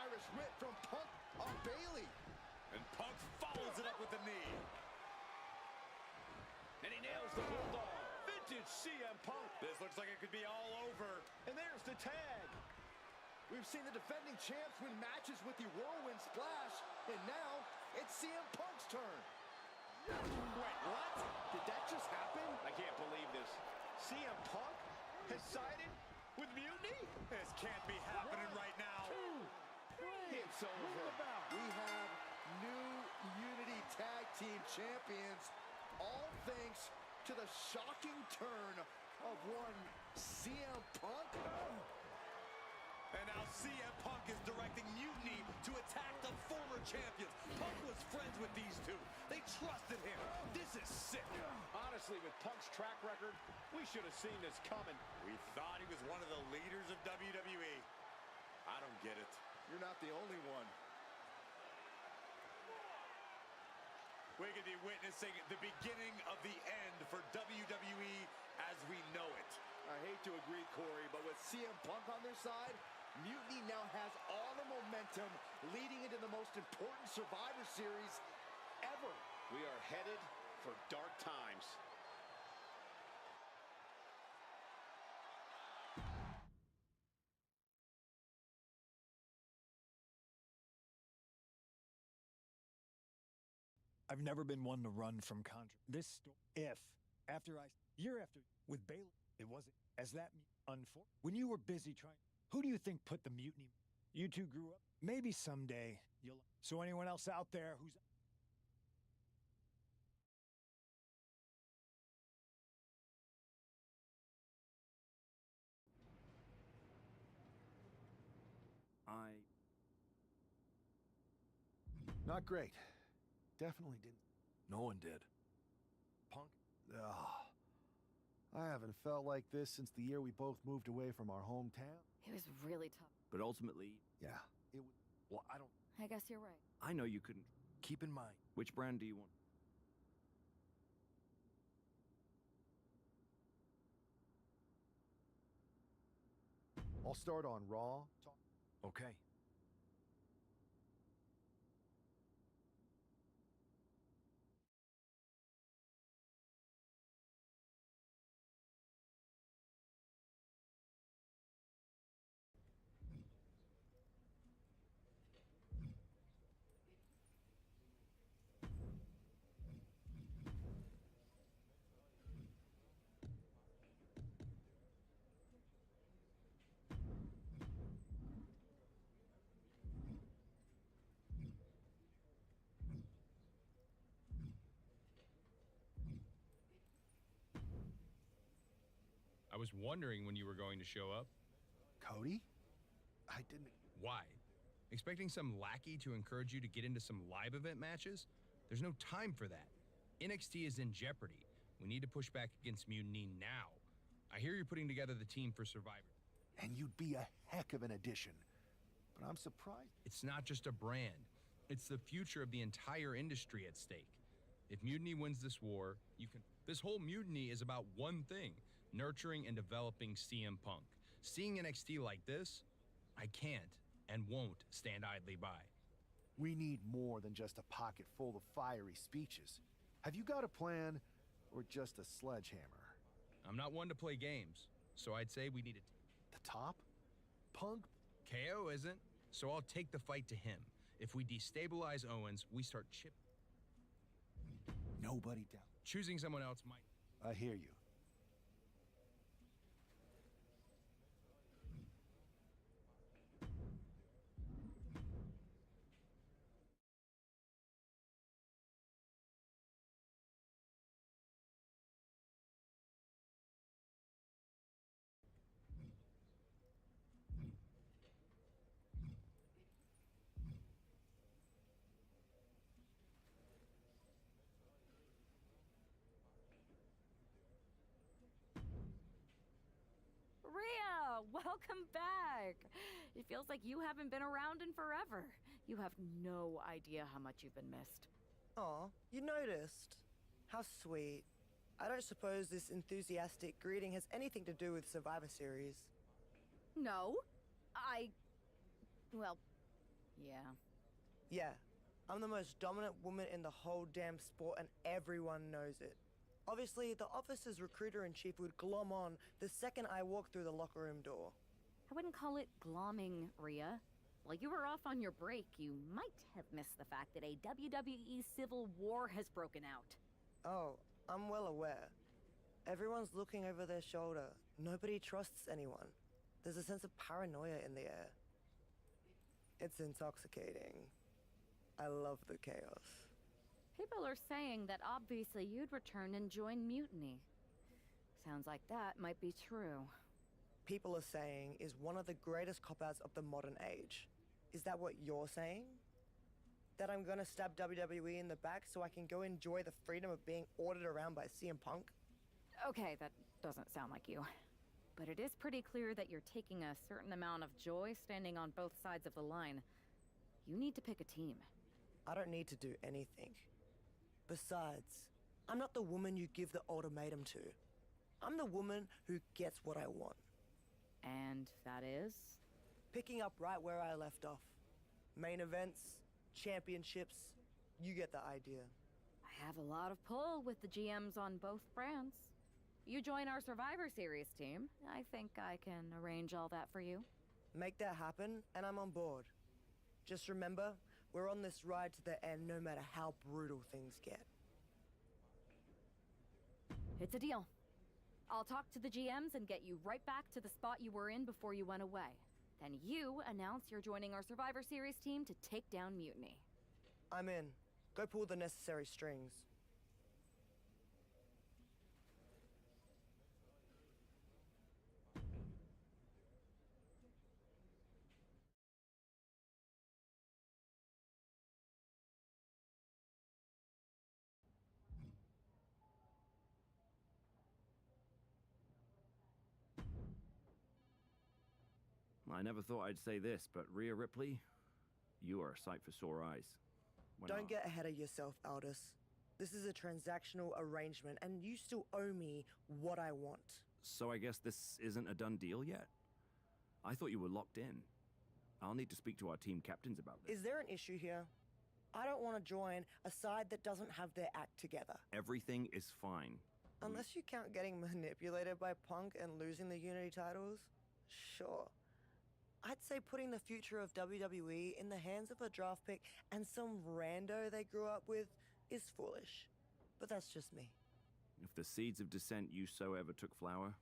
Irish whip from Punk on Bailey. And Punk follows it up with the knee. And he nails the bulldog. Vintage CM Punk. This looks like it could be all over. And there's the tag. We've seen the defending champs win matches with the whirlwind splash, and now it's CM Punk's turn. Wait, what? Did that just happen? I can't believe this. CM Punk has sided with Mutiny? This can't be happening right now. It's over. We have new Unity Tag Team Champions, all thanks to the shocking turn of one CM Punk. And now CM Punk is directing Mutiny to attack the former champions. Punk was friends with these two. They trusted him. This is sick. Honestly, with Punk's track record, we should have seen this coming. We thought he was one of the leaders of WWE. I don't get it. You're not the only one. We could be witnessing the beginning of the end for WWE as we know it. I hate to agree, Corey, but with CM Punk on their side, Mutiny now has all the momentum leading into the most important Survivor Series ever. We are headed for dark times. I've never been one to run from this year after with Bailey, it wasn't as that when you were busy trying. Who do you think put the mutiny? You two grew up. Maybe someday you'll. So anyone else out there who's. Not great. Definitely didn't. No one did. Punk? I haven't felt like this since the year we both moved away from our hometown. It was really tough. But ultimately, Yeah, it was. Well, I don't. I guess you're right. I know you couldn't. Keep in mind. Which brand do you want? I'll start on Raw. Okay. was wondering when you were going to show up. Cody? I didn't... Why? Expecting some lackey to encourage you to get into some live event matches? There's no time for that. NXT is in jeopardy. We need to push back against Mutiny now. I hear you're putting together the team for Survivor. And you'd be a heck of an addition. But I'm surprised. It's not just a brand. It's the future of the entire industry at stake. If Mutiny wins this war, you can... This whole mutiny is about one thing, nurturing and developing CM Punk. Seeing NXT like this, I can't and won't stand idly by. We need more than just a pocket full of fiery speeches. Have you got a plan, or just a sledgehammer? I'm not one to play games, so I'd say we need a... The top? Punk? KO isn't, so I'll take the fight to him. If we destabilize Owens, we start chip... Nobody down. Choosing someone else might... I hear you. Rhea, welcome back. It feels like you haven't been around in forever. You have no idea how much you've been missed. Aw, you noticed. How sweet. I don't suppose this enthusiastic greeting has anything to do with Survivor Series. No, well, yeah. Yeah, I'm the most dominant woman in the whole damn sport and everyone knows it. Obviously, the office's recruiter-in-chief would glom on the second I walked through the locker room door. I wouldn't call it glomming, Rhea. While you were off on your break, you might have missed the fact that a WWE civil war has broken out. Oh, I'm well aware. Everyone's looking over their shoulder. Nobody trusts anyone. There's a sense of paranoia in the air. It's intoxicating. I love the chaos. People are saying that obviously you'd return and join Mutiny. Sounds like that might be true. People are saying is one of the greatest cop-outs of the modern age. Is that what you're saying? That I'm gonna stab WWE in the back so I can go enjoy the freedom of being ordered around by CM Punk? Okay, that doesn't sound like you. But it is pretty clear that you're taking a certain amount of joy standing on both sides of the line. You need to pick a team. I don't need to do anything. Besides, I'm not the woman you give the ultimatum to. I'm the woman who gets what I want. And that is? Picking up right where I left off. Main events, championships, you get the idea. I have a lot of pull with the GMs on both brands. You join our Survivor Series team, I think I can arrange all that for you. Make that happen, and I'm on board. Just remember, we're on this ride to the end no matter how brutal things get. It's a deal. I'll talk to the GMs and get you right back to the spot you were in before you went away. Then you announce you're joining our Survivor Series team to take down Mutiny. I'm in. Go pull the necessary strings. I never thought I'd say this, but Rhea Ripley, you are a sight for sore eyes. Don't get ahead of yourself, Aldous. This is a transactional arrangement, and you still owe me what I want. So I guess this isn't a done deal yet? I thought you were locked in. I'll need to speak to our team captains about this. Is there an issue here? I don't want to join a side that doesn't have their act together. Everything is fine. Unless you count getting manipulated by Punk and losing the Unity titles? Sure. I'd say putting the future of WWE in the hands of a draft pick and some rando they grew up with is foolish. But that's just me. If the seeds of dissent you sow ever took flower,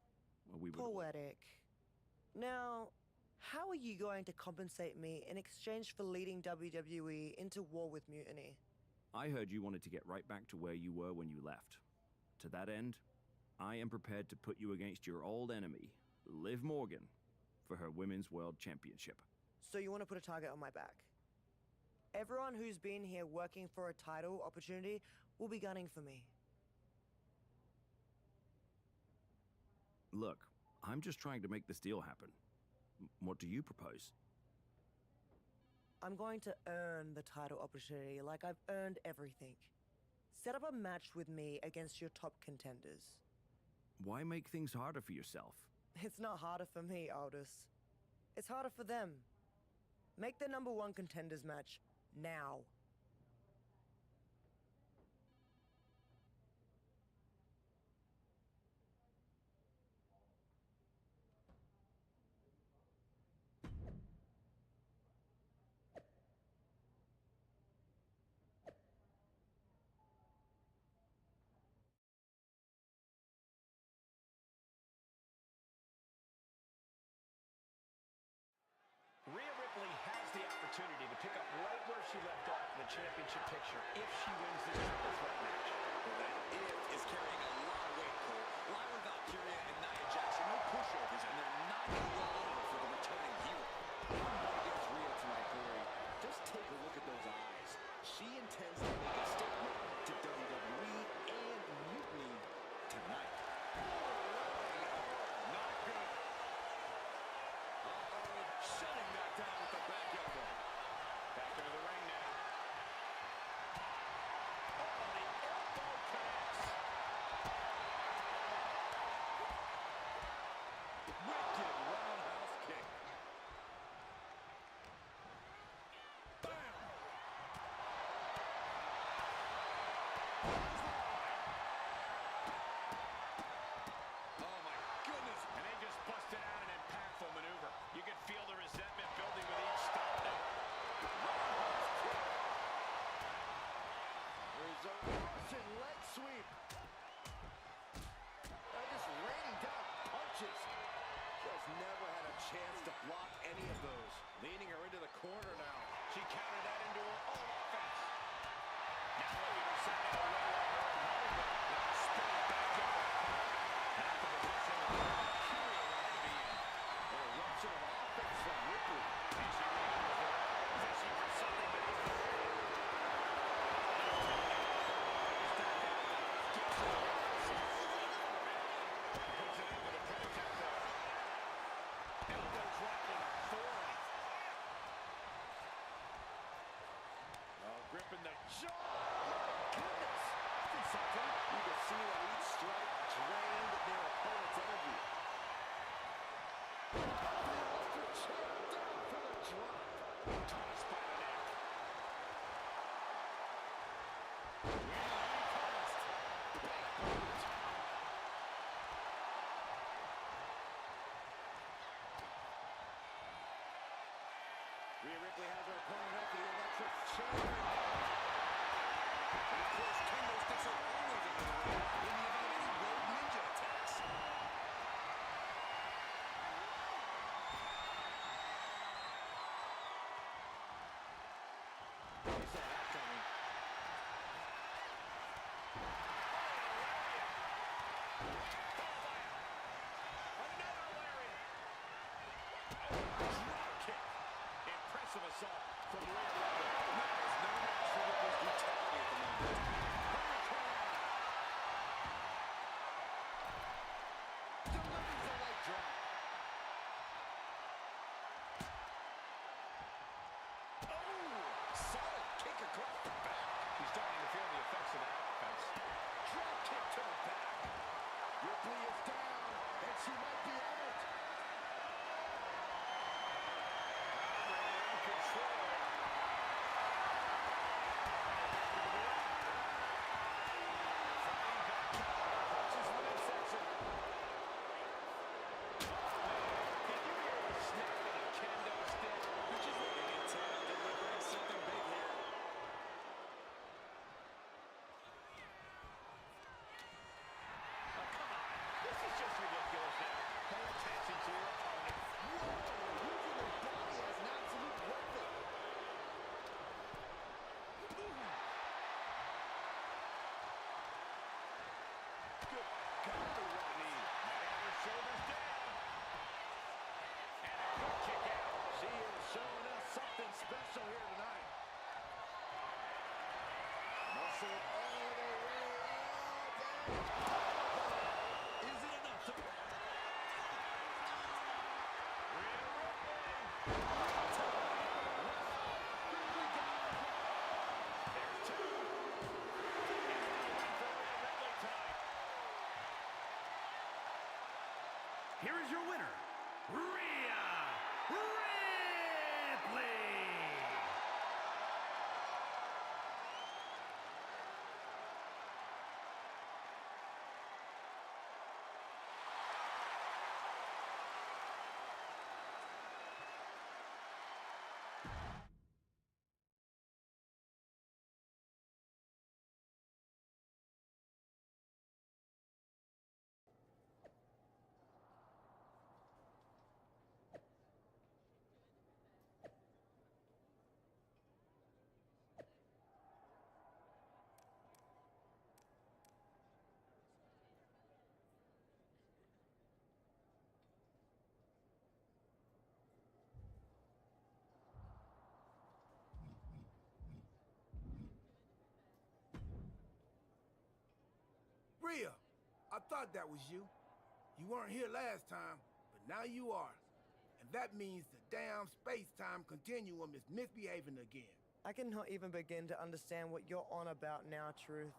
well, we would... Poetic. Now, how are you going to compensate me in exchange for leading WWE into war with Mutiny? I heard you wanted to get right back to where you were when you left. To that end, I am prepared to put you against your old enemy, Liv Morgan, for her Women's World Championship. So you want to put a target on my back? Everyone who's been here working for a title opportunity will be gunning for me. Look, I'm just trying to make this deal happen. What do you propose? I'm going to earn the title opportunity like I've earned everything. Set up a match with me against your top contenders. Why make things harder for yourself? It's not harder for me, Aldous. It's harder for them. Make the #1 contenders match now. Rhea Ripley has the opportunity to pick up right where she left off in the championship picture if she wins this triple threat match. Well, that if is carrying a lot of weight, Cole. Lyra Valkyria and Nia Jax are no pushovers, and they're not going to roll over for the returning hero. One against Rhea tonight, Corey. Just take a look at those eyes. She intends to make a statement to WWE and Mutiny tonight. Not good. Shutting that down with the back elbow. Back into the ring now. Oh, the elbow connects. Wicked roundhouse kick. Bam! Oh my goodness. And they just busted out an impactful maneuver. You can feel the resentment building with each stop now. Roundhouse kick. There's a Russian leg sweep. Just raining down punches. Just never had a chance to block any of those. Leaning her into the corner now. She countered that into her own offense. Now looking for something to lay on her opponent. Now spinning back into the corner. Not the position that Valkyria wanted to be in. An eruption of offense from Ripley. And she remembers that. Fishing for something beneath the ring. Gets it. Puts it in with a pentatech there. Elbow drop with authority. Oh, gripping the jaw. My goodness. This is something. You can see that each strike drained their opponent's energy. Down for the drop. Tossed by the neck. Rhea Ripley has her opponent up to the electric chair. And of course, kendo sticks are always in the ring in the event of any road ninja attacks. You saw that coming. Another lariat. Drop kick. Impressive assault from Rhea Ripley. There is no match for Ripley's brutality at the moment. Delivers the leg drop. Oh, solid kick across the back. He's starting to feel the effects of that offense. Drop kick to the back. Ripley is down, and she might be out. In control. Flying back counter punches midsection. Can you hear the snap of the kendo stick? Which is looking intent, delivering something big here. Oh, come on. This is just ridiculous now. Pay attention. here is your winner, Rhea Ripley. Rhea, I thought that was you. You weren't here last time, but now you are. And that means the damn space-time continuum is misbehaving again. I cannot even begin to understand what you're on about now, Truth.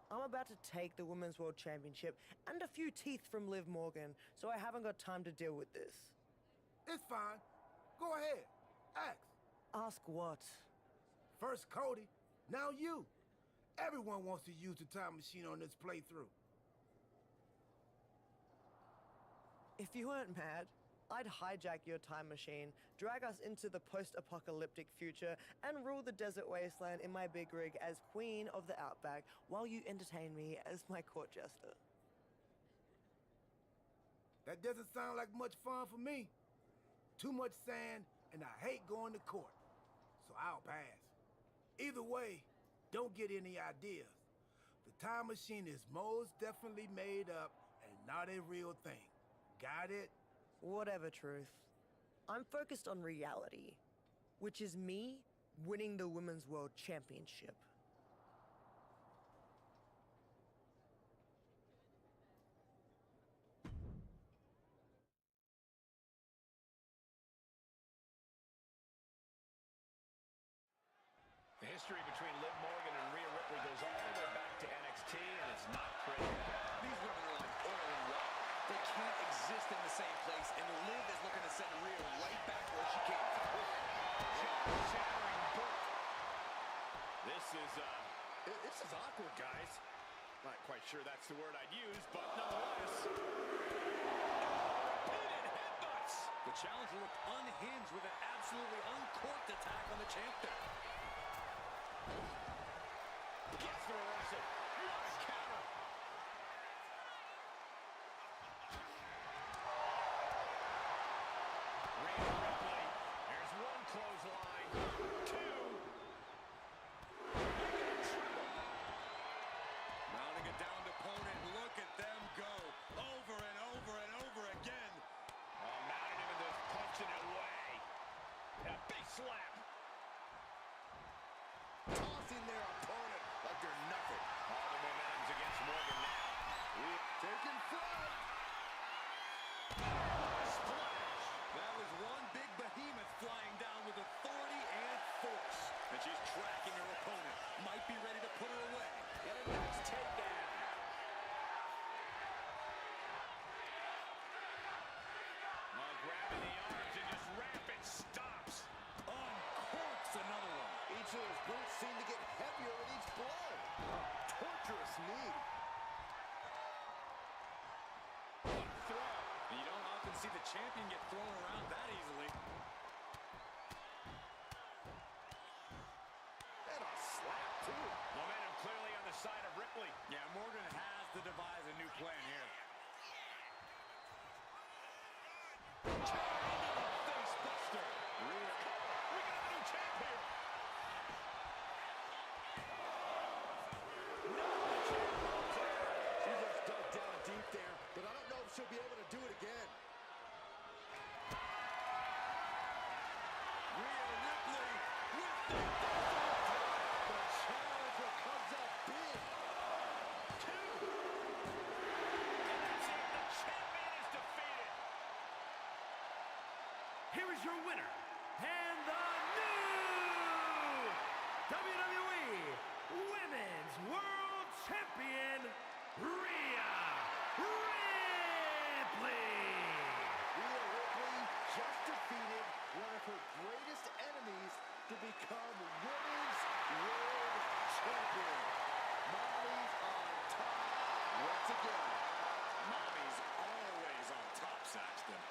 I'm about to take the Women's World Championship and a few teeth from Liv Morgan, so I haven't got time to deal with this. It's fine. Go ahead. Ask. Ask what? First Cody, now you. Everyone wants to use the time machine on this playthrough. If you weren't mad, I'd hijack your time machine, drag us into the post-apocalyptic future, and rule the desert wasteland in my big rig as Queen of the Outback while you entertain me as my court jester. That doesn't sound like much fun for me. Too much sand, and I hate going to court. So I'll pass. Either way, don't get any ideas. The time machine is most definitely made up and not a real thing. Got it? Whatever, Truth. I'm focused on reality, which is me winning the Women's World Championship. The history between Liv Morgan and Rhea Ripley goes all the way back to NXT, and it's not pretty. These women are like oil and water. They can't exist in the same place, and Liv is looking to send Rhea right back where she came from. Shattering boot. This is awkward, guys. Not quite sure that's the word I'd use, but nonetheless. Repeated headbutts. The challenger looked unhinged with an absolutely uncorked attack on the champ there. Gets the reversal. What a counter. Rhea Ripley. There's one clothesline. Two. Mounting a downed opponent. Look at them go. Over and over and over again. Oh, mounted him and just punching it away. And a big slap. Tossing their opponent like they're nothing. All the momentum's against Morgan now. Taking flight. Splash. That was one big behemoth flying down with authority and force. And she's tracking her opponent. Might be ready to put her away. Get a nice takedown. Oh, grabbing the arms and just rapid stops. Uncorks another one. Each of those boots seem to get heavier with each blow. Torturous knee. What a throw. You don't often see the champion get thrown around that easily. And a slap, too. Momentum clearly on the side of Ripley. Yeah, Morgan has to devise a new plan here. Face buster. Rhea. We got a new champ here. She just dug down deep there, but I don't know if she'll be able to do it again. Rhea Ripley with the The challenger comes up big. Two. And that's it. The champion is defeated. Here is your winner, and the new WWE Women's World Champion, Rhea Ripley. champion. Mommy's on top once again. Mommy's always on top, Saxton.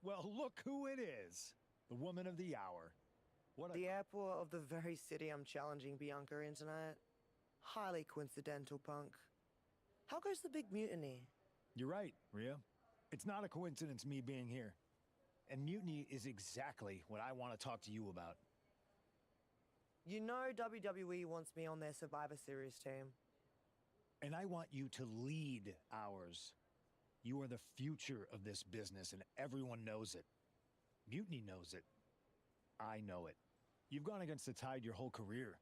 Well, look who it is. The woman of the hour. What a... The airport of the very city I'm challenging Bianca in tonight. Highly coincidental, Punk. How goes the big mutiny? You're right, Rhea. It's not a coincidence me being here. And mutiny is exactly what I want to talk to you about. You know WWE wants me on their Survivor Series team. And I want you to lead ours. You are the future of this business, and everyone knows it. Mutiny knows it. I know it. You've gone against the tide your whole career.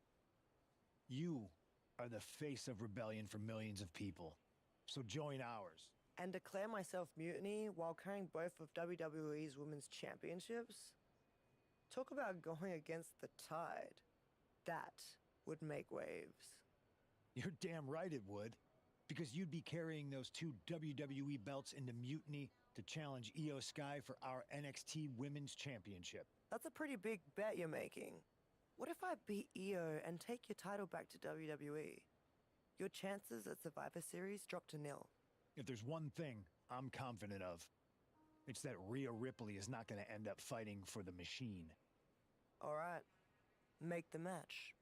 You are the face of rebellion for millions of people. So join ours. And declare myself mutiny while carrying both of WWE's women's championships? Talk about going against the tide. That would make waves. You're damn right it would. Because you'd be carrying those 2 WWE belts into mutiny to challenge Io Sky for our NXT Women's Championship. That's a pretty big bet you're making. What if I beat Io and take your title back to WWE? Your chances at Survivor Series drop to 0. If there's one thing I'm confident of, it's that Rhea Ripley is not going to end up fighting for the machine. All right. Make the match.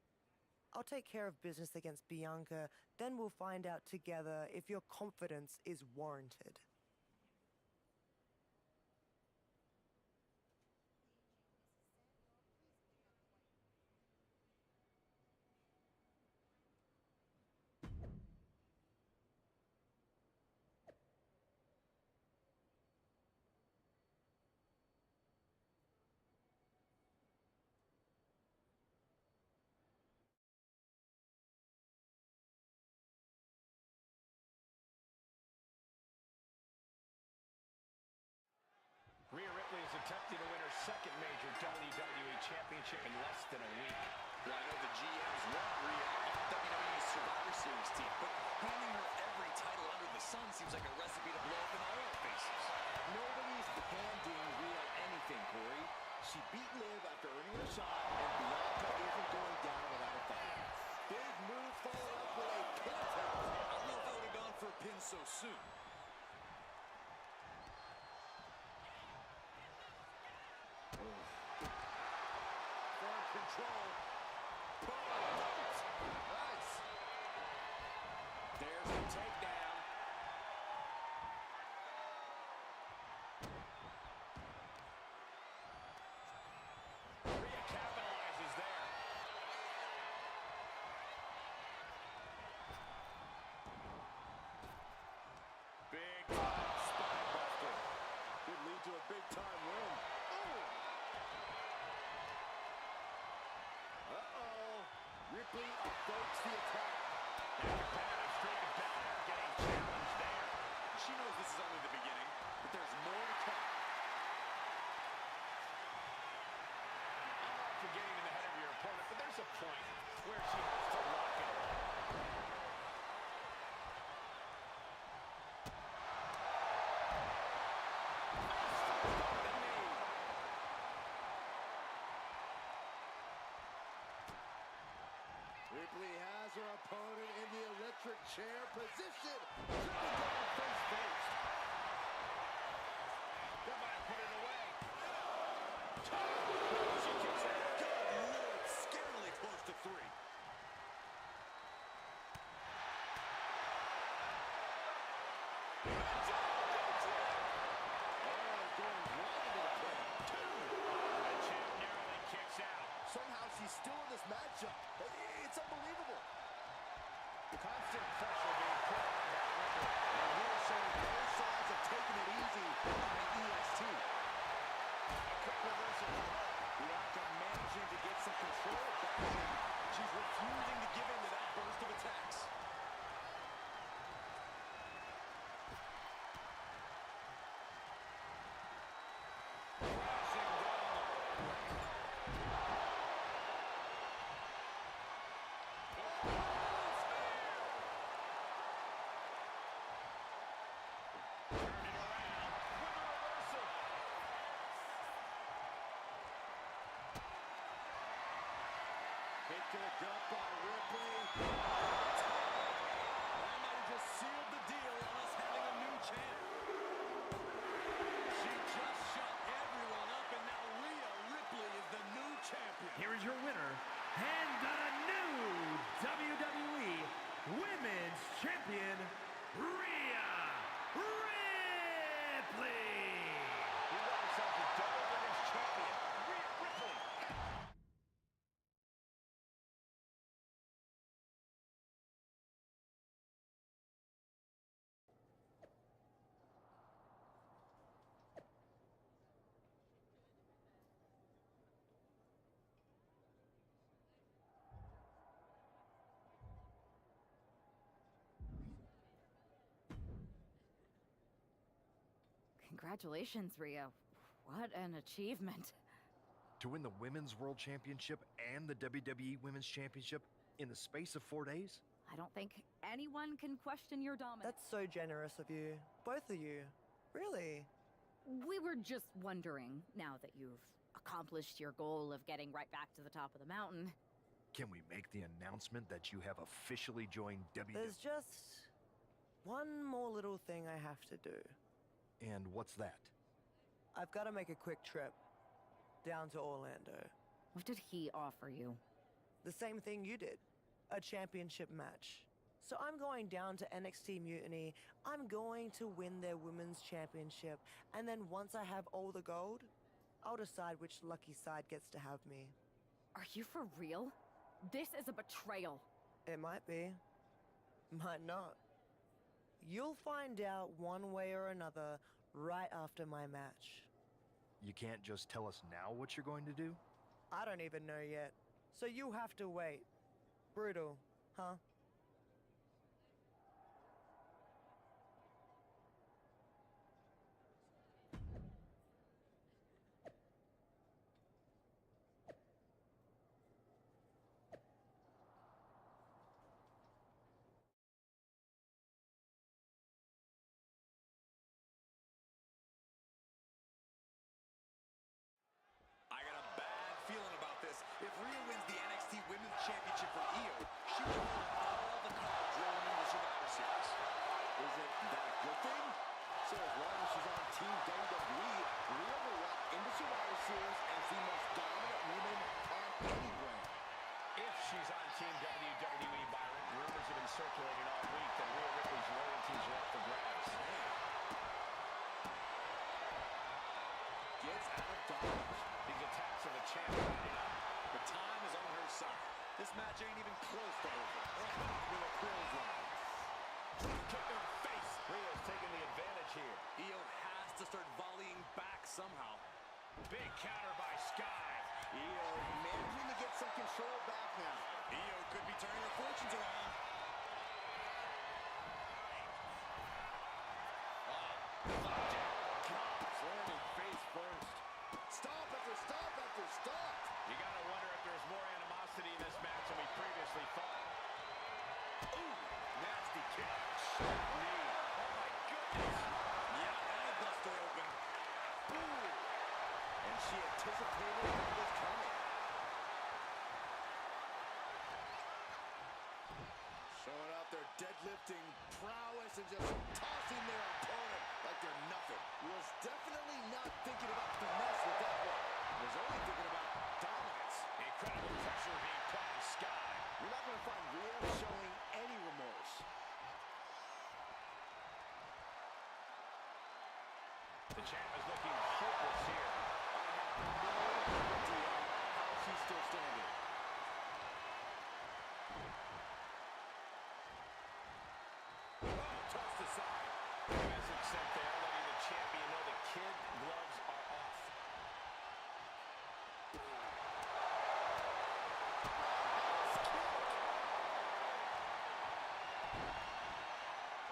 I'll take care of business against Bianca, then we'll find out together if your confidence is warranted. Rhea Ripley is attempting to win her second major WWE Championship in less than a week. Well, I know the GMs want Rhea on WWE's Survivor Series team, but handing her every title under the sun seems like a recipe to blow up in all our faces. Nobody's handing Rhea anything, Corey. She beat Liv after earning her shot, and Bianca isn't going down without a fight. Big move followed up with a pin attempt. I don't know if I would have gone for a pin so soon. Firm control. Nice. There's the takedown. Rhea capitalizes there. Big time spine buster. Could lead to a big time win. Uh-oh. Ripley evokes the attack. And competitive streak of down getting challenged there. She knows this is only the beginning, but there's more to come. I'm not for getting in the head of your opponent, but there's a point where she has to lock it. Ripley has her opponent in the electric chair position. Driven down face first. That might have put it away. She kicks out. Good Lord, scarily close to 3. The champ narrowly kicks out. Somehow she's still in this matchup. It's unbelievable. Constant pressure being put on by Ripley. And we're showing no signs of taking it easy on the EST. A quick reversal from her. Bianca managing to get some control back. She's refusing to give in to that burst of attacks. kicked up by Ripley. That might have just sealed the deal on us having a new champ. She just shut everyone up, and now Rhea Ripley is the new champion. Here is your winner, and the new WWE Women's Champion, Rhea Ripley. We got ourselves a double women's champion, Rhea Ripley. Congratulations, Rio. What an achievement. To win the Women's World Championship and the WWE Women's Championship in the space of 4 days? I don't think anyone can question your dominance. That's so generous of you. Both of you. Really? We were just wondering, now that you've accomplished your goal of getting right back to the top of the mountain. Can we make the announcement that you have officially joined WWE? There's just one more little thing I have to do. And what's that? I've got to make a quick trip down to Orlando. What did he offer you? The same thing you did. A championship match. So I'm going down to NXT Mutiny. I'm going to win their women's championship. And then once I have all the gold, I'll decide which lucky side gets to have me. Are you for real? This is a betrayal. It might be. Might not. You'll find out one way or another right after my match. You can't just tell us now what you're going to do? I don't even know yet. So you have to wait. Brutal, huh? I got a bad feeling about this. If Rhea wins the NXT Women's Championship for Io, she will hold all the cards rolling into the Survivor Series. Isn't that a good thing? So as long as she's on Team WWE, Rhea will walk into Survivor Series as the most dominant woman on any brand. If she's on Team WWE, Byron, rumors have been circulating all week that Rhea Ripley's loyalties are up for grabs. Gets out of dodge. These attacks of the champ are adding up. The time is on her side. This match ain't even close to over. With a clothesline. Kick to the face. Rhea's taking the advantage here. Io has to start volleying back somehow. Big counter by Sky. Io managing to get some control back now. Io could be turning her fortunes around. Slamming face first. Stop after stop after stop. You gotta wonder if there's more animosity in this match than we previously thought. Ooh, nasty kick. Sharp knee. Oh my goodness. Yeah, and it bust her open. Ooh. And she anticipated what was coming. Showing out their deadlifting prowess and just tossing their opponent like they're nothing. Was definitely not thinking about finesse with that one. Was only thinking about dominance. Incredible pressure being put on Sky. You're not going to find Rhea showing any remorse. The champ is looking hopeless here. I have no idea how she's still standing. Oh, tossed aside. Message sent there, letting the champion know the kid gloves are off.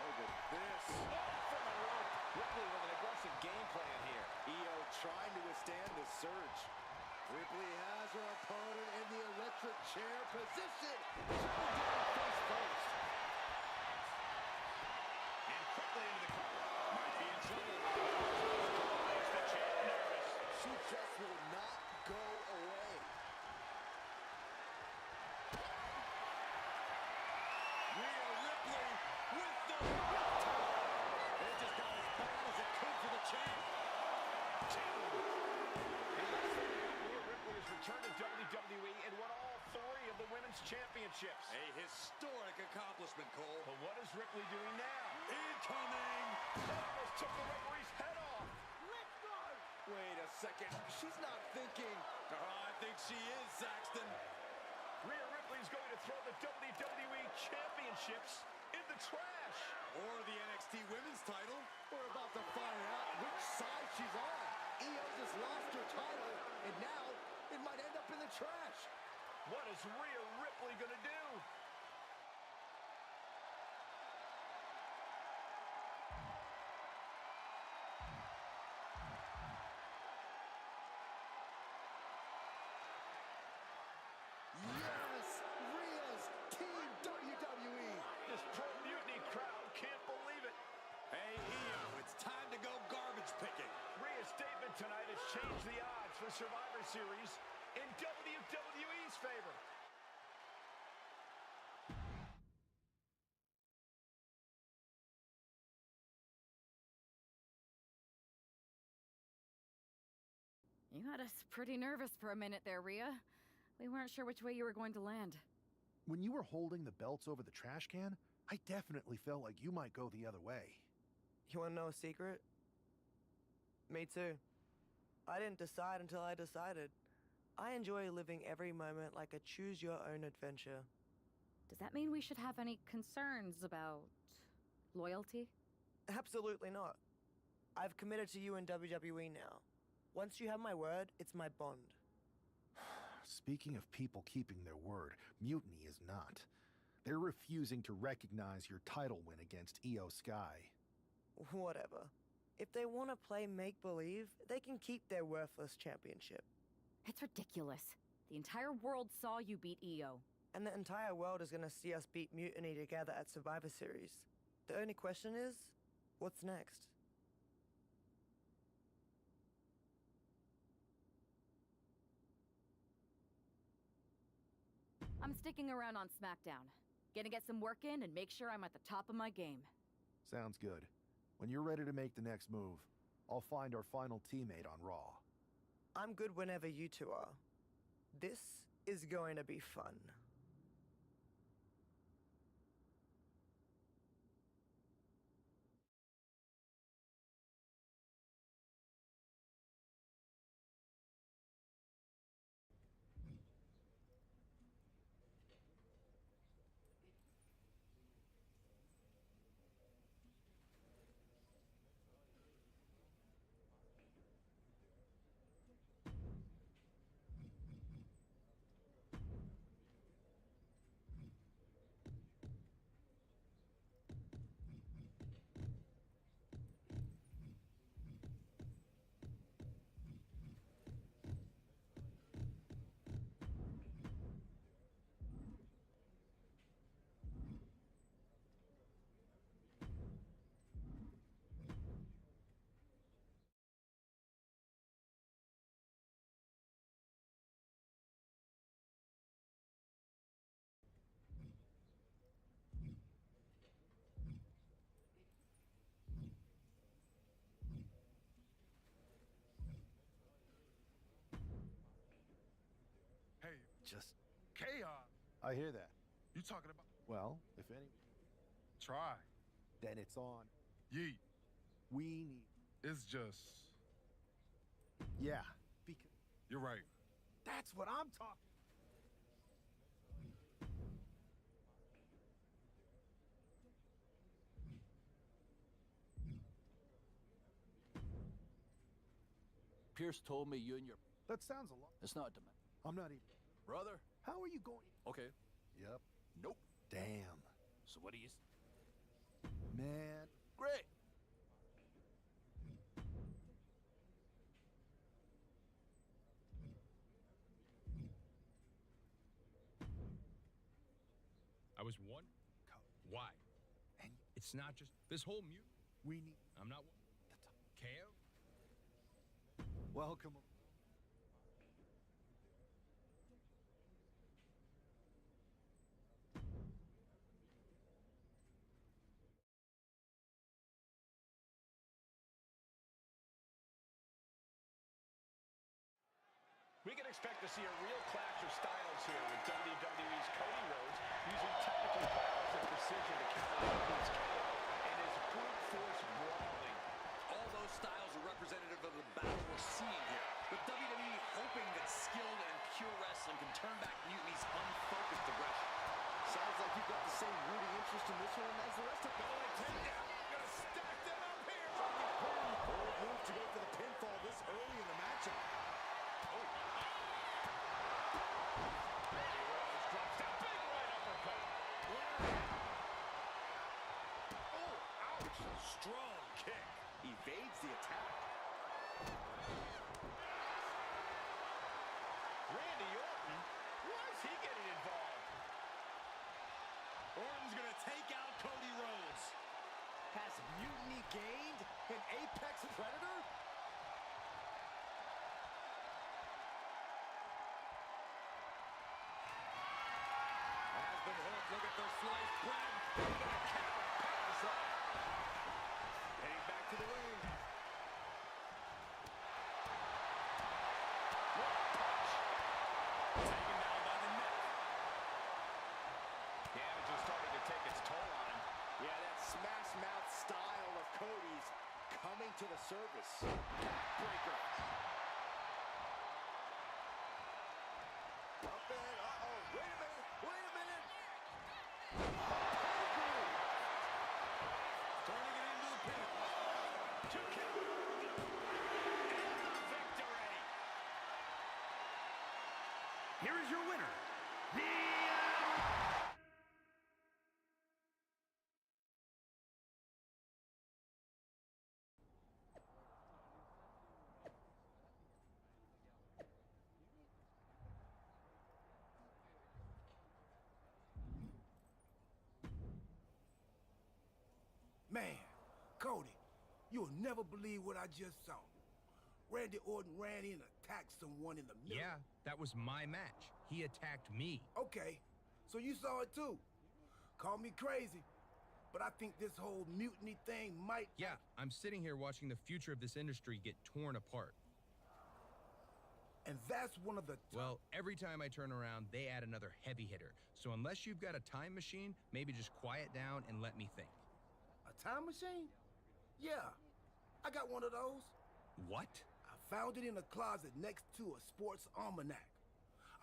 Look at this. From the rope. Ripley with an aggressive game plan here. Io trying to withstand the surge. Ripley has her opponent in the electric chair position. She's down face first. And quickly into the cover. Might be in trouble. Makes the champ nervous. She just will not go away. champ. Rhea Ripley has returned to WWE and won all 3 of the women's championships. A historic accomplishment, Cole. But what is Ripley doing now? Incoming! That almost took the referee's head off. Let's go! Wait a second. She's not thinking. I think she is, Saxton. Rhea Ripley's going to throw the WWE championships in the trash. Or the NXT women's title. We're about to find out which side she's on. Io just lost her title, and now it might end up in the trash. What is Rhea Ripley going to do? Yes, Rhea's Team WWE. This pro mutiny crowd can't believe it. Hey, Io, it's time to go garbage picking. Rhea's statement tonight has changed the odds for Survivor Series in WWE's favor. You had us pretty nervous for a minute there, Rhea. We weren't sure which way you were going to land. When you were holding the belts over the trash can, I definitely felt like you might go the other way. You wanna know a secret? Me too. I didn't decide until I decided. I enjoy living every moment like a choose-your-own adventure. Does that mean we should have any concerns about loyalty? Absolutely not. I've committed to you in WWE now. Once you have my word, it's my bond. Speaking of people keeping their word, Mutiny is not. They're refusing to recognize your title win against Io Sky. Whatever. If they want to play make-believe, they can keep their worthless championship. It's ridiculous. The entire world saw you beat Io. And the entire world is going to see us beat Mutiny together at Survivor Series. The only question is, what's next? I'm sticking around on SmackDown. Gonna get some work in and make sure I'm at the top of my game. Sounds good. When you're ready to make the next move, I'll find our final teammate on Raw. I'm good whenever you two are. This is going to be fun. Hey, Just, chaos. I hear that. You talking about? Well, if any, Try. then it's on. Yeet. We need. It's just. Yeah, because You're right. that's what I'm talking. Pierce told me you and your... That sounds a lot. It's not demand. I'm not even. Brother? How are you going? Okay. Yep. Nope. Damn. So what do you... Man. Great. I was one. Why? And It's not just this whole mute. we need. I'm not KO. Welcome. We can expect to see a real clash of styles here with WWE's Cody Rhodes using technical prowess and precision to counter Mutini's KO and his brute force brawling. All those styles are representative of the battle we're seeing here, with WWE hoping that skilled and pure wrestling can turn back Mutiny's unfocused aggression. Sounds like you've got the same rooting interest in this one as the rest of them. Oh, takedown. Gonna stack them up here. Bold move to go for the pinfall this early in the matchup. Drops down, big right uppercut. Oh, ouch. Strong kick. Evades the attack. Randy Orton? Why is he getting involved? Orton's gonna take out Cody Rhodes. Has Mutiny gained an apex predator? Has been hooked. Look at the sliced bread. Look at the counter. Pass up. Heading back to the ring. What a punch. Taken down by the neck. Damage is starting to take its toll on him. Yeah, that smash mouth style of Cody's coming to the surface. Backbreaker. Up and, uh-oh, wait a minute. Turning it into the pin. 2 count. And the victory. Here is your winner, the... Man, Cody, you'll never believe what I just saw. Randy Orton ran in and attacked someone in the middle. Yeah, that was my match. He attacked me. Okay, so you saw it too. Call me crazy, but I think this whole mutiny thing might... Yeah, I'm sitting here watching the future of this industry get torn apart. And that's one of the... Well, every time I turn around, they add another heavy hitter. So unless you've got a time machine, maybe just quiet down and let me think. A time machine? Yeah, I got one of those. What? I found it in a closet next to a sports almanac.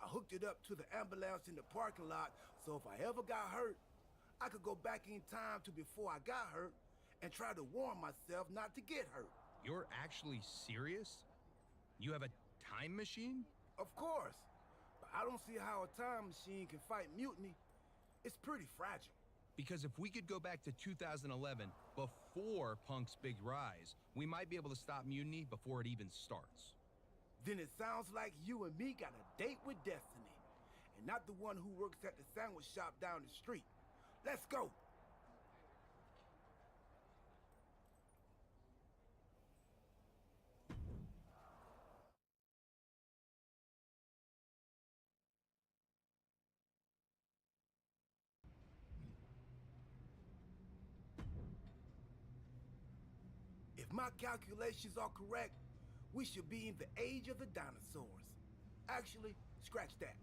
I hooked it up to the ambulance in the parking lot, so if I ever got hurt, I could go back in time to before I got hurt and try to warn myself not to get hurt. You're actually serious? You have a time machine? Of course, but I don't see how a time machine can fight mutiny. It's pretty fragile. Because if we could go back to 2011, before Punk's big rise, we might be able to stop mutiny before it even starts. Then it sounds like you and me got a date with destiny, and not the one who works at the sandwich shop down the street. Let's go. If my calculations are correct, we should be in the age of the dinosaurs. Actually, scratch that.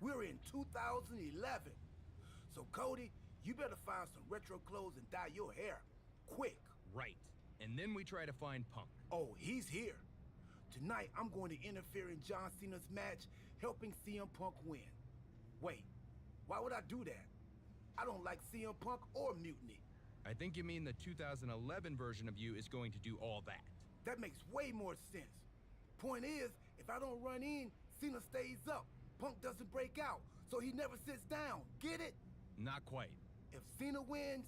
We're in 2011. So Cody, you better find some retro clothes and dye your hair. Quick. Right. And then we try to find Punk. Oh, he's here. Tonight, I'm going to interfere in John Cena's match, helping CM Punk win. Wait, why would I do that? I don't like CM Punk or Mutiny. I think you mean the 2011 version of you is going to do all that. That makes way more sense. Point is, if I don't run in, Cena stays up. Punk doesn't break out, so he never sits down. Get it? Not quite. If Cena wins,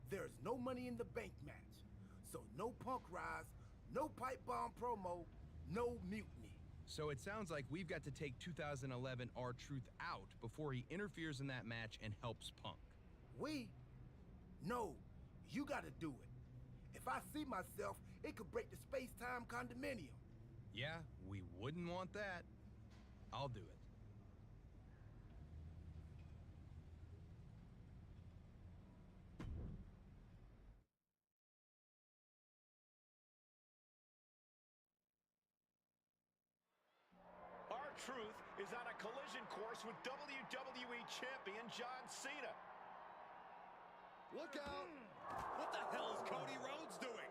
there's no money in the bank match. So no Punk rise, no pipe bomb promo, no mutiny. So it sounds like we've got to take 2011 R-Truth out before he interferes in that match and helps Punk. We? No, you gotta do it. If I see myself, it could break the space-time condominium. Yeah, we wouldn't want that. I'll do it. Truth is on a collision course with WWE Champion John Cena. Look out! What the hell is Cody Rhodes doing?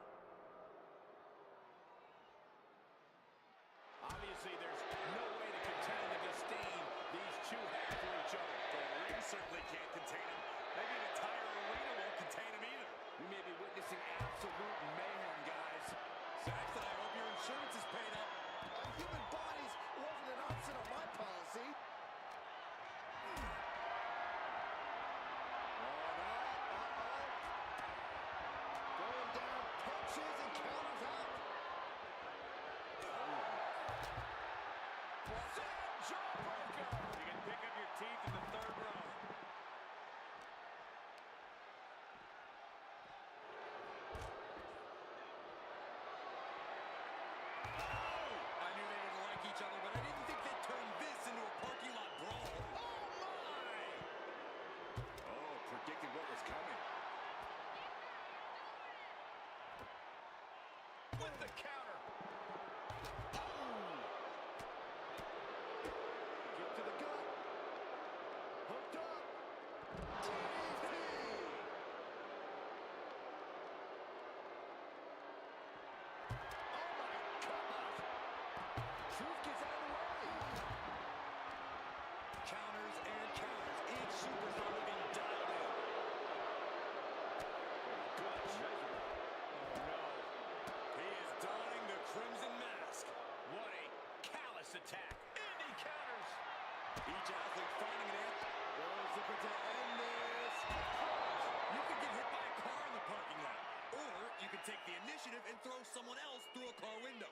Obviously, there's no way to contain the disdain these two have for each other. The ring certainly can't contain him. Maybe an entire arena won't contain him either. We may be witnessing absolute mayhem, guys. Saxton, I hope your insurance is paid up. Human bodies wasn't an option on my policy. Going down, punches and counters out. Jawbreaker! You can pick up your teeth in the third row. I knew they didn't like each other, but I didn't think they'd turn this into a parking lot brawl. Oh, my! Oh, predicted what was coming. With the counter. Kick to the gut. Hooked up. DDT. Oh my gosh. Truth gets out of the way. Counters and counters. Each superstar looking dialed in. Good measure. Oh, no. He is donning the crimson mask. What a callous attack. And he counters. Each athlete finding an answer. Rose looking to end this. You could get hit by a car in the parking lot. Or you could take the initiative and throw someone else through a car window.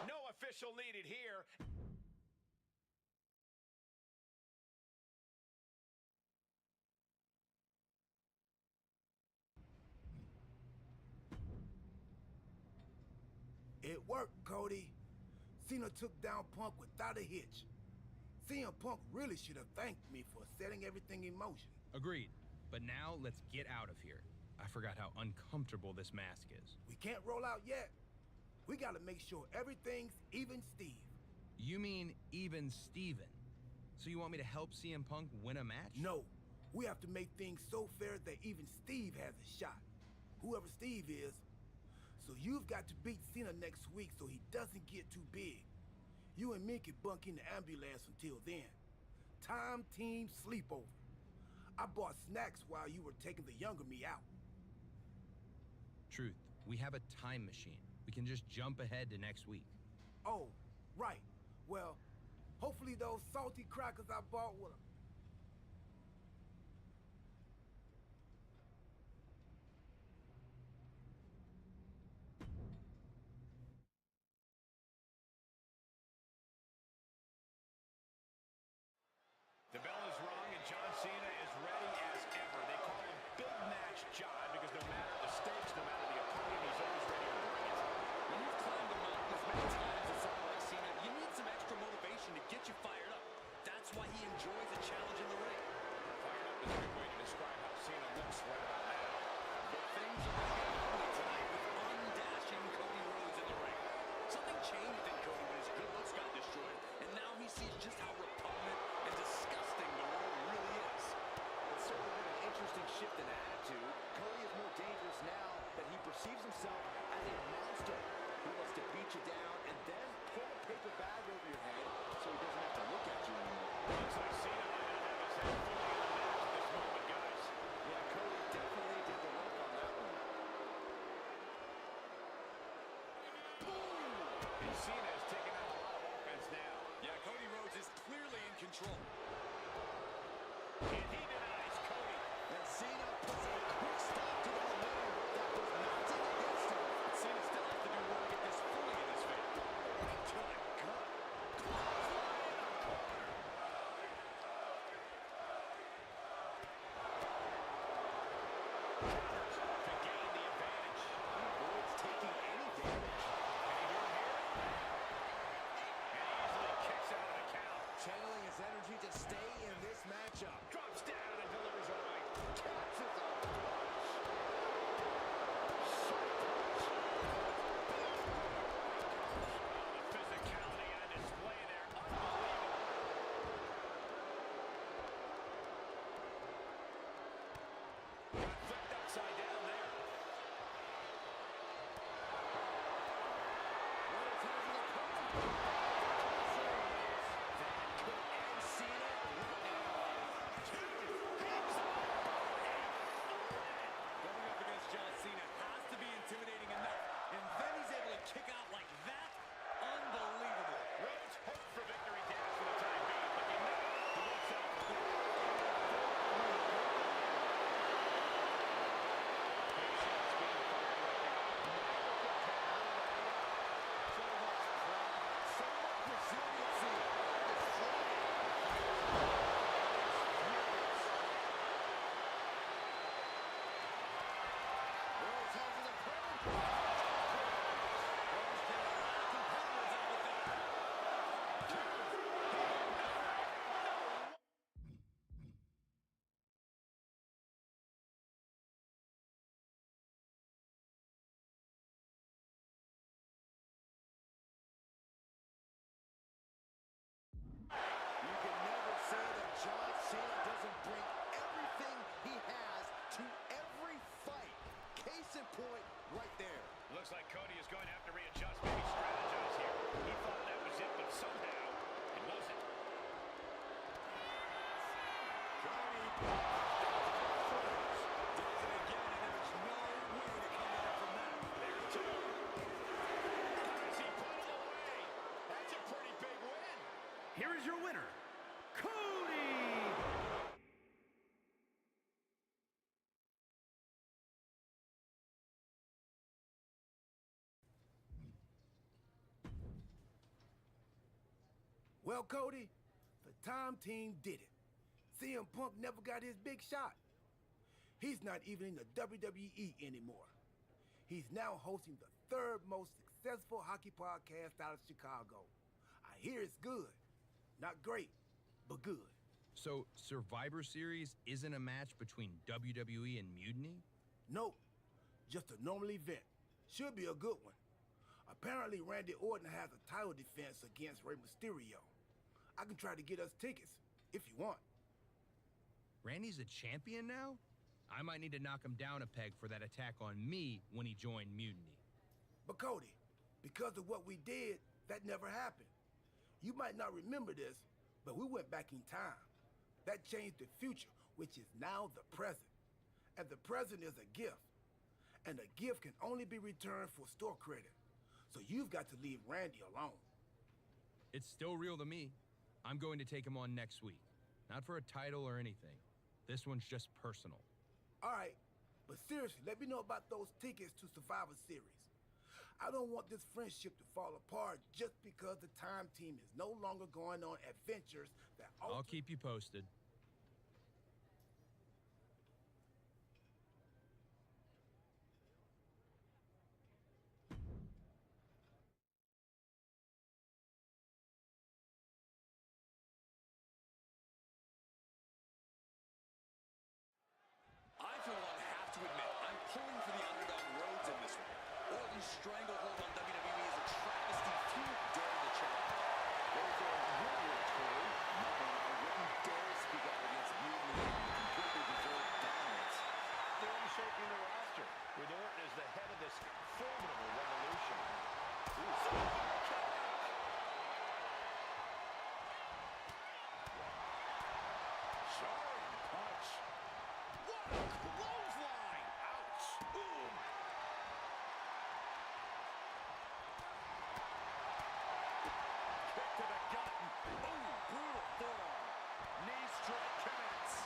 No official needed here. It worked, Cody. Cena took down Punk without a hitch. CM Punk really should have thanked me for setting everything in motion. Agreed. But now let's get out of here. I forgot how uncomfortable this mask is. We can't roll out yet. We gotta make sure everything's even Steve. You mean even Steven? So you want me to help CM Punk win a match? No, we have to make things so fair that even Steve has a shot. Whoever Steve is. So you've got to beat Cena next week so he doesn't get too big. You and me can bunk in the ambulance until then. Time team sleepover. I bought snacks while you were taking the younger me out. Truth, we have a time machine. We can just jump ahead to next week. Oh, right. Well, hopefully those salty crackers I bought will... The bell is rung and John Cena is ready as ever. They call him Big Match John because no matter the stakes, no matter the opponent, he's always ready to bring it. When you've climbed a mountain as many times as someone like Cena, you need some extra motivation to get you fired up. That's why he enjoys a challenge in the ring. Fired up is a good way to describe how Cena looks right about now. But things are going to get ugly tonight with undashing Cody Rhodes in the ring. Something changed in Cody when his good looks got destroyed, and now he sees just how repugnant and disgusting the world really is. It's certainly been an interesting shift in attitude. Cody is more dangerous now that he perceives himself as a monster who wants to beat you down and then pull a paper bag over your head so he doesn't have to look at you anymore. Looks like Cena might not have his head fully in the match at this moment, guys. Yeah, Cody definitely did the work on that one. And Cena is taking out a lot of offense now. Yeah, Cody Rhodes is clearly in control. And he denies Cody. And Cena puts a quick stop to the momentum that was mounting against him. Cena still has to do more to get this fully in his favor. Right to the gut. To gain the advantage. Avoids taking any damage. And he easily kicks out of the count. Channeling his energy to stay in this matchup. Drops down and delivers a right. Catches a punch. Looks like Cody is going to have to readjust, maybe strategize here. He thought that was it, but somehow it wasn't. Cody does it again, and there's no way to come back from that. There's two. As he put him away. That's a pretty big win. Here is your winner, Cody! Well, Cody, the time team did it. CM Punk never got his big shot. He's not even in the WWE anymore. He's now hosting the third most successful hockey podcast out of Chicago. I hear it's good. Not great, but good. So, Survivor Series isn't a match between WWE and Mutiny? Nope, just a normal event. Should be a good one. Apparently, Randy Orton has a title defense against Rey Mysterio. I can try to get us tickets, if you want. Randy's a champion now? I might need to knock him down a peg for that attack on me when he joined Mutiny. But Cody, because of what we did, that never happened. You might not remember this, but we went back in time. That changed the future, which is now the present. And the present is a gift. And a gift can only be returned for store credit. So you've got to leave Randy alone. It's still real to me. I'm going to take him on next week. Not for a title or anything. This one's just personal. All right, but seriously, let me know about those tickets to Survivor Series. I don't want this friendship to fall apart just because the time team is no longer going on adventures that I'll keep you posted. I, for one, have to admit, I'm pulling for the underdog Rhodes in this one. Orton's stranglehold on WWE is a travesty. Few dare to challenge. Therefore, your words, Corey. Michael and I wouldn't dare speak up against Mutiny and completely deserved dominance. They're reshaping the roster, with Orton as the head of this formidable revolution. Jarring punch. What a clothesline! Ouch! Boom! Kick to the gut. Ooh, brutal forearm. Knee strike connects.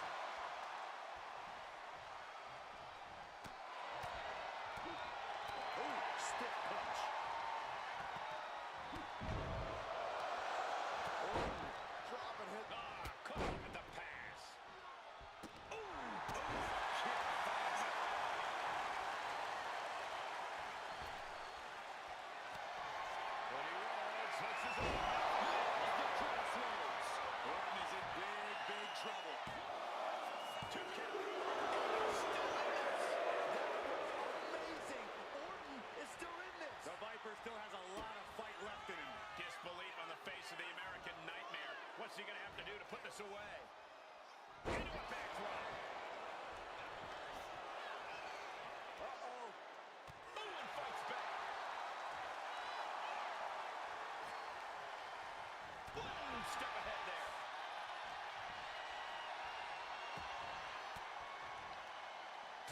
Ooh, stiff punch. Orton dropping hit. Caught him with the pass. Ooh, kick finds it. Cody Rhodes hooks his own. The crossroads. Orton is in big, big trouble. 2 count. Still in this. That was amazing. Orton is still in this. The Viper still has a lot of fight left in him. Disbelief on the face of the American Nightmare. What's he going to have to do to put this away? Into a backdrop. Uh-oh. Owen fights back. Boom! Step ahead there.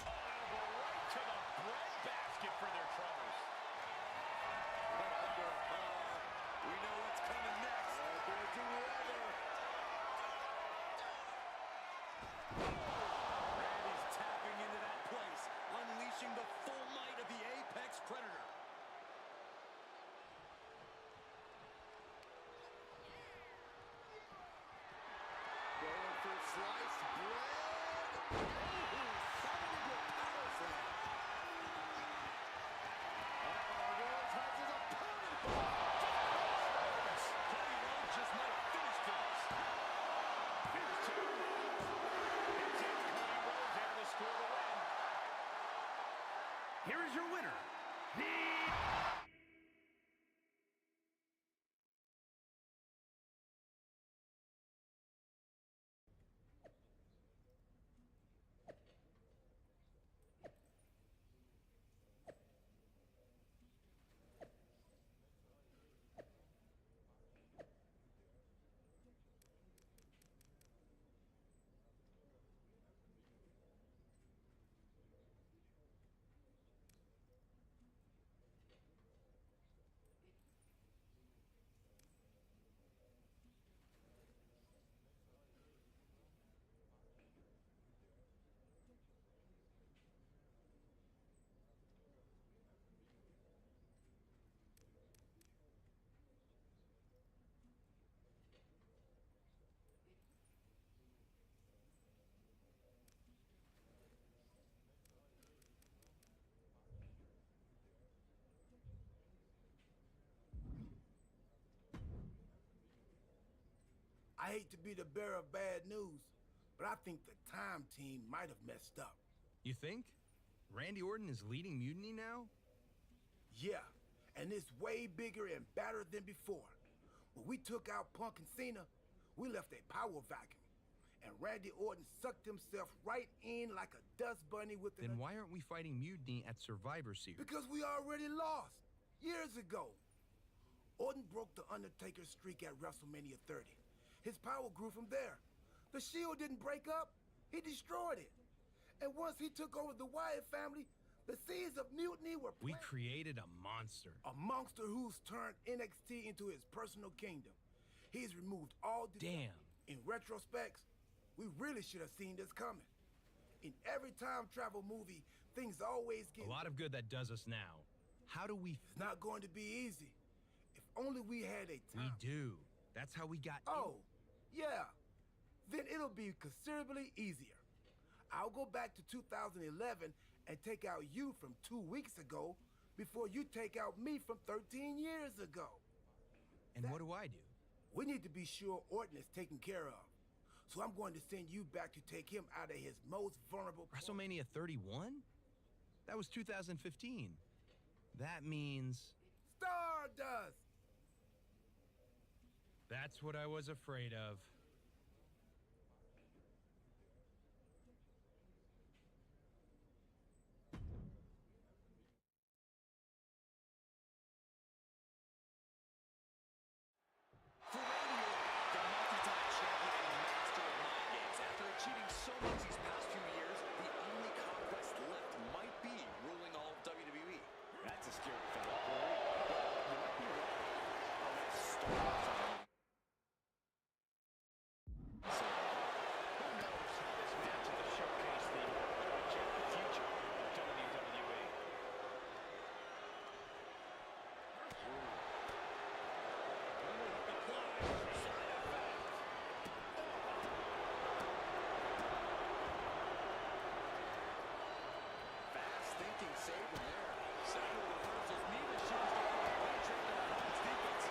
Oh, elbow right to the breadbasket for their troubles. We know what's coming next. We'll do whatever. Randy's tapping into that place, unleashing the full might of the Apex Predator. Going for sliced bread. Ooh, coming into power slam. Rhodes has his opponent. Cody Rhodes just might have finished things. Here's 2. It takes Cody Rhodes able to score the win. Here is your winner, the... I hate to be the bearer of bad news, but I think the time team might have messed up. You think? Randy Orton is leading Mutiny now? Yeah, and it's way bigger and badder than before. When we took out Punk and Cena, we left a power vacuum, and Randy Orton sucked himself right in like a dust bunny with Then why aren't we fighting Mutiny at Survivor Series? Because we already lost years ago. Orton broke the Undertaker streak at WrestleMania 30. His power grew from there. The Shield didn't break up, he destroyed it. And once he took over the Wyatt family, the seeds of mutiny were We created a monster. A monster who's turned NXT into his personal kingdom. He's removed all Damn. In retrospect, we really should have seen this coming. In every time travel movie, things always get... A lot of good that does us now. How do we... It's not going to be easy. If only we had a time... We do. That's how we got... Oh, yeah. Then it'll be considerably easier. I'll go back to 2011 and take out you from 2 weeks ago before you take out me from 13 years ago. And what do I do? We need to be sure Orton is taken care of. So I'm going to send you back to take him out of his most vulnerable... WrestleMania 31? That was 2015. That means... Stardust! That's what I was afraid of. Achieving so much these past few years, the only conquest left might be ruling all of WWE. That's a scary thought, Corey. But you might be right. Unless Stardust So, who knows how this match will showcase the direction and future of WWE. Saving there. Several reversals needed. She was going to penetrate the opponent's defense.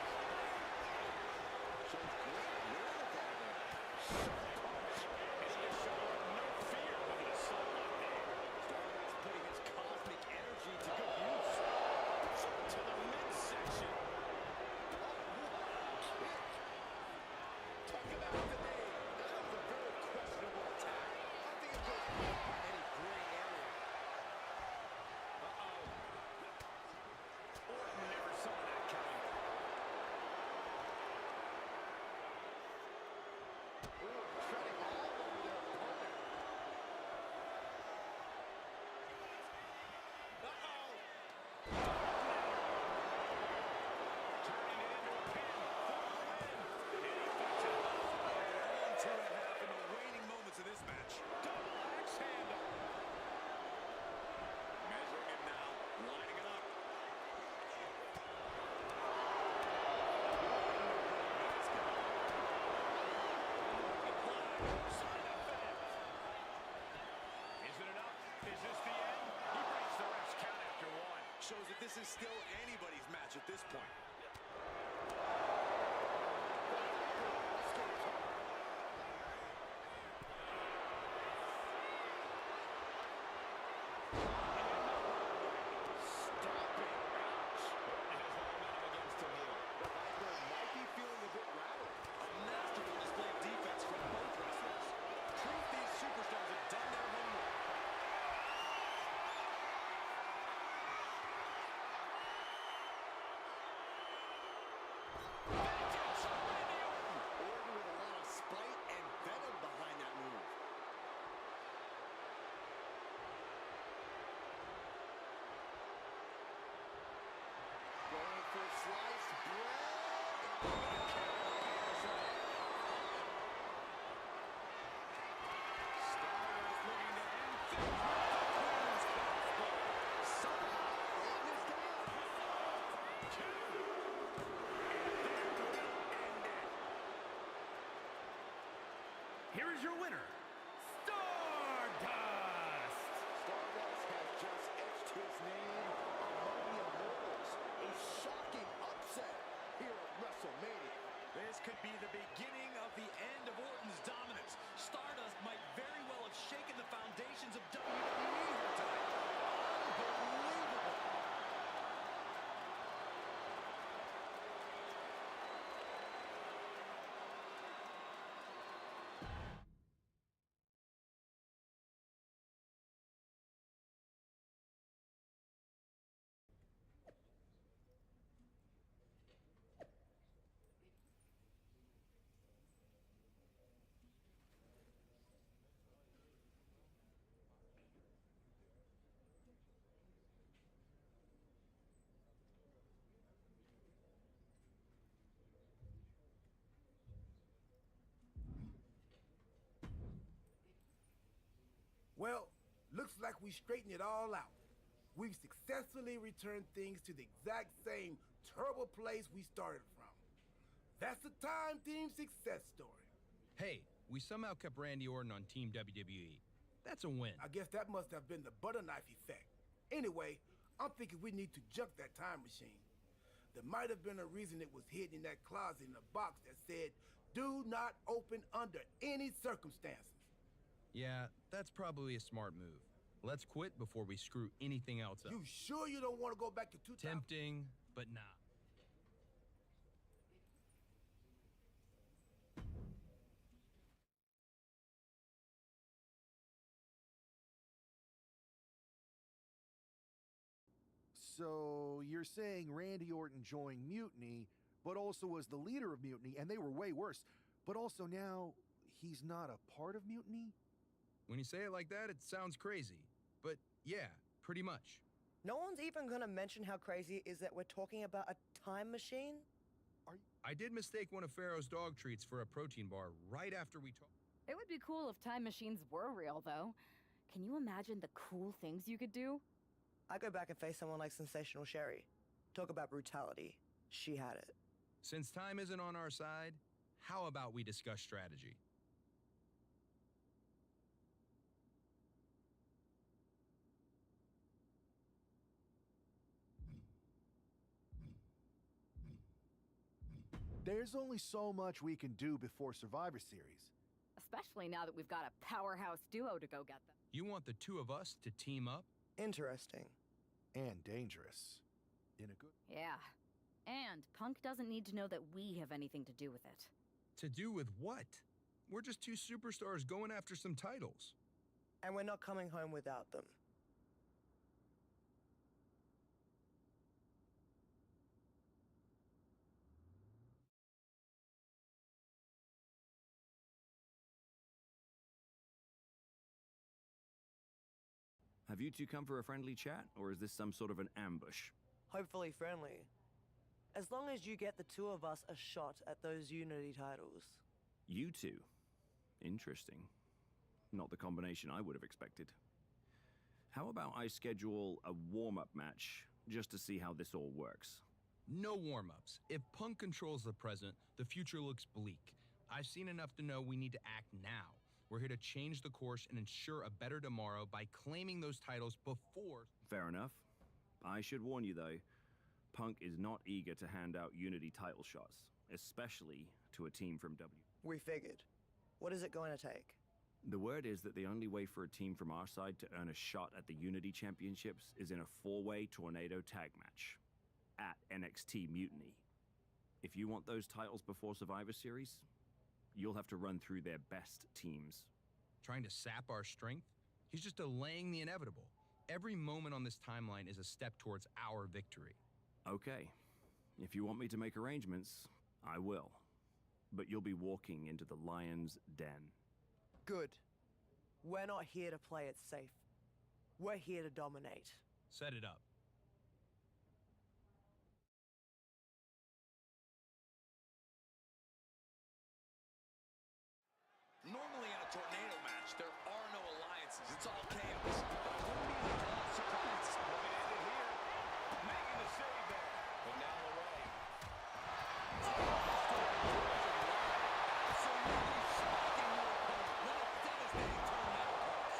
Shows great wherewithal there. Sharp punch. And he has shown no fear with an assault like that. Stardust putting his cosmic energy to good use. To the midsection. Oh, what a kick. Talk about the name. That was a very questionable attack. I think it goes beyond any gray area. Orton never saw that coming. Ooh, treading all over their opponent. Turning it into a pin for the win. And he fights it off. Round 2.5 in the waning moments of this match. Double axe handle. Measuring it now, lining it up. Is it enough? Is this the end? He breaks the ref's count after one. Shows that this is still anybody's match at this point. Stopping. Ouch. Orton has the momentum against him here. The Viper might be feeling a bit rattled. A masterful display of defense from both wrestlers. Proof these superstars have done their homework. Vengeance on Randy Orton. Orton with a lot of spite and venom behind that move. Going for sliced bread. Stardust looking to end things with the Queen's Crossbow. Somehow, Orton is down. 2. And that will end it. Here is your winner, Stardust! Stardust has just etched his name among the immortals. A shocking upset here at WrestleMania. This could be the beginning of the end Looks like we straightened it all out. We've successfully returned things to the exact same terrible place we started from. That's a time team success story. Hey, we somehow kept Randy Orton on Team WWE. That's a win. I guess that must have been the butter knife effect. Anyway, I'm thinking we need to junk that time machine. There might have been a reason it was hidden in that closet in a box that said, "Do not open under any circumstances." Yeah, that's probably a smart move. Let's quit before we screw anything else up. You sure you don't want to go back to 2000? Tempting, but nah. So you're saying Randy Orton joined Mutiny, but also was the leader of Mutiny, and they were way worse. But also now he's not a part of Mutiny? When you say it like that, it sounds crazy. But yeah, pretty much. No one's even gonna mention how crazy it is that we're talking about a time machine? I did mistake one of Pharaoh's dog treats for a protein bar right after we talked. It would be cool if time machines were real, though. Can you imagine the cool things you could do? I go back and face someone like Sensational Sherry. Talk about brutality. She had it. Since time isn't on our side, how about we discuss strategy? There's only so much we can do before Survivor Series. Especially now that we've got a powerhouse duo to go get them. You want the two of us to team up? Interesting. And dangerous. In a good... Yeah. And Punk doesn't need to know that we have anything to do with it. To do with what? We're just two superstars going after some titles. And we're not coming home without them. Have you two come for a friendly chat, or is this some sort of an ambush? Hopefully friendly. As long as you get the two of us a shot at those Unity titles. You two? Interesting. Not the combination I would have expected. How about I schedule a warm-up match, just to see how this all works? No warm-ups. If Punk controls the present, the future looks bleak. I've seen enough to know we need to act now. We're here to change the course and ensure a better tomorrow by claiming those titles before... Fair enough. I should warn you, though, Punk is not eager to hand out Unity title shots, especially to a team from W. We figured. What is it going to take? The word is that the only way for a team from our side to earn a shot at the Unity Championships is in a four-way tornado tag match at NXT Mutiny. If you want those titles before Survivor Series, you'll have to run through their best teams. Trying to sap our strength? He's just delaying the inevitable. Every moment on this timeline is a step towards our victory. Okay. If you want me to make arrangements, I will. But you'll be walking into the lion's den. Good. We're not here to play it safe. We're here to dominate. Set it up. Normally in a tornado match, there are no alliances. It's all chaos. But it wouldn't be a surprise. Well, it ended here. Making the save there. But now away. Absolutely smacking your opponent. What a devastating tornado cross.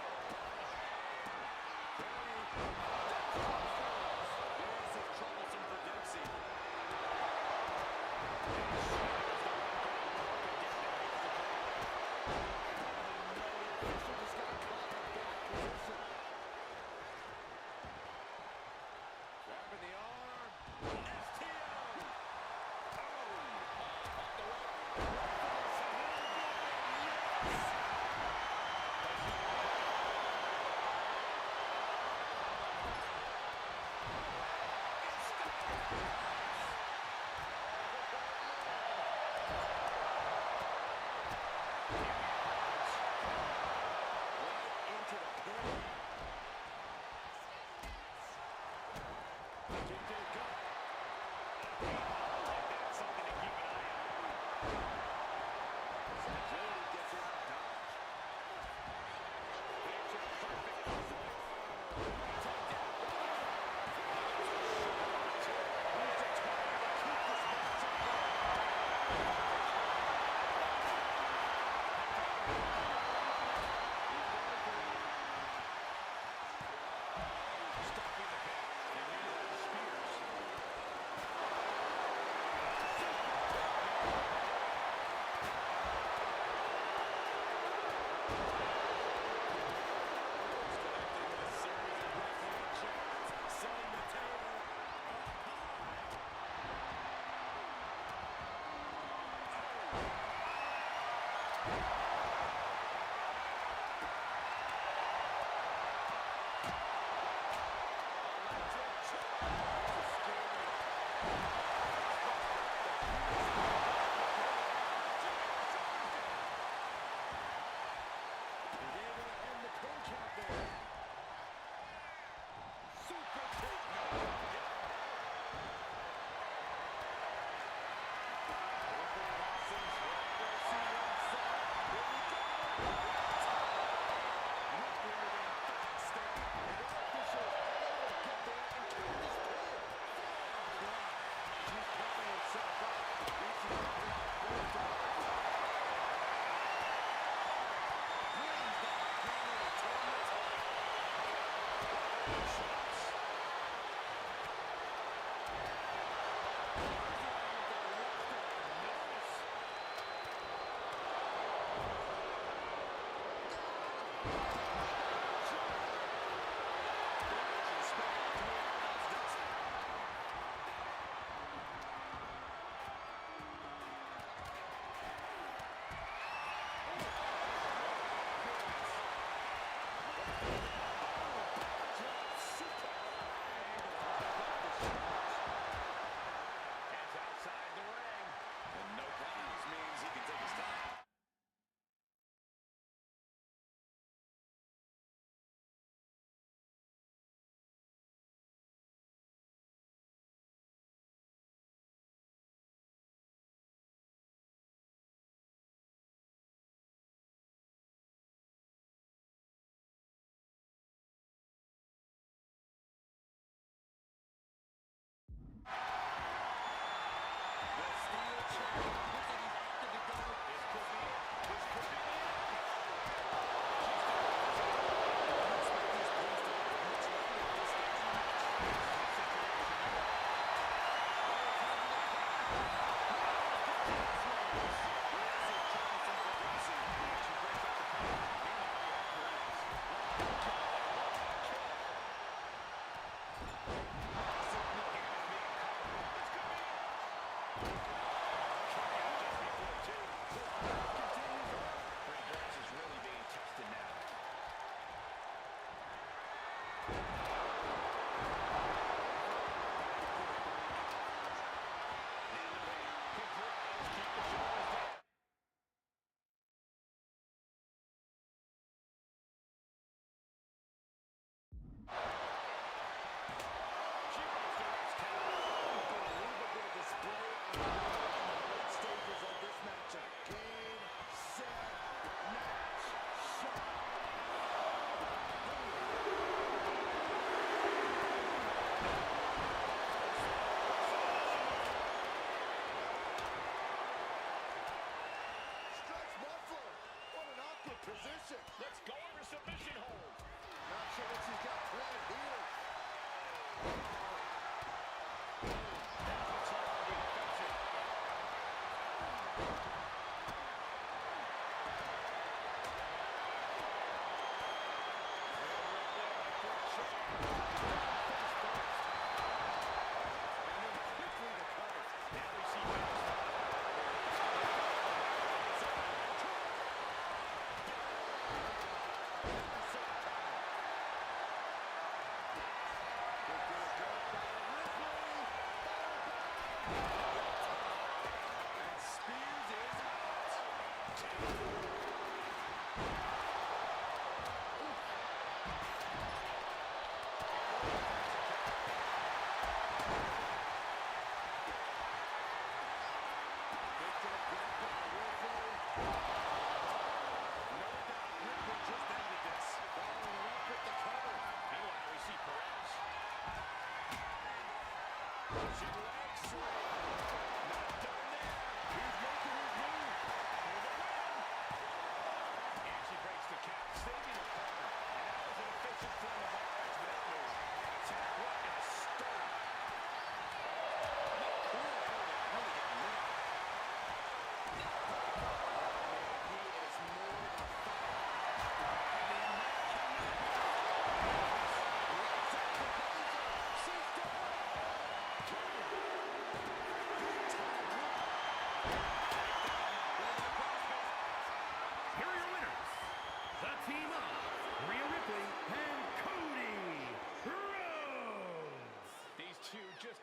This is troublesome for Dempsey.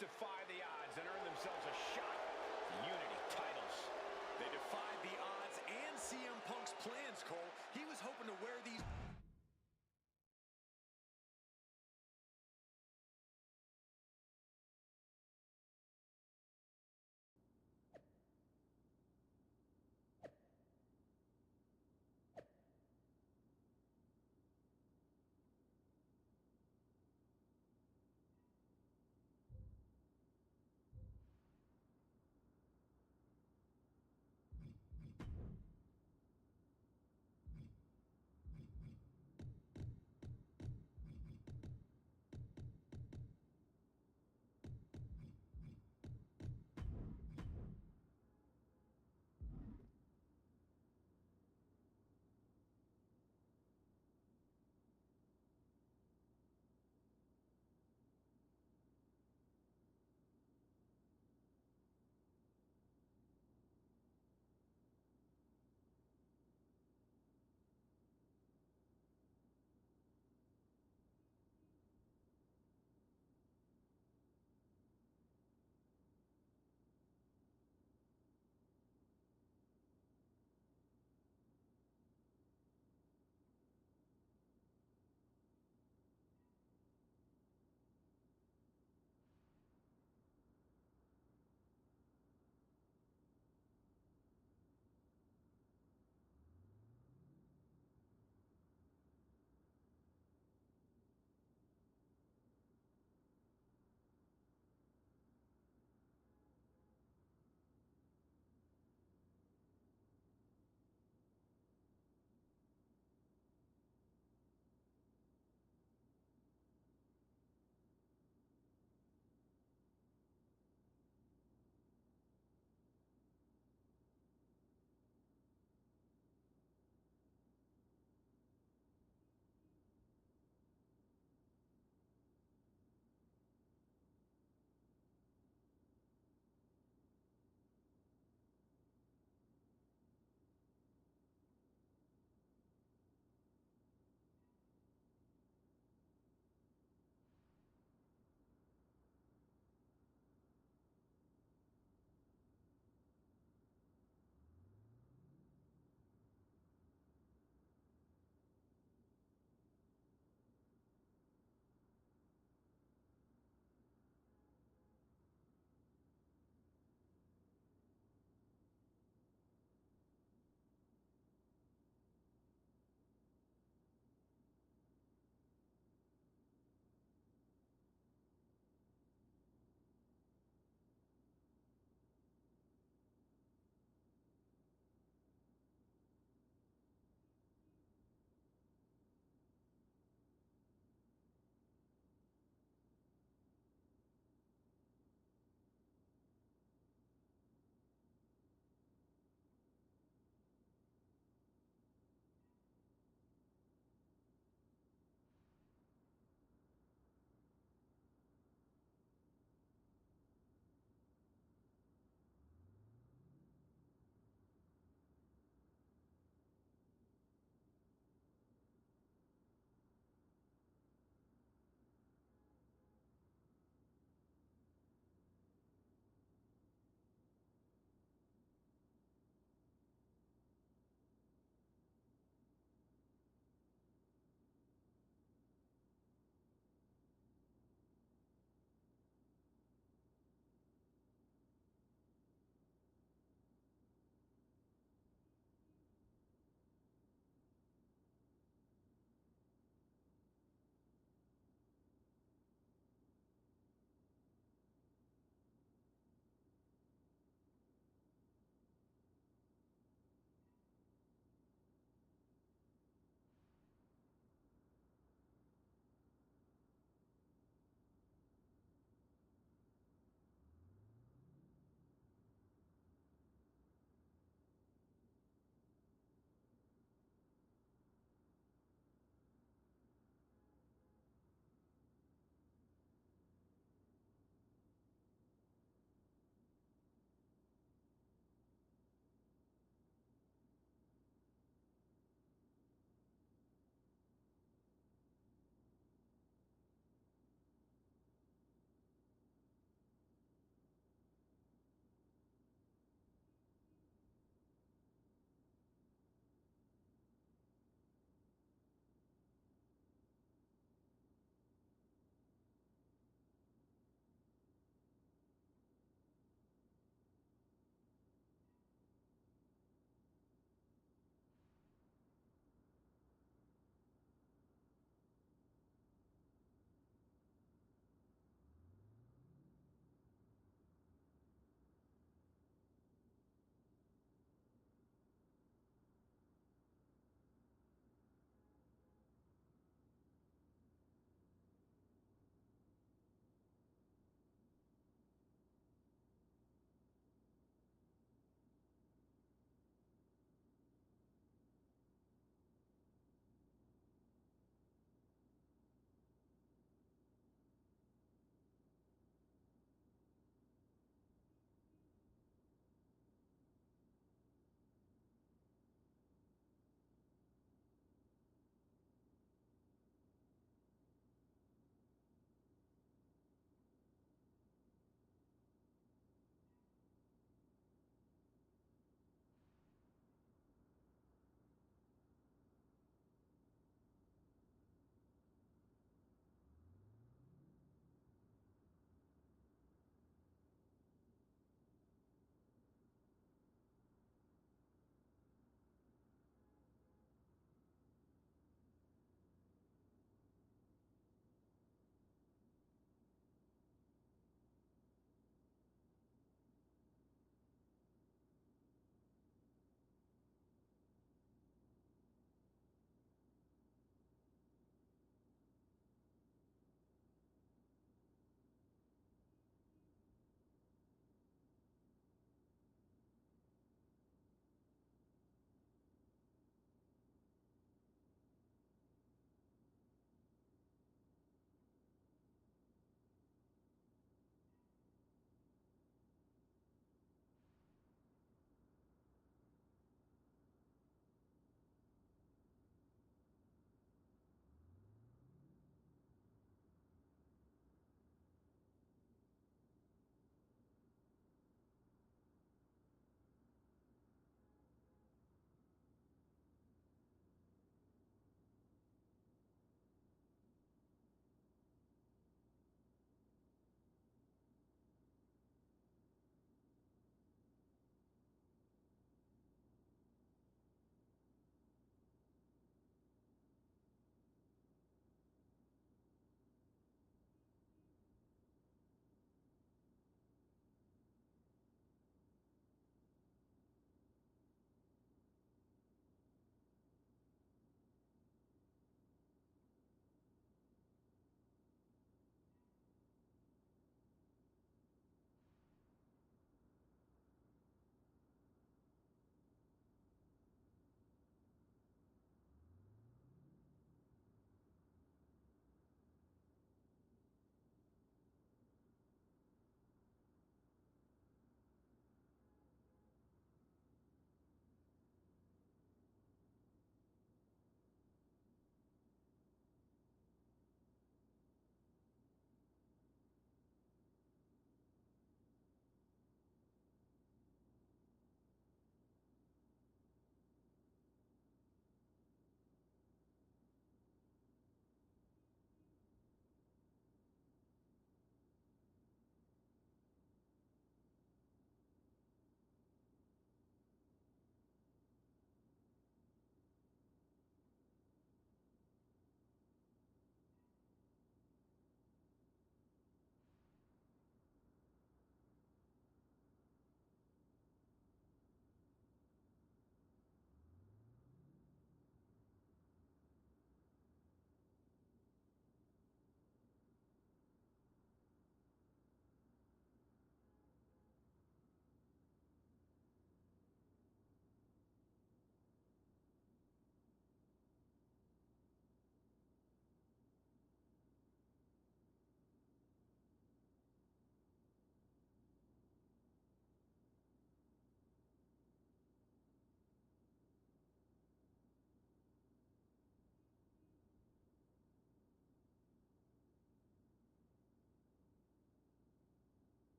defy the odds and earn themselves a shot at Unity titles. They defied the odds and CM Punk's plans, Cole. He was hoping to wear these...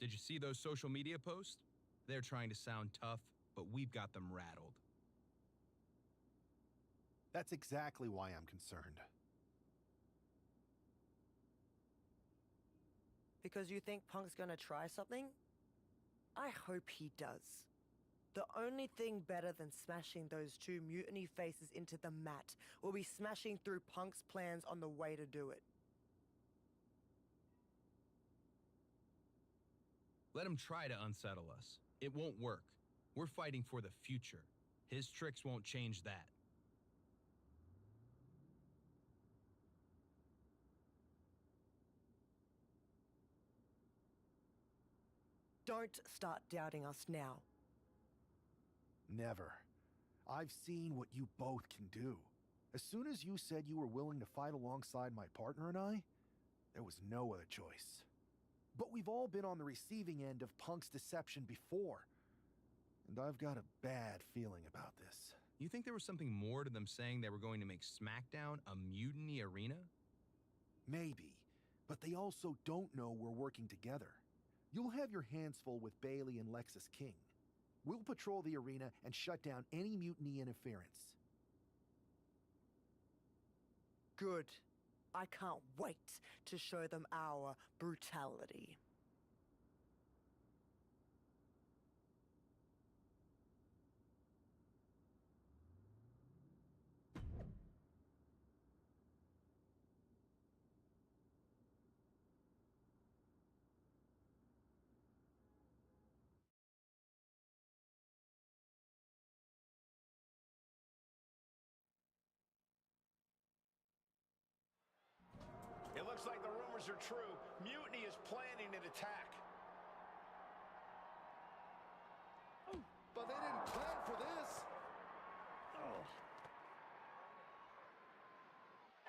Did you see those social media posts? They're trying to sound tough, but we've got them rattled. That's exactly why I'm concerned. Because you think Punk's gonna try something? I hope he does. The only thing better than smashing those two mutiny faces into the mat will be smashing through Punk's plans on the way to do it. Let him try to unsettle us. It won't work. We're fighting for the future. His tricks won't change that. Don't start doubting us now. Never. I've seen what you both can do. As soon as you said you were willing to fight alongside my partner and I, there was no other choice. But we've all been on the receiving end of Punk's deception before. And I've got a bad feeling about this. You think there was something more to them saying they were going to make SmackDown a mutiny arena? Maybe. But they also don't know we're working together. You'll have your hands full with Bailey and Lexus King. We'll patrol the arena and shut down any mutiny interference. Good. I can't wait to show them our brutality. It looks like the rumors are true. Mutiny is planning an attack. But they didn't plan for this.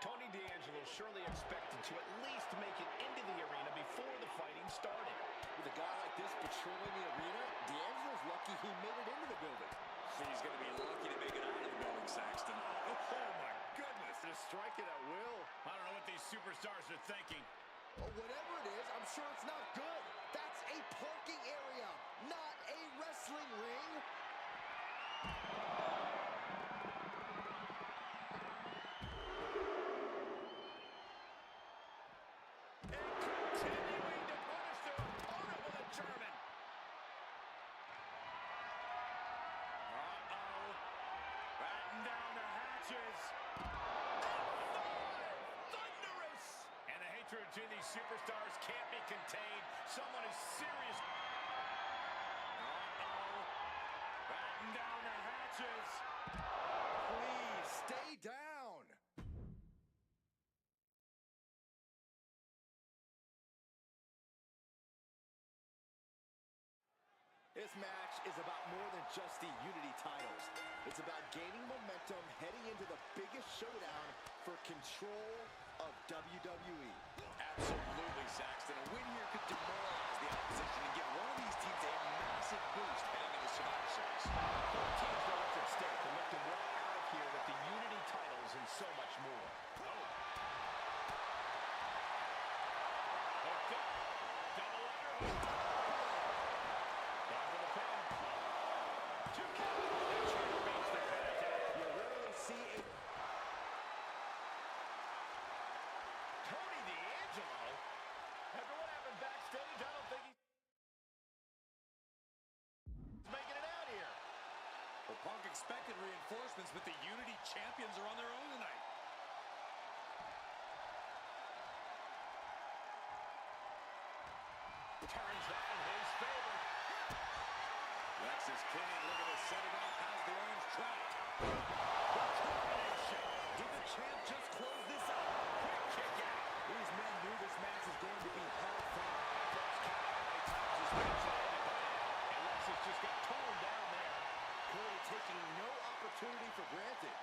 Tony D'Angelo surely expected to at least make it into the arena before the fighting started. With a guy like this patrolling the arena, D'Angelo's lucky he made it into the building. He's going to be lucky to make it out of the building, Saxton. Oh, my goodness. Just strike it at will. I don't know what these superstars are thinking. Well, whatever it is, I'm sure it's not good. That's a parking area, not a wrestling ring. And continuing to punish their opponent with a German. Uh-oh. Batten down the hatches. Thunderous! And the hatred between these superstars can't be contained. Someone is serious. Uh-oh. Batten down the hatches. Please, stay down. This match is about more than just the Unity titles. It's about gaining momentum heading into the biggest showdown for control of WWE. Absolutely, Saxton. A win here could demoralize the opposition and give one of these teams a massive boost heading into Survivor Series. Both teams know what's at stake and look to walk out of here with the Unity titles and so much more. Oh. Hooked up. Double underhook. Down for the pin. 2 count. That chair beats the pin attack. You rarely see a... Tony D'Angelo? After what happened backstage, I don't think he's making it out here. Well, Punk expected reinforcements, but the Unity champions are on their own tonight. Turns that in his favor. Lexus King looking to set it up as the orange trapped. Combination. Did the champ just close this out? Quick kick out. These men knew this match was going to be hard fought. First count how many times this match has ended by now. And Lexus just got torn down there. Cody taking no opportunity for granted.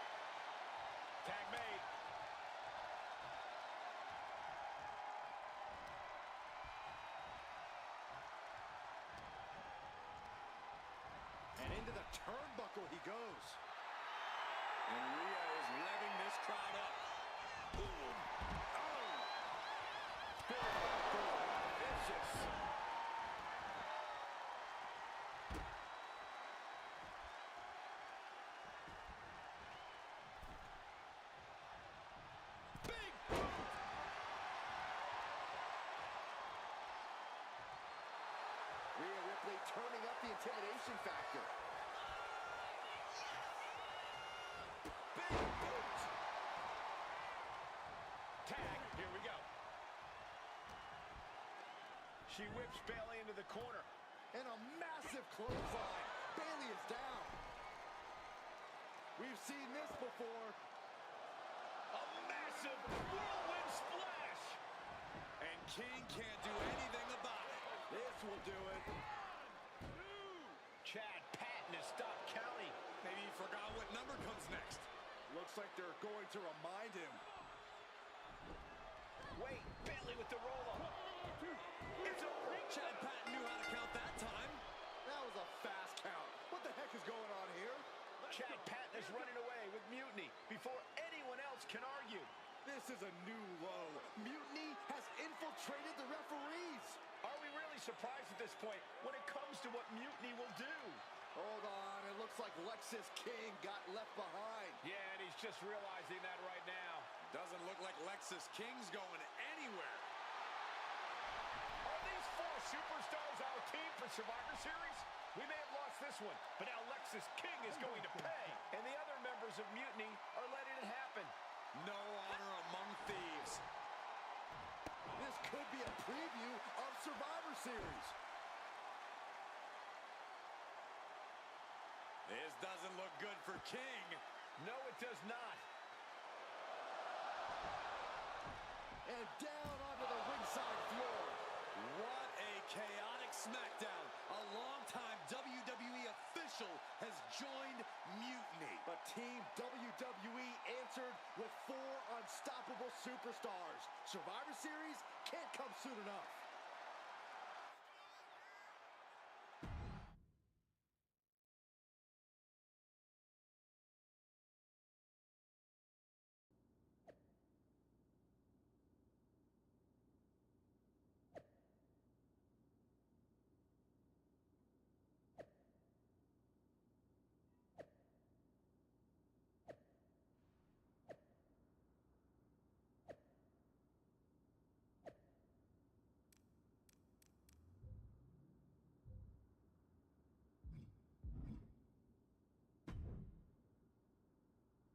Tag made. And into the turnbuckle he goes. And Rio is revving this crowd up. Boom. Oh! Vicious. they turning up the intimidation factor? Big boot! Tag, here we go. She whips Bayley into the corner. And a massive clothesline. Bayley is down. We've seen this before. A massive whirlwind splash. And King can't do anything about it. This will do it. Chad Patton has stopped counting. Maybe he forgot what number comes next. Looks like they're going to remind him. Wait, Bayley with the roll-up. It's over. Chad Patton knew how to count that time. That was a fast count. What the heck is going on here? Chad Patton is running away with Mutiny before anyone else can argue. This is a new low. Mutiny has infiltrated the referees. Are we really surprised at this point when it comes to what Mutiny will do? Hold on, it looks like Lexus King got left behind. Yeah, and he's just realizing that right now. Doesn't look like Lexus King's going anywhere. Are these four superstars our team for Survivor Series? We may have lost this one, but now Lexus King is going to pay. And the other members of Mutiny are letting it happen. No honor among thieves. This could be a preview of Survivor Series. This doesn't look good for King. No, it does not. And down onto the ringside floor. What a chaotic SmackDown. A longtime WWE official has joined Mutiny. But Team WWE answered with 4 unstoppable superstars. Survivor Series can't come soon enough.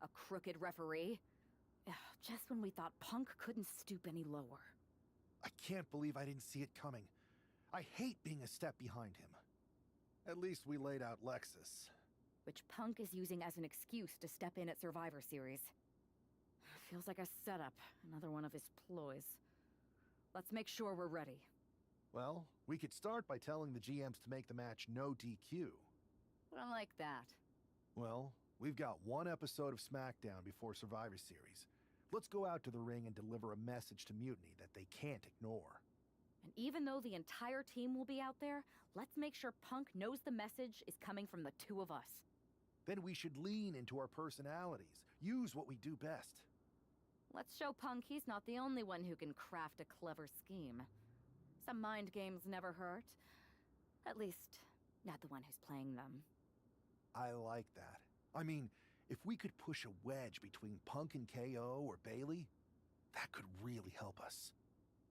A crooked referee? Ugh, just when we thought Punk couldn't stoop any lower. I can't believe I didn't see it coming. I hate being a step behind him. At least we laid out Lexus. Which Punk is using as an excuse to step in at Survivor Series. Feels like a setup, another one of his ploys. Let's make sure we're ready. Well, we could start by telling the GMs to make the match no DQ. I like that. Well, we've got one episode of SmackDown before Survivor Series. Let's go out to the ring and deliver a message to Mutiny that they can't ignore. And even though the entire team will be out there, let's make sure Punk knows the message is coming from the two of us. Then we should lean into our personalities, use what we do best. Let's show Punk he's not the only one who can craft a clever scheme. Some mind games never hurt. At least, not the one who's playing them. I like that. I mean, if we could push a wedge between Punk and KO or Bayley, that could really help us.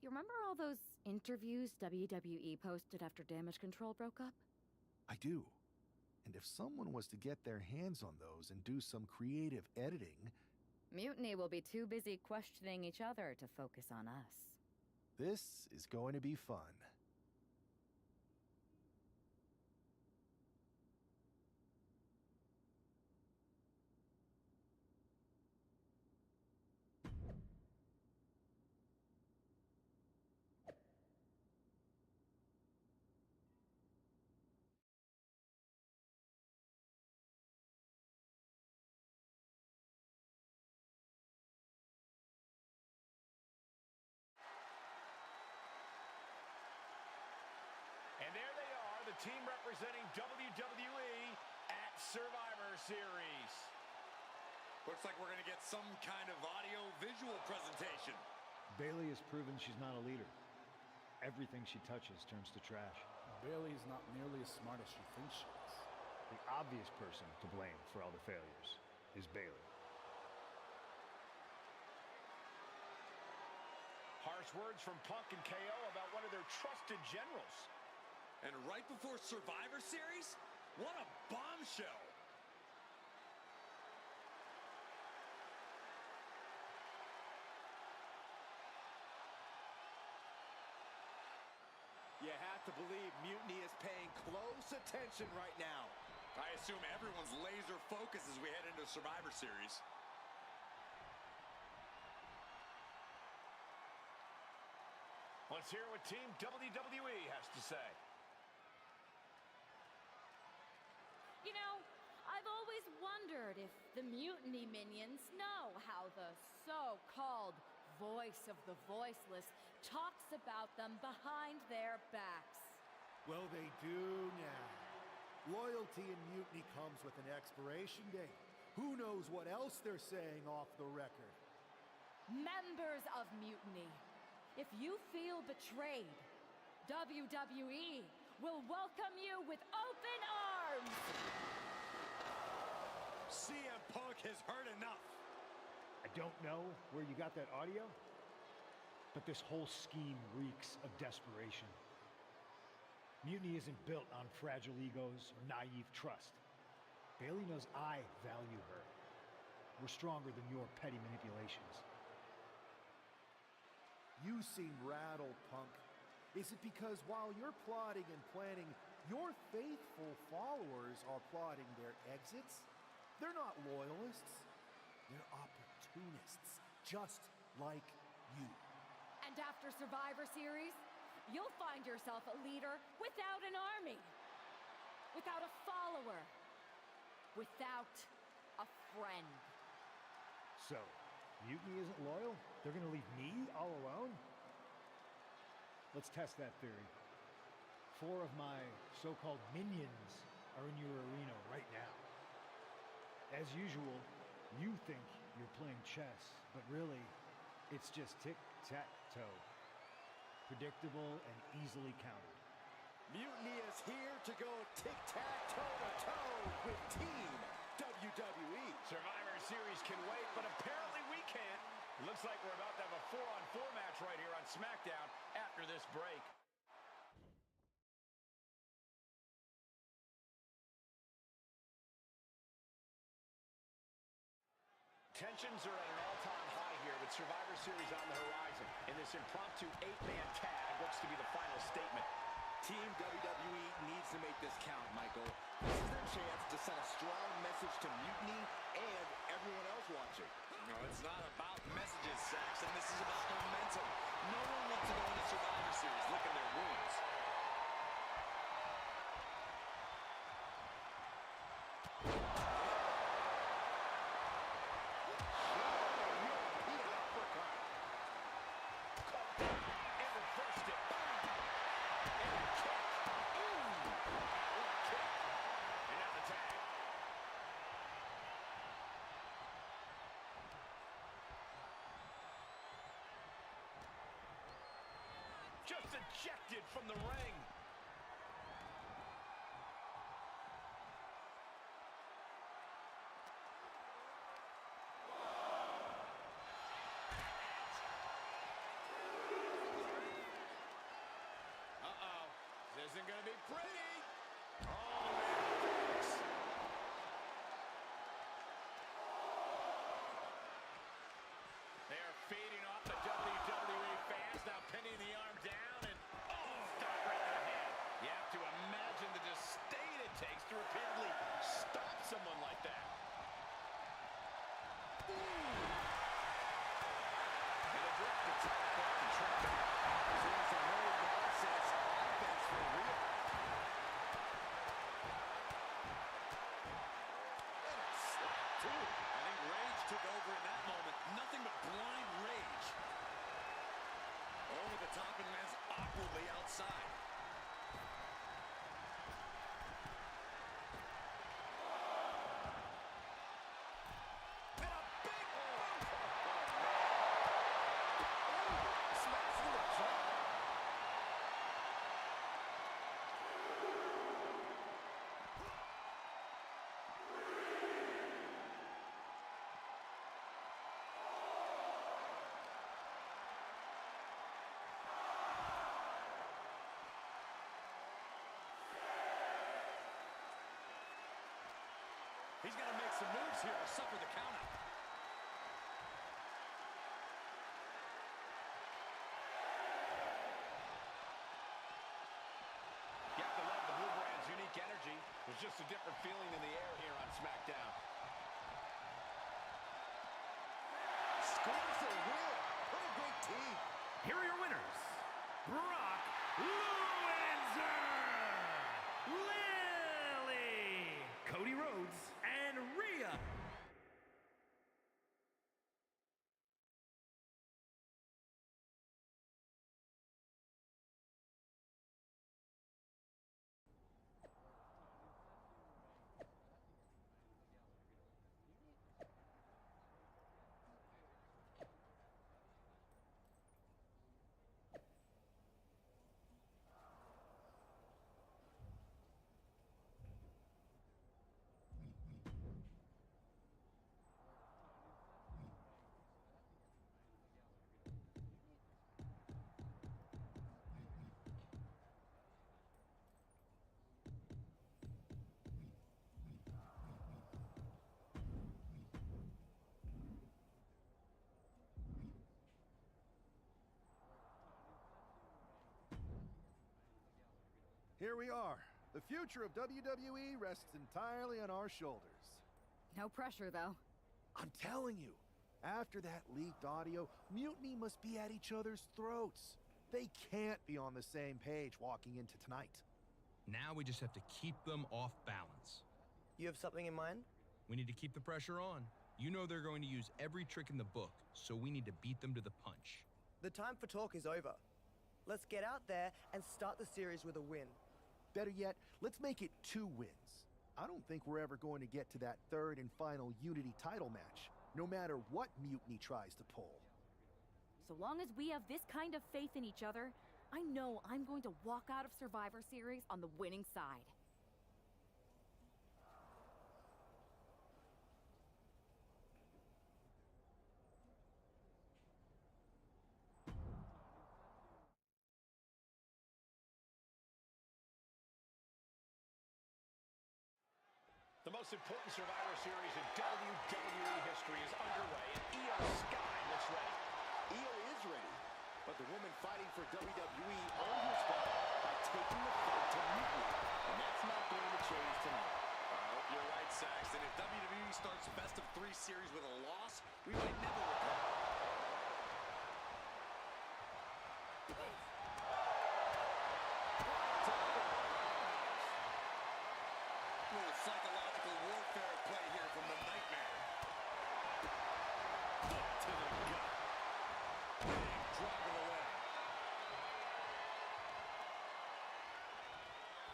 You remember all those interviews WWE posted after Damage Control broke up? I do. And if someone was to get their hands on those and do some creative editing... Mutiny will be too busy questioning each other to focus on us. This is going to be fun. And there they are, the team representing WWE at Survivor Series. Looks like we're going to get some kind of audio-visual presentation. Bayley has proven she's not a leader. Everything she touches turns to trash. Bayley's not nearly as smart as she thinks she is. The obvious person to blame for all the failures is Bayley. Harsh words from Punk and KO about one of their trusted generals. And right before Survivor Series? What a bombshell! You have to believe Mutiny is paying close attention right now. I assume everyone's laser focus as we head into Survivor Series. Let's hear what Team WWE has to say. You know, I've always wondered if the Mutiny minions know how the so-called voice of the voiceless talks about them behind their backs. Well, they do now. Loyalty in Mutiny comes with an expiration date. Who knows what else they're saying off the record? Members of Mutiny, if you feel betrayed, WWE will welcome you with open arms! CM Punk has heard enough. I don't know where you got that audio, but this whole scheme reeks of desperation. Mutiny isn't built on fragile egos or naive trust. Bayley knows I value her. We're stronger than your petty manipulations. You seem rattled, Punk. Is it because while you're plotting and planning, your faithful followers are plotting their exits? They're not loyalists. They're opportunists, just like you. And after Survivor Series, you'll find yourself a leader without an army, without a follower, without a friend. So, Mutiny isn't loyal? They're gonna leave me all alone? Let's test that theory. 4 of my so-called minions are in your arena right now. As usual, you think you're playing chess, but really, it's just tic-tac-toe. Predictable and easily countered. Mutiny is here to go tic-tac-toe-to-toe with Team WWE. Survivor Series can wait, but apparently we can't. It looks like we're about to have a 4-on-4 match right here on SmackDown after this break. Tensions are at an all-time high here with Survivor Series on the horizon. And this impromptu 8-man tag looks to be the final statement. Team WWE needs to make this count, Michael. This is their chance to send a strong message to Mutiny and everyone else watching. No, it's not about messages, Saxon. This is about momentum. No one wants to go into Survivor Series licking their wounds. Just ejected from the ring. Uh-oh. This isn't going to be pretty. Oh, man. They are feeding off the WWE fans, now pinning the arm down and stop right in the head. You have to imagine the disdain it takes to repeatedly stop someone like that. And a direct attack off the track. Seeing some no-nonsense offense for real. And a slap, too. I think rage took over in that moment. Nothing but blind rage. Over the top and lands awkwardly outside. He's going to make some moves here to suffer the countout. You have to love the Blue Brand's unique energy. There's just a different feeling in the air here on SmackDown. Score for a win. What a great team. Here are your winners, Brock Lesnar, Lily, Cody Rhodes, and Rhea. Here we are. The future of WWE rests entirely on our shoulders. No pressure, though. I'm telling you, after that leaked audio, Mutiny must be at each other's throats. They can't be on the same page walking into tonight. Now we just have to keep them off balance. You have something in mind? We need to keep the pressure on. You know they're going to use every trick in the book, so we need to beat them to the punch. The time for talk is over. Let's get out there and start the series with a win. Better yet, let's make it 2 wins. I don't think we're ever going to get to that third and final Unity title match, no matter what Mutiny tries to pull. So long as we have this kind of faith in each other, I know I'm going to walk out of Survivor Series on the winning side. The most important Survivor Series in WWE history is underway, and Io Sky looks ready. Io is ready, but the woman fighting for WWE earned her spot by taking the fight to Mutiny, and that's not going to change tonight. You're right, Saxton. If WWE starts best of 3 series with a loss, we might never recover. Psychological warfare at play here from the Nightmare. Foot to the gut. Big drop of the leg.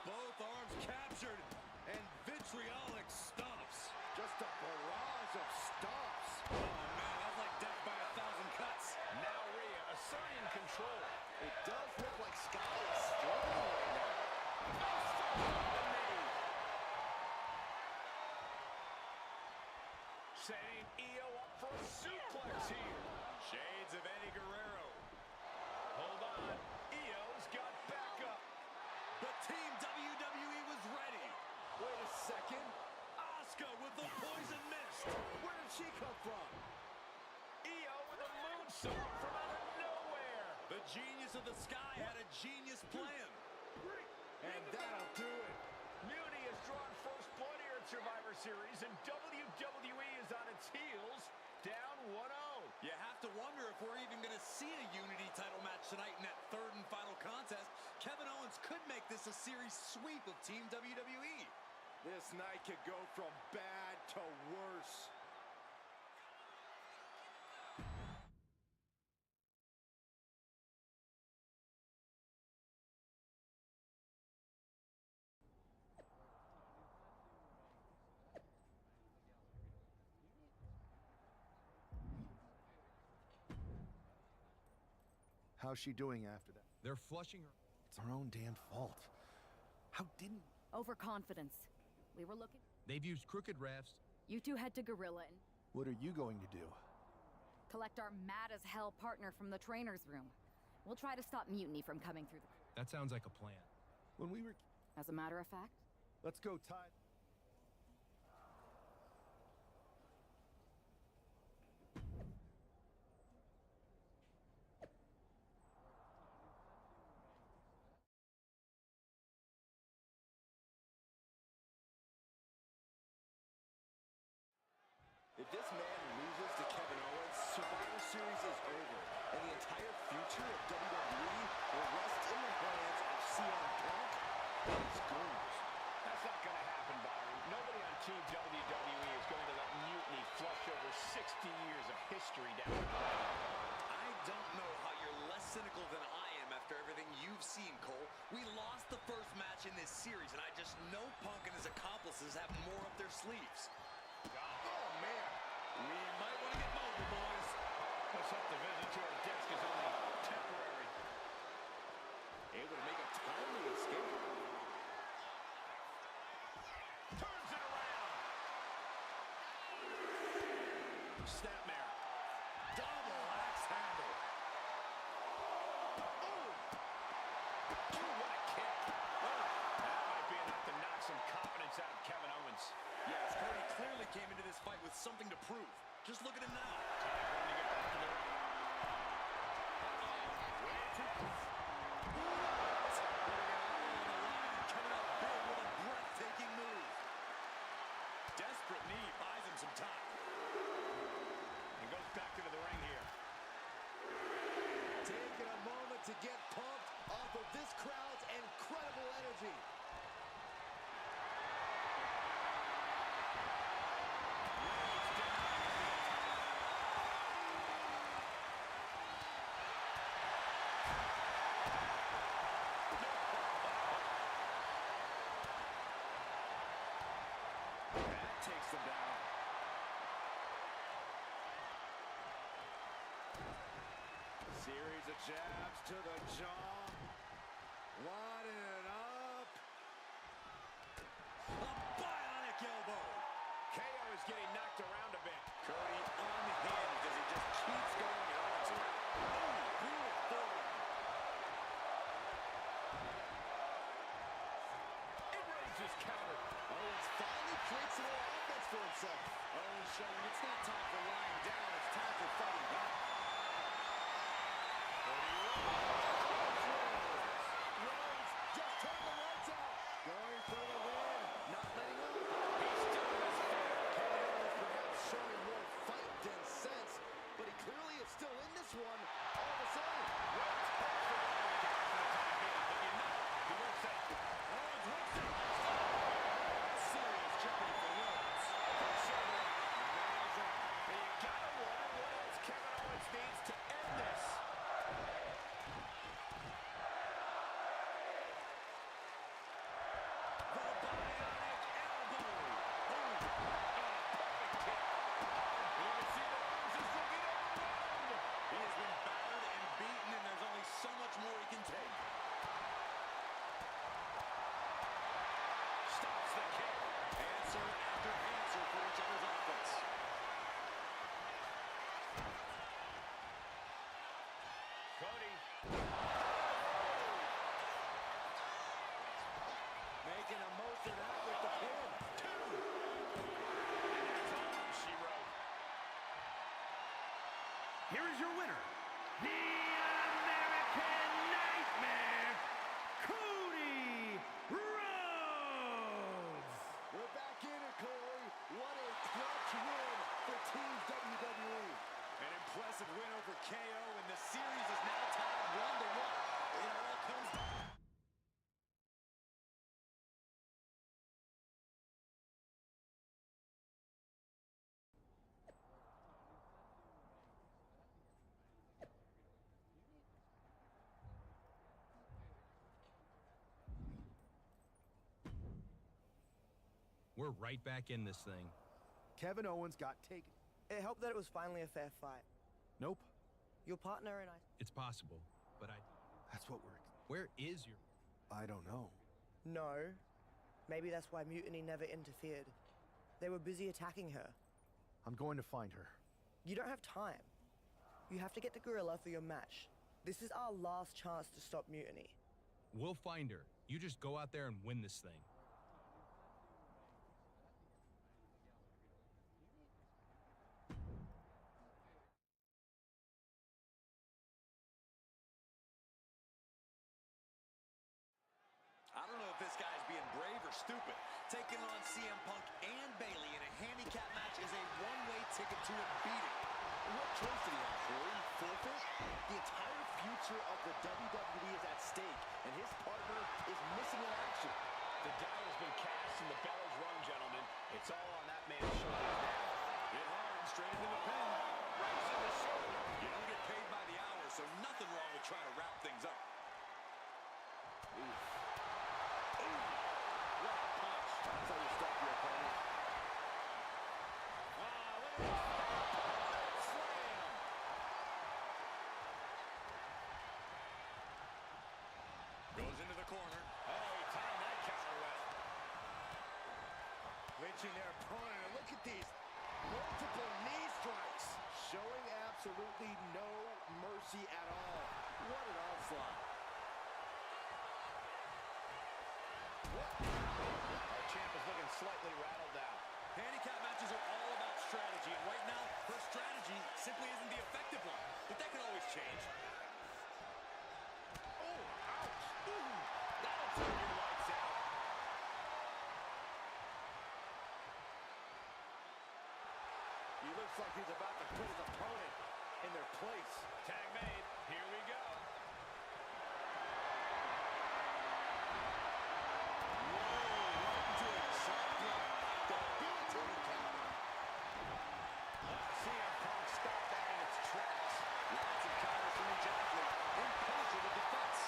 Both arms captured, and vitriolic stomps. Just a barrage of stomps. Oh man, that's like death by 1,000 cuts. Now Rhea asserting control. It does look like Sky is struggling right now. Setting Io up for a suplex here. Shades of Eddie Guerrero. Hold on. Io's got backup. But Team WWE was ready. Wait a second. Asuka with the poison mist. Where did she come from? Io with a moonsault from out of nowhere. The genius of the Sky had a genius plan. And that'll do it. Mutiny has drawn first blood here at Survivor Series, and WWE is on its heels, down 1-0. You have to wonder if we're even going to see a Unity title match tonight in that third and final contest. Kevin Owens could make this a series sweep of Team WWE. This night could go from bad to worse. How's she doing after that? They're flushing her. It's our own damn fault. How didn't... Overconfidence. We were looking... They've used crooked refs. You two head to Gorilla and What are you going to do? collect our mad-as-hell partner from the trainer's room. We'll try to stop Mutiny from coming through the... That sounds like a plan. When we were... As a matter of fact, Let's go, Ty. history down the line. I don't know how you're less cynical than I am after everything you've seen, Cole. We lost the first match in this series, and I just know Punk and his accomplices have more up their sleeves. Oh, man. We might want to get mobile, boys. Looks like the visit to our desk is only temporary. Able to make a timely escape. Turns it around. Snapmare. Double axe handle. Ooh. Ooh, what a kick. Oh, that might be enough to knock some confidence out of Kevin Owens. Yes, Cody clearly came into this fight with something to prove. Just look at him now. Time for him to get back to the ring. Way too close. Putting it all on the line and coming up big with a breathtaking move. Desperate knee buys him some time. And goes back into the ring here. Taking a moment to get pumped off of this crowd's incredible energy. That takes them down. Series of jabs to the jaw. Lining it up. A bionic elbow. KO is getting knocked around a bit. Cody unhinged as he just keeps going. Owens around. Ooh, brutal forward. Enrages counter. Owens finally creates a little offense for himself. Owens showing it's not time for lying down, it's time for fighting back. Rhodes just turned the lights out. Going for the win. Not letting up. He's still in his fight. Kevin Owens perhaps showing more fight than sense, but he clearly is still in this one all the same. Rhodes hopes for the win again for the time being, but you know he won't say it. Owens wins it. Serious jeopardy for Rhodes. Amazing. But you gotta wonder what else Kevin Owens needs to end this. The bionic elbow. Perfect kick. You can see that Owens is looking overwhelmed. He has been battered and beaten, and there's only so much more he can take. Stops the kick. Answer after answer for each other's offense. Cody. Making a most of that with the pin. Two. And that's all she wrote. Here is your winner, the American Nightmare, Cody Rhodes! We're back in it, Corey. What a clutch win for Team WWE. An impressive win over KO, and the series is now tied 1-1. It all comes down. We're right back in this thing. Kevin Owens got taken. It helped that it was finally a fair fight. Nope. Your partner and I... It's possible, but That's what we're... where is your... I don't know. No. Maybe that's why Mutiny never interfered. They were busy attacking her. I'm going to find her. You don't have time. You have to get to Gorilla for your match. This is our last chance to stop Mutiny. We'll find her. You just go out there and win this thing. I don't know if this guy's being brave or stupid. Taking on CM Punk and Bayley in a handicap match is a one-way ticket to a beating. What choice did he have, Corey? Forfeit? The entire future of the WWE is at stake, and his partner is missing in action. The die has been cast and the bell is rung, gentlemen. It's all on that man's shoulders now. Hit hard and straight into the pin. Ryzen watching their opponent. And look at these multiple knee strikes. Showing absolutely no mercy at all. What an onslaught. Our champ is looking slightly rattled now. Handicap matches are all about strategy, and right now, her strategy simply isn't the effective one. But that can always change. Oh, ouch. Ooh, that'll turn your lights out. He looks like he's about to put his opponent in their place. Tag made. Here we go. CM Punk stopped that in its tracks. Lots of counters from each athlete. Impenetrable defense.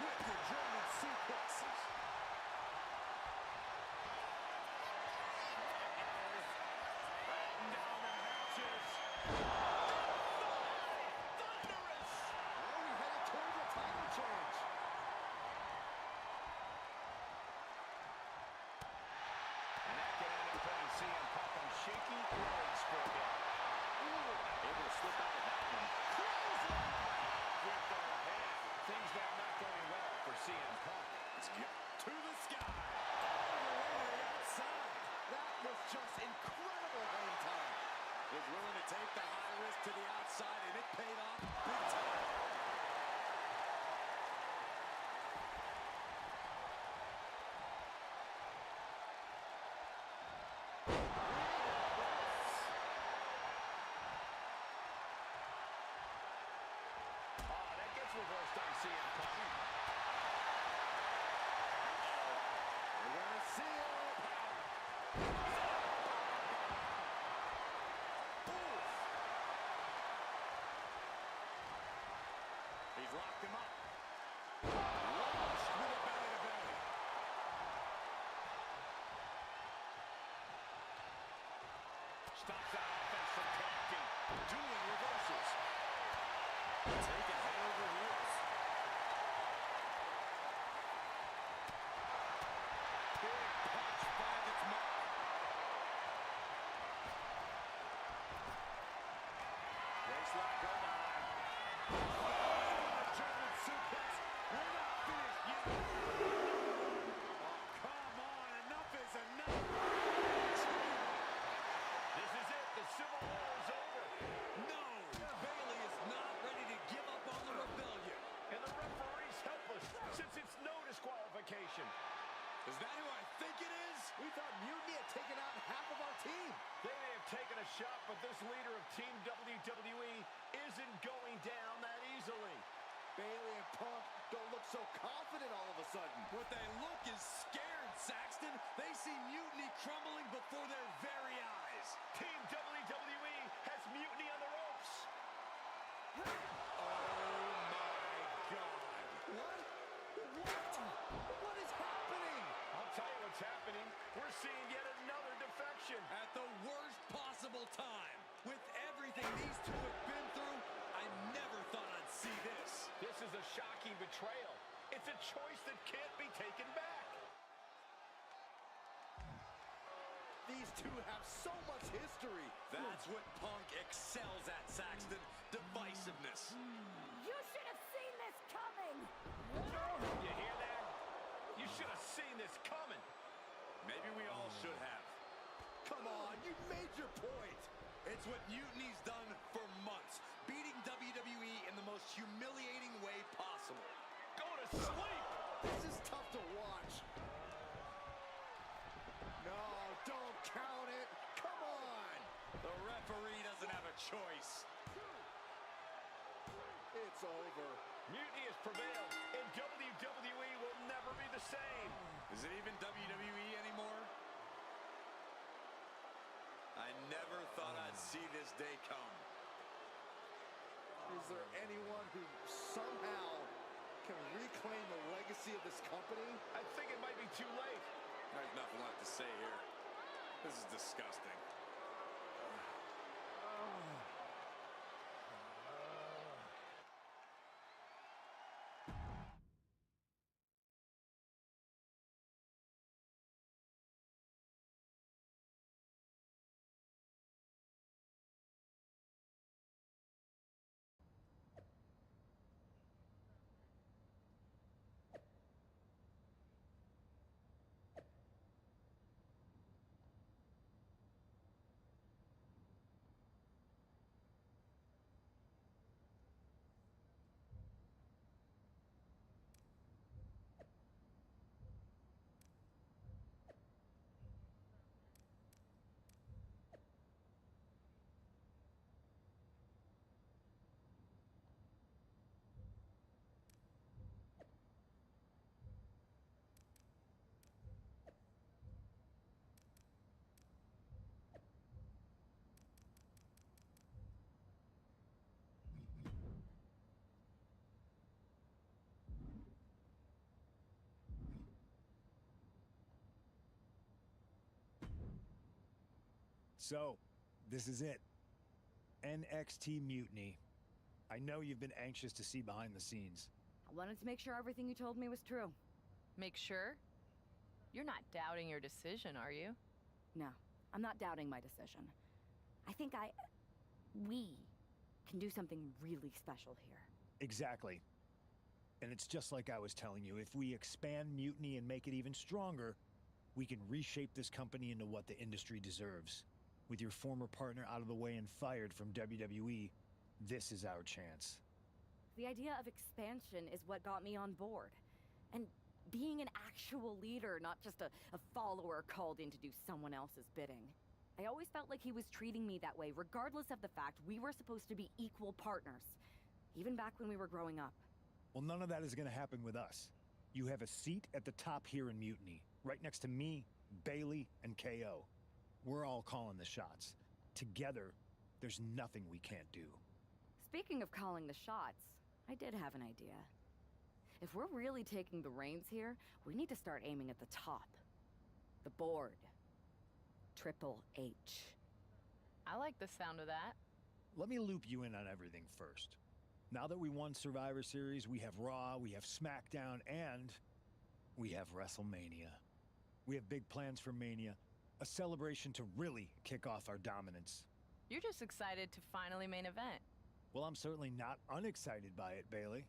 Wicked German suplexes. Batten down the hatches. Thunderous! Are we headed towards a title change? And that can end up putting CM Punk on shaky legs for a bit. Ooh, able to slip out of that one. With the head. Things now not going well for CM Punk. To the sky. All the way to the outside. That was just incredible hang time. Was willing to take the high risk to the outside, and it paid off big time. Oh, that gets reversed on CM Punk. We're gonna see it. He's locked him up. Launched with a belly-to-belly. Stops that offense from connecting. Doing reversals. Taking head over heels. Big punch finds its mark. Waistlock go behind. German suplex. We're not finished yet. Oh, come on. Enough is enough. This is it. The Civil War is over. No! Bailey is not ready to give up on the rebellion. And the referee's helpless since it's no disqualification. Is that who I think it is? We thought Mutiny had taken out half of our team. They may have taken a shot, but this leader of Team WWE isn't going down that easily. Bailey and Punk don't look so confident all of a sudden. What they look is scared, Saxton. They see Mutiny crumbling before their very eyes. Team WWE has Mutiny on the ropes. Oh my God. What? What is happening? I'll tell you what's happening. We're seeing yet another defection. At the worst possible time. With everything these two have been through, I never thought I'd see this. This is a shocking betrayal. It's a choice that can't be taken back. These two have so much history. That's what Punk excels at, Saxton. Divisiveness. You should have seen this coming! You hear that? You should have seen this coming. Maybe we all should have. Come on, you made your point. It's what Mutiny's done for months, beating WWE in the most humiliating way possible. Go to sleep! This is tough to watch. No, don't count it. Come on. The referee doesn't have a choice. It's over. Mutiny has prevailed, and WWE will never be the same. Is it even WWE anymore? I never thought I'd see this day come. Is there anyone who somehow can reclaim the legacy of this company? I think it might be too late. There's nothing left to say here. This is disgusting. So, this is it. NXT Mutiny. I know you've been anxious to see behind the scenes. I wanted to make sure everything you told me was true. Make sure? You're not doubting your decision, are you? No, I'm not doubting my decision. I think we can do something really special here. Exactly. And it's just like I was telling you, if we expand Mutiny and make it even stronger, we can reshape this company into what the industry deserves. With your former partner out of the way and fired from WWE, this is our chance. The idea of expansion is what got me on board. And being an actual leader, not just a follower called in to do someone else's bidding. I always felt like he was treating me that way, regardless of the fact we were supposed to be equal partners. Even back when we were growing up. Well, none of that is going to happen with us. You have a seat at the top here in Mutiny, right next to me, Bailey, and KO. We're all calling the shots. Together, there's nothing we can't do. Speaking of calling the shots, I did have an idea. If we're really taking the reins here, we need to start aiming at the top. The board. Triple H. I like the sound of that. Let me loop you in on everything first. Now that we won Survivor Series, we have Raw, we have SmackDown, and we have WrestleMania. We have big plans for Mania, a celebration to really kick off our dominance. You're just excited to finally main event. Well, I'm certainly not unexcited by it, Bailey.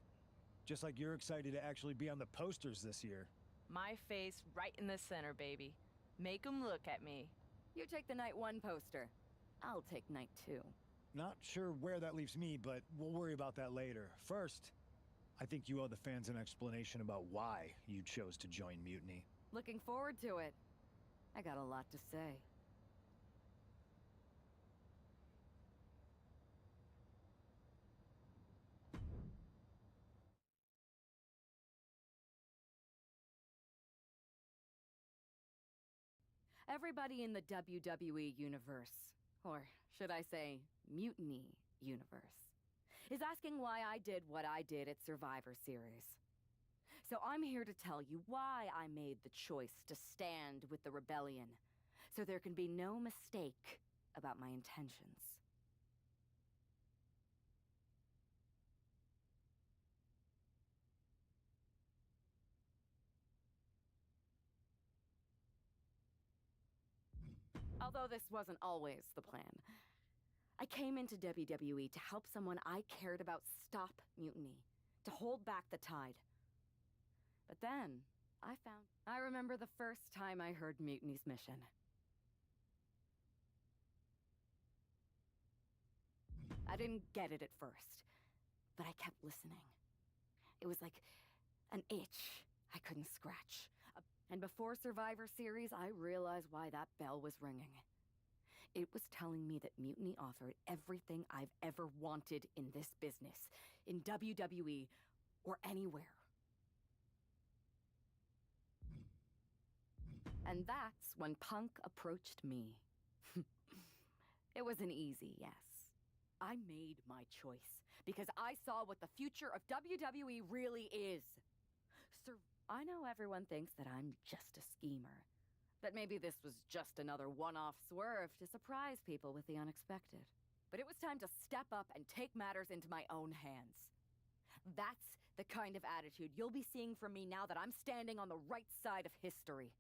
Just like you're excited to actually be on the posters this year. My face right in the center, baby. Make 'em look at me. You take the night 1 poster. I'll take night 2. Not sure where that leaves me, but we'll worry about that later. First, I think you owe the fans an explanation about why you chose to join Mutiny. Looking forward to it. I got a lot to say. Everybody in the WWE universe, or should I say, Mutiny universe, is asking why I did what I did at Survivor Series. So I'm here to tell you why I made the choice to stand with the rebellion, so there can be no mistake about my intentions. Although this wasn't always the plan. I came into WWE to help someone I cared about stop mutiny, to hold back the tide. But then, I remember the first time I heard Mutiny's mission. I didn't get it at first, but I kept listening. It was like an itch I couldn't scratch. And before Survivor Series, I realized why that bell was ringing. It was telling me that Mutiny offered everything I've ever wanted in this business, in WWE, or anywhere. And that's when Punk approached me. It was an easy yes. I made my choice because I saw what the future of WWE really is. I know everyone thinks that I'm just a schemer, that maybe this was just another one-off swerve to surprise people with the unexpected. But it was time to step up and take matters into my own hands. That's the kind of attitude you'll be seeing from me now that I'm standing on the right side of history.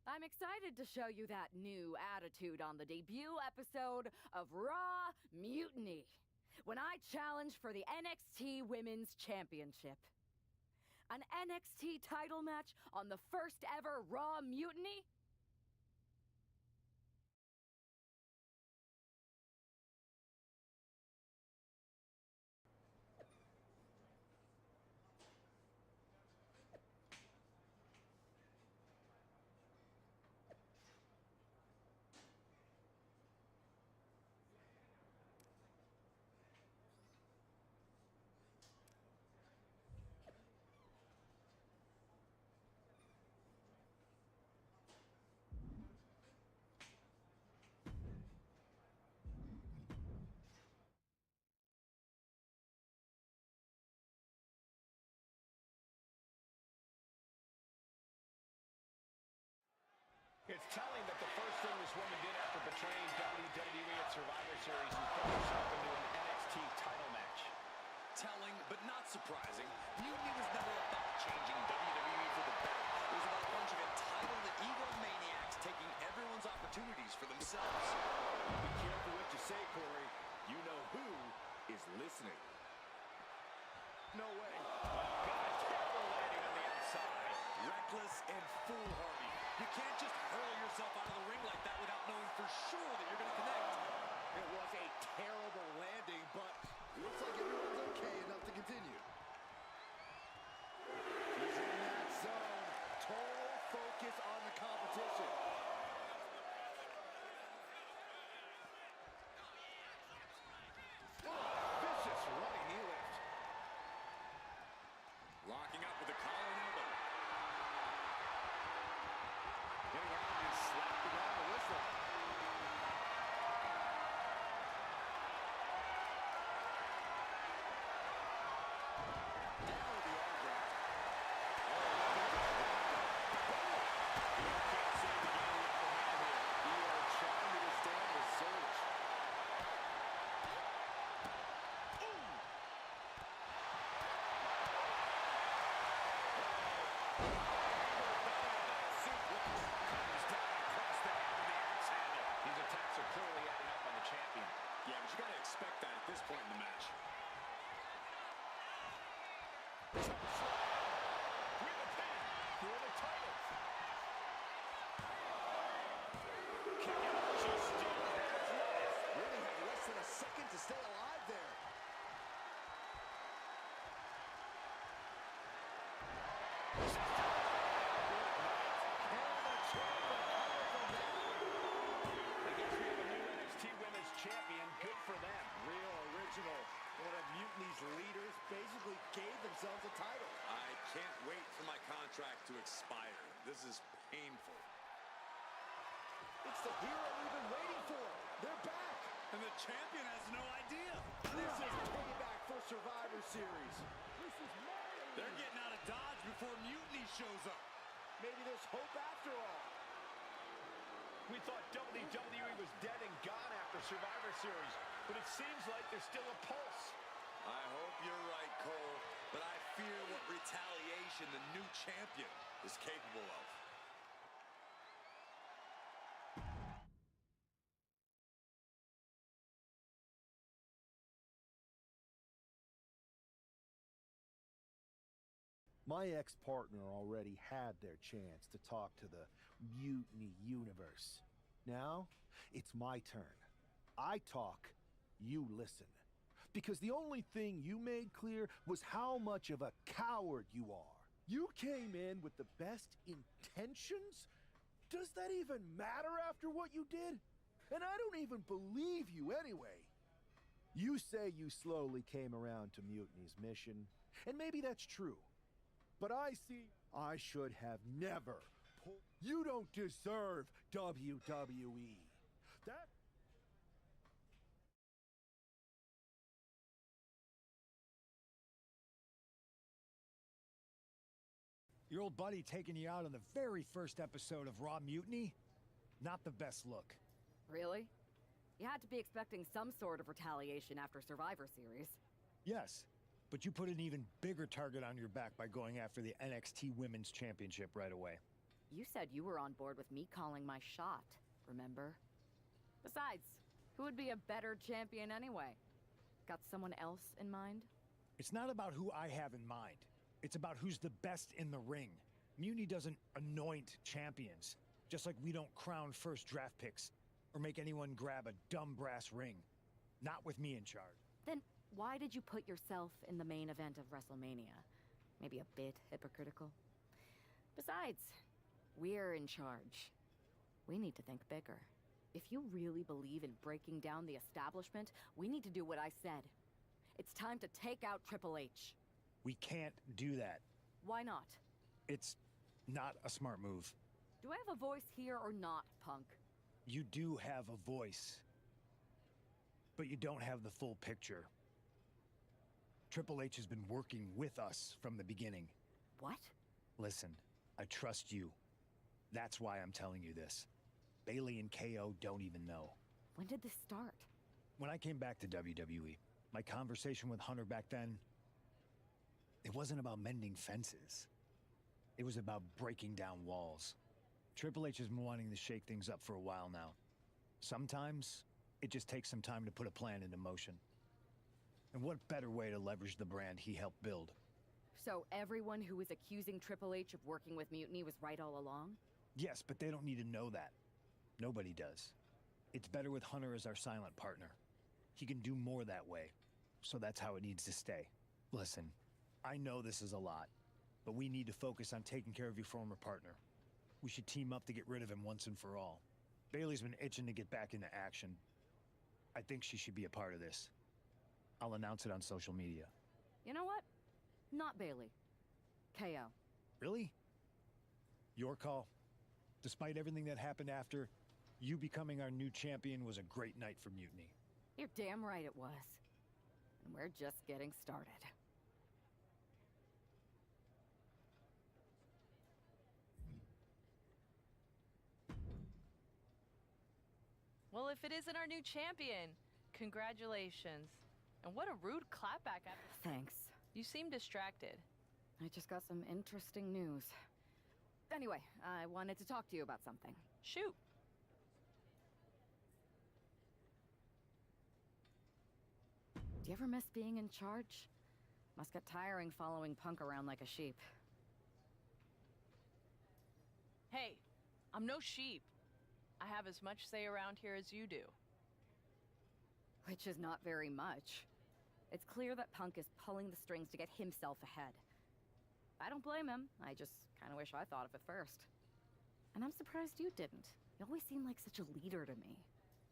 I'm excited to show you that new attitude on the debut episode of Raw Mutiny, when I challenge for the NXT Women's Championship. An NXT title match on the first ever Raw Mutiny? portraying WWE at Survivor Series, you put yourself into an NXT title match. Telling, but not surprising, Mutiny was never about changing WWE for the better. It was about a bunch of entitled egomaniacs taking everyone's opportunities for themselves. Be careful what you say, Corey. You know who is listening. No way. Oh, God, terrible landing on the outside. Reckless and foolhardy. You can't just hurl yourself out of the ring like that without knowing for sure that you're going to connect. It was a terrible landing, but looks like everyone's okay enough to continue. He's in that zone. Total focus on the competition. Vicious running knee lift. Locking up with a collar and elbow. Getting out and slapping on the whistle. Now with the arm drag. You can't seem to get the upper hand here. He are trying to withstand the surge. These attacks are clearly adding up on the champion. Yeah, but you got to expect that at this point in the match. With a pin for the title. Kick out, she still has life. Really had less than a second to stay alive there. I guess we have a new NXT Women's Champion. Good for them. Real original. One of Mutiny's leaders basically gave themselves a title. I can't wait for my contract to expire. This is painful. It's the hero we've been waiting for. They're back. And the champion has no idea. This is payback for Survivor Series. They're getting out of Dodge before Mutiny shows up. Maybe there's hope after all. We thought WWE was dead and gone after Survivor Series, but it seems like there's still a pulse. I hope you're right, Cole, but I fear what retaliation the new champion is capable of. My ex-partner already had their chance to talk to the Mutiny Universe. Now, it's my turn. I talk, you listen. Because the only thing you made clear was how much of a coward you are. You came in with the best intentions? Does that even matter after what you did? And I don't even believe you anyway. You say you slowly came around to Mutiny's mission, and maybe that's true. But I see I should have never pulled. You don't deserve WWE. That. Your old buddy taking you out on the very first episode of Raw Mutiny? Not the best look. Really? You had to be expecting some sort of retaliation after Survivor Series. Yes, but you put an even bigger target on your back by going after the NXT Women's Championship right away. You said you were on board with me calling my shot, remember? Besides, who would be a better champion anyway? Got someone else in mind? It's not about who I have in mind. It's about who's the best in the ring. Mutiny doesn't anoint champions, just like we don't crown first draft picks or make anyone grab a dumb brass ring. Not with me in charge. Then why did you put yourself in the main event of WrestleMania? Maybe a bit hypocritical? Besides, we're in charge. We need to think bigger. If you really believe in breaking down the establishment, we need to do what I said. It's time to take out Triple H. We can't do that. Why not? It's not a smart move. Do I have a voice here or not, punk? You do have a voice, but you don't have the full picture. Triple H has been working with us from the beginning. What? Listen, I trust you. That's why I'm telling you this. Bailey and KO don't even know. When did this start? When I came back to WWE, my conversation with Hunter back then, it wasn't about mending fences. It was about breaking down walls. Triple H has been wanting to shake things up for a while now. Sometimes, it just takes some time to put a plan into motion. And what better way to leverage the brand he helped build? So everyone who was accusing Triple H of working with Mutiny was right all along? Yes, but they don't need to know that. Nobody does. It's better with Hunter as our silent partner. He can do more that way, so that's how it needs to stay. Listen, I know this is a lot, but we need to focus on taking care of your former partner. We should team up to get rid of him once and for all. Bailey's been itching to get back into action. I think she should be a part of this. I'll announce it on social media. You know what? Not Bailey. KO. Really? Your call. Despite everything that happened after, you becoming our new champion was a great night for Mutiny. You're damn right it was. And we're just getting started. Well, if it isn't our new champion, congratulations. And what a rude clapback after. Thanks. You seem distracted. I just got some interesting news. Anyway, I wanted to talk to you about something. Shoot. Do you ever miss being in charge? Must get tiring following Punk around like a sheep. Hey, I'm no sheep. I have as much say around here as you do. Which is not very much. It's clear that Punk is pulling the strings to get himself ahead. I don't blame him. I just kind of wish I thought of it first. And I'm surprised you didn't. You always seem like such a leader to me.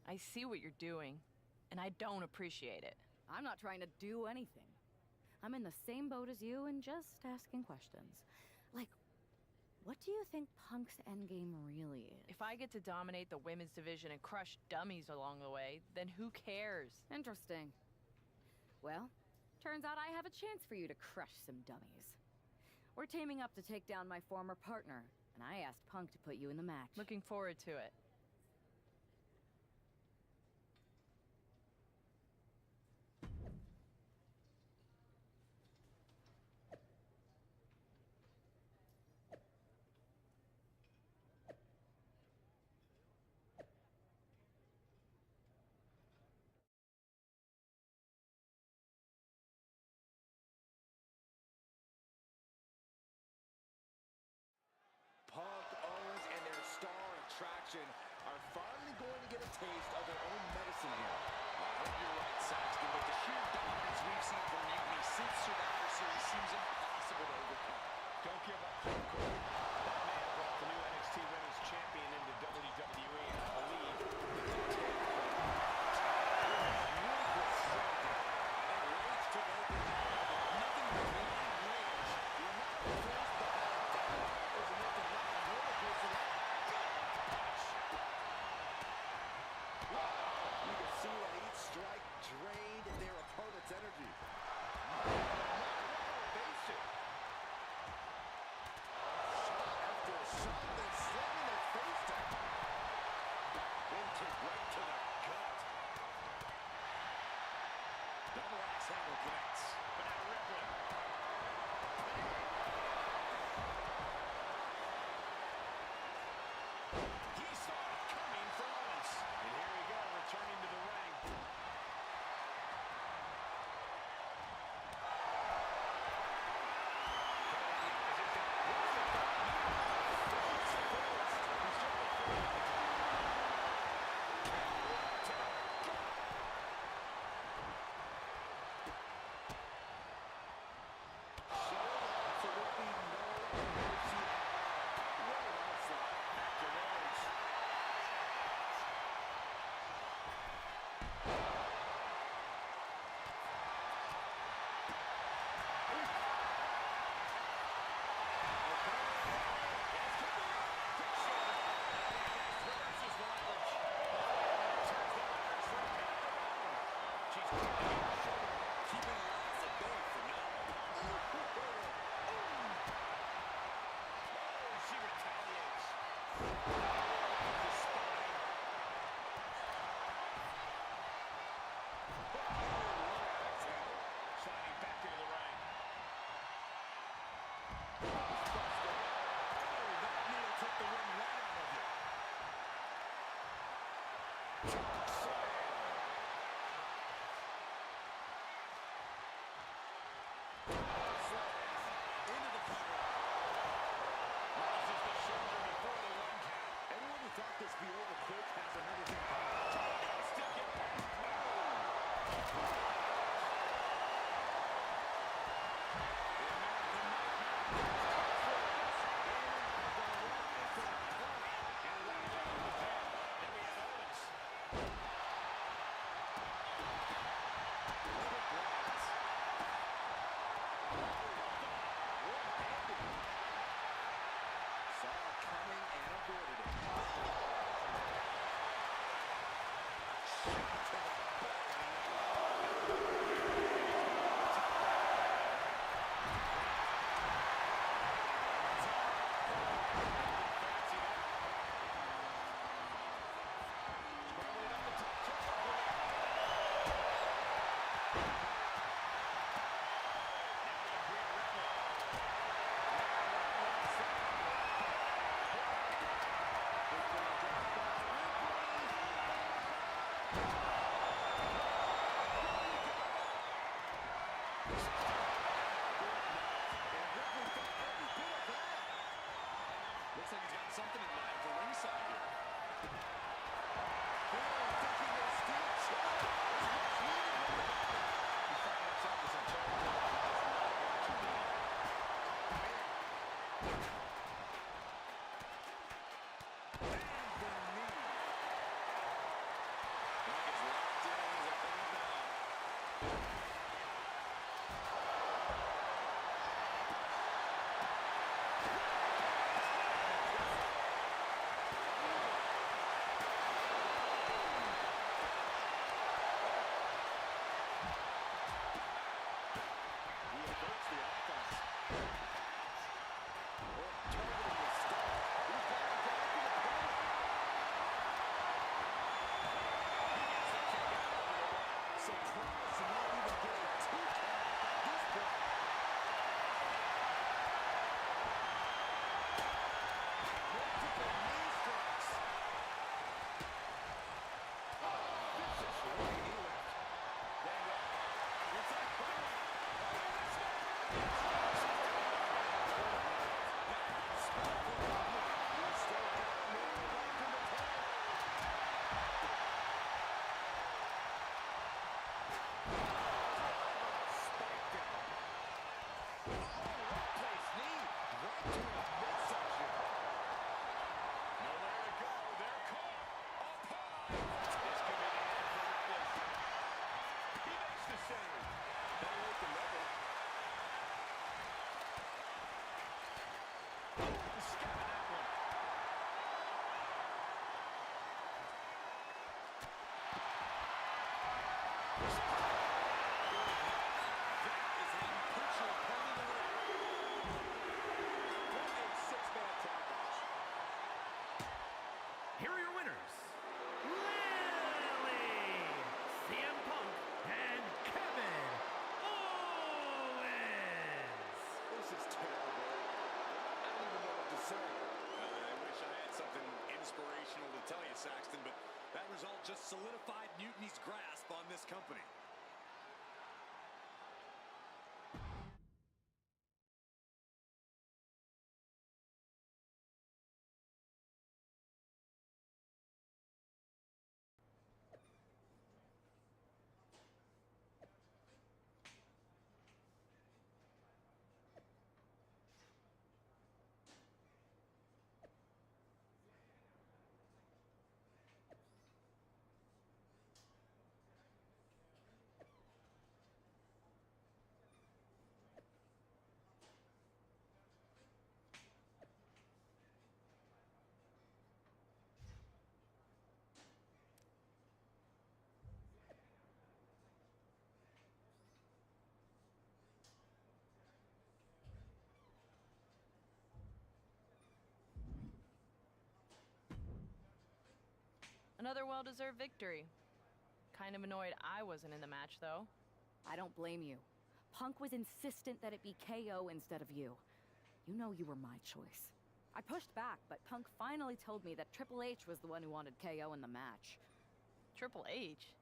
I see what you're doing, and I don't appreciate it. I'm not trying to do anything. I'm in the same boat as you and just asking questions. Like, what do you think Punk's endgame really is? If I get to dominate the women's division and crush dummies along the way, then who cares? Interesting. Well, turns out I have a chance for you to crush some dummies. We're teaming up to take down my former partner, and I asked Punk to put you in the match. Looking forward to it. Punk, Owens, and their star attraction are finally going to get a taste of their own medicine here. I hope you're right, Saxton, but the sheer dominance we've seen from Mutiny since Survivor Series seems impossible to overcome. Don't give up, Cole. That man brought the new NXT Women's Champion into WWE, and I believe that the take and Reigns took over with nothing but 9 wins. The amount of force behind that is enough to knock one person out. Wow, you can see that each strike drained their opponent's energy. Elevation. Here are your winners, Lily, CM Punk, and Kevin Owens. This is terrible. I don't even know what to say. I wish I had something inspirational to tell you, Saxton, but that result just solidified Mutiny's grasp on this company. Another well-deserved victory. Kind of annoyed I wasn't in the match, though. I don't blame you. Punk was insistent that it be KO instead of you. You know you were my choice. I pushed back, but Punk finally told me that Triple H was the one who wanted KO in the match. Triple H?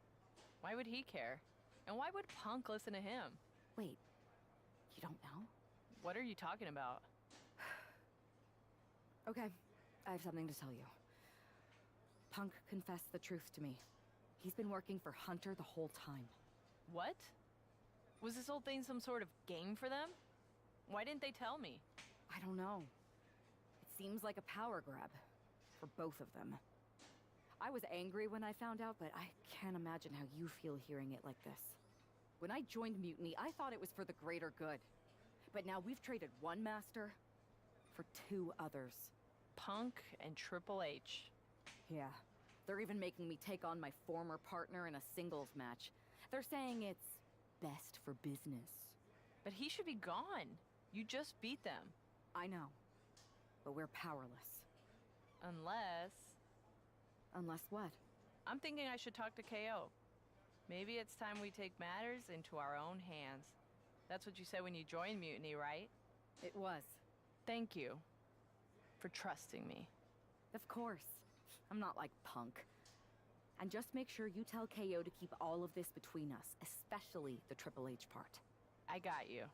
Why would he care? And why would Punk listen to him? Wait, you don't know? What are you talking about? Okay, I have something to tell you. Punk confessed the truth to me. He's been working for Hunter the whole time. What? Was this whole thing some sort of game for them? Why didn't they tell me? I don't know. It seems like a power grab. For both of them. I was angry when I found out, but I can't imagine how you feel hearing it like this. When I joined Mutiny, I thought it was for the greater good. But now we've traded one master for two others. Punk and Triple H. Yeah. They're even making me take on my former partner in a singles match. They're saying it's best for business. But he should be gone. You just beat them. I know. But we're powerless. Unless... Unless what? I'm thinking I should talk to KO. Maybe it's time we take matters into our own hands. That's what you said when you joined Mutiny, right? It was. Thank you for trusting me. Of course. I'm not like Punk. And just make sure you tell KO to keep all of this between us, especially the Triple H part. I got you.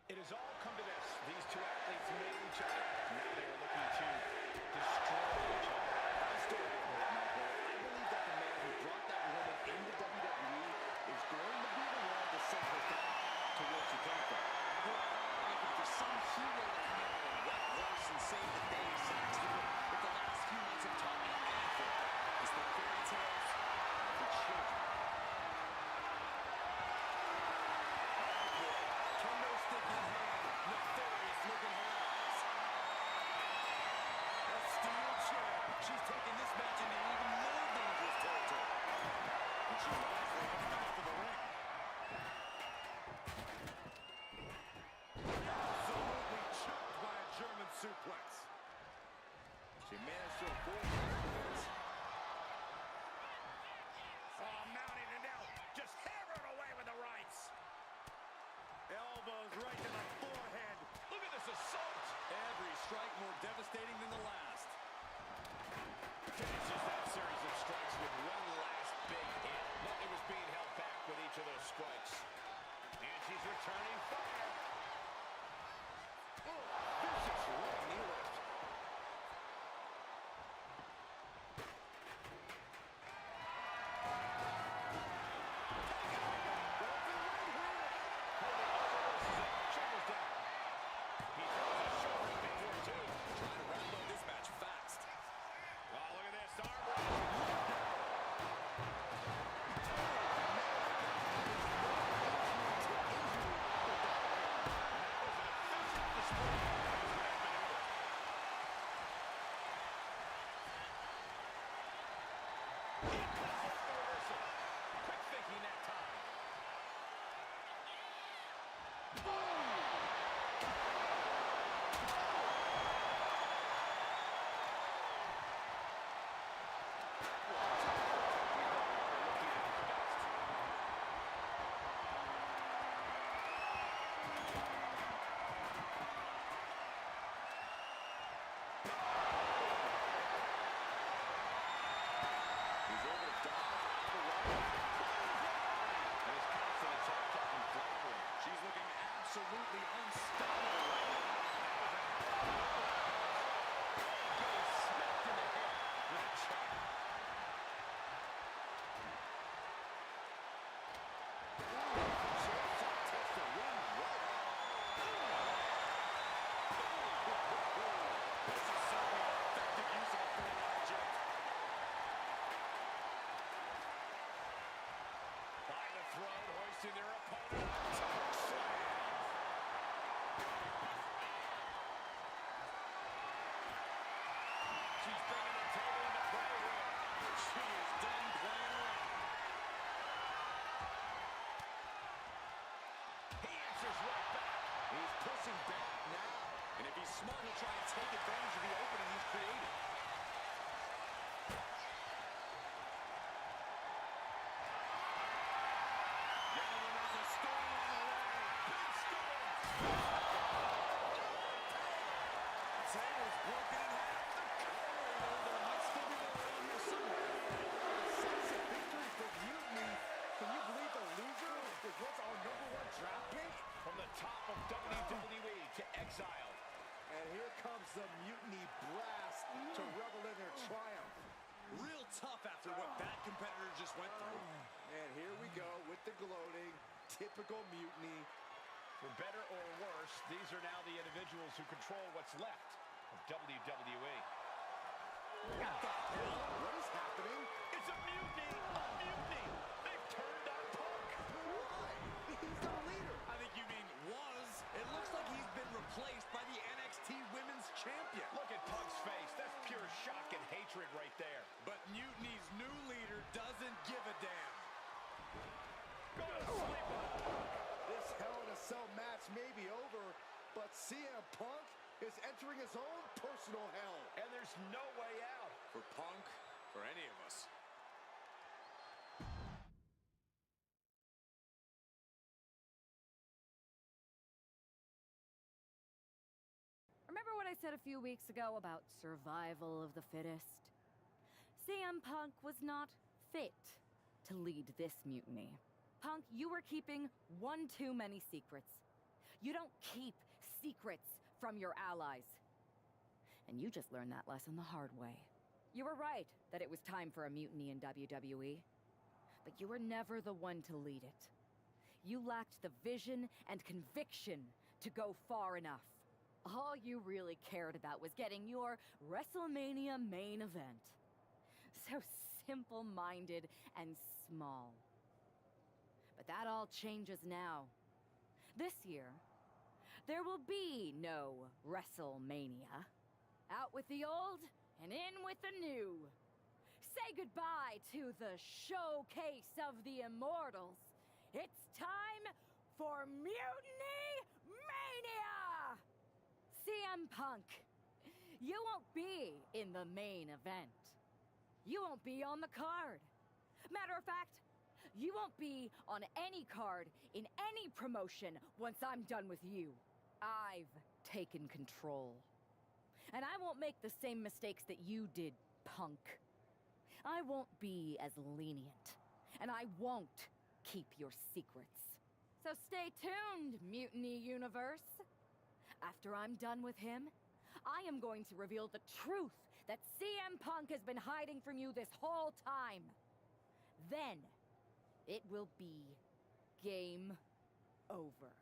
It has all come to this. These two athletes made each other. Now they are looking to destroy each other. I still have hope, Michael. I believe that the man who brought that woman into WWE is going to be the one to send her back to where she came from. Well, I'm looking for some hero to come out and wet horse and save the day, Saxton. But the last few months have taught me anything. It's the fairy tales for children. Suplex. She managed to avoid this. Oh, mounting and now just hammered away with the rights. Elbows right to the forehead. Look at this assault. Every strike more devastating than the last. Finishes that series of strikes with one last big hit. Nothing was being held back with each of those strikes. And she's returning fire. Oh, vicious right knee lift. Absolutely unstoppable right now. Getting smacked in the head with a chair. This is certainly an effective use of a foreign object. By the throat, hoisting their opponent up. She's bringing the table into play here. She is done playing around. He answers right back. smart, he'll try and take advantage of the opening he's created. Gentlemen, there's a storm on the way. Big storm. Table's broken in half. There might still be more around here somewhere. Decisive victory for Mutiny. Can you believe the loser was once our #1 draft pick? From the top of WWE to exile. And here comes the Mutiny blast to revel in their triumph. Real tough after what that competitor just went through. And here we go with the gloating. Typical Mutiny. For better or worse, these are now the individuals who control what's left of WWE. What the hell? What is happening? It's a mutiny! A mutiny! They've turned on Punk! Why? He's the leader. I think you mean was. It looks like he's been replaced by the NXT Women's Champion. Look at Punk's face. That's pure shock and hatred right there. But Mutiny's new leader doesn't give a damn. Go to sleep on Punk. This Hell in a Cell match may be over, but CM Punk is entering his own personal hell. And there's no way out. For Punk, for any of us. Remember what I said a few weeks ago about survival of the fittest? CM Punk was not fit to lead this mutiny. Punk, you were keeping one too many secrets. You don't keep secrets from your allies. And you just learned that lesson the hard way. You were right that it was time for a mutiny in WWE, but you were never the one to lead it. You lacked the vision and conviction to go far enough. All you really cared about was getting your WrestleMania main event. So simple-minded and small. But that all changes now. This year, there will be no WrestleMania. Out with the old and in with the new. Say goodbye to the showcase of the immortals. It's time for Mutiny Mania! CM Punk, you won't be in the main event. You won't be on the card. Matter of fact, you won't be on any card in any promotion once I'm done with you. I've taken control. And I won't make the same mistakes that you did, Punk. I won't be as lenient. And I won't keep your secrets. So stay tuned, Mutiny Universe. After I'm done with him, I am going to reveal the truth that CM Punk has been hiding from you this whole time. Then, it will be game over.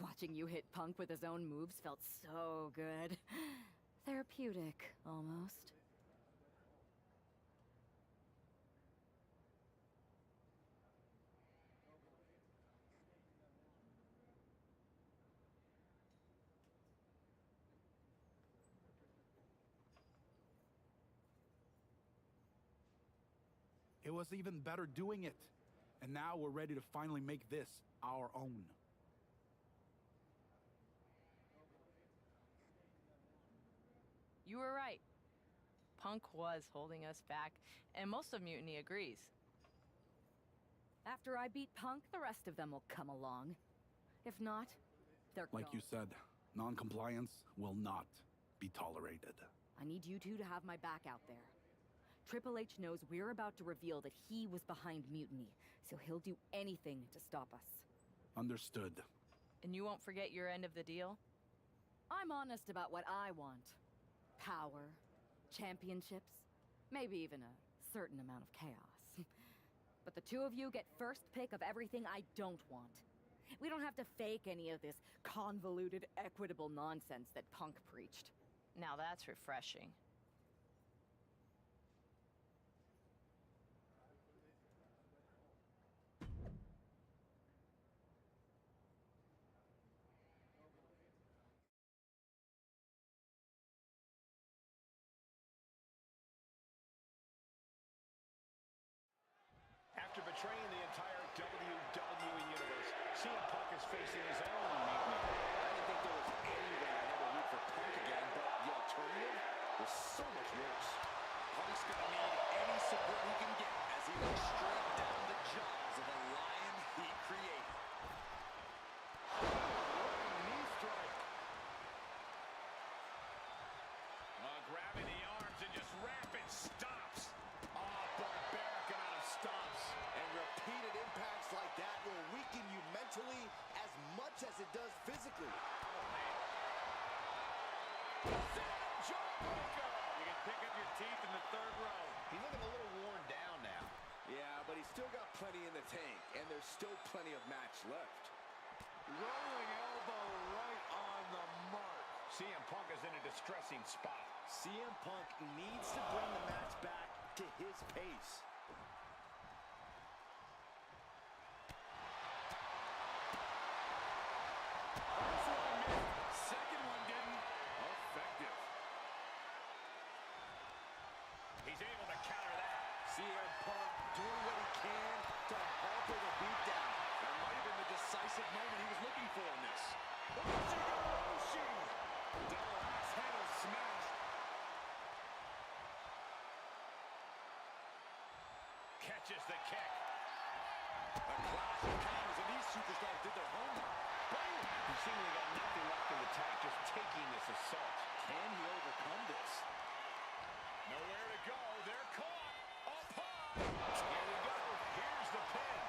Watching you hit Punk with his own moves felt so good. Therapeutic, almost. It was even better doing it. And now we're ready to finally make this our own. You were right. Punk was holding us back, and most of Mutiny agrees. After I beat Punk, the rest of them will come along. If not, they're Like gone. you said, non-compliance will not be tolerated. I need you two to have my back out there. Triple H knows we're about to reveal that he was behind Mutiny, so he'll do anything to stop us. Understood. And you won't forget your end of the deal? I'm honest about what I want. Power, championships, maybe even a certain amount of chaos. But the two of you get first pick of everything I don't want. We don't have to fake any of this convoluted, equitable nonsense that Punk preached. Now that's refreshing. After betraying the entire WWE Universe, CM Punk is facing his own mutiny. I didn't think there was any way I'd ever root for Punk again, but the alternative was so much worse. Punk's gonna need any support he can get as he looks straight down the jaws of the lion he created. Knee strike. Grabbing the arms and just rapid stops. Barbaric amount of stops. And repeated impacts like that will weaken you mentally as much as it does physically. Jawbreaker! You can pick up your teeth in the third row. He's looking a little worn down now. Yeah, but he's still got plenty in the tank, and there's still plenty of match left. Rolling elbow right on the mark. CM Punk is in a distressing spot. CM Punk needs to bring the match back to his pace. First one missed, second one didn't. Effective. He's able to counter that. CM Punk doing what he can to alter the beatdown. That might have been the decisive moment he was looking for in this. Double axe handle smash. Catches the kick. A clash of counters, and these superstars did their homework. Boom! He seemingly got nothing left in the tank, just taking this assault. Can he overcome this? Nowhere to go. They're caught. Up high. Here we go. Here's the pin.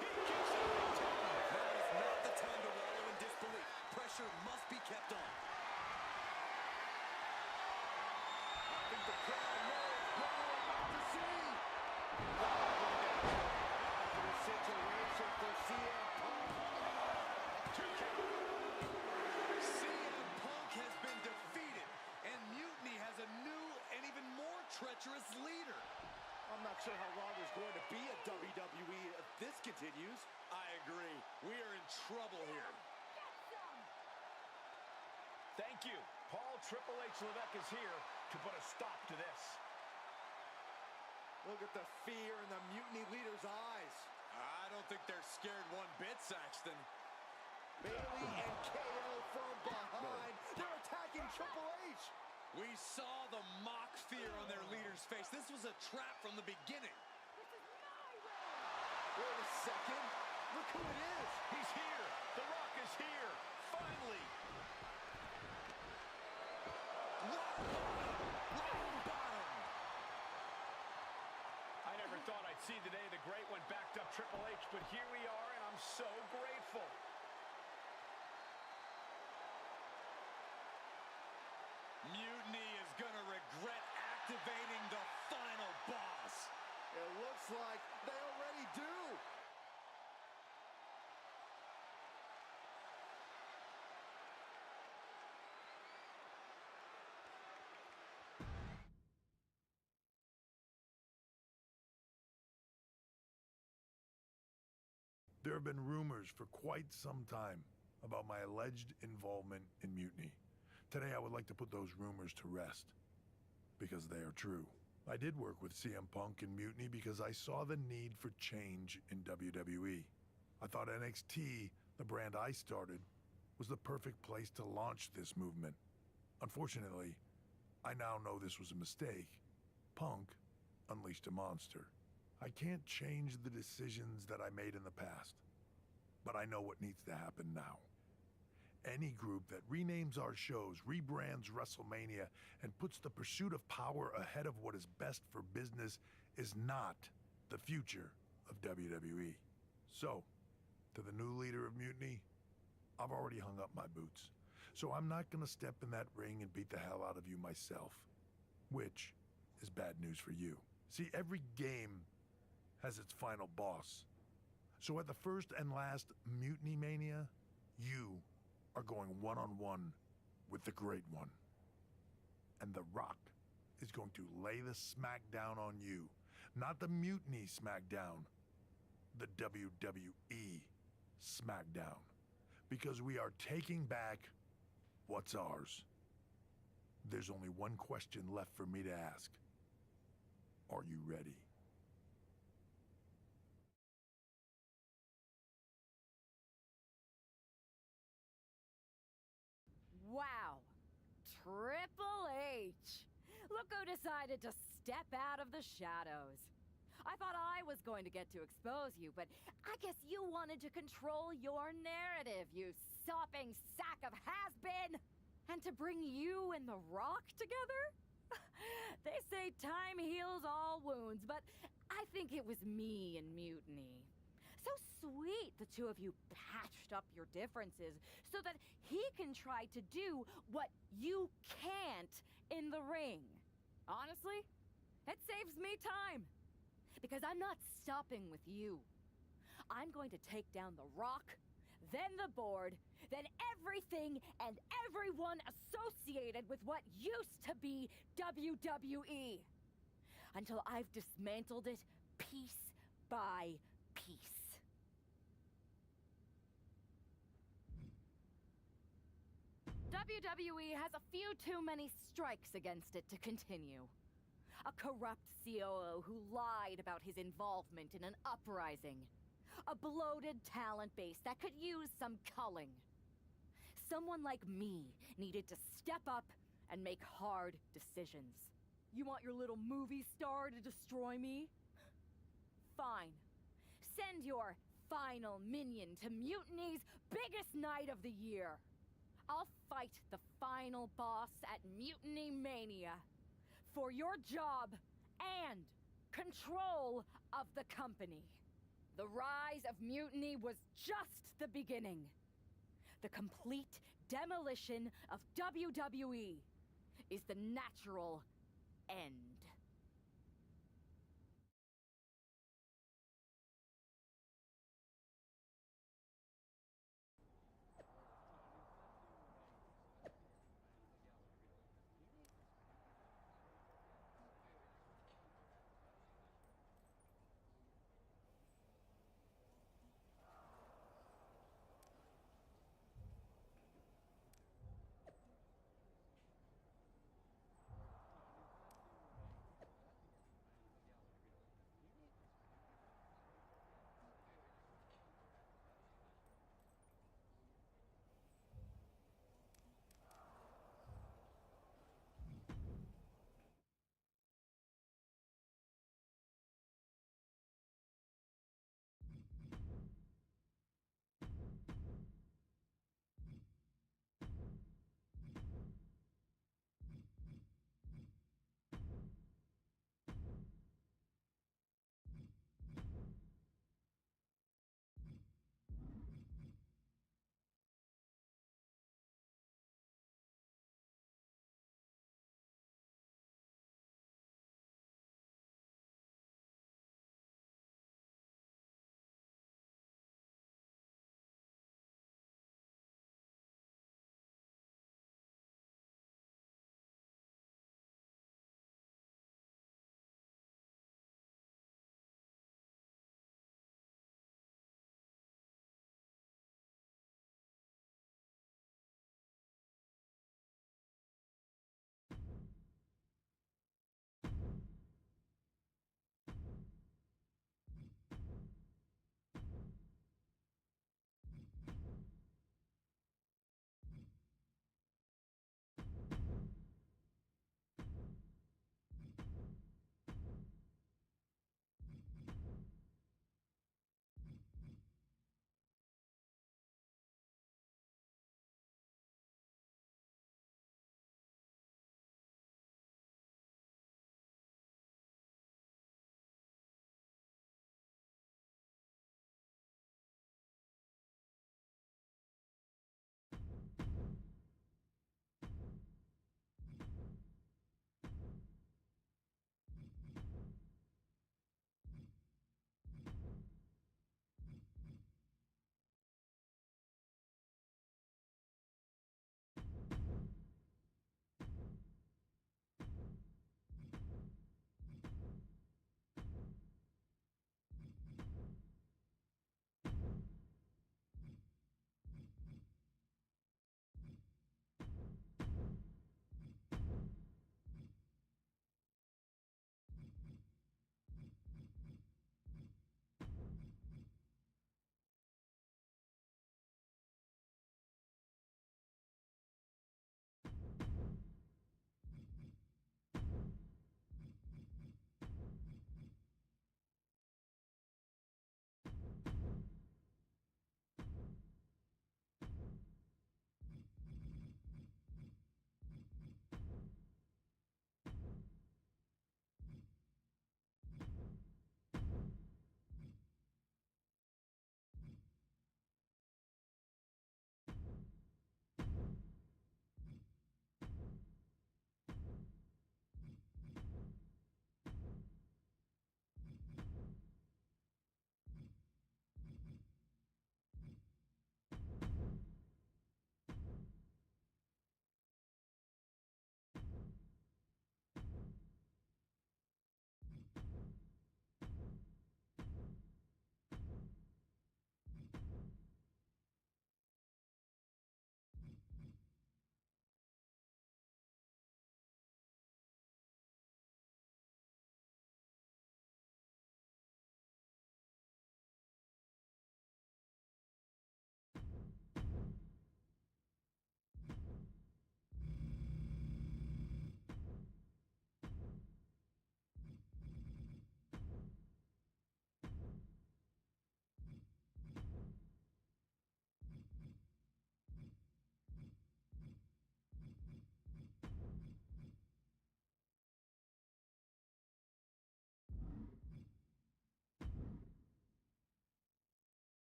He kicks out the two. Now is not the time to wallow in disbelief. Pressure must be kept on. I think the crowd knows what we're about to see. The situation for CM Punk. 2 count. CM Punk has been defeated, and Mutiny has a new and even more treacherous leader. I'm not sure how long there's going to be at WWE if this continues. I agree. We are in trouble here. Thank you. Paul Triple H Levesque is here to put a stop to this. Look at the fear in the Mutiny leader's eyes. I don't think they're scared one bit, Saxton. Bailey and KO from behind. They're attacking Triple H. We saw the mock fear on their leader's face. This was a trap from the beginning. Wait a second. Look who it is. He's here. The Rock is here. Finally. Rock bottom. I never thought I'd see the day the Great One backed up Triple H, but here we are, and I'm so grateful. Mutiny is going to regret activating the final boss. It looks like they already do. There have been rumors for quite some time about my alleged involvement in mutiny. Today I would like to put those rumors to rest, because they are true. I did work with CM Punk and Mutiny because I saw the need for change in WWE. I thought NXT, the brand I started, was the perfect place to launch this movement. Unfortunately, I now know this was a mistake. Punk unleashed a monster. I can't change the decisions that I made in the past, but I know what needs to happen now. Any group that renames our shows, rebrands WrestleMania, and puts the pursuit of power ahead of what is best for business is not the future of WWE. So, to the new leader of Mutiny, I've already hung up my boots. So I'm not gonna step in that ring and beat the hell out of you myself, which is bad news for you. See, every game has its final boss. So at the first and last Mutiny Mania, you are going one-on-one with the Great One. And The Rock is going to lay the smackdown on you. Not the Mutiny smackdown, the WWE smackdown. Because we are taking back what's ours. There's only one question left for me to ask. Are you ready? Wow. Triple H. Look who decided to step out of the shadows. I thought I was going to get to expose you, but I guess you wanted to control your narrative, you sopping sack of has-been! And to bring you and The Rock together? They say time heals all wounds, but I think it was me and Mutiny. So sweet the two of you patched up your differences so that he can try to do what you can't in the ring. Honestly, it saves me time. Because I'm not stopping with you. I'm going to take down The Rock, then the board, then everything and everyone associated with what used to be WWE. Until I've dismantled it piece by piece. WWE has a few too many strikes against it to continue. A corrupt COO who lied about his involvement in an uprising. A bloated talent base that could use some culling. Someone like me needed to step up and make hard decisions. You want your little movie star to destroy me? Fine. Send your final minion to Mutiny's biggest night of the year. I'll fight the final boss at Mutiny Mania. For your job and control of the company. The rise of Mutiny was just the beginning. The complete demolition of WWE is the natural end.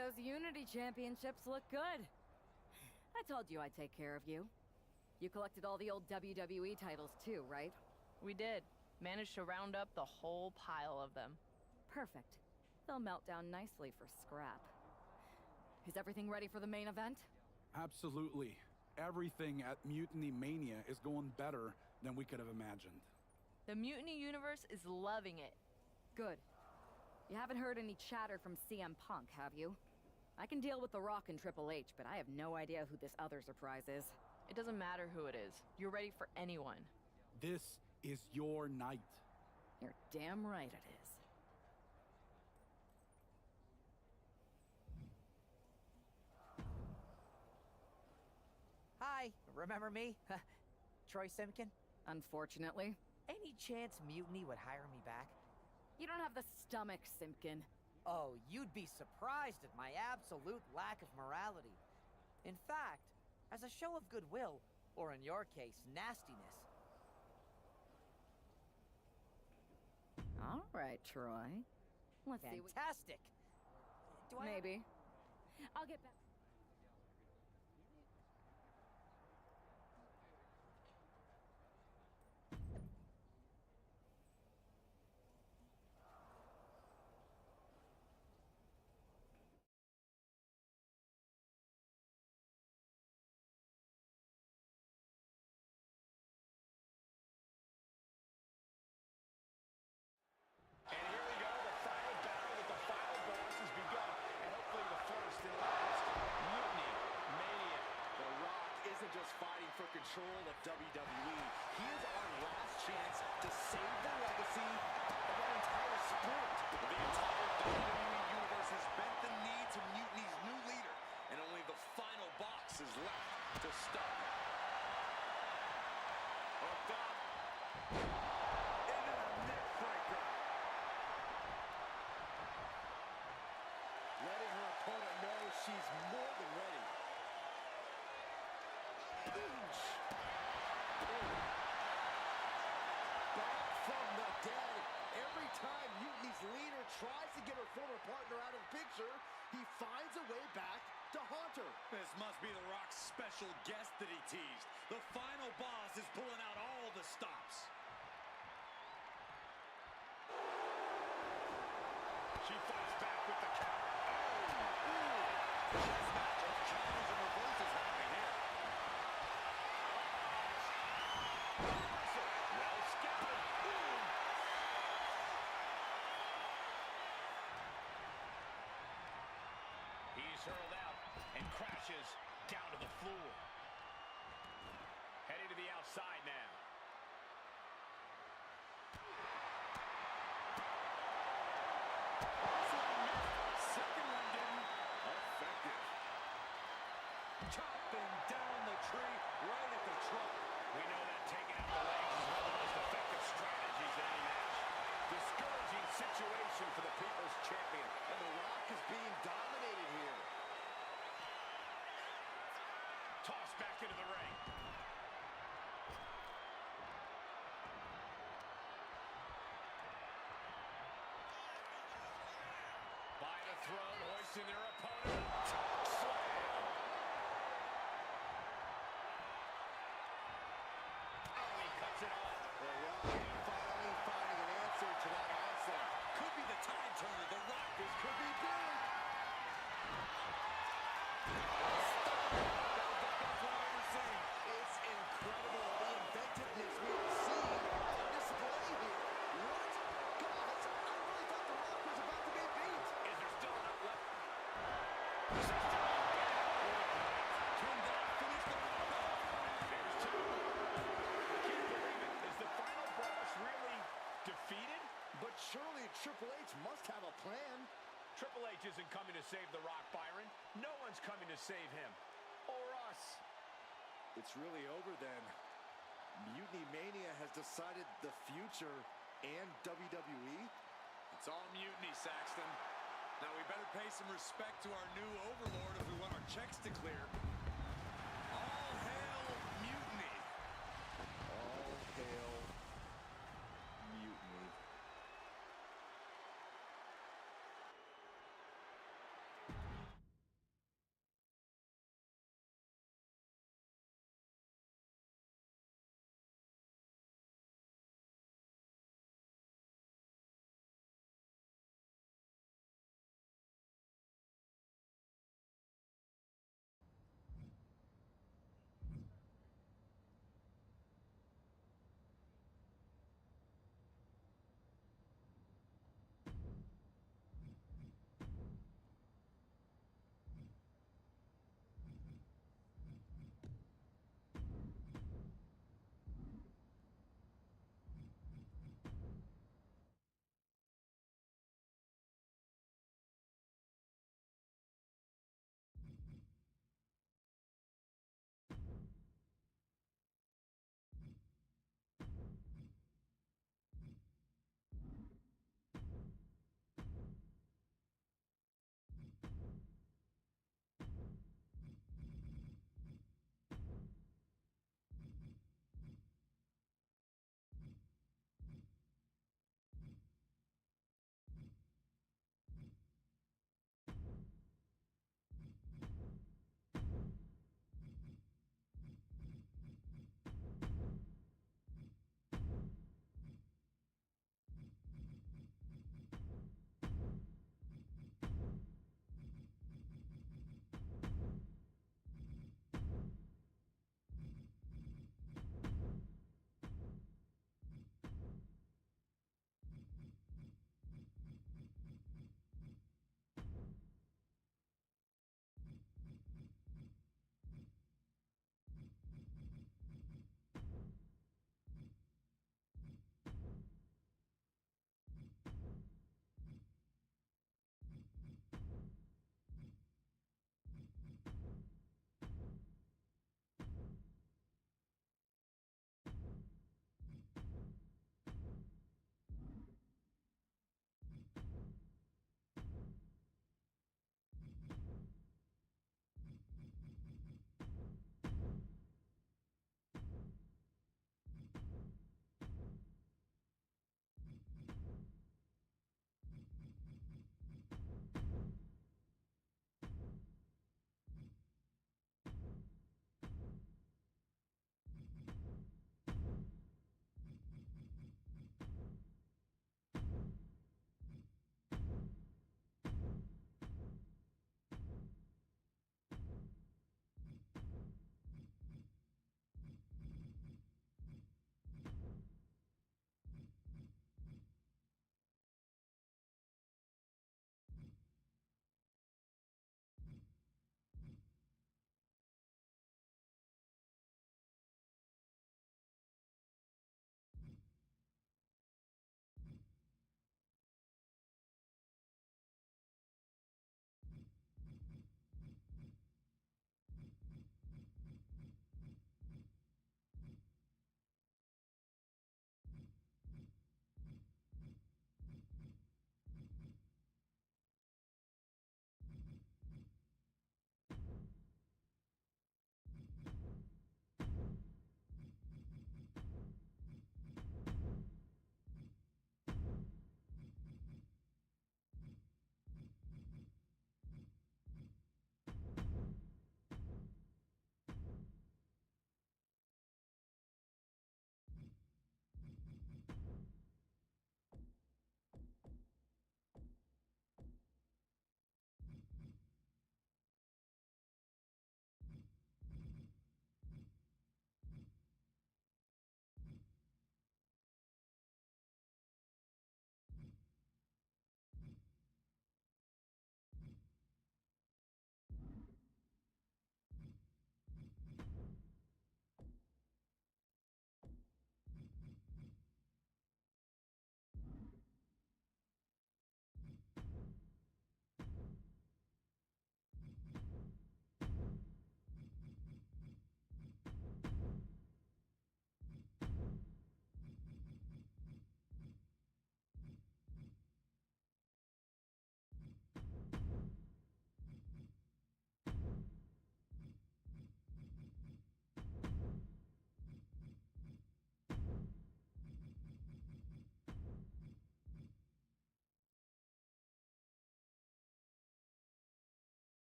those Unity Championships look good. I told you I'd take care of you. You collected all the old WWE titles too, right? We did. Managed to round up the whole pile of them. Perfect. They'll melt down nicely for scrap. Is everything ready for the main event? Absolutely. Everything at Mutiny Mania is going better than we could have imagined. The Mutiny universe is loving it. Good. You haven't heard any chatter from CM Punk, have you? I can deal with The Rock and Triple H, but I have no idea who this other surprise is. It doesn't matter who it is. You're ready for anyone. This is your night. You're damn right it is. Hi, remember me? Troy Simkin? Unfortunately. Any chance Mutiny would hire me back? You don't have the stomach, Simpkin. Oh, you'd be surprised at my absolute lack of morality. In fact, as a show of goodwill, or in your case, nastiness. All right, Troy. Let's see. Fantastic! Maybe. I'll get back. And here we go, the final battle with the final boss has begun. And hopefully the first and last. Mutiny Mania. The Rock isn't just fighting for control of WWE. He is our last chance to save the legacy of our entire sport. The entire WWE universe has bent the knee to Mutiny's new leader. And only the final box is left to stop. Hooked up. Into the neck breaker. Letting her opponent know she's more than ready. Back from the dead. Every time Mutiny's leader tries to get her former partner out of the picture, he finds a way back to haunt her. This must be The Rock's special guest that he teased. The final boss is pulling out all the stops. She fights back with the counter. Chess match of counters and reversals happening here. Reversal. Well scouted. He's hurled out and crashes down to the floor. Heading to the outside now. Second one didn't. Effective. Chopping down the tree right at the trunk. We know that taking out the legs is one of the most effective strategies in any match. Discouraging situation for the People's Champion. And The Rock is being dominated here. Tossed back into the ring. By the throat, hoisting their opponent. Choke slam. Oh, he cuts it off. The Rock finally finding an answer to that onslaught. Could be the tide turner. The Rock This could be big. It's incredible the inventiveness we have seen on display here. What? Guys, I really thought The Rock was about to get beat. Is there still enough left? Can that finish the rock off? There's two. I can't believe it. Is the final boss really defeated? But surely Triple H must have a plan. Triple H isn't coming to save The Rock, Byron. No one's coming to save him. Or us. It's really over then. Mutiny Mania has decided the future and WWE. It's all mutiny, Saxton. Now we better pay some respect to our new overlord if we want our checks to clear.